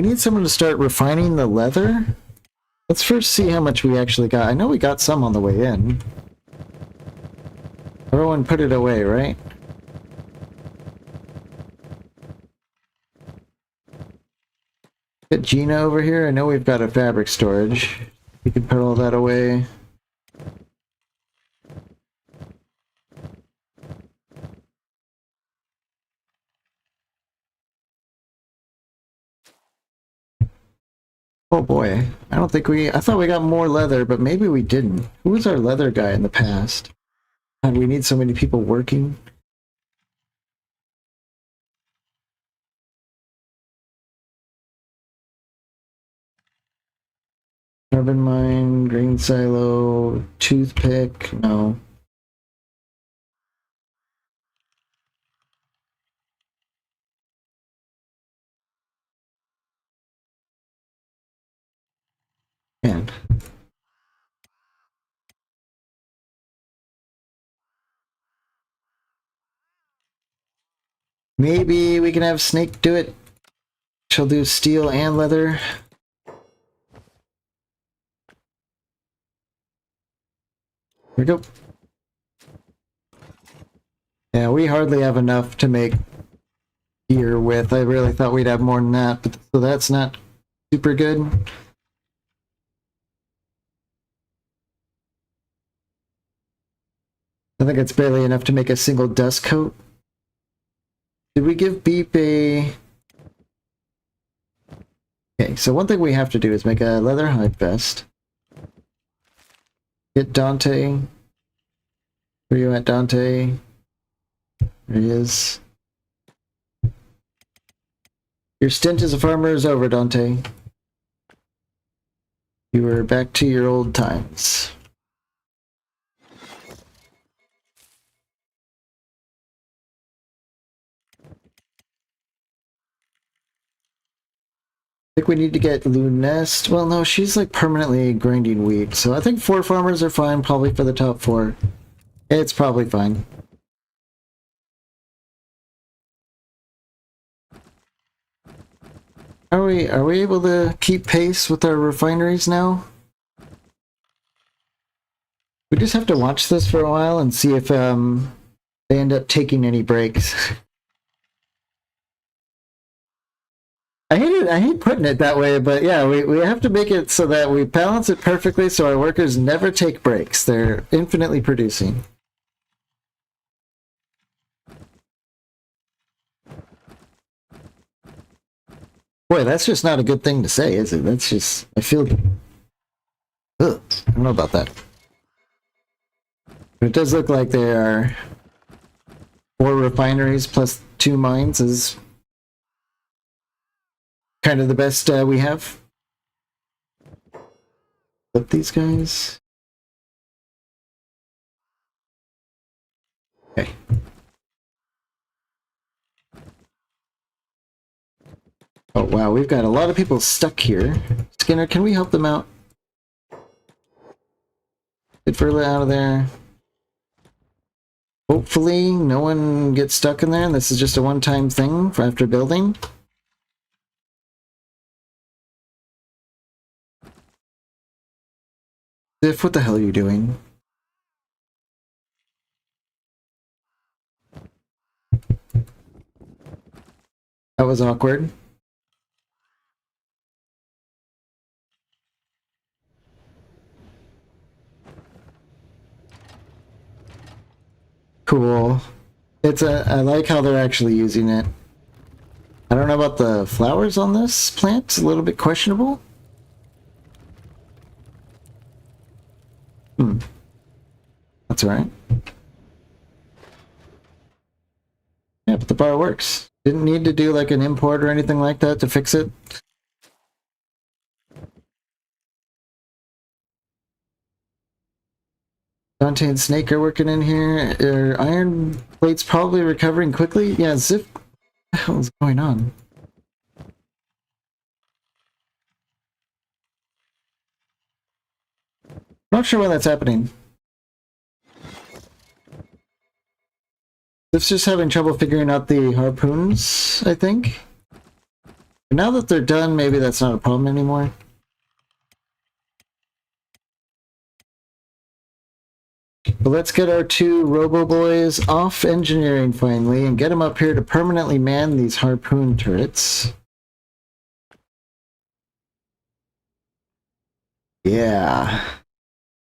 need someone to start refining the leather. Let's first see how much we actually got. I know we got some on the way in. Everyone put it away, right? Get Gina over here. I know we've got a fabric storage. We can put all that away. Oh boy, I don't think I thought we got more leather, but maybe we didn't. Who was our leather guy in the past? God, we need so many people working. Carbon mine, green silo, toothpick, no. Man. Maybe we can have Snake do it. She'll do steel and leather. Here we go. Yeah, we hardly have enough to make gear with. I really thought we'd have more than that, but so that's not super good. I think it's barely enough to make a single dust coat. Did we give Beep a... Okay, so one thing we have to do is make a leather hide vest. Get Dante. Where you at, Dante? There he is. Your stint as a farmer is over, Dante. You are back to your old times. I think we need to get Lunest. Well, no, she's like permanently grinding wheat, so I think 4 farmers are fine, probably for the top 4. It's probably fine. Are we able to keep pace with our refineries now? We just have to watch this for a while and see if they end up taking any breaks. I hate putting it that way, but yeah, we have to make it so that we balance it perfectly so our workers never take breaks. They're infinitely producing. Boy, that's just not a good thing to say, is it? That's just, I feel, ugh, I don't know about that. But it does look like there are 4 refineries plus 2 mines is kind of the best we have. Flip these guys. Okay. Oh wow, we've got a lot of people stuck here. Skinner, can we help them out? Get further out of there. Hopefully no one gets stuck in there and this is just a one-time thing for after building. Ziff, what the hell are you doing? That was awkward. Cool. I like how they're actually using it. I don't know about the flowers on this plant. It's a little bit questionable. That's alright. Yeah, but the bar works. Didn't need to do like an import or anything like that to fix it. Dante and Snake are working in here. Iron plate's probably recovering quickly. Yeah, Zip. What the hell is going on? Not sure why that's happening. Zip's just having trouble figuring out the harpoons, I think. Now that they're done, maybe that's not a problem anymore. But let's get our two Robo Boys off engineering finally and get them up here to permanently man these harpoon turrets. Yeah.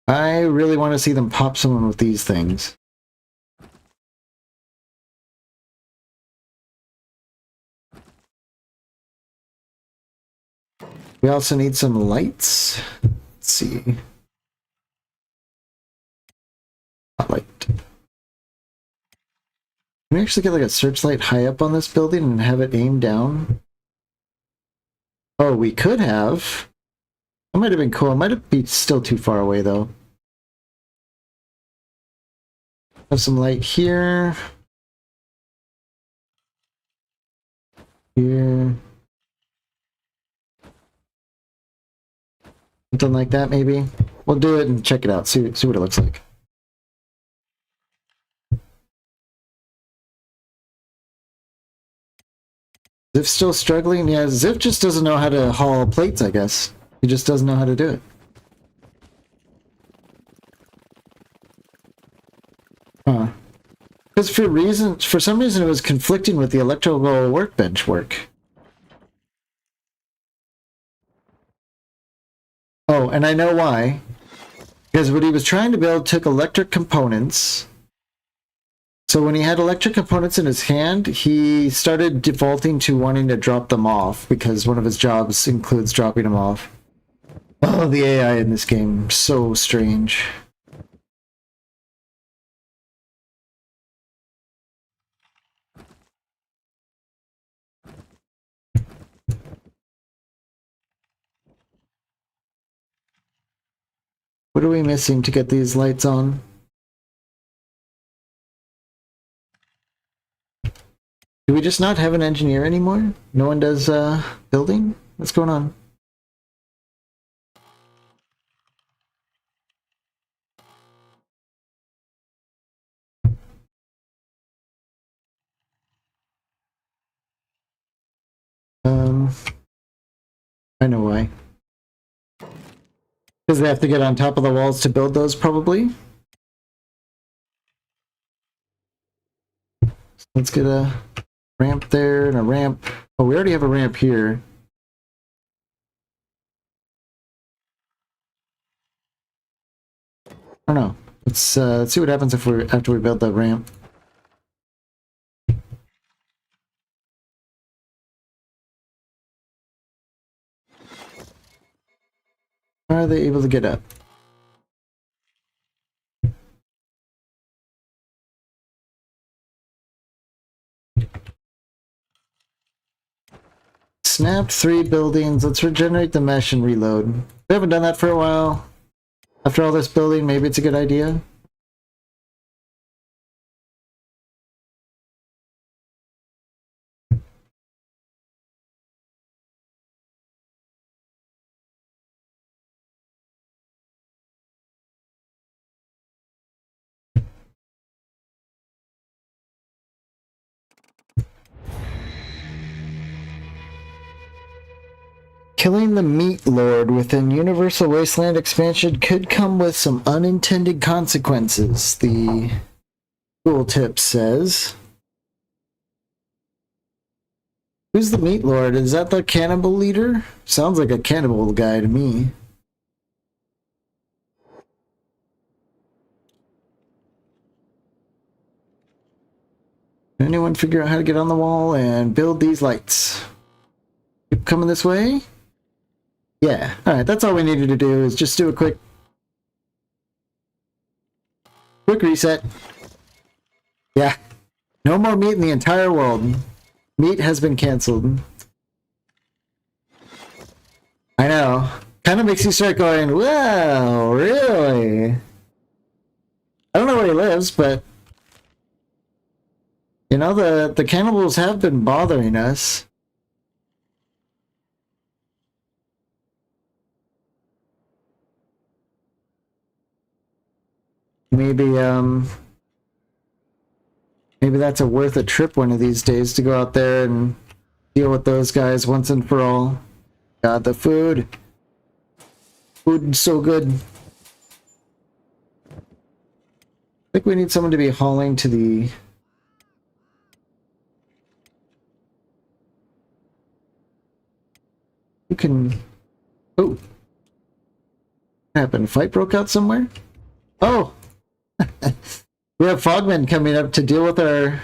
I really want to see them pop someone with these things. We also need some lights. Let's see. Spotlight. Can we actually get like a searchlight high up on this building and have it aimed down? Oh, we could have. That might have been cool. It might be still too far away though. Have some light here. Here. Something like that maybe. We'll do it and check it out. See what it looks like. Ziff's still struggling? Yeah, Ziff just doesn't know how to haul plates, I guess. He just doesn't know how to do it. Huh. Because for some reason it was conflicting with the electrical workbench work. Oh, and I know why. Because what he was trying to build took electric components. So when he had electric components in his hand, he started defaulting to wanting to drop them off because one of his jobs includes dropping them off. Oh, the AI in this game, so strange. What are we missing to get these lights on? Do we just not have an engineer anymore? No one does building? What's going on? I know why. Because they have to get on top of the walls to build those, probably. So let's get a ramp there and a ramp. Oh, we already have a ramp here. I don't know. Let's see what happens if after we build that ramp. Are they able to get up? Snapped 3 buildings. Let's regenerate the mesh and reload. We haven't done that for a while. After all this building, maybe it's a good idea. Killing the Meat Lord within Universal Wasteland expansion could come with some unintended consequences, the tooltip says. Who's the Meat Lord? Is that the cannibal leader? Sounds like a cannibal guy to me. Anyone figure out how to get on the wall and build these lights? Keep coming this way? Yeah, alright, that's all we needed to do is just do a quick reset. Yeah, no more meat in the entire world. Meat has been canceled. I know. Kind of makes you start going, wow, really? I don't know where he lives, but you know, the cannibals have been bothering us. Maybe that's worth a trip one of these days to go out there and deal with those guys once and for all. God, the food. Food's so good. I think we need someone to be hauling to the... Who can... Oh. What happened? Fight broke out somewhere? Oh! We have Fogmen coming up to deal with our...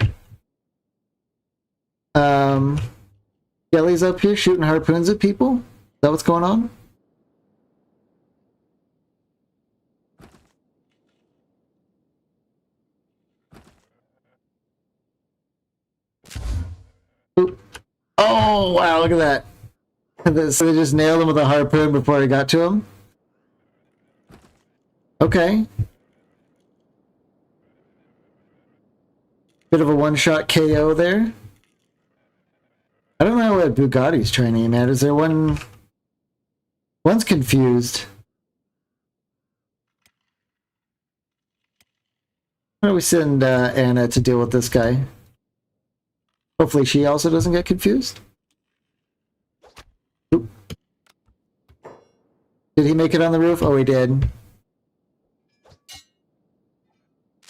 Jellies up here shooting harpoons at people? Is that what's going on? Oop. Oh, wow, look at that. So they just nailed him with a harpoon before he got to him? Okay. Bit of a one-shot KO there. I don't know what Bugatti's trying to aim at. Is there one... One's confused. Why don't we send Anna to deal with this guy? Hopefully she also doesn't get confused. Oop. Did he make it on the roof? Oh, he did.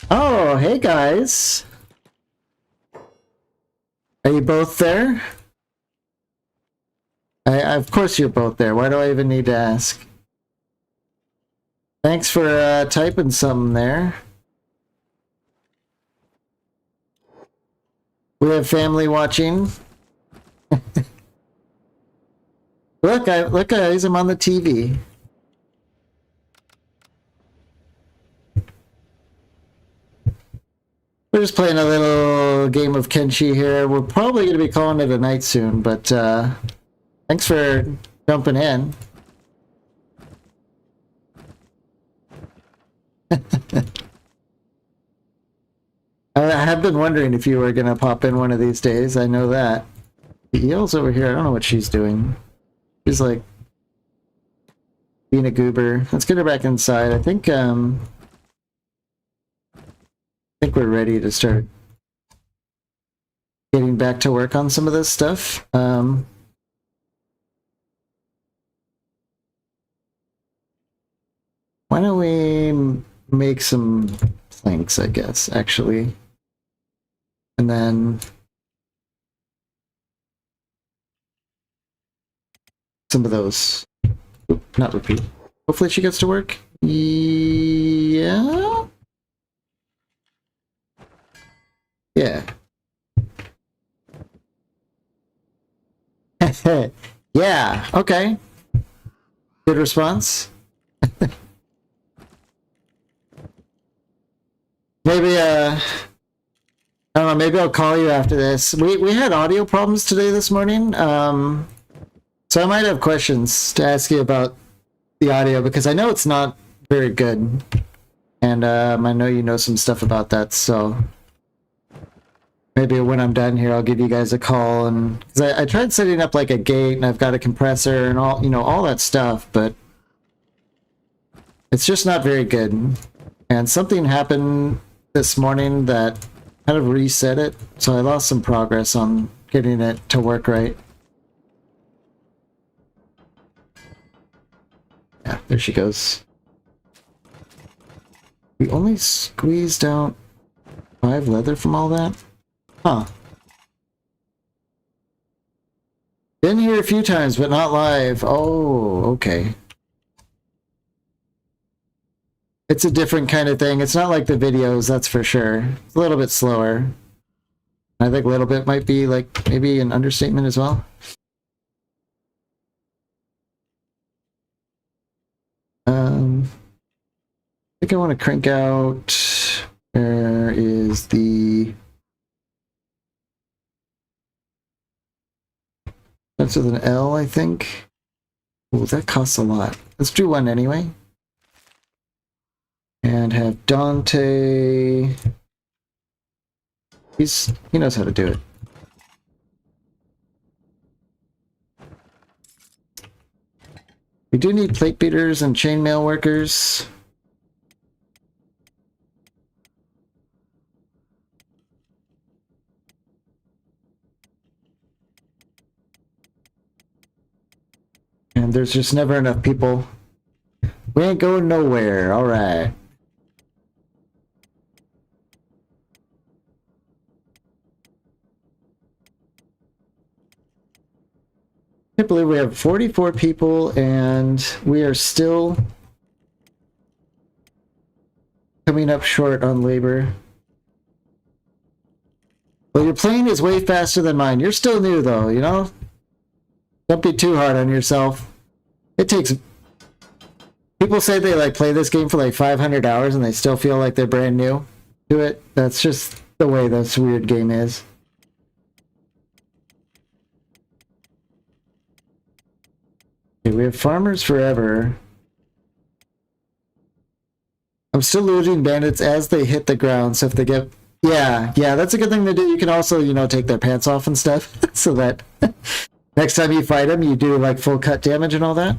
Oh, hey guys. Are you both there? Of course you're both there. Why do I even need to ask? Thanks for typing something there. We have family watching. Look, guys, I'm on the TV. We're just playing a little game of Kenshi here. We're probably going to be calling it a night soon, but thanks for jumping in. I have been wondering if you were going to pop in one of these days. I know that. Eel's over here. I don't know what she's doing. She's like being a goober. Let's get her back inside. I think we're ready to start getting back to work on some of this stuff. Why don't we make some planks, I guess, actually. And then some of those. Oop, not repeat. Hopefully she gets to work. Yeah. Yeah. Yeah, okay. Good response. Maybe, I don't know, maybe I'll call you after this. We had audio problems today this morning, so I might have questions to ask you about the audio, because I know it's not very good, and I know you know some stuff about that, so maybe when I'm done here, I'll give you guys a call, and because I tried setting up like a gate, and I've got a compressor and all, you know, all that stuff, but it's just not very good. And something happened this morning that kind of reset it, so I lost some progress on getting it to work right. Yeah, there she goes. We only squeezed out 5 leather from all that? Huh. Been here a few times, but not live. Oh, okay. It's a different kind of thing. It's not like the videos, that's for sure. It's a little bit slower. I think a little bit might be like maybe an understatement as well. I think I want to crank out. Where is the? That's with an L, I think. Oh, that costs a lot. Let's do one anyway. And have Dante. He knows how to do it. We do need plate beaters and chainmail workers. And there's just never enough people. We ain't going nowhere. All right. I can't believe we have 44 people and we are still coming up short on labor. Well, your plane is way faster than mine. You're still new though, you know? Don't be too hard on yourself. It takes... People say they like play this game for like 500 hours and they still feel like they're brand new to it. That's just the way this weird game is. Okay, we have farmers forever. I'm still looting bandits as they hit the ground, so if they get... Yeah, that's a good thing to do. You can also, you know, take their pants off and stuff, so that next time you fight them, you do like full cut damage and all that.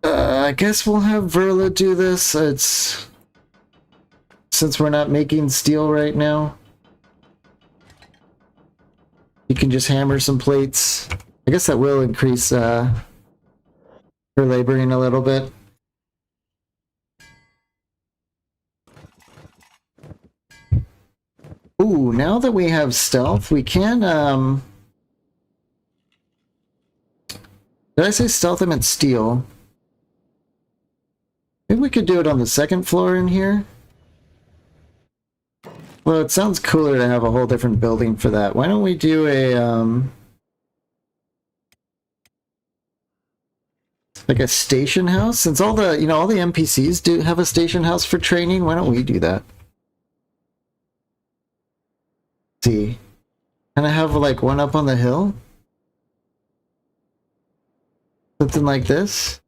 I guess we'll have Verla do this. It's... Since we're not making steel right now. You can just hammer some plates. I guess that will increase her laboring a little bit. Ooh, now that we have stealth, we can, Did I say stealth? I meant steel. Maybe we could do it on the second floor in here. Well, it sounds cooler to have a whole different building for that. Why don't we do a, like a station house? Since all the, you know, all the NPCs do have a station house for training, why don't we do that? Let's see. Can I have like one up on the hill? Something like this?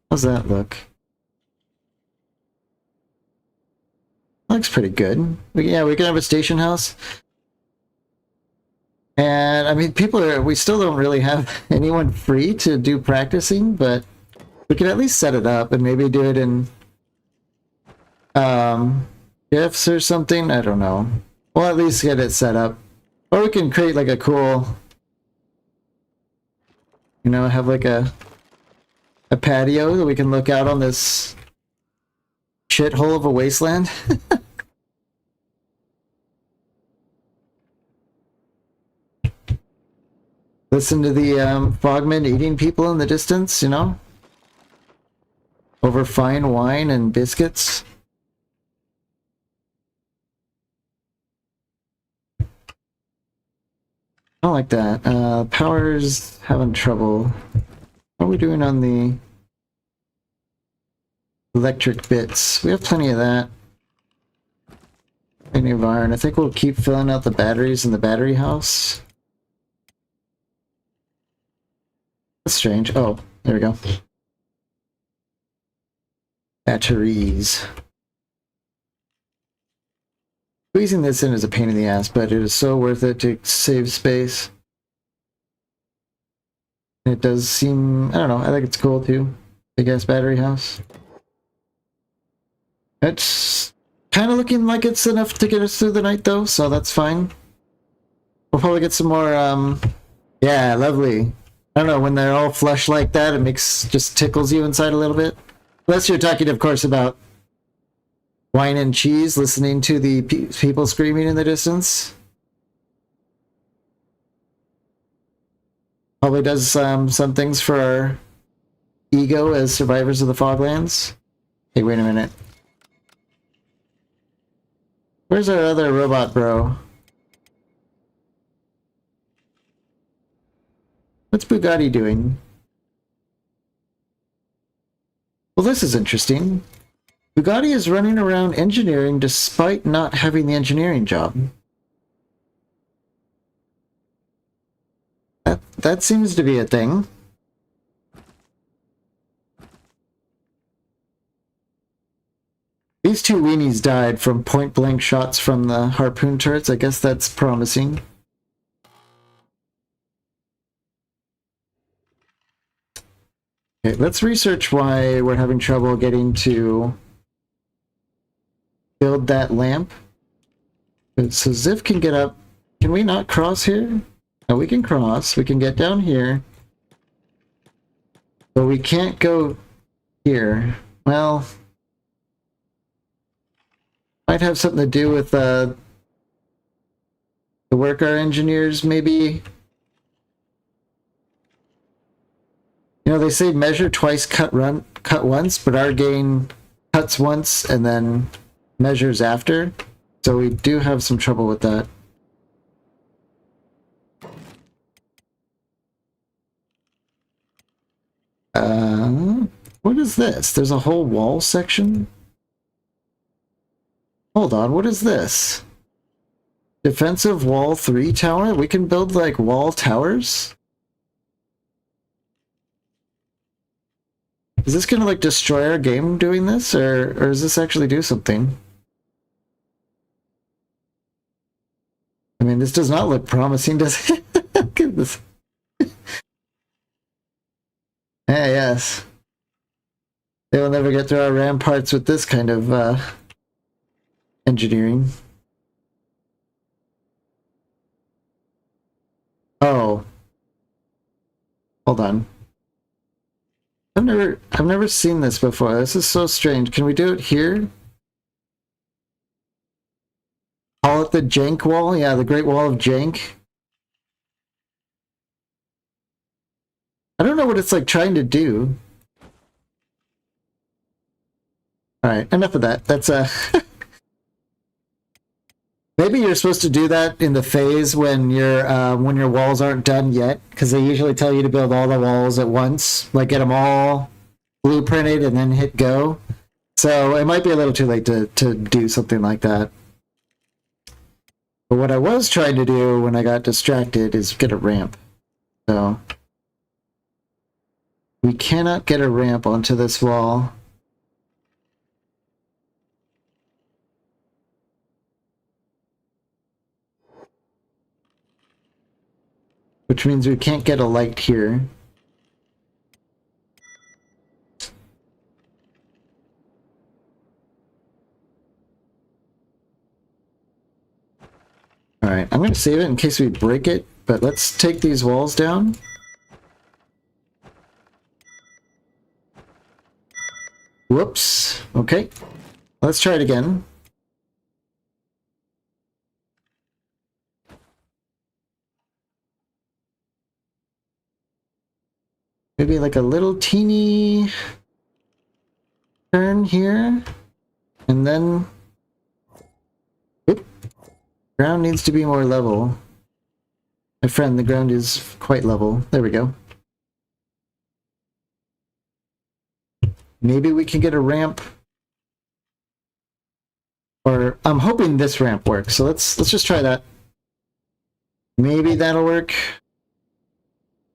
How's that look? Looks pretty good. Yeah, we can have a station house. And I mean, we still don't really have anyone free to do practicing, but we can at least set it up and maybe do it in gifts or something. I don't know. We'll at least get it set up. Or we can create like a cool, you know, have like a patio that we can look out on this shithole of a wasteland. Listen to the frogmen eating people in the distance, you know? Over fine wine and biscuits. I don't like that. Power's having trouble. What are we doing on the electric bits? We have plenty of that. Plenty of iron. I think we'll keep filling out the batteries in the battery house. That's strange. Oh, there we go. Batteries. Squeezing this in is a pain in the ass, but it is so worth it to save space. It does seem, I don't know, I think it's cool too. Big ass battery house. It's kind of looking like it's enough to get us through the night though, so that's fine. We'll probably get some more, yeah, lovely. I don't know, when they're all flush like that, it makes, just tickles you inside a little bit. Unless you're talking, of course, about wine and cheese, listening to the people screaming in the distance. Probably does some things for our ego as survivors of the Foglands. Hey, wait a minute. Where's our other robot bro? What's Bugatti doing? Well, this is interesting. Bugatti is running around engineering despite not having the engineering job. That seems to be a thing. These two weenies died from point-blank shots from the harpoon turrets. I guess that's promising. Okay, let's research why we're having trouble getting to build that lamp. So Ziv can get up. Can we not cross here? No, we can cross. We can get down here. But we can't go here. Well, might have something to do with the work our engineers maybe. You know, they say measure twice, cut once, but our game cuts once and then measures after. So we do have some trouble with that. What is this? There's a whole wall section? Hold on, what is this? Defensive wall 3 tower? We can build like wall towers? Is this gonna like destroy our game doing this, or does this actually do something? I mean, this does not look promising, does it? Look at this. Hey, yes. They will never get through our ramparts with this kind of engineering. Oh. Hold on. I've never seen this before. This is so strange. Can we do it here? Call it the jank wall? Yeah, the Great Wall of Jank. I don't know what it's like trying to do. Alright, enough of that. That's maybe you're supposed to do that in the phase when your walls aren't done yet, because they usually tell you to build all the walls at once, like get them all blueprinted and then hit go. So it might be a little too late to do something like that. But what I was trying to do when I got distracted is get a ramp. So we cannot get a ramp onto this wall. Which means we can't get a light here. Alright, I'm going to save it in case we break it, but let's take these walls down. Whoops. Okay. Let's try it again. Maybe like a little teeny turn here. And then... Oop. Ground needs to be more level. My friend, the ground is quite level. There we go. Maybe we can get a ramp. Or I'm hoping this ramp works. So let's just try that. Maybe that'll work.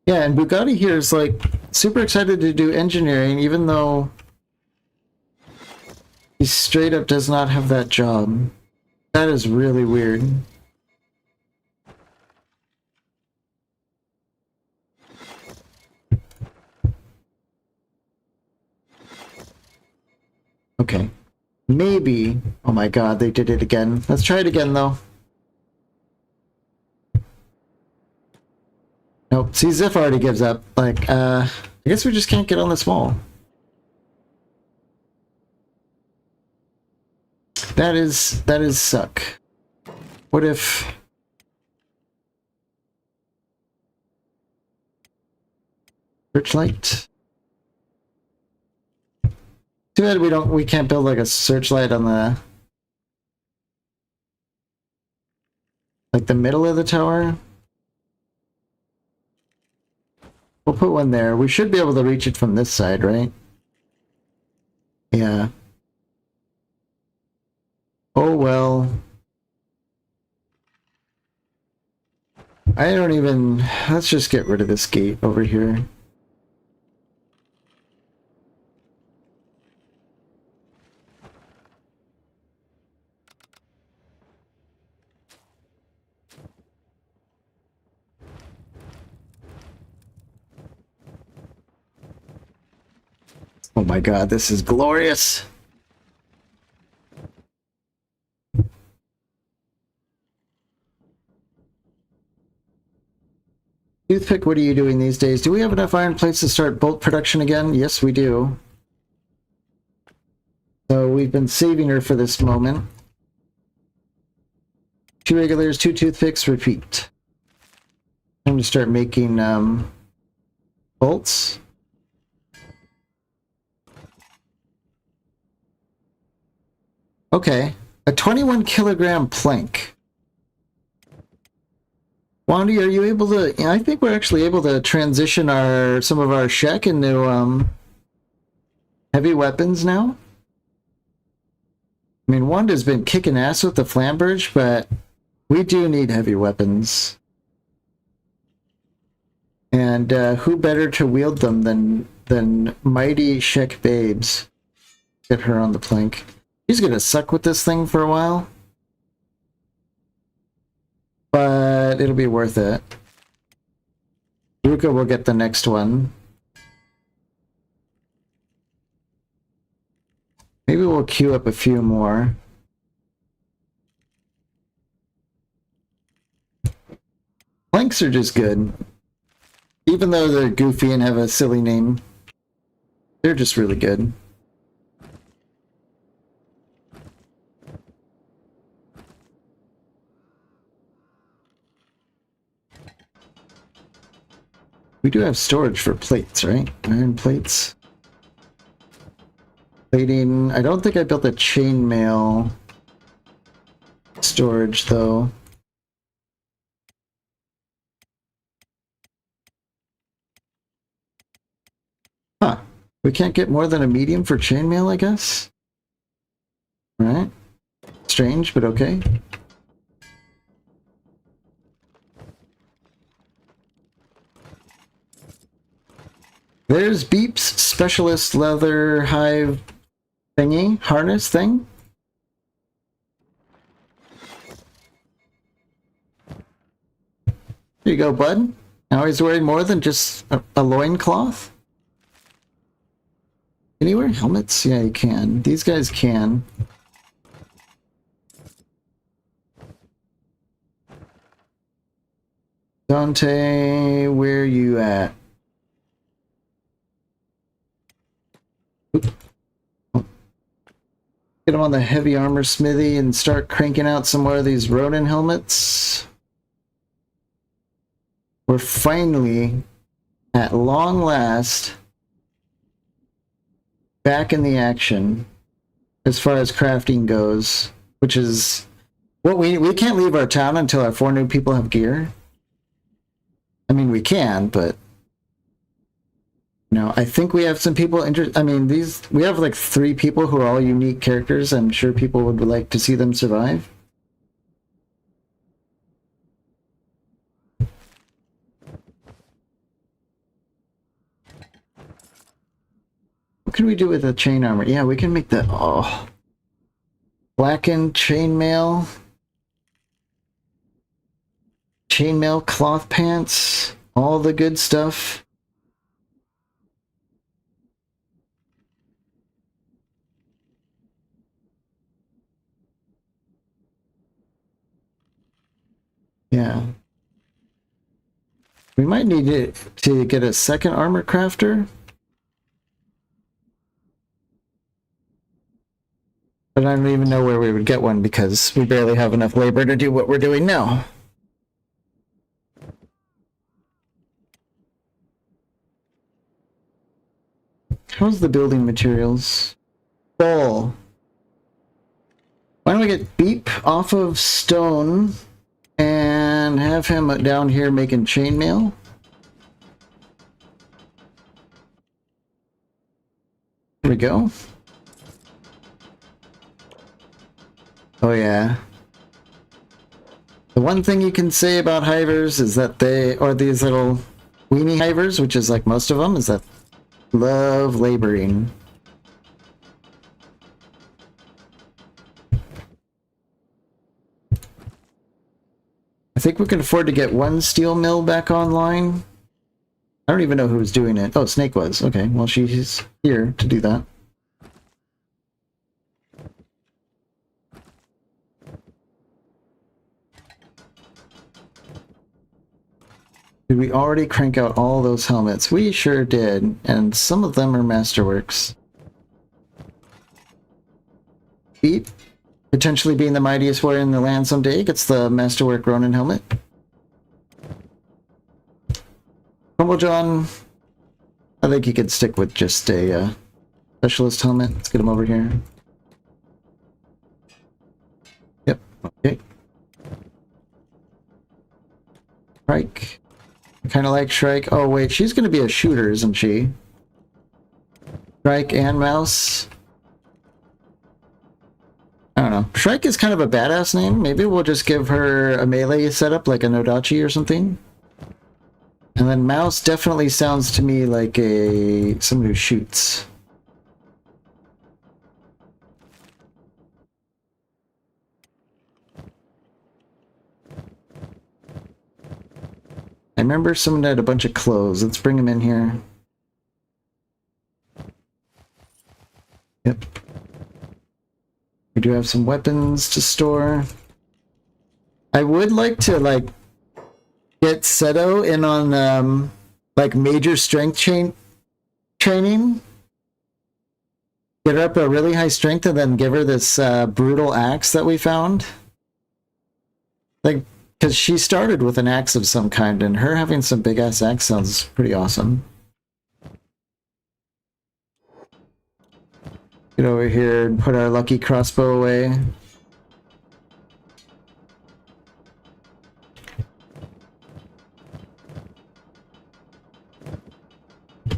Yeah, and Bugatti here is like super excited to do engineering, even though he straight up does not have that job. That is really weird. Okay. Maybe. Oh my god, they did it again. Let's try it again though. Oh, see, Ziff already gives up. Like, I guess we just can't get on this wall. That is suck. What if... Searchlight? Too bad we can't build like a searchlight on the... like the middle of the tower. We'll put one there. We should be able to reach it from this side, right? Yeah. Oh well. I don't even... Let's just get rid of this gate over here. Oh my god, this is glorious! Toothpick, what are you doing these days? Do we have enough iron plates to start bolt production again? Yes, we do. So we've been saving her for this moment. 2 regulars, 2 toothpicks, repeat. Time to start making bolts. Okay, a 21 kilogram plank. Wandy, are you able to... I think we're actually able to transition some of our Shek into heavy weapons now. I mean, Wanda's been kicking ass with the Flamberge, but we do need heavy weapons. And who better to wield them than mighty Shek babes? Get her on the plank. She's gonna suck with this thing for a while. But it'll be worth it. Ruka will get the next one. Maybe we'll queue up a few more. Planks are just good. Even though they're goofy and have a silly name, they're just really good. We do have storage for plates, right? Iron plates. Plating. I don't think I built a chainmail storage, though. Huh. We can't get more than a medium for chainmail, I guess? Alright. Strange, but okay. There's Beep's specialist leather hive thingy, harness thing. There you go, bud. Now he's wearing more than just a loincloth. Can he wear helmets? Yeah, he can. These guys can. Dante, where you at? Oop. Get him on the heavy armor smithy and start cranking out some more of these Ronin helmets. We're finally, at long last, back in the action as far as crafting goes, which is what we can't leave our town until our 4 new people have gear. I mean, we can, but you know, I think we have some people interested. I mean, we have like 3 people who are all unique characters. I'm sure people would like to see them survive. What can we do with the chain armor? Yeah, we can make the blackened chainmail. Chainmail cloth pants. All the good stuff. Yeah. We might need to get a second armor crafter. But I don't even know where we would get one because we barely have enough labor to do what we're doing now. How's the building materials? Full. Why don't we get Beep off of stone and have him down here making chainmail? There we go. Oh yeah. The one thing you can say about hivers is that they, or these little weenie hivers, which is like most of them, is that love laboring. I think we can afford to get one steel mill back online. I don't even know who was doing it. Oh, Snake was. Okay, well, she's here to do that. Did we already crank out all those helmets? We sure did, and some of them are Masterworks. Beep, potentially being the mightiest warrior in the land someday, gets the Masterwork Ronin helmet. Crumble John, I think he could stick with just a specialist helmet. Let's get him over here. Yep, okay. Shrike. I kind of like Shrike. Oh wait, she's going to be a shooter, isn't she? Shrike and Mouse. I don't know. Shrike is kind of a badass name. Maybe we'll just give her a melee setup like a Nodachi or something. And then Mouse definitely sounds to me like someone who shoots. I remember someone had a bunch of clothes. Let's bring them in here. Yep. We do have some weapons to store. I would like to, like, get Seto in on, like, major strength training. Get her up a really high strength and then give her this brutal axe that we found. Like, because she started with an axe of some kind, and her having some big-ass axe sounds pretty awesome. Get over here and put our lucky crossbow away. Do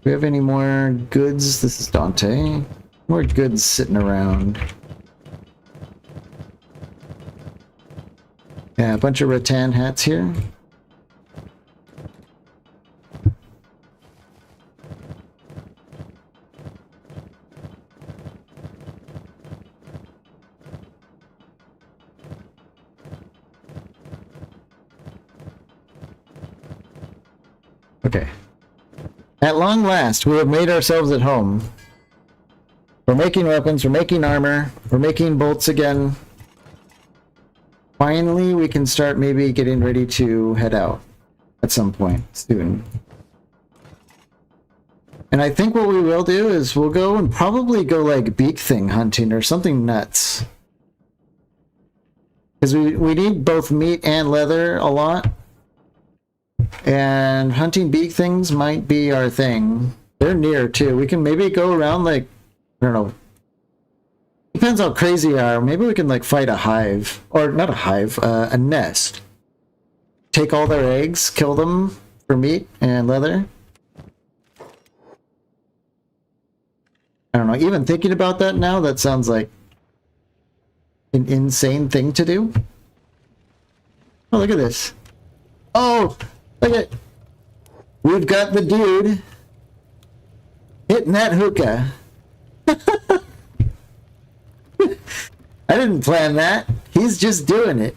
we have any more goods? This is Dante. More goods sitting around. Yeah, a bunch of rattan hats here. Okay. At long last, we have made ourselves at home. We're making weapons, we're making armor, we're making bolts again. Finally, we can start maybe getting ready to head out at some point soon. And I think what we will do is we'll go and probably go like beak thing hunting or something nuts. Because we need both meat and leather a lot. And hunting beak things might be our thing. They're near too. We can maybe go around like, I don't know. Depends how crazy you are. Maybe we can like fight a hive. Or not a hive, a nest. Take all their eggs, kill them for meat and leather. I don't know, even thinking about that now, that sounds like an insane thing to do. Oh, look at this. Oh, look at, we've got the dude hitting that hookah. I didn't plan that. He's just doing it.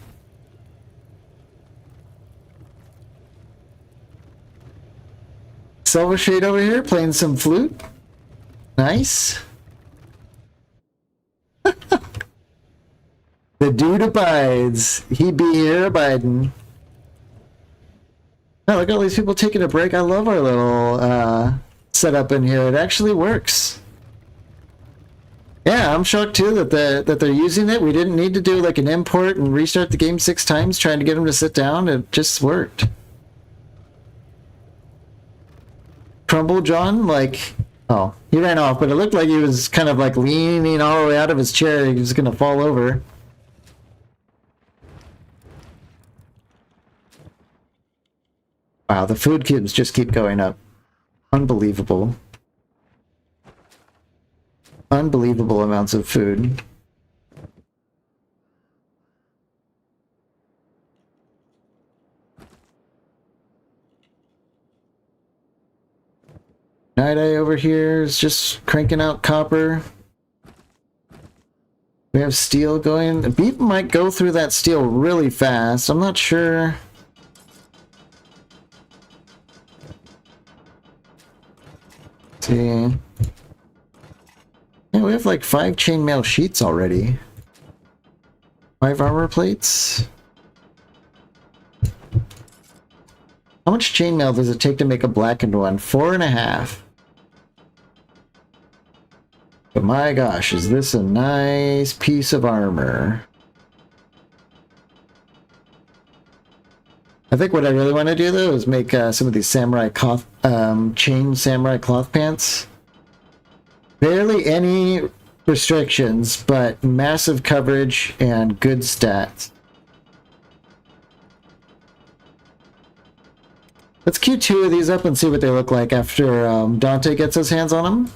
Silver Shade over here playing some flute. Nice. The dude abides. He be here abiding. Oh, look at all these people taking a break. I love our little setup in here. It actually works. Yeah, I'm shocked too that they're using it. We didn't need to do like an import and restart the game 6 times trying to get them to sit down. It just worked. Crumble John, like, oh, he ran off, but it looked like he was kind of like leaning all the way out of his chair. He was gonna fall over. Wow, the food cubes just keep going up. Unbelievable. Unbelievable amounts of food. Night Eye over here is just cranking out copper. We have steel going. Beef might go through that steel really fast. I'm not sure. Let's see. Yeah, we have like 5 chainmail sheets already. 5 armor plates. How much chainmail does it take to make a blackened one? 4.5. But my gosh, is this a nice piece of armor? I think what I really want to do though is make some of these samurai cloth, chain samurai cloth pants. Barely any restrictions, but massive coverage and good stats. Let's queue 2 of these up and see what they look like after Dante gets his hands on them.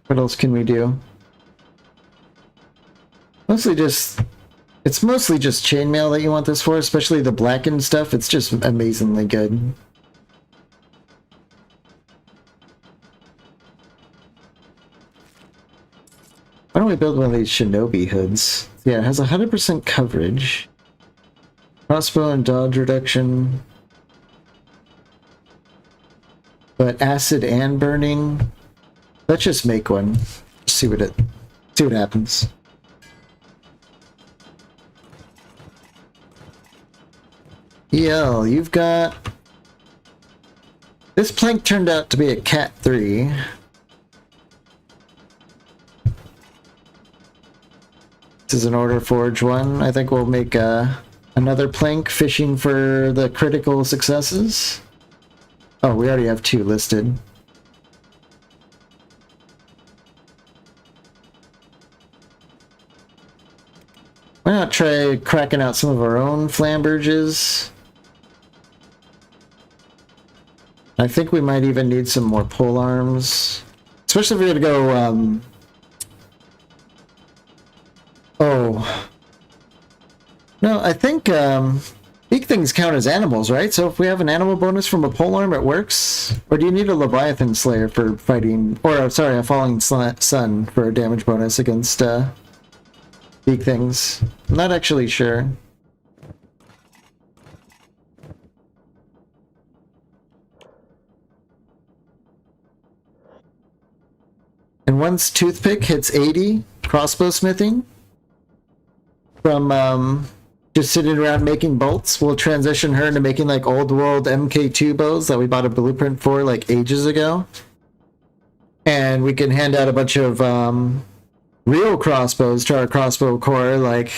What else can we do? It's mostly just chainmail that you want this for, especially the blackened stuff. It's just amazingly good. Why don't we build one of these shinobi hoods? Yeah, it has 100% coverage. Crossbow and dodge reduction. But acid and burning. Let's just make one. See what happens. You've got... This plank turned out to be a Cat 3. This is an Order Forge one. I think we'll make another plank fishing for the critical successes. Oh, we already have 2 listed. Why not try cracking out some of our own flamberges? I think we might even need some more pole arms. Especially if we're gonna go, Oh. No, I think, big things count as animals, right? So if we have an animal bonus from a polearm, it works? Or do you need a Leviathan Slayer for fighting... Or, sorry, a Falling Sun for a damage bonus against, big things? I'm not actually sure. And once Toothpick hits 80 crossbow smithing, from just sitting around making bolts, we'll transition her into making like old world MK2 bows that we bought a blueprint for like ages ago. And we can hand out a bunch of real crossbows to our crossbow corps. Like,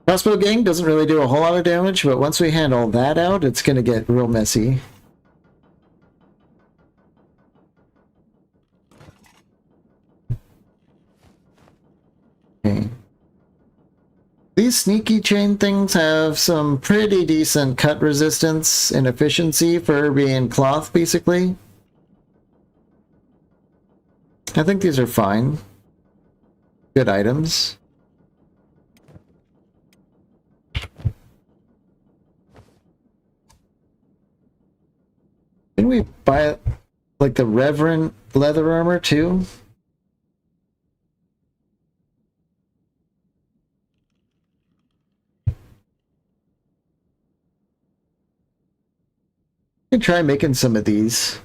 crossbow gang doesn't really do a whole lot of damage, but once we hand all that out, it's gonna get real messy. Okay. These sneaky chain things have some pretty decent cut resistance and efficiency for being cloth, basically. I think these are fine. Good items. Didn't we buy like the Reverend leather armor too? I can try making some of these.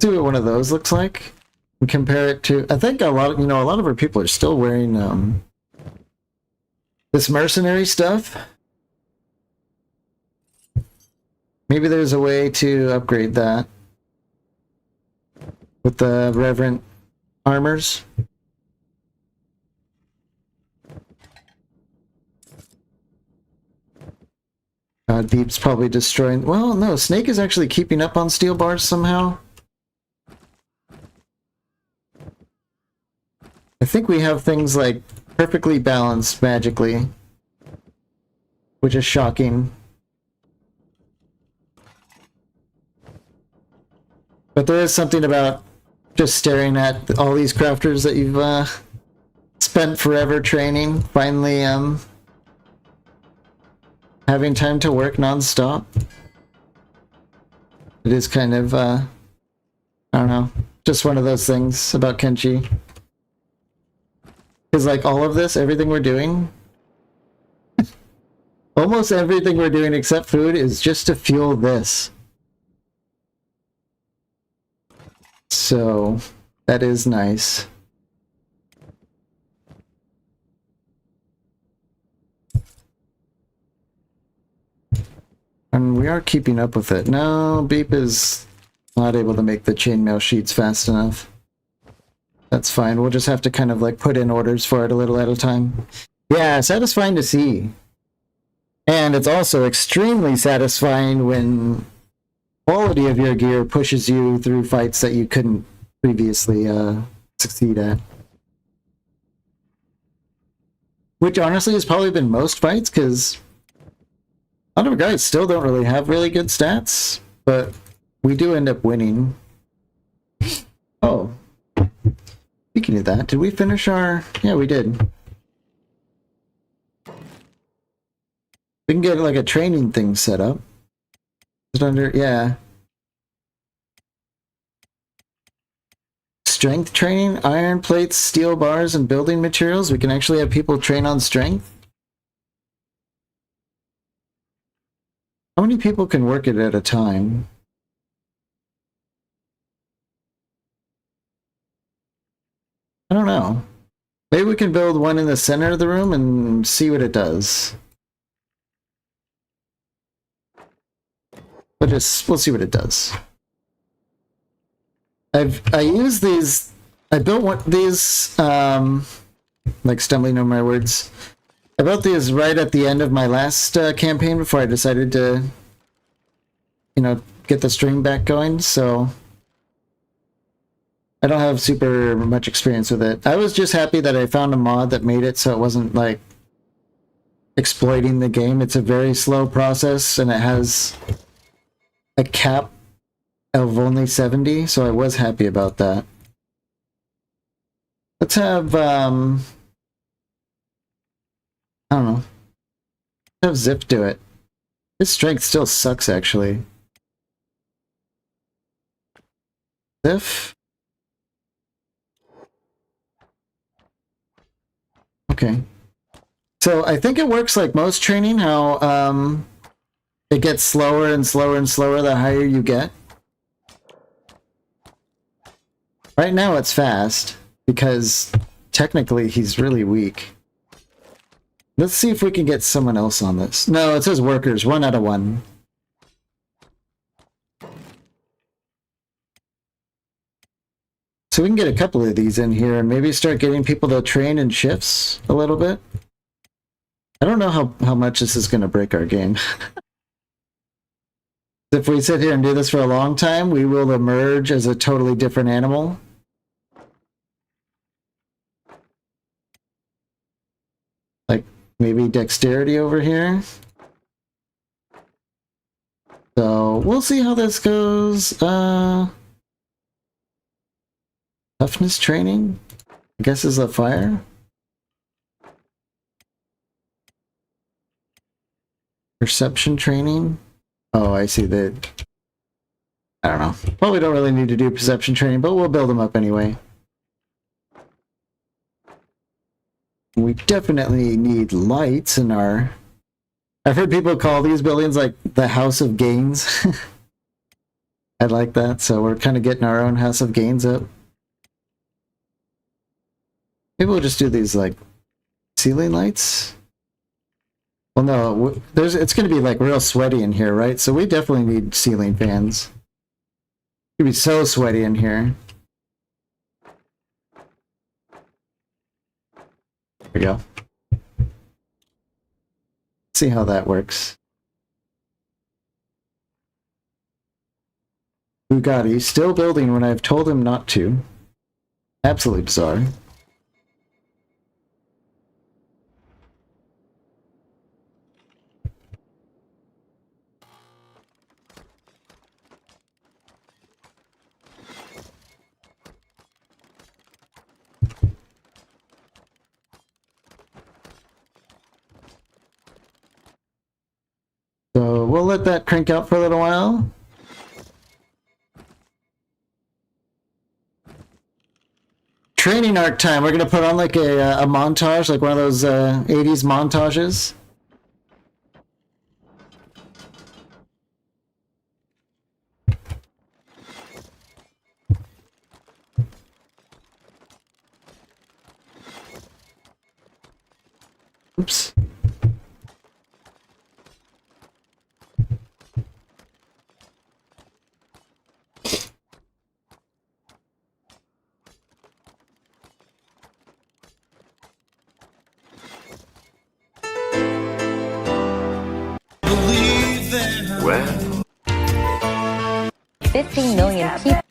See what one of those looks like. And compare it to. I think a lot of our people are still wearing this mercenary stuff. Maybe there's a way to upgrade that with the reverent armors. Deep's probably destroying. Well, no, Snake is actually keeping up on steel bars somehow. I think we have things like perfectly balanced magically, which is shocking. But there is something about just staring at all these crafters that you've spent forever training, finally having time to work non-stop. It is kind of, I don't know, just one of those things about Kenshi. Because like all of this, everything we're doing, almost everything we're doing except food is just to fuel this. So, that is nice. And we are keeping up with it. No, Beep is not able to make the chainmail sheets fast enough. That's fine. We'll just have to kind of like put in orders for it a little at a time. Yeah, satisfying to see. And it's also extremely satisfying when quality of your gear pushes you through fights that you couldn't previously succeed at. Which honestly has probably been most fights, because a lot of guys still don't really have really good stats, but we do end up winning. Oh. Speaking of that, did we finish our... Yeah, we did. We can get like a training thing set up. Is it under... Yeah. Strength training, iron plates, steel bars, and building materials. We can actually have people train on strength. How many people can work it at a time? I don't know. Maybe we can build one in the center of the room and see what it does. We'll see what it does. I use these. I built these. Like stumbling over my words. I built these right at the end of my last campaign before I decided to, get the stream back going. So I don't have super much experience with it. I was just happy that I found a mod that made it so it wasn't like exploiting the game. It's a very slow process and it has a cap of only 70, so I was happy about that. Let's have I don't know. Let's have Zip do it. His strength still sucks actually. Zip. Okay. So I think it works like most training, how it gets slower and slower and slower the higher you get. Right now it's fast, because technically he's really weak. Let's see if we can get someone else on this. No, it says workers, 1 out of 1. So we can get a couple of these in here and maybe start getting people to train in shifts a little bit. I don't know how much this is going to break our game. If we sit here and do this for a long time, we will emerge as a totally different animal. Like, maybe dexterity over here. So, we'll see how this goes. Toughness training, I guess, is a fire. Perception training. Oh, I see that. I don't know. Probably don't really need to do perception training, but we'll build them up anyway. We definitely need lights in our... I've heard people call these buildings like the House of Gains. I like that. So we're kind of getting our own House of Gains up. Maybe we'll just do these like ceiling lights. Well, no, it's going to be like real sweaty in here, right? So we definitely need ceiling fans. It's going to be so sweaty in here. There we go. See how that works. Bugatti still building when I've told him not to. Absolutely bizarre. So we'll let that crank out for a little while. Training arc time. We're going to put on like a montage, like one of those 80s montages. Oops. Well, 15 million people.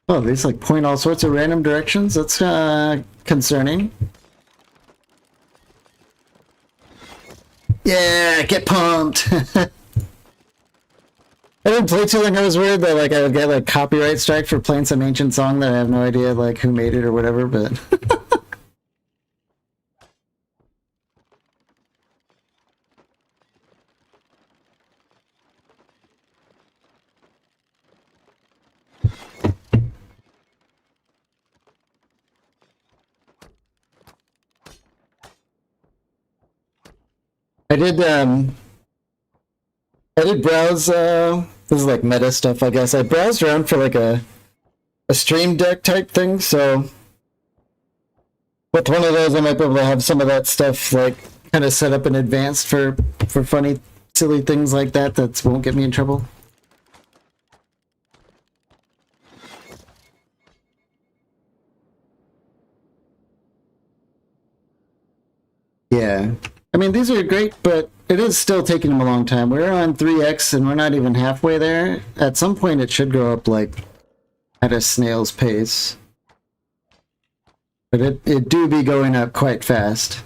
Oh, these like point all sorts of random directions. That's concerning. Yeah, get pumped. I didn't play too long. It was weird that like I would get like copyright strike for playing some ancient song that I have no idea like who made it or whatever, but I did browse this is like meta stuff, I guess. I browsed around for like a stream deck type thing, so with one of those I might be able to have some of that stuff like kind of set up in advance for funny silly things like that won't get me in trouble. Yeah. I mean, these are great, but it is still taking them a long time. We're on 3x and we're not even halfway there. At some point it should go up like at a snail's pace. But it do be going up quite fast.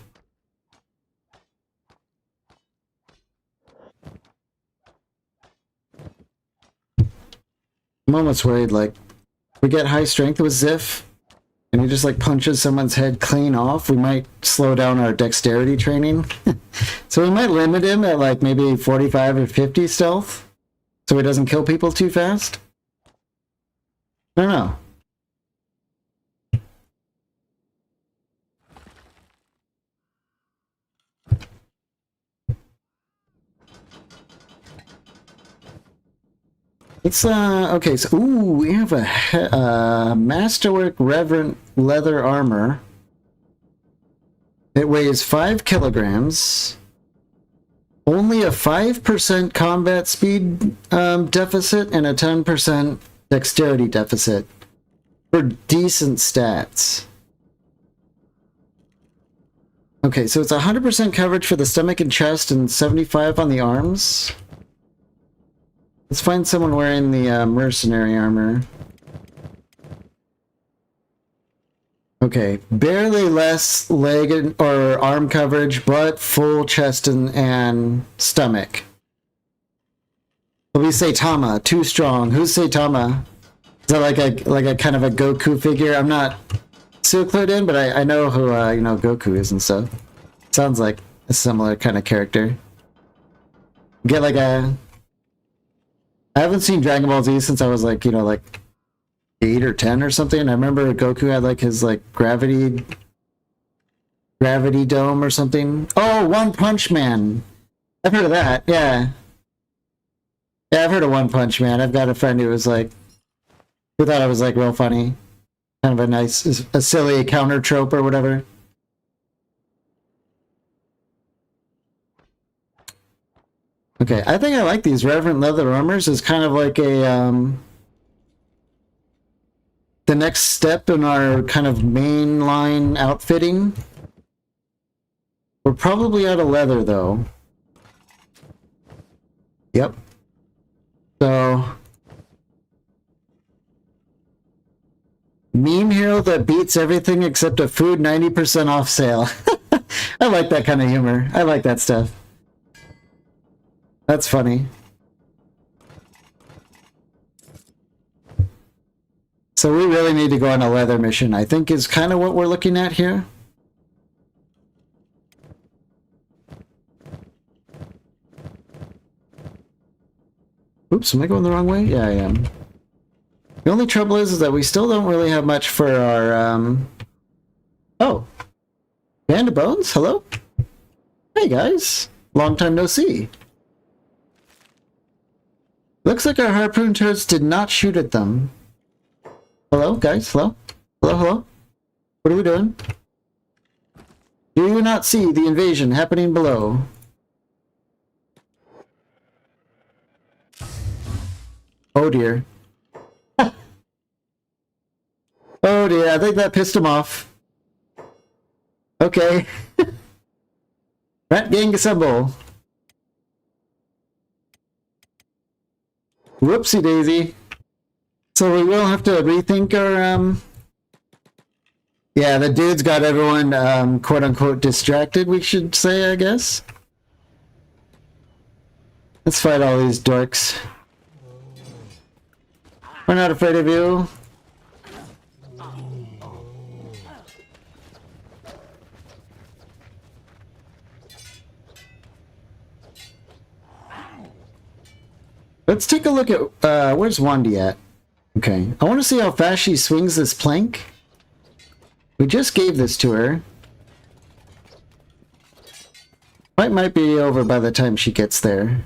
I'm almost worried, like, we get high strength with Ziff, and he just like punches someone's head clean off, we might slow down our dexterity training. So we might limit him at like maybe 45 or 50 stealth, so he doesn't kill people too fast. I don't know. It's okay, so ooh, we have a Masterwork Reverent leather armor. It weighs 5 kilograms. Only a 5% combat speed deficit and a 10% dexterity deficit for decent stats. Okay, so it's 100% coverage for the stomach and chest and 75 on the arms. Let's find someone wearing the mercenary armor. Okay, barely less leg or arm coverage, but full chest and stomach. What do we say, Saitama? Too strong. Who's Saitama? Is that like a kind of a Goku figure? I'm not so clued in, but I know who Goku is and stuff. Sounds like a similar kind of character. Get like a. I haven't seen Dragon Ball Z since I was like 8 or 10 or something. I remember Goku had like his like gravity dome or something. Oh, One Punch Man. I've heard of that. Yeah. Yeah, I've heard of One Punch Man. I've got a friend who thought it was like real funny. Kind of a silly counter trope or whatever. Okay, I think I like these Reverend Leather Armors as kind of like a the next step in our kind of mainline outfitting. We're probably out of leather though. Yep. So meme hero that beats everything except a food 90% off sale. I like that kind of humor. I like that stuff. That's funny. So we really need to go on a leather mission, I think is kind of what we're looking at here. Oops, am I going the wrong way? Yeah, I am. The only trouble is that we still don't really have much for our, Oh. Band of Bones? Hello? Hey, guys. Long time no see. Looks like our harpoon turrets did not shoot at them. Hello, guys? Hello? Hello, hello? What are we doing? Do you not see the invasion happening below? Oh dear. Oh dear, I think that pissed him off. Okay. Rat gang assemble. Whoopsie daisy. So we will have to rethink our, yeah, the dude's got everyone, quote unquote, distracted, we should say, I guess. Let's fight all these dorks. We're not afraid of you. Let's take a look at, where's Wandy at? Okay, I want to see how fast she swings this plank. We just gave this to her. Fight might be over by the time she gets there.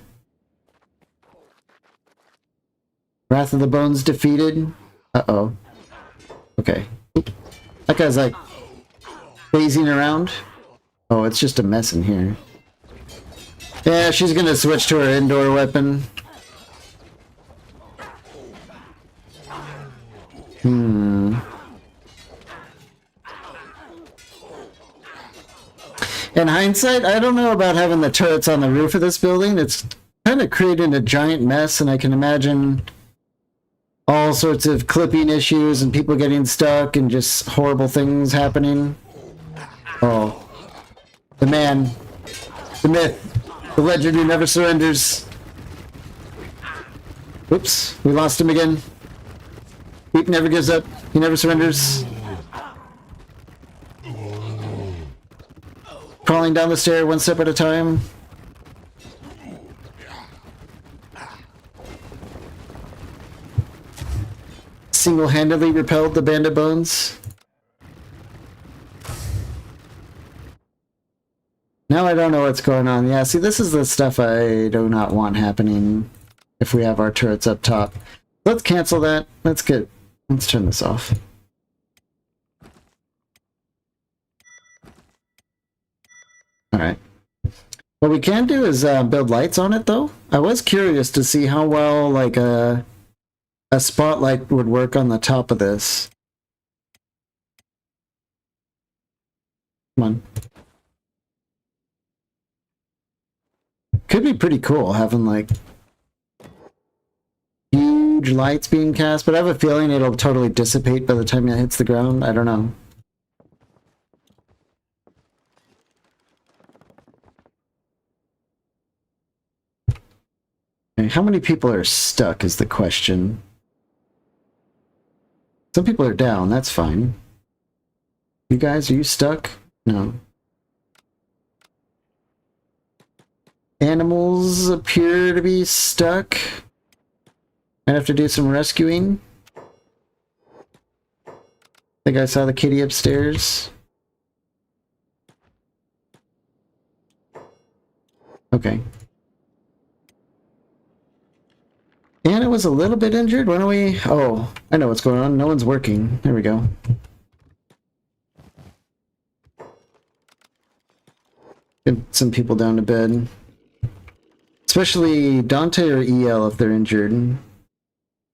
Wrath of the Bones defeated. Uh-oh. Okay. That guy's like phasing around. Oh, it's just a mess in here. Yeah, she's gonna switch to her indoor weapon. In hindsight, I don't know about having the turrets on the roof of this building. It's kind of creating a giant mess, and I can imagine all sorts of clipping issues and people getting stuck and just horrible things happening. Oh. The man. The myth. The legend who never surrenders. Whoops. We lost him again. He never gives up. He never surrenders. Crawling down the stair one step at a time. Single-handedly repelled the Band of Bones. Now I don't know what's going on. Yeah, see, this is the stuff I do not want happening if we have our turrets up top. Let's cancel that. Let's turn this off. Alright. What we can do is build lights on it, though. I was curious to see how well, like, a spotlight would work on the top of this. Come on. Could be pretty cool having, like, huge lights being cast, but I have a feeling it'll totally dissipate by the time it hits the ground. I don't know. Okay, how many people are stuck is the question. Some people are down, that's fine. You guys, are you stuck? No. Animals appear to be stuck. Might have to do some rescuing. I think I saw the kitty upstairs. Okay. Anna was a little bit injured. Why don't we... Oh, I know what's going on. No one's working. There we go. Get some people down to bed. Especially Dante or EL if they're injured.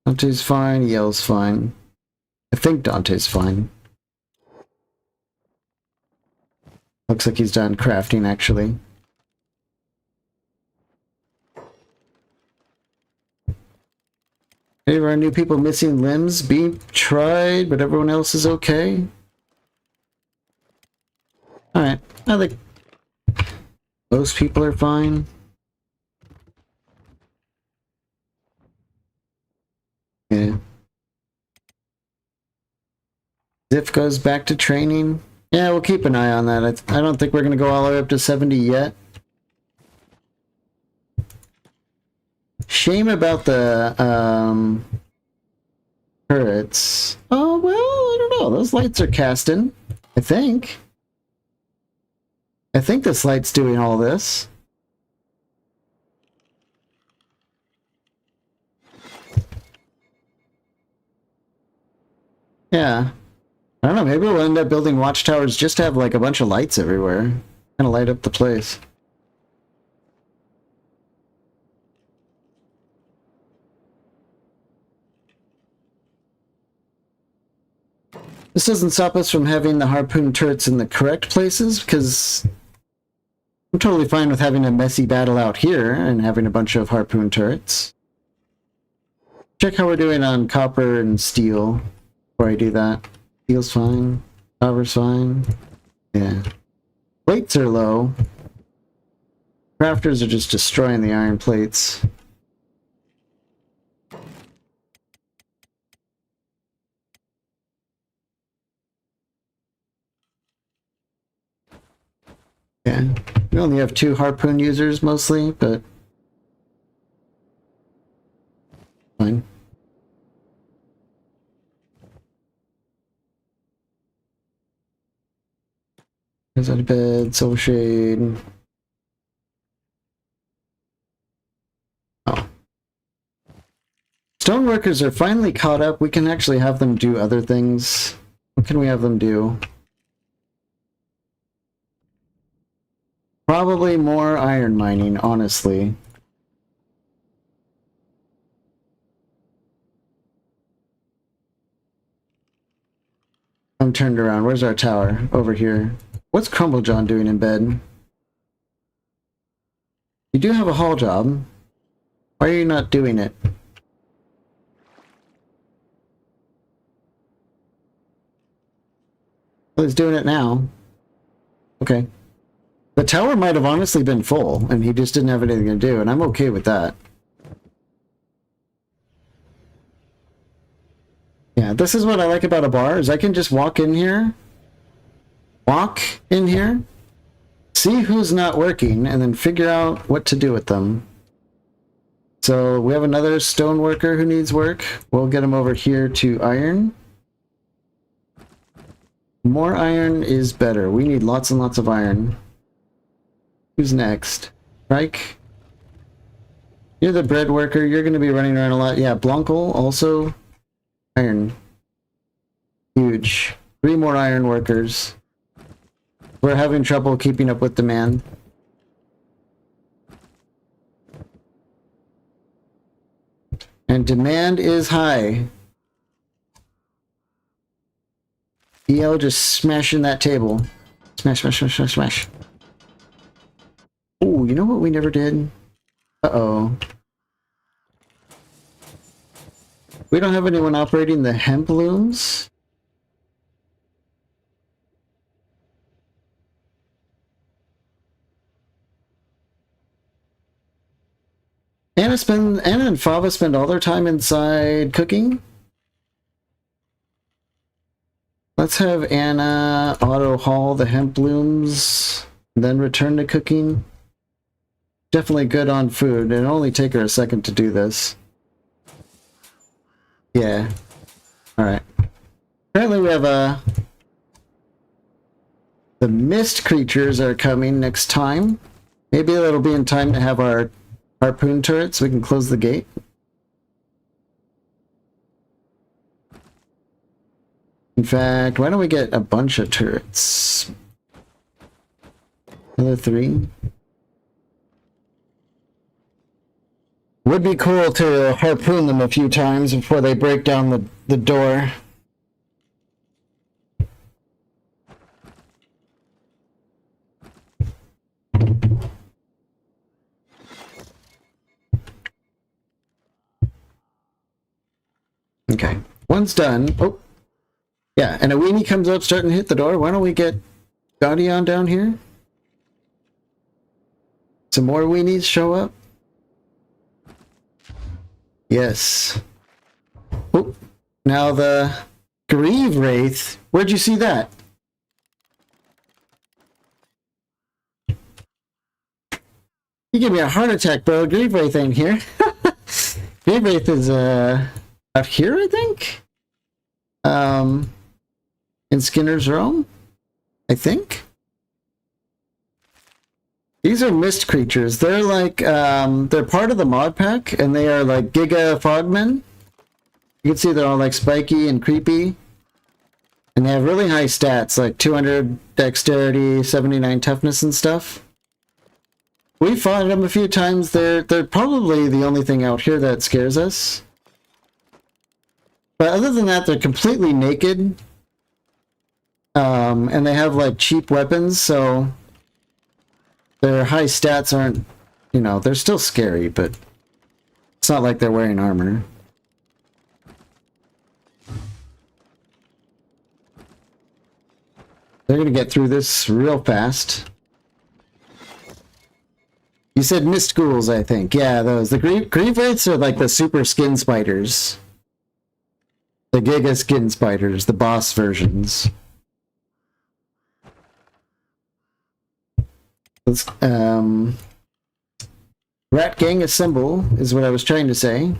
Dante's fine, EL's fine. I think Dante's fine. Looks like he's done crafting, actually. Any of our new people missing limbs? Beep tried, but everyone else is okay. Alright, I think most people are fine. Yeah. Ziff goes back to training. Yeah, we'll keep an eye on that. I don't think we're going to go all the way up to 70 yet. Shame about the turrets. Oh, well, I don't know. Those lights are casting, I think. I think this light's doing all this. Yeah. I don't know, maybe we'll end up building watchtowers just to have like a bunch of lights everywhere. Kind of light up the place. This doesn't stop us from having the harpoon turrets in the correct places, because I'm totally fine with having a messy battle out here and having a bunch of harpoon turrets. Check how we're doing on copper and steel before I do that. Steel's fine. Copper's fine. Yeah. Plates are low. Crafters are just destroying the iron plates. Yeah. We only have 2 harpoon users mostly, but fine. Goes out of bed, Silver Shade. Oh. Stoneworkers are finally caught up. We can actually have them do other things. What can we have them do? Probably more iron mining, honestly. I'm turned around. Where's our tower? Over here. What's Crumblejohn doing in bed? You do have a haul job. Why are you not doing it? Well, he's doing it now. Okay. The tower might have honestly been full, and he just didn't have anything to do, and I'm okay with that. Yeah, this is what I like about a bar, is I can just walk in here, see who's not working, and then figure out what to do with them. So we have another stone worker who needs work. We'll get him over here to iron. More iron is better. We need lots and lots of iron. Who's next? Trike? You're the bread worker. You're going to be running around a lot. Yeah, Blankel also. Iron. Huge. 3 more iron workers. We're having trouble keeping up with demand. And demand is high. EL just smashing that table. Smash, smash, smash, smash, smash. Oh, you know what we never did? Uh-oh. We don't have anyone operating the hemp looms. Anna and Fava spend all their time inside cooking. Let's have Anna auto haul the hemp blooms, then return to cooking. Definitely good on food. It'll only take her a second to do this. Yeah. Alright. Apparently we have the mist creatures are coming next time. Maybe it'll be in time to have our harpoon turret so we can close the gate. In fact, why don't we get a bunch of turrets? Another 3. Would be cool to harpoon them a few times before they break down the door. Okay, one's done. Oh, yeah, and a weenie comes up starting to hit the door. Why don't we get Gaudion down here? Some more weenies show up. Yes. Oh, now the Grieve Wraith. Where'd you see that? You give me a heart attack, bro. Grieve Wraith ain't here. Grieve Wraith is out here, I think. In Skinner's Realm, I think. These are mist creatures. They're like, they're part of the mod pack, and they are like Giga Fogmen. You can see they're all like spiky and creepy. And they have really high stats, like 200 dexterity, 79 toughness and stuff. We fought them a few times. They're probably the only thing out here that scares us. But other than that, they're completely naked. And they have like cheap weapons, so their high stats aren't, you know, they're still scary, but it's not like they're wearing armor. They're gonna get through this real fast. You said mist ghouls, I think. Yeah, those. The grieve wraiths are like the super skin spiders. The Giga skin spiders, the boss versions. Let's, Rat Gang Assemble is what I was trying to say.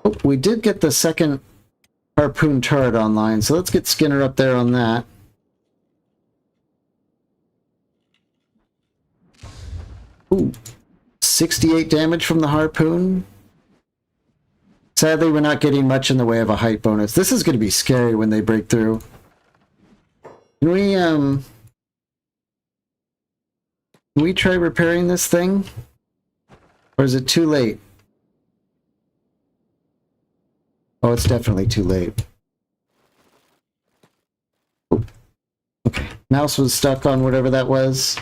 Oh, we did get the second harpoon turret online, so let's get Skinner up there on that. Ooh, 68 damage from the harpoon. Sadly, we're not getting much in the way of a height bonus. This is going to be scary when they break through. Can we try repairing this thing? Or is it too late? Oh, it's definitely too late. Oh, okay, mouse was stuck on whatever that was.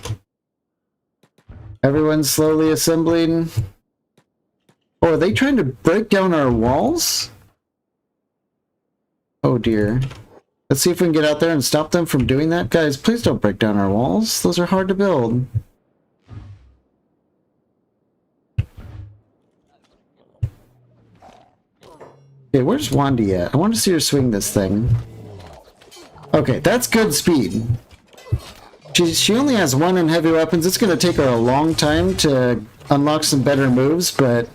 Everyone's slowly assembling. Oh, are they trying to break down our walls? Oh dear. Let's see if we can get out there and stop them from doing that. Guys, please don't break down our walls. Those are hard to build. Okay, where's Wandy at? I want to see her swing this thing. Okay, that's good speed. She only has 1 in heavy weapons. It's going to take her a long time to unlock some better moves, but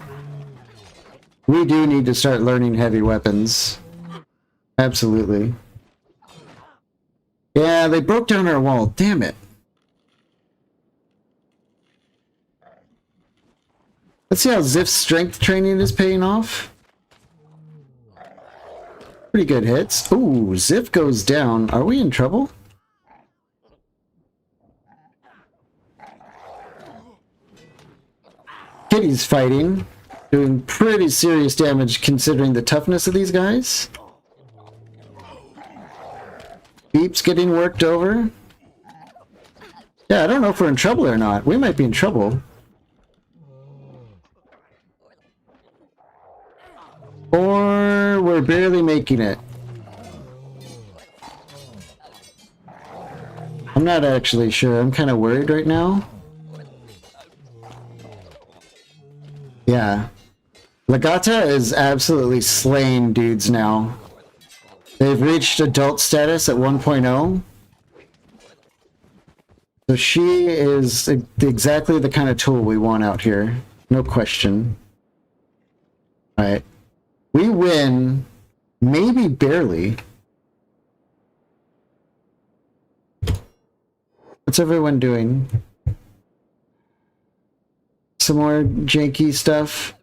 we do need to start learning heavy weapons. Absolutely. Yeah, they broke down our wall. Damn it. Let's see how Ziff's strength training is paying off. Pretty good hits. Ooh, Ziff goes down. Are we in trouble? Kitty's fighting. Doing pretty serious damage considering the toughness of these guys. Beep's getting worked over. Yeah, I don't know if we're in trouble or not. We might be in trouble. Or we're barely making it. I'm not actually sure. I'm kind of worried right now. Yeah. Legata is absolutely slaying dudes now. They've reached adult status at 1.0. So she is exactly the kind of tool we want out here. No question. Alright. We win, maybe barely. What's everyone doing? Some more janky stuff.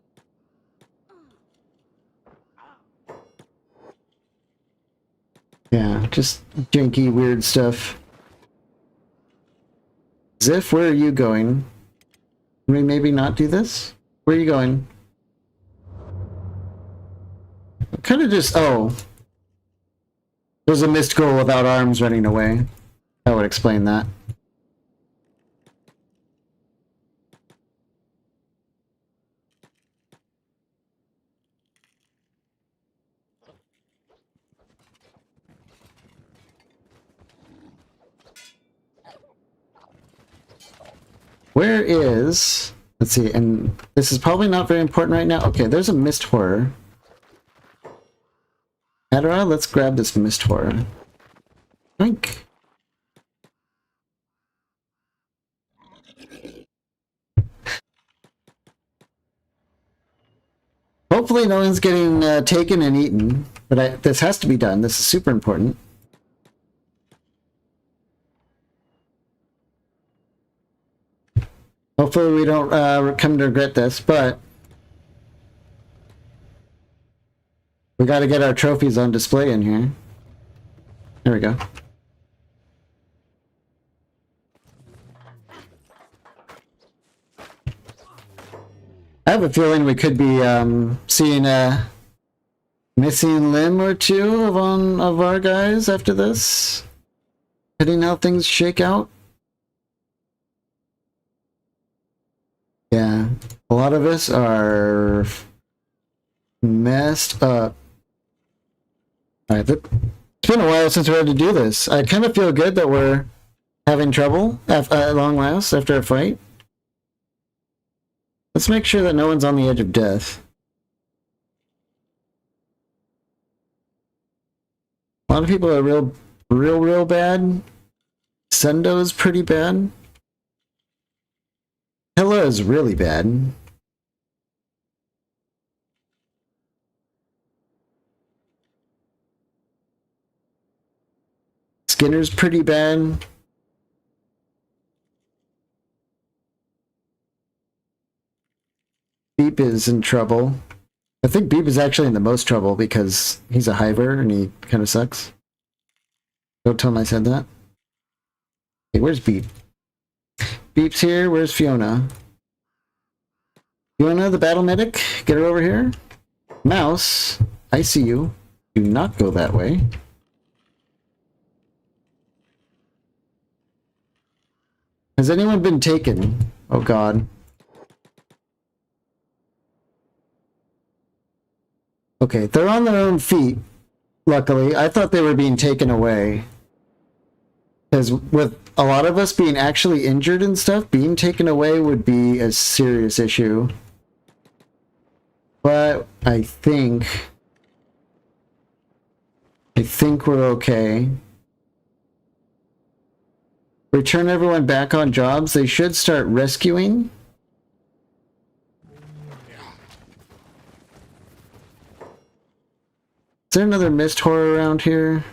Yeah, just janky, weird stuff. Ziff, where are you going? Can we maybe not do this? Where are you going? Kind of just... Oh. There's a missed goal without arms running away. That would explain that. Where is... Let's see, and this is probably not very important right now. Okay, there's a mist horror. Adara, let's grab this mist horror. Drink. Hopefully no one's getting taken and eaten, but this has to be done. This is super important. Hopefully we don't come to regret this, but we got to get our trophies on display in here. There we go. I have a feeling we could be seeing a missing limb or two of our guys after this. Depending how things shake out. Yeah, a lot of us are messed up. Alright, it's been a while since we had to do this. I kind of feel good that we're having trouble at long last after a fight. Let's make sure that no one's on the edge of death. A lot of people are real bad. Sendo's pretty bad. Hilla is really bad. Skinner's pretty bad. Beep is in trouble. I think Beep is actually in the most trouble because he's a hiver and he kind of sucks. Don't tell him I said that. Hey, where's Beep? Beep's here. Where's Fiona? Fiona, the battle medic? Get her over here. Mouse, I see you. Do not go that way. Has anyone been taken? Oh god. Okay, they're on their own feet, luckily. I thought they were being taken away. Because with a lot of us being actually injured and stuff, being taken away would be a serious issue. But I think we're okay. Return everyone back on jobs. They should start rescuing. Is there another mist horror around here?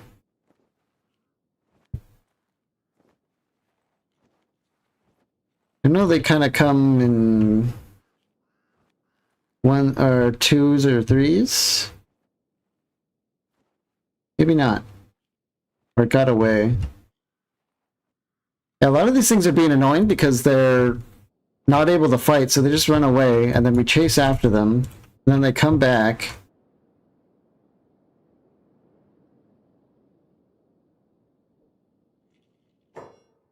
I know they kind of come in one or twos or threes. Maybe not. Or it got away. Yeah, a lot of these things are being annoying because they're not able to fight, so they just run away, and then we chase after them, and then they come back.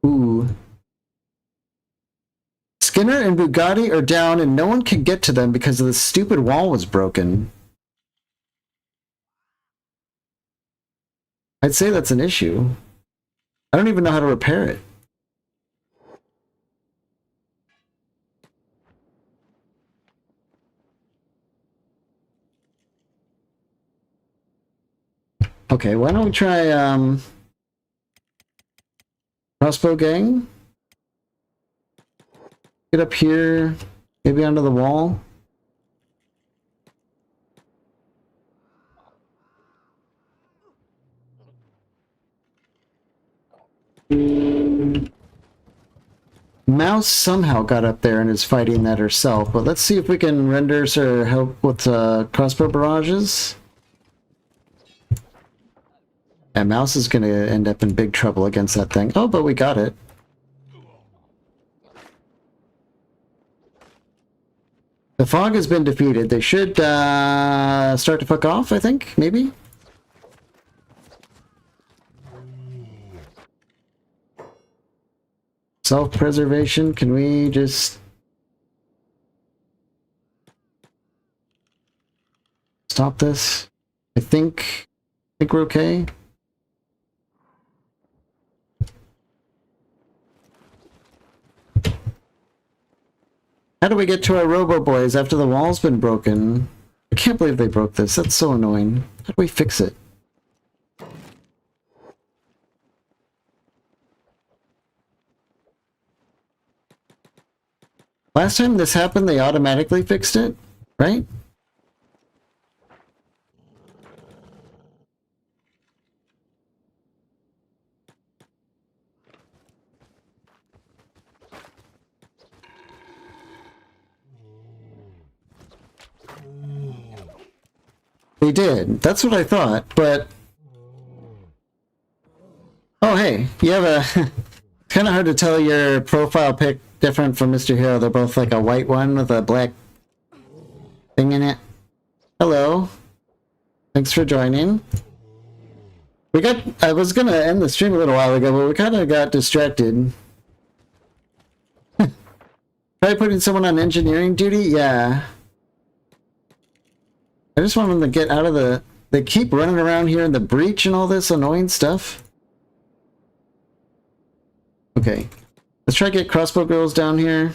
Ooh. Skinner and Bugatti are down and no one can get to them because the stupid wall was broken. I'd say that's an issue. I don't even know how to repair it. Okay, why don't we try crossbow gang? Get up here, maybe onto the wall. Mouse somehow got up there and is fighting that herself, but let's see if we can render her help with crossbow barrages. And Mouse is going to end up in big trouble against that thing. Oh, but we got it. The fog has been defeated. They should start to fuck off, I think, maybe? Self-preservation, can we just stop this? I think we're okay. How do we get to our Robo Boys after the wall's been broken? I can't believe they broke this. That's so annoying. How do we fix it? Last time this happened, they automatically fixed it, right? They did. That's what I thought, but... Oh, hey, you have a... It's kind of hard to tell your profile pic different from Mr. Hero. They're both like a white one with a black thing in it. Hello. Thanks for joining. I was gonna end the stream a little while ago, but we kind of got distracted. Try putting someone on engineering duty? Yeah. I just want them to get out of the... They keep running around here in the breach and all this annoying stuff. Okay. Let's try to get crossbow girls down here.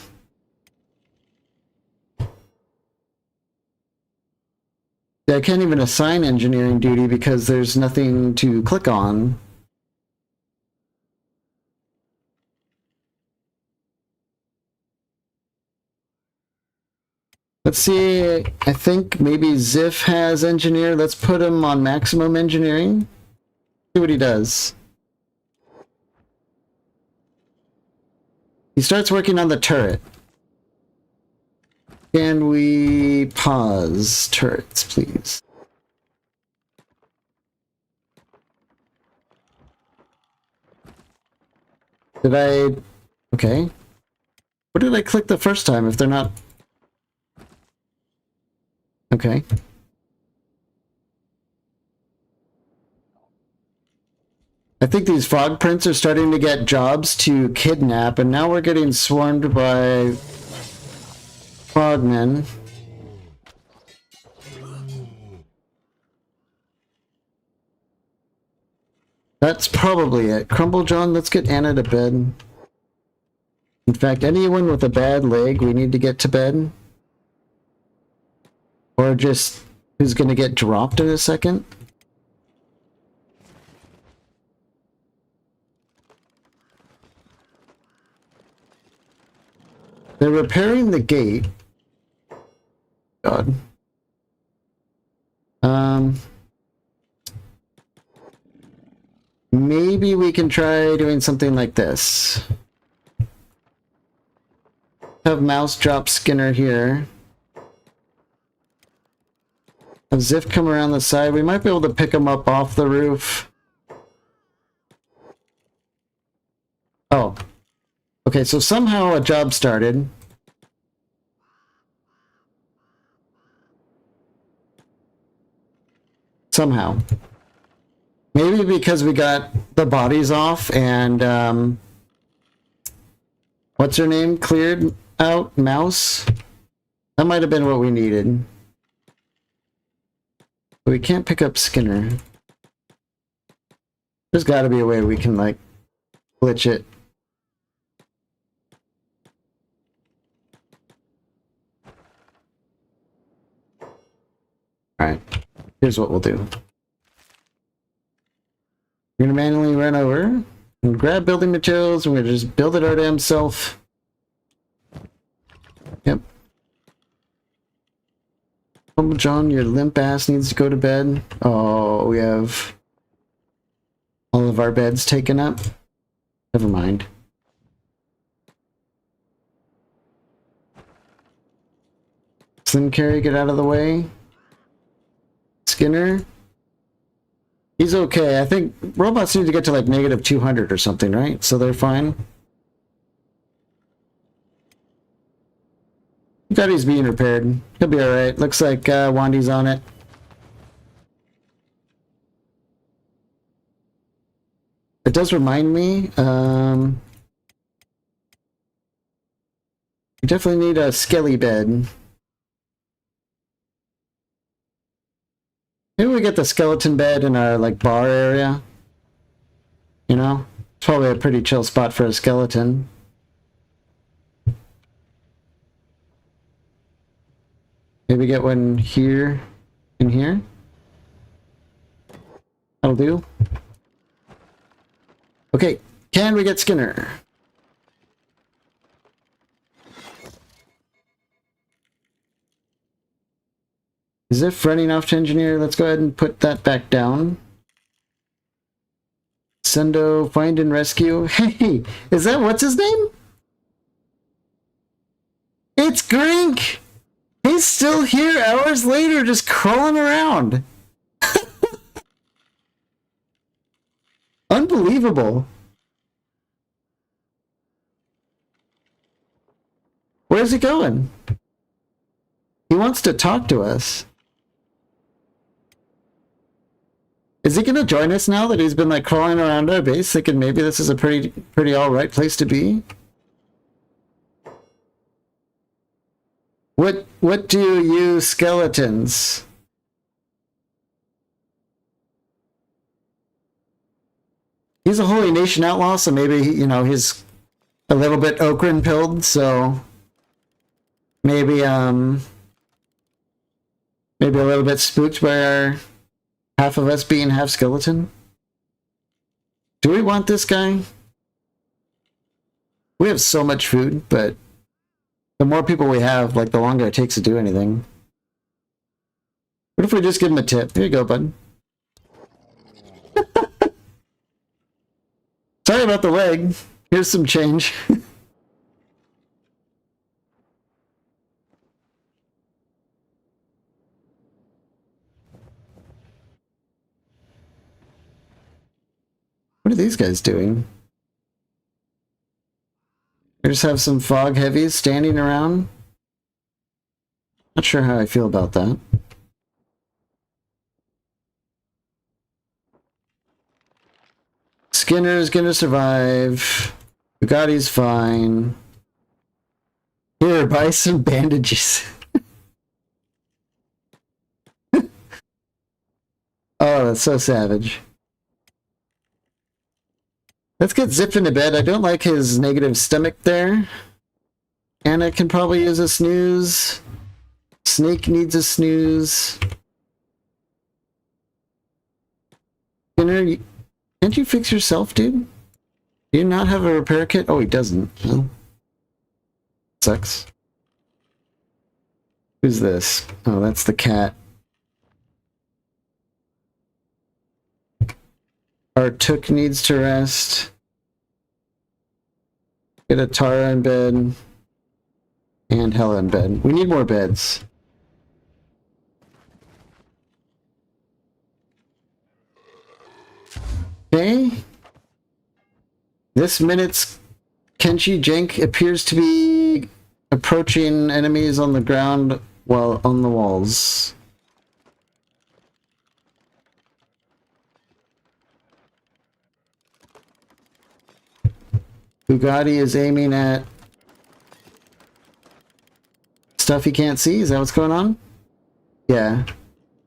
Yeah, I can't even assign engineering duty because there's nothing to click on. Let's see, I think maybe Ziff has engineer. Let's put him on maximum engineering. See what he does. He starts working on the turret. Can we pause turrets, please? Did I... Okay. What did I click the first time if they're not... Okay. I think these frog prints are starting to get jobs to kidnap, and now we're getting swarmed by frogmen. That's probably it. Crumble John, let's get Anna to bed. In fact, anyone with a bad leg, we need to get to bed. Or just who's gonna get dropped in a second. They're repairing the gate. God. Maybe we can try doing something like this. Have Mouse drop Skinner here. Have Ziff come around the side. We might be able to pick him up off the roof. Oh. Okay, so somehow a job started. Somehow. Maybe because we got the bodies off and, what's her name? Cleared out? Mouse? That might have been what we needed. But we can't pick up Skinner. There's gotta be a way we can, like, glitch it. Alright, here's what we'll do. We're gonna manually run over and grab building materials, and we're gonna just build it our damn self. Yep. Oh, John, your limp ass needs to go to bed. Oh, we have all of our beds taken up. Never mind. Slim Carry, get out of the way. Skinner. He's okay. I think robots need to get to like negative 200 or something, right? So they're fine. Got he's being repaired. He'll be alright. Looks like Wandy's on it. It does remind me, we definitely need a skelly bed. Maybe we get the skeleton bed in our like bar area. You know? It's probably a pretty chill spot for a skeleton. Maybe get one here and here. That'll do. Okay, can we get Skinner? As if running off to engineer, let's go ahead and put that back down. Sendo, find and rescue. Hey, is that what's his name? It's Grink! He's still here hours later, just crawling around. Unbelievable. Where's he going? He wants to talk to us. Is he gonna join us now that he's been like crawling around our base, thinking maybe this is a pretty alright place to be? What do you skeletons? He's a Holy Nation outlaw, so maybe, you know, he's a little bit Okran pilled, so maybe maybe a little bit spooked by our half of us being half skeleton. Do we want this guy? We have so much food, but the more people we have, like, the longer it takes to do anything. What if we just give him a tip? Here you go, bud. Sorry about the leg. Here's some change. What are these guys doing? We just have some fog heavies standing around. Not sure how I feel about that. Skinner's gonna survive. Bugatti's fine. Here, buy some bandages. Oh, that's so savage. Let's get Zip into bed. I don't like his negative stomach there. Anna can probably use a snooze. Snake needs a snooze. Skinner, can't you fix yourself, dude? Do you not have a repair kit? Oh, he doesn't. Well, sucks. Who's this? Oh, that's the cat. Our Took needs to rest. Get a Tara in bed. And Hella in bed. We need more beds. Okay. This minute's Kenshi Jank appears to be approaching enemies on the ground while on the walls. Bugatti is aiming at stuff he can't see? Is that what's going on? Yeah.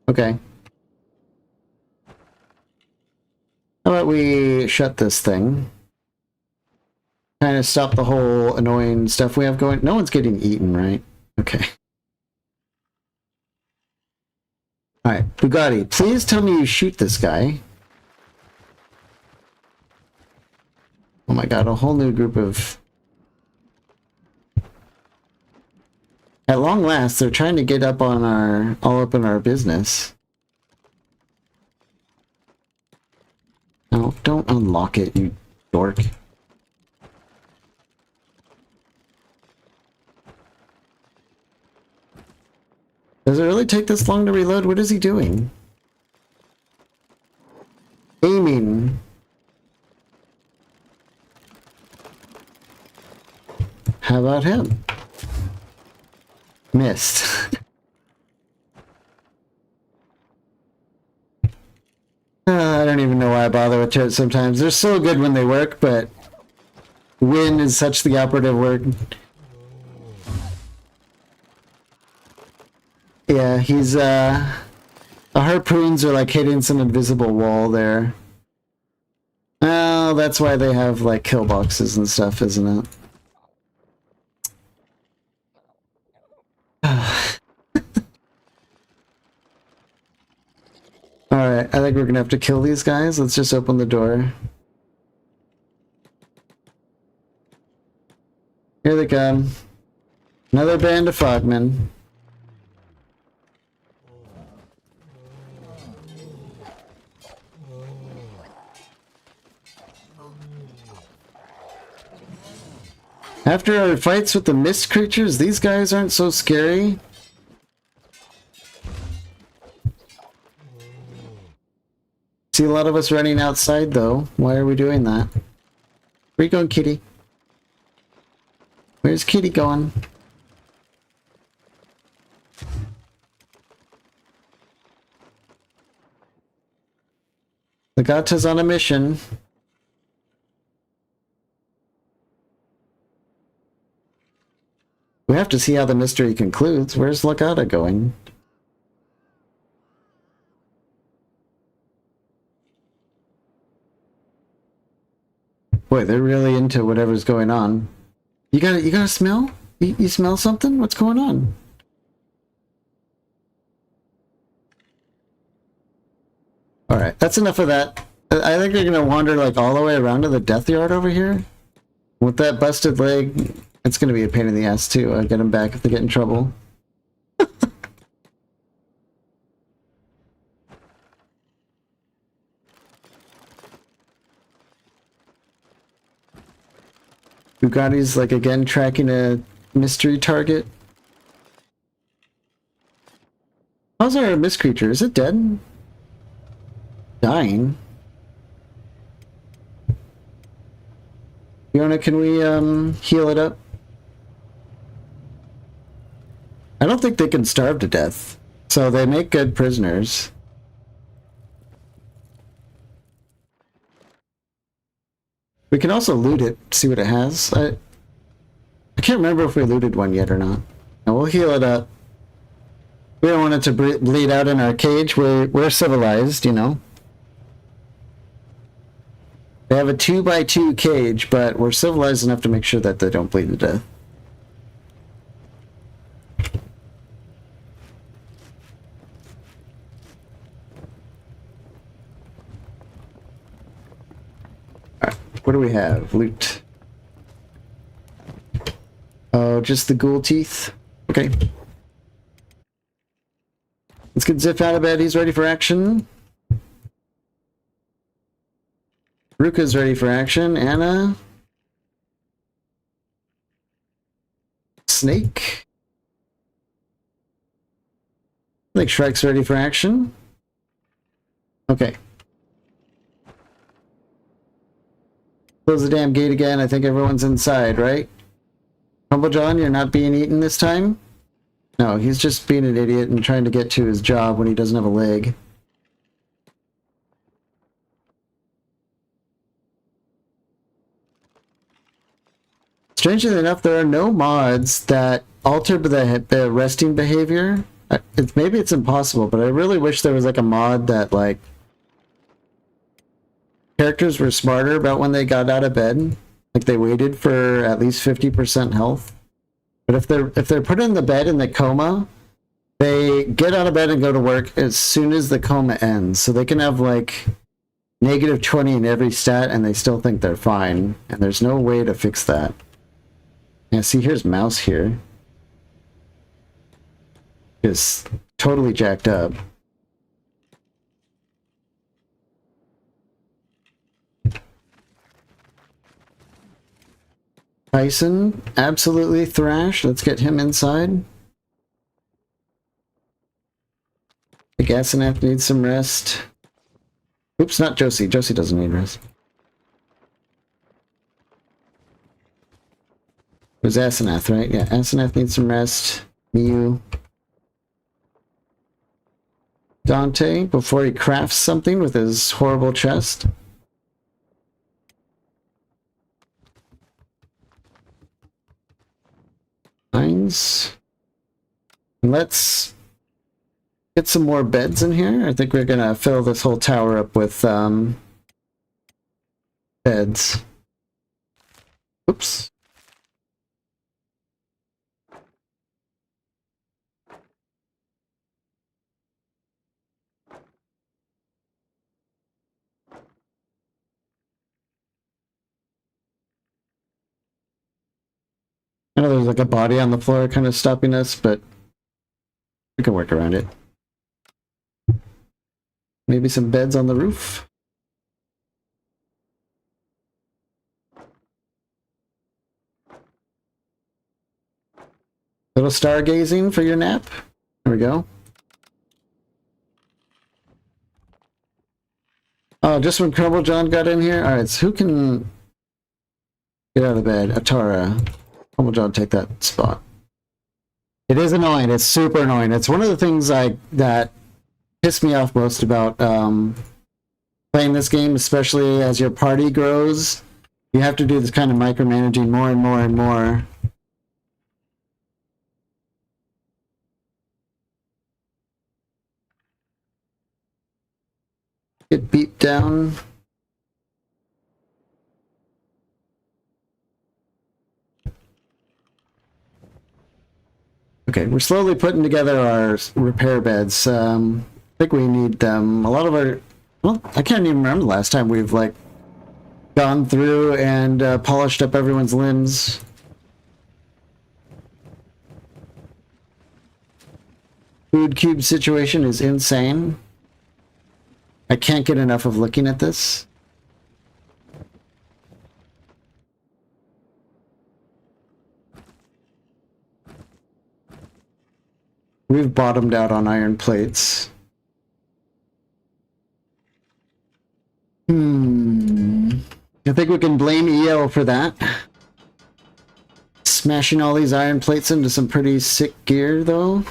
Okay. How about we shut this thing? Trying to stop the whole annoying stuff we have going. No one's getting eaten, right? Okay. Alright, Bugatti, please tell me you shoot this guy. Oh my god, a whole new group of... At long last, they're trying to get up on our... all up in our business. No, don't unlock it, you dork. Does it really take this long to reload? What is he doing? Aiming. How about him? Missed. I don't even know why I bother with turrets sometimes. They're so good when they work, but win is such the operative word. Yeah, he's the harpoons are like hitting some invisible wall there. Oh, that's why they have like kill boxes and stuff, isn't it? Alright, I think we're gonna have to kill these guys. Let's just open the door. Here they come. Another band of fogmen. After our fights with the mist creatures, these guys aren't so scary. See a lot of us running outside though. Why are we doing that? Where you going, kitty? Where's kitty going? Legata's on a mission. We have to see how the mystery concludes. Where's Legata going? Boy, they're really into whatever's going on. You got a smell? You smell something? What's going on? Alright, that's enough of that. I think they're gonna wander like all the way around to the death yard over here. With that busted leg, it's gonna be a pain in the ass too. I'll get them back if they get in trouble. Bugatti's like again tracking a mystery target. How's our mist creature? Is it dead? Dying? Fiona, can we heal it up? I don't think they can starve to death, so they make good prisoners. We can also loot it, see what it has. I can't remember if we looted one yet or not. No, we'll heal it up. We don't want it to bleed out in our cage. We're civilized, you know. They have a 2x2 cage, but we're civilized enough to make sure that they don't bleed to death. Alright, what do we have? Loot. Oh, just the ghoul teeth? Okay. Let's get Ziff out of bed. He's ready for action. Ruka's ready for action. Anna. Snake. I think Shrek's ready for action. Okay. Close the damn gate again. I think everyone's inside, right? Humble John, you're not being eaten this time? No, he's just being an idiot and trying to get to his job when he doesn't have a leg. Strangely enough, there are no mods that alter the resting behavior. Maybe it's impossible, but I really wish there was like a mod that like characters were smarter about when they got out of bed. Like they waited for at least 50% health. But if they're put in the bed in the coma, they get out of bed and go to work as soon as the coma ends. So they can have like negative 20 in every stat and they still think they're fine. And there's no way to fix that. Yeah, see, here's Mouse here. Just totally jacked up. Tyson, absolutely thrashed. Let's get him inside. The Gasanath needs some rest. Oops, not Josie. Josie doesn't need rest. It was Asenath, right? Yeah, Asenath needs some rest. Miyu. Dante, before he crafts something with his horrible chest. Mines. Let's get some more beds in here. I think we're gonna fill this whole tower up with beds. Oops. I know there's like a body on the floor kind of stopping us, but we can work around it. Maybe some beds on the roof. Little stargazing for your nap. There we go. Oh, just when Crumble John got in here? Alright, so who can get out of bed? Atara. Crumble John, take that spot. It is annoying. It's super annoying. It's one of the things that piss me off most about playing this game, especially as your party grows. You have to do this kind of micromanaging more and more and more. Get beat down. Okay, we're slowly putting together our repair beds. I think we need them. A lot of our... Well, I can't even remember the last time we've, like, gone through and polished up everyone's limbs. Food cube situation is insane. I can't get enough of looking at this. We've bottomed out on iron plates. I think we can blame EO for that. Smashing all these iron plates into some pretty sick gear, though.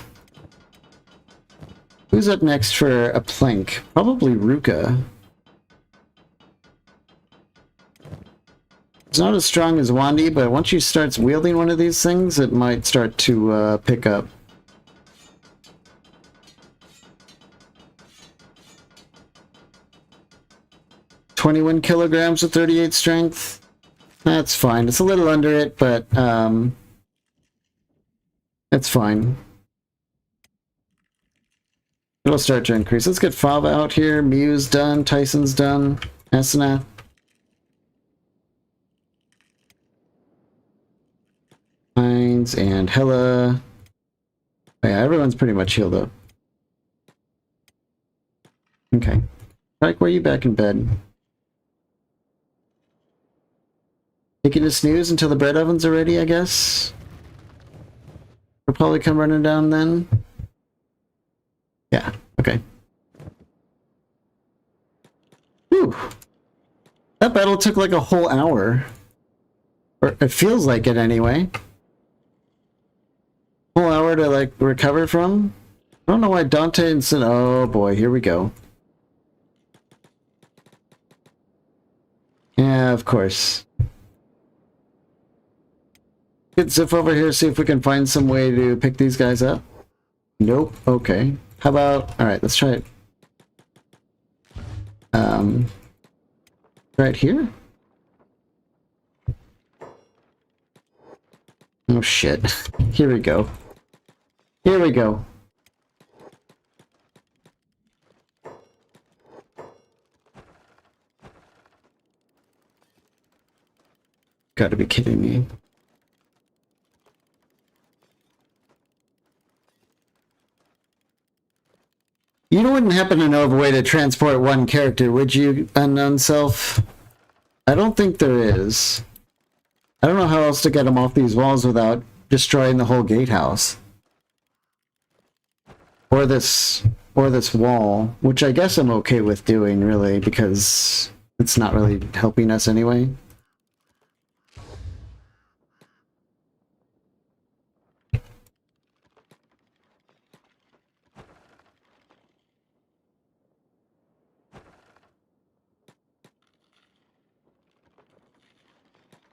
Who's up next for a plank? Probably Ruka. It's not as strong as Wandy, but once she starts wielding one of these things, it might start to pick up. "21 kilograms with 38 strength. That's fine. It's a little under it, but it's fine. It'll start to increase. Let's get Fava out here. Mew's done. Tyson's done. Asenath. Hines and Hella. Oh, yeah, everyone's pretty much healed up. Okay. Like, where are you back in bed? Taking a snooze until the bread ovens are ready, I guess. We'll probably come running down then. Yeah, okay. Whew. That battle took like a whole hour. Or it feels like it anyway. Whole hour to like recover from. I don't know why Dante said, oh boy, here we go. Yeah, of course. Get Ziff over here, see if we can find some way to pick these guys up. Nope, okay. How about, alright, let's try it. Right here? shit. Here we go. Here we go. Gotta be kidding me. You wouldn't happen to know of a way to transport one character, would you, unknown self? I don't think there is. I don't know how else to get them off these walls without destroying the whole gatehouse. Or this wall, which I guess I'm okay with doing, really, because it's not really helping us anyway.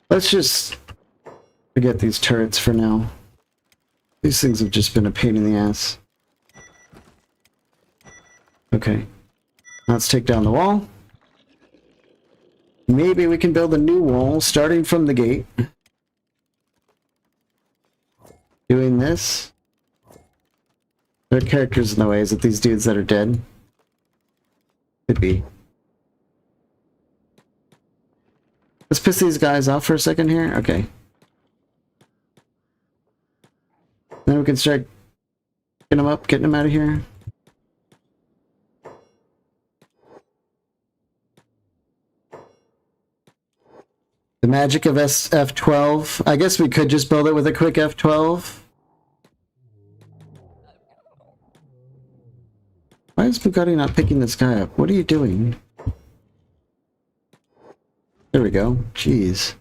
Let's just forget these turrets for now. These things have just been a pain in the ass. Okay. Let's take down the wall. Maybe we can build a new wall starting from the gate. Doing this. There are characters in the way. Is it these dudes that are dead? Could be. Let's piss these guys off for a second here. Okay. Then we can start getting them up, getting them out of here. The magic of F12. I guess we could just build it with a quick F12. Why is Bugatti not picking this guy up? What are you doing? There we go. Jeez.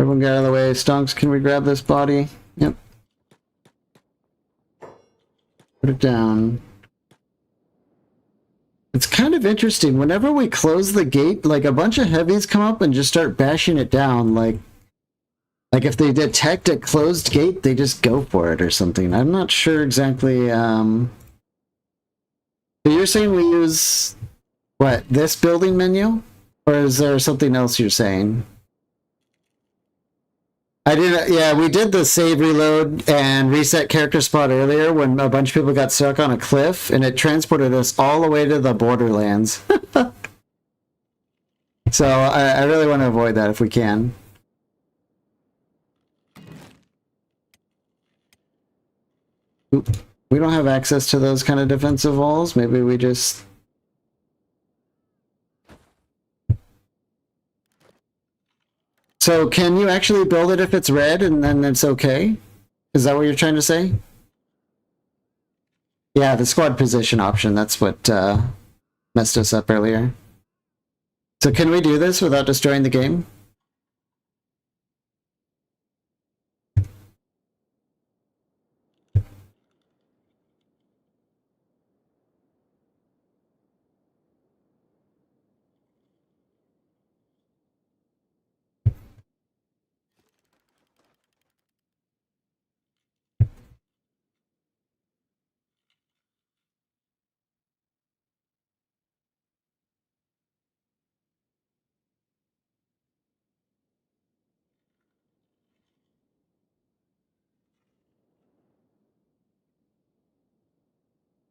Everyone get out of the way. Stonks, can we grab this body? Yep. Put it down. It's kind of interesting. Whenever we close the gate, like a bunch of heavies come up and just start bashing it down. Like if they detect a closed gate, they just go for it or something. I'm not sure exactly. So you're saying we use, what, this building menu? Or is there something else you're saying? I did, yeah, we did the save, reload, and reset character spot earlier when a bunch of people got stuck on a cliff, and it transported us all the way to the Borderlands. So I really want to avoid that if we can. Oop. We don't have access to those kind of defensive walls. Maybe we just... So can you actually build it if it's red and then it's okay? Is that what you're trying to say? Yeah, the squad position option, that's what messed us up earlier. So can we do this without destroying the game?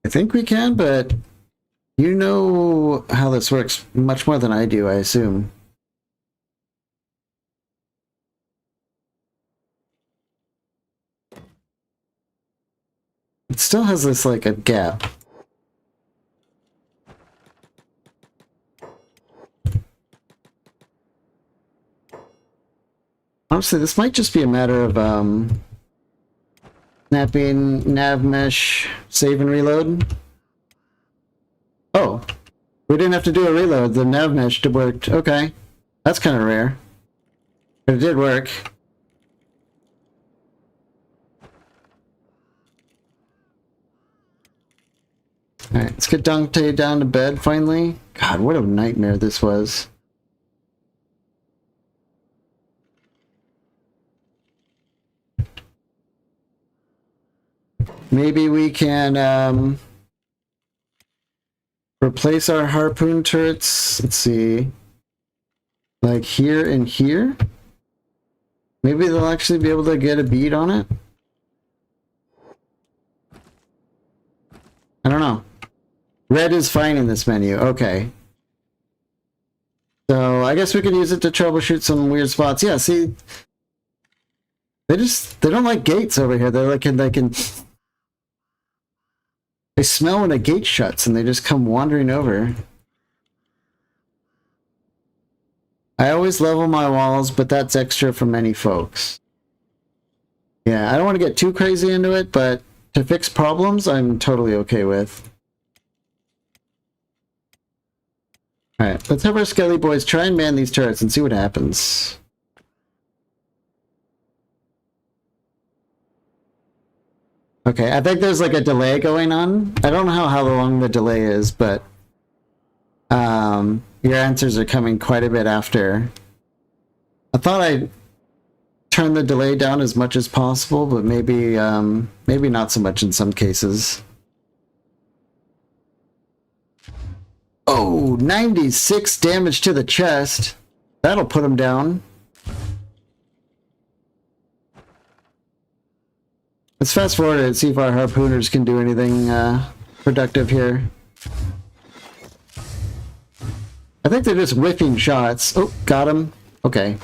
I think we can, but you know how this works much more than I do, I assume. It still has this, like, a gap. Honestly, this might just be a matter of, snapping nav mesh, save and reload. Oh, we didn't have to do a reload. The nav mesh worked. Okay, that's kind of rare, but it did work. All right, let's get Dante down to bed finally. God, what a nightmare this was. Maybe we can replace our harpoon turrets. Let's see. Like here and here. Maybe they'll actually be able to get a bead on it. I don't know. Red is fine in this menu. Okay. So I guess we could use it to troubleshoot some weird spots. Yeah, see, they don't like gates over here. They smell when a gate shuts and they just come wandering over. I always level my walls, but that's extra for many folks. Yeah, I don't want to get too crazy into it, but to fix problems, I'm totally okay with. Alright, let's have our Skelly boys try and man these turrets and see what happens. Okay, I think there's like a delay going on. I don't know how long the delay is, but your answers are coming quite a bit after. I thought I'd turn the delay down as much as possible, but maybe not so much in some cases. Oh, 96 damage to the chest. That'll put him down. Let's fast forward and see if our harpooners can do anything productive here. I think they're just whiffing shots. Oh, got him. Okay.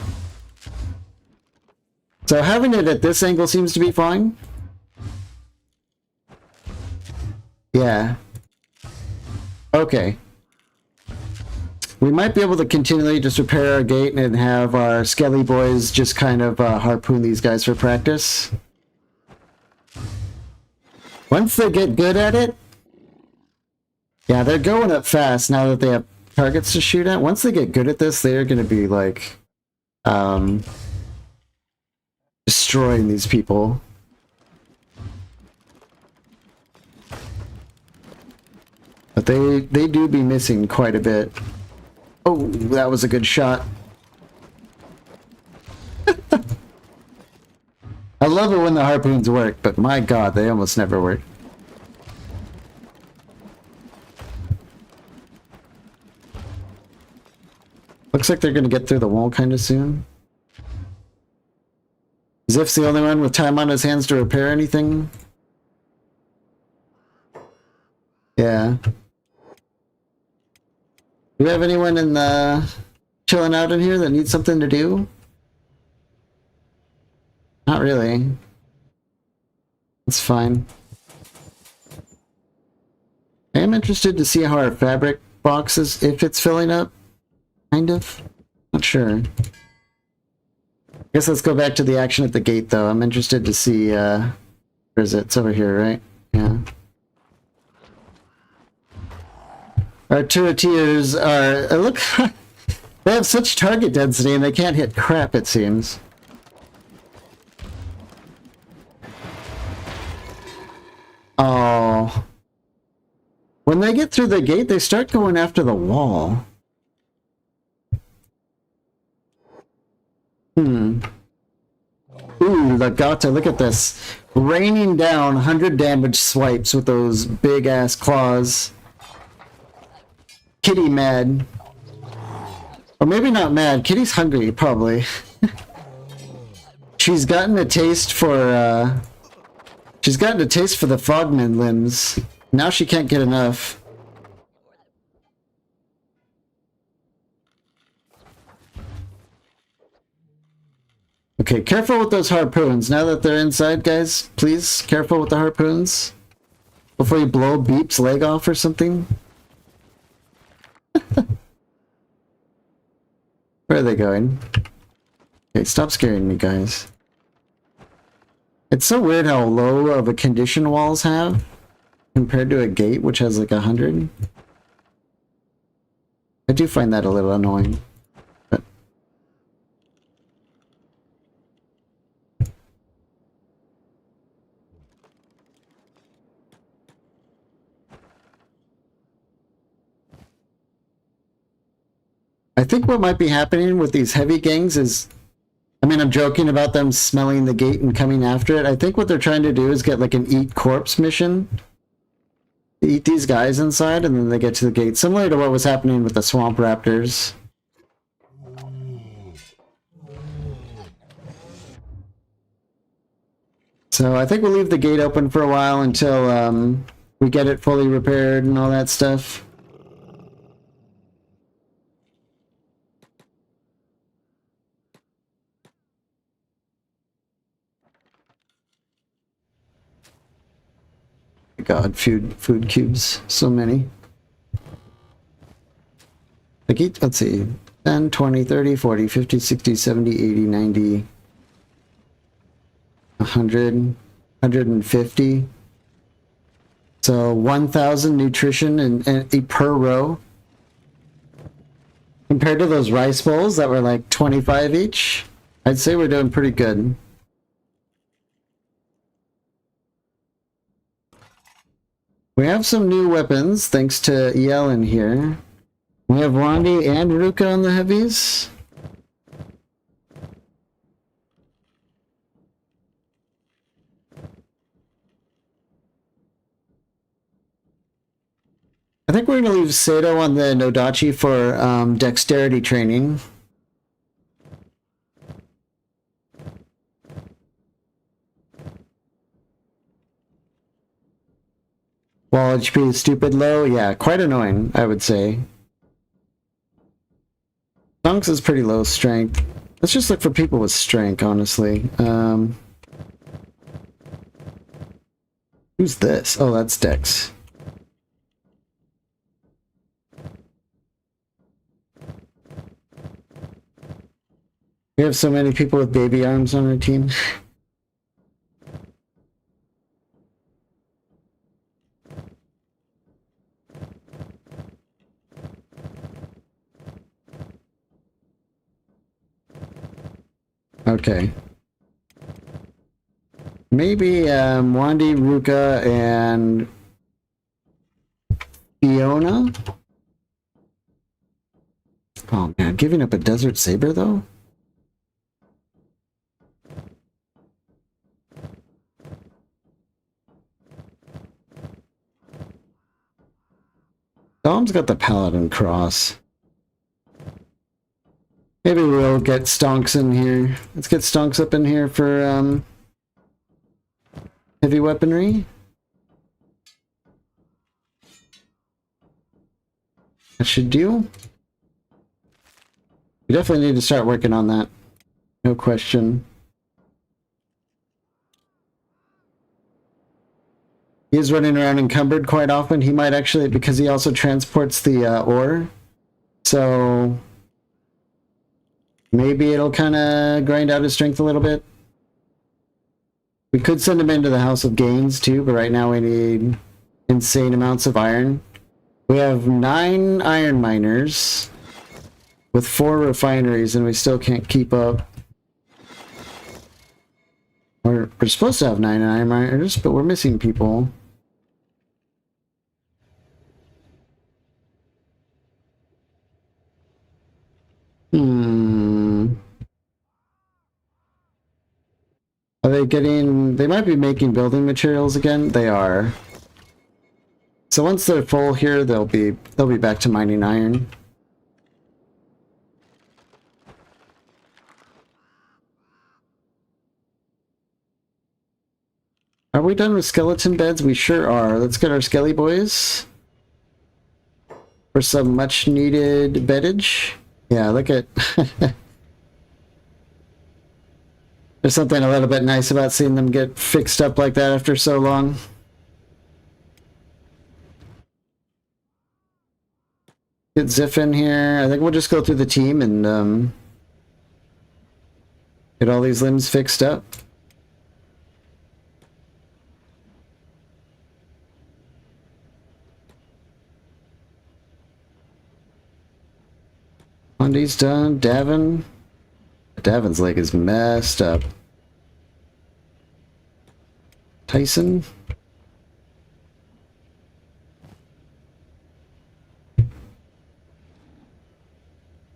So having it at this angle seems to be fine. Yeah. Okay. We might be able to continually just repair our gate and have our Skelly boys just kind of harpoon these guys for practice. Once they get good at it, yeah, they're going up fast now that they have targets to shoot at. Once they get good at this, they're going to be like destroying these people. But they do be missing quite a bit. Oh, that was a good shot. I love it when the harpoons work, but my god, they almost never work. Looks like they're gonna get through the wall kind of soon. Ziff's the only one with time on his hands to repair anything. Yeah. Do we have anyone in the chilling out in here that needs something to do? Not really. That's fine. I am interested to see how our fabric box is, if it's filling up. Kind of. Not sure. I guess let's go back to the action at the gate, though. I'm interested to see, where is it? It's over here, right? Yeah. Our turretiers are, look, they have such target density and they can't hit crap, it seems. Oh. When they get through the gate, they start going after the wall. Ooh, Lagata, look at this. Raining down 100 damage swipes with those big-ass claws. Kitty mad. Or maybe not mad. Kitty's hungry, probably. She's gotten a taste for, she's gotten a taste for the frogman limbs. Now she can't get enough. Okay, careful with those harpoons. Now that they're inside, guys, please, careful with the harpoons. Before you blow Beep's leg off or something. Where are they going? Okay, stop scaring me, guys. It's so weird how low of a condition walls have compared to a gate, which has like 100. I do find that a little annoying. But I think what might be happening with these heavy gangs is, I mean, I'm joking about them smelling the gate and coming after it. I think what they're trying to do is get like an eat corpse mission. Eat these guys inside, and then they get to the gate. Similar to what was happening with the swamp raptors. So I think we'll leave the gate open for a while until we get it fully repaired and all that stuff. God, food cubes, so many. Like each, let's see, 10, 20, 30, 40, 50, 60, 70, 80, 90, 100, 150. So 1,000 nutrition and per row. Compared to those rice bowls that were like 25 each, I'd say we're doing pretty good. We have some new weapons, thanks to EL in here. We have Rondi and Ruka on the heavies. I think we're going to leave Sato on the Nodachi for dexterity training. Wall HP is stupid low. Yeah, quite annoying, I would say. Dunks is pretty low strength. Let's just look for people with strength, honestly. Who's this? Oh, that's Dex. We have so many people with baby arms on our team. Okay. Maybe Wandi, Ruka, and Fiona? Oh man, giving up a Desert Saber though? Dom's got the Paladin Cross. Maybe we'll get Stonks in here. Let's get Stonks up in here for heavy weaponry. That should do. We definitely need to start working on that. No question. He is running around encumbered quite often. He might actually, because he also transports the ore. So maybe it'll kind of grind out his strength a little bit. We could send him into the House of Gains too, but right now we need insane amounts of iron. We have 9 iron miners with 4 refineries, and we still can't keep up. We're supposed to have 9 iron miners, but we're missing people. Are they getting... They might be making building materials again. They are. So once they're full here, they'll be back to mining iron. Are we done with skeleton beds? We sure are. Let's get our skelly boys for some much needed beddage. Yeah, look at... There's something a little bit nice about seeing them get fixed up like that after so long. Get Ziff in here. I think we'll just go through the team and get all these limbs fixed up. Mondy's done. Davin. Davin's leg is messed up. Tyson.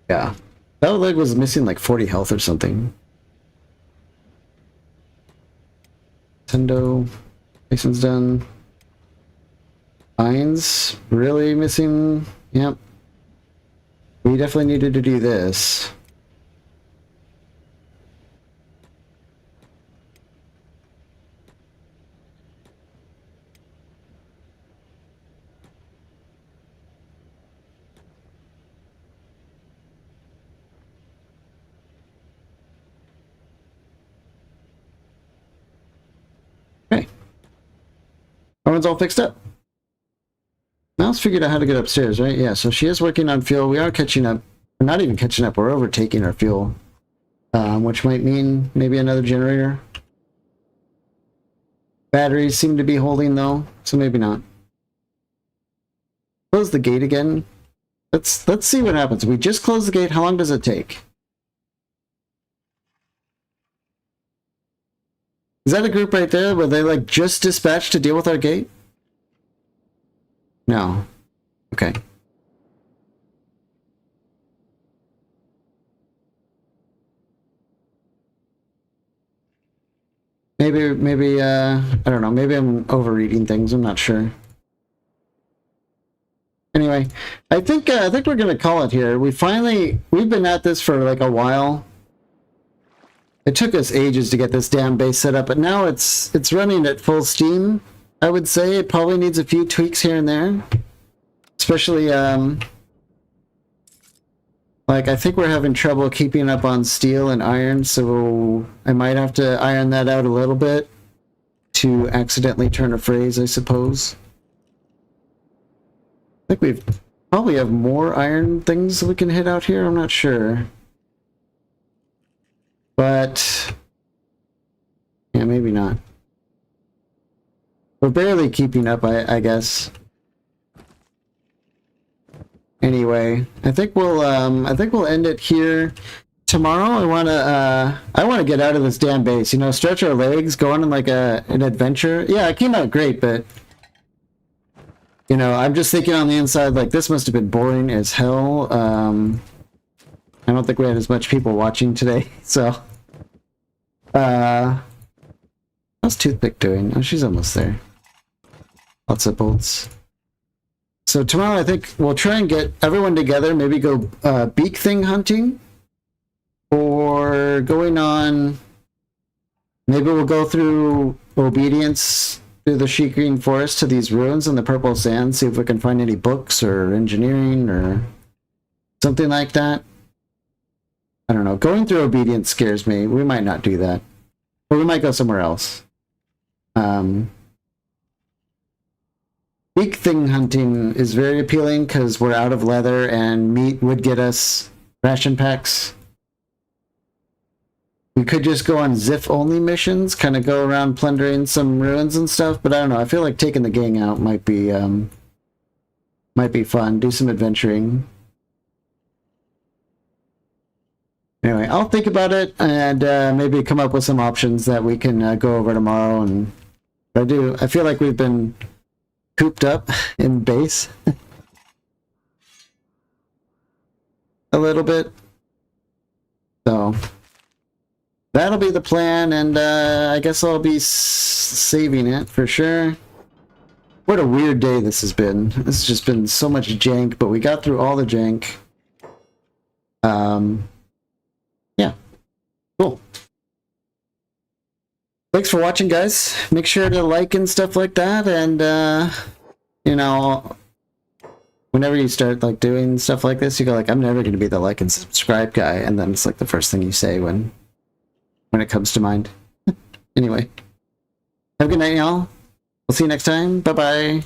Yeah. That leg was missing like 40 health or something. Nintendo. Mason's done. Mines. Really missing. Yep. We definitely needed to do this. Okay. Everyone's all fixed up. Now let's figure out how to get upstairs, right? Yeah, so she is working on fuel. We are catching up. We're not even catching up. We're overtaking our fuel. Which might mean maybe another generator. Batteries seem to be holding though, so maybe not. Close the gate again. Let's see what happens. We just close the gate. How long does it take? Is that a group right there? Were they like just dispatched to deal with our gate? No. Okay. Maybe, I don't know. Maybe I'm overreading things. I'm not sure. Anyway, I think we're gonna call it here. We've been at this for like a while. It took us ages to get this damn base set up, but now it's running at full steam. I would say it probably needs a few tweaks here and there. Especially, like, I think we're having trouble keeping up on steel and iron, so I might have to iron that out a little bit to accidentally turn a phrase, I suppose. I think we probably have more iron things we can hit out here, I'm not sure. But, yeah, maybe not. We're barely keeping up, I guess. Anyway, I think we'll end it here. Tomorrow I wanna get out of this damn base, you know, stretch our legs, go on like an adventure. Yeah, it came out great, but you know, I'm just thinking on the inside, like, this must have been boring as hell. I don't think we had as much people watching today, so how's Toothpick doing? Oh, she's almost there. Lots of bolts. So tomorrow I think we'll try and get everyone together, maybe go beak thing hunting, or going on, maybe we'll go through obedience through the Sheep Green Forest to these ruins in the purple sand, see if we can find any books or engineering or something like that. I don't know, going through obedience scares me. We might not do that, or we might go somewhere else. Beak thing hunting is very appealing because we're out of leather and meat would get us ration packs. We could just go on Ziff only missions, kind of go around plundering some ruins and stuff, but I don't know. I feel like taking the gang out might be fun. Do some adventuring. Anyway, I'll think about it and maybe come up with some options that we can go over tomorrow. And I feel like we've been cooped up in base a little bit, so that'll be the plan, and I guess I'll be saving it for sure. What a weird day this has been. This has just been so much jank, but we got through all the jank. Yeah, cool. Thanks for watching, guys. Make sure to like and stuff like that, and you know, whenever you start like doing stuff like this, you go like, I'm never going to be the like and subscribe guy, and then it's like the first thing you say when it comes to mind. Anyway, have a good night, y'all. We'll see you next time. Bye bye.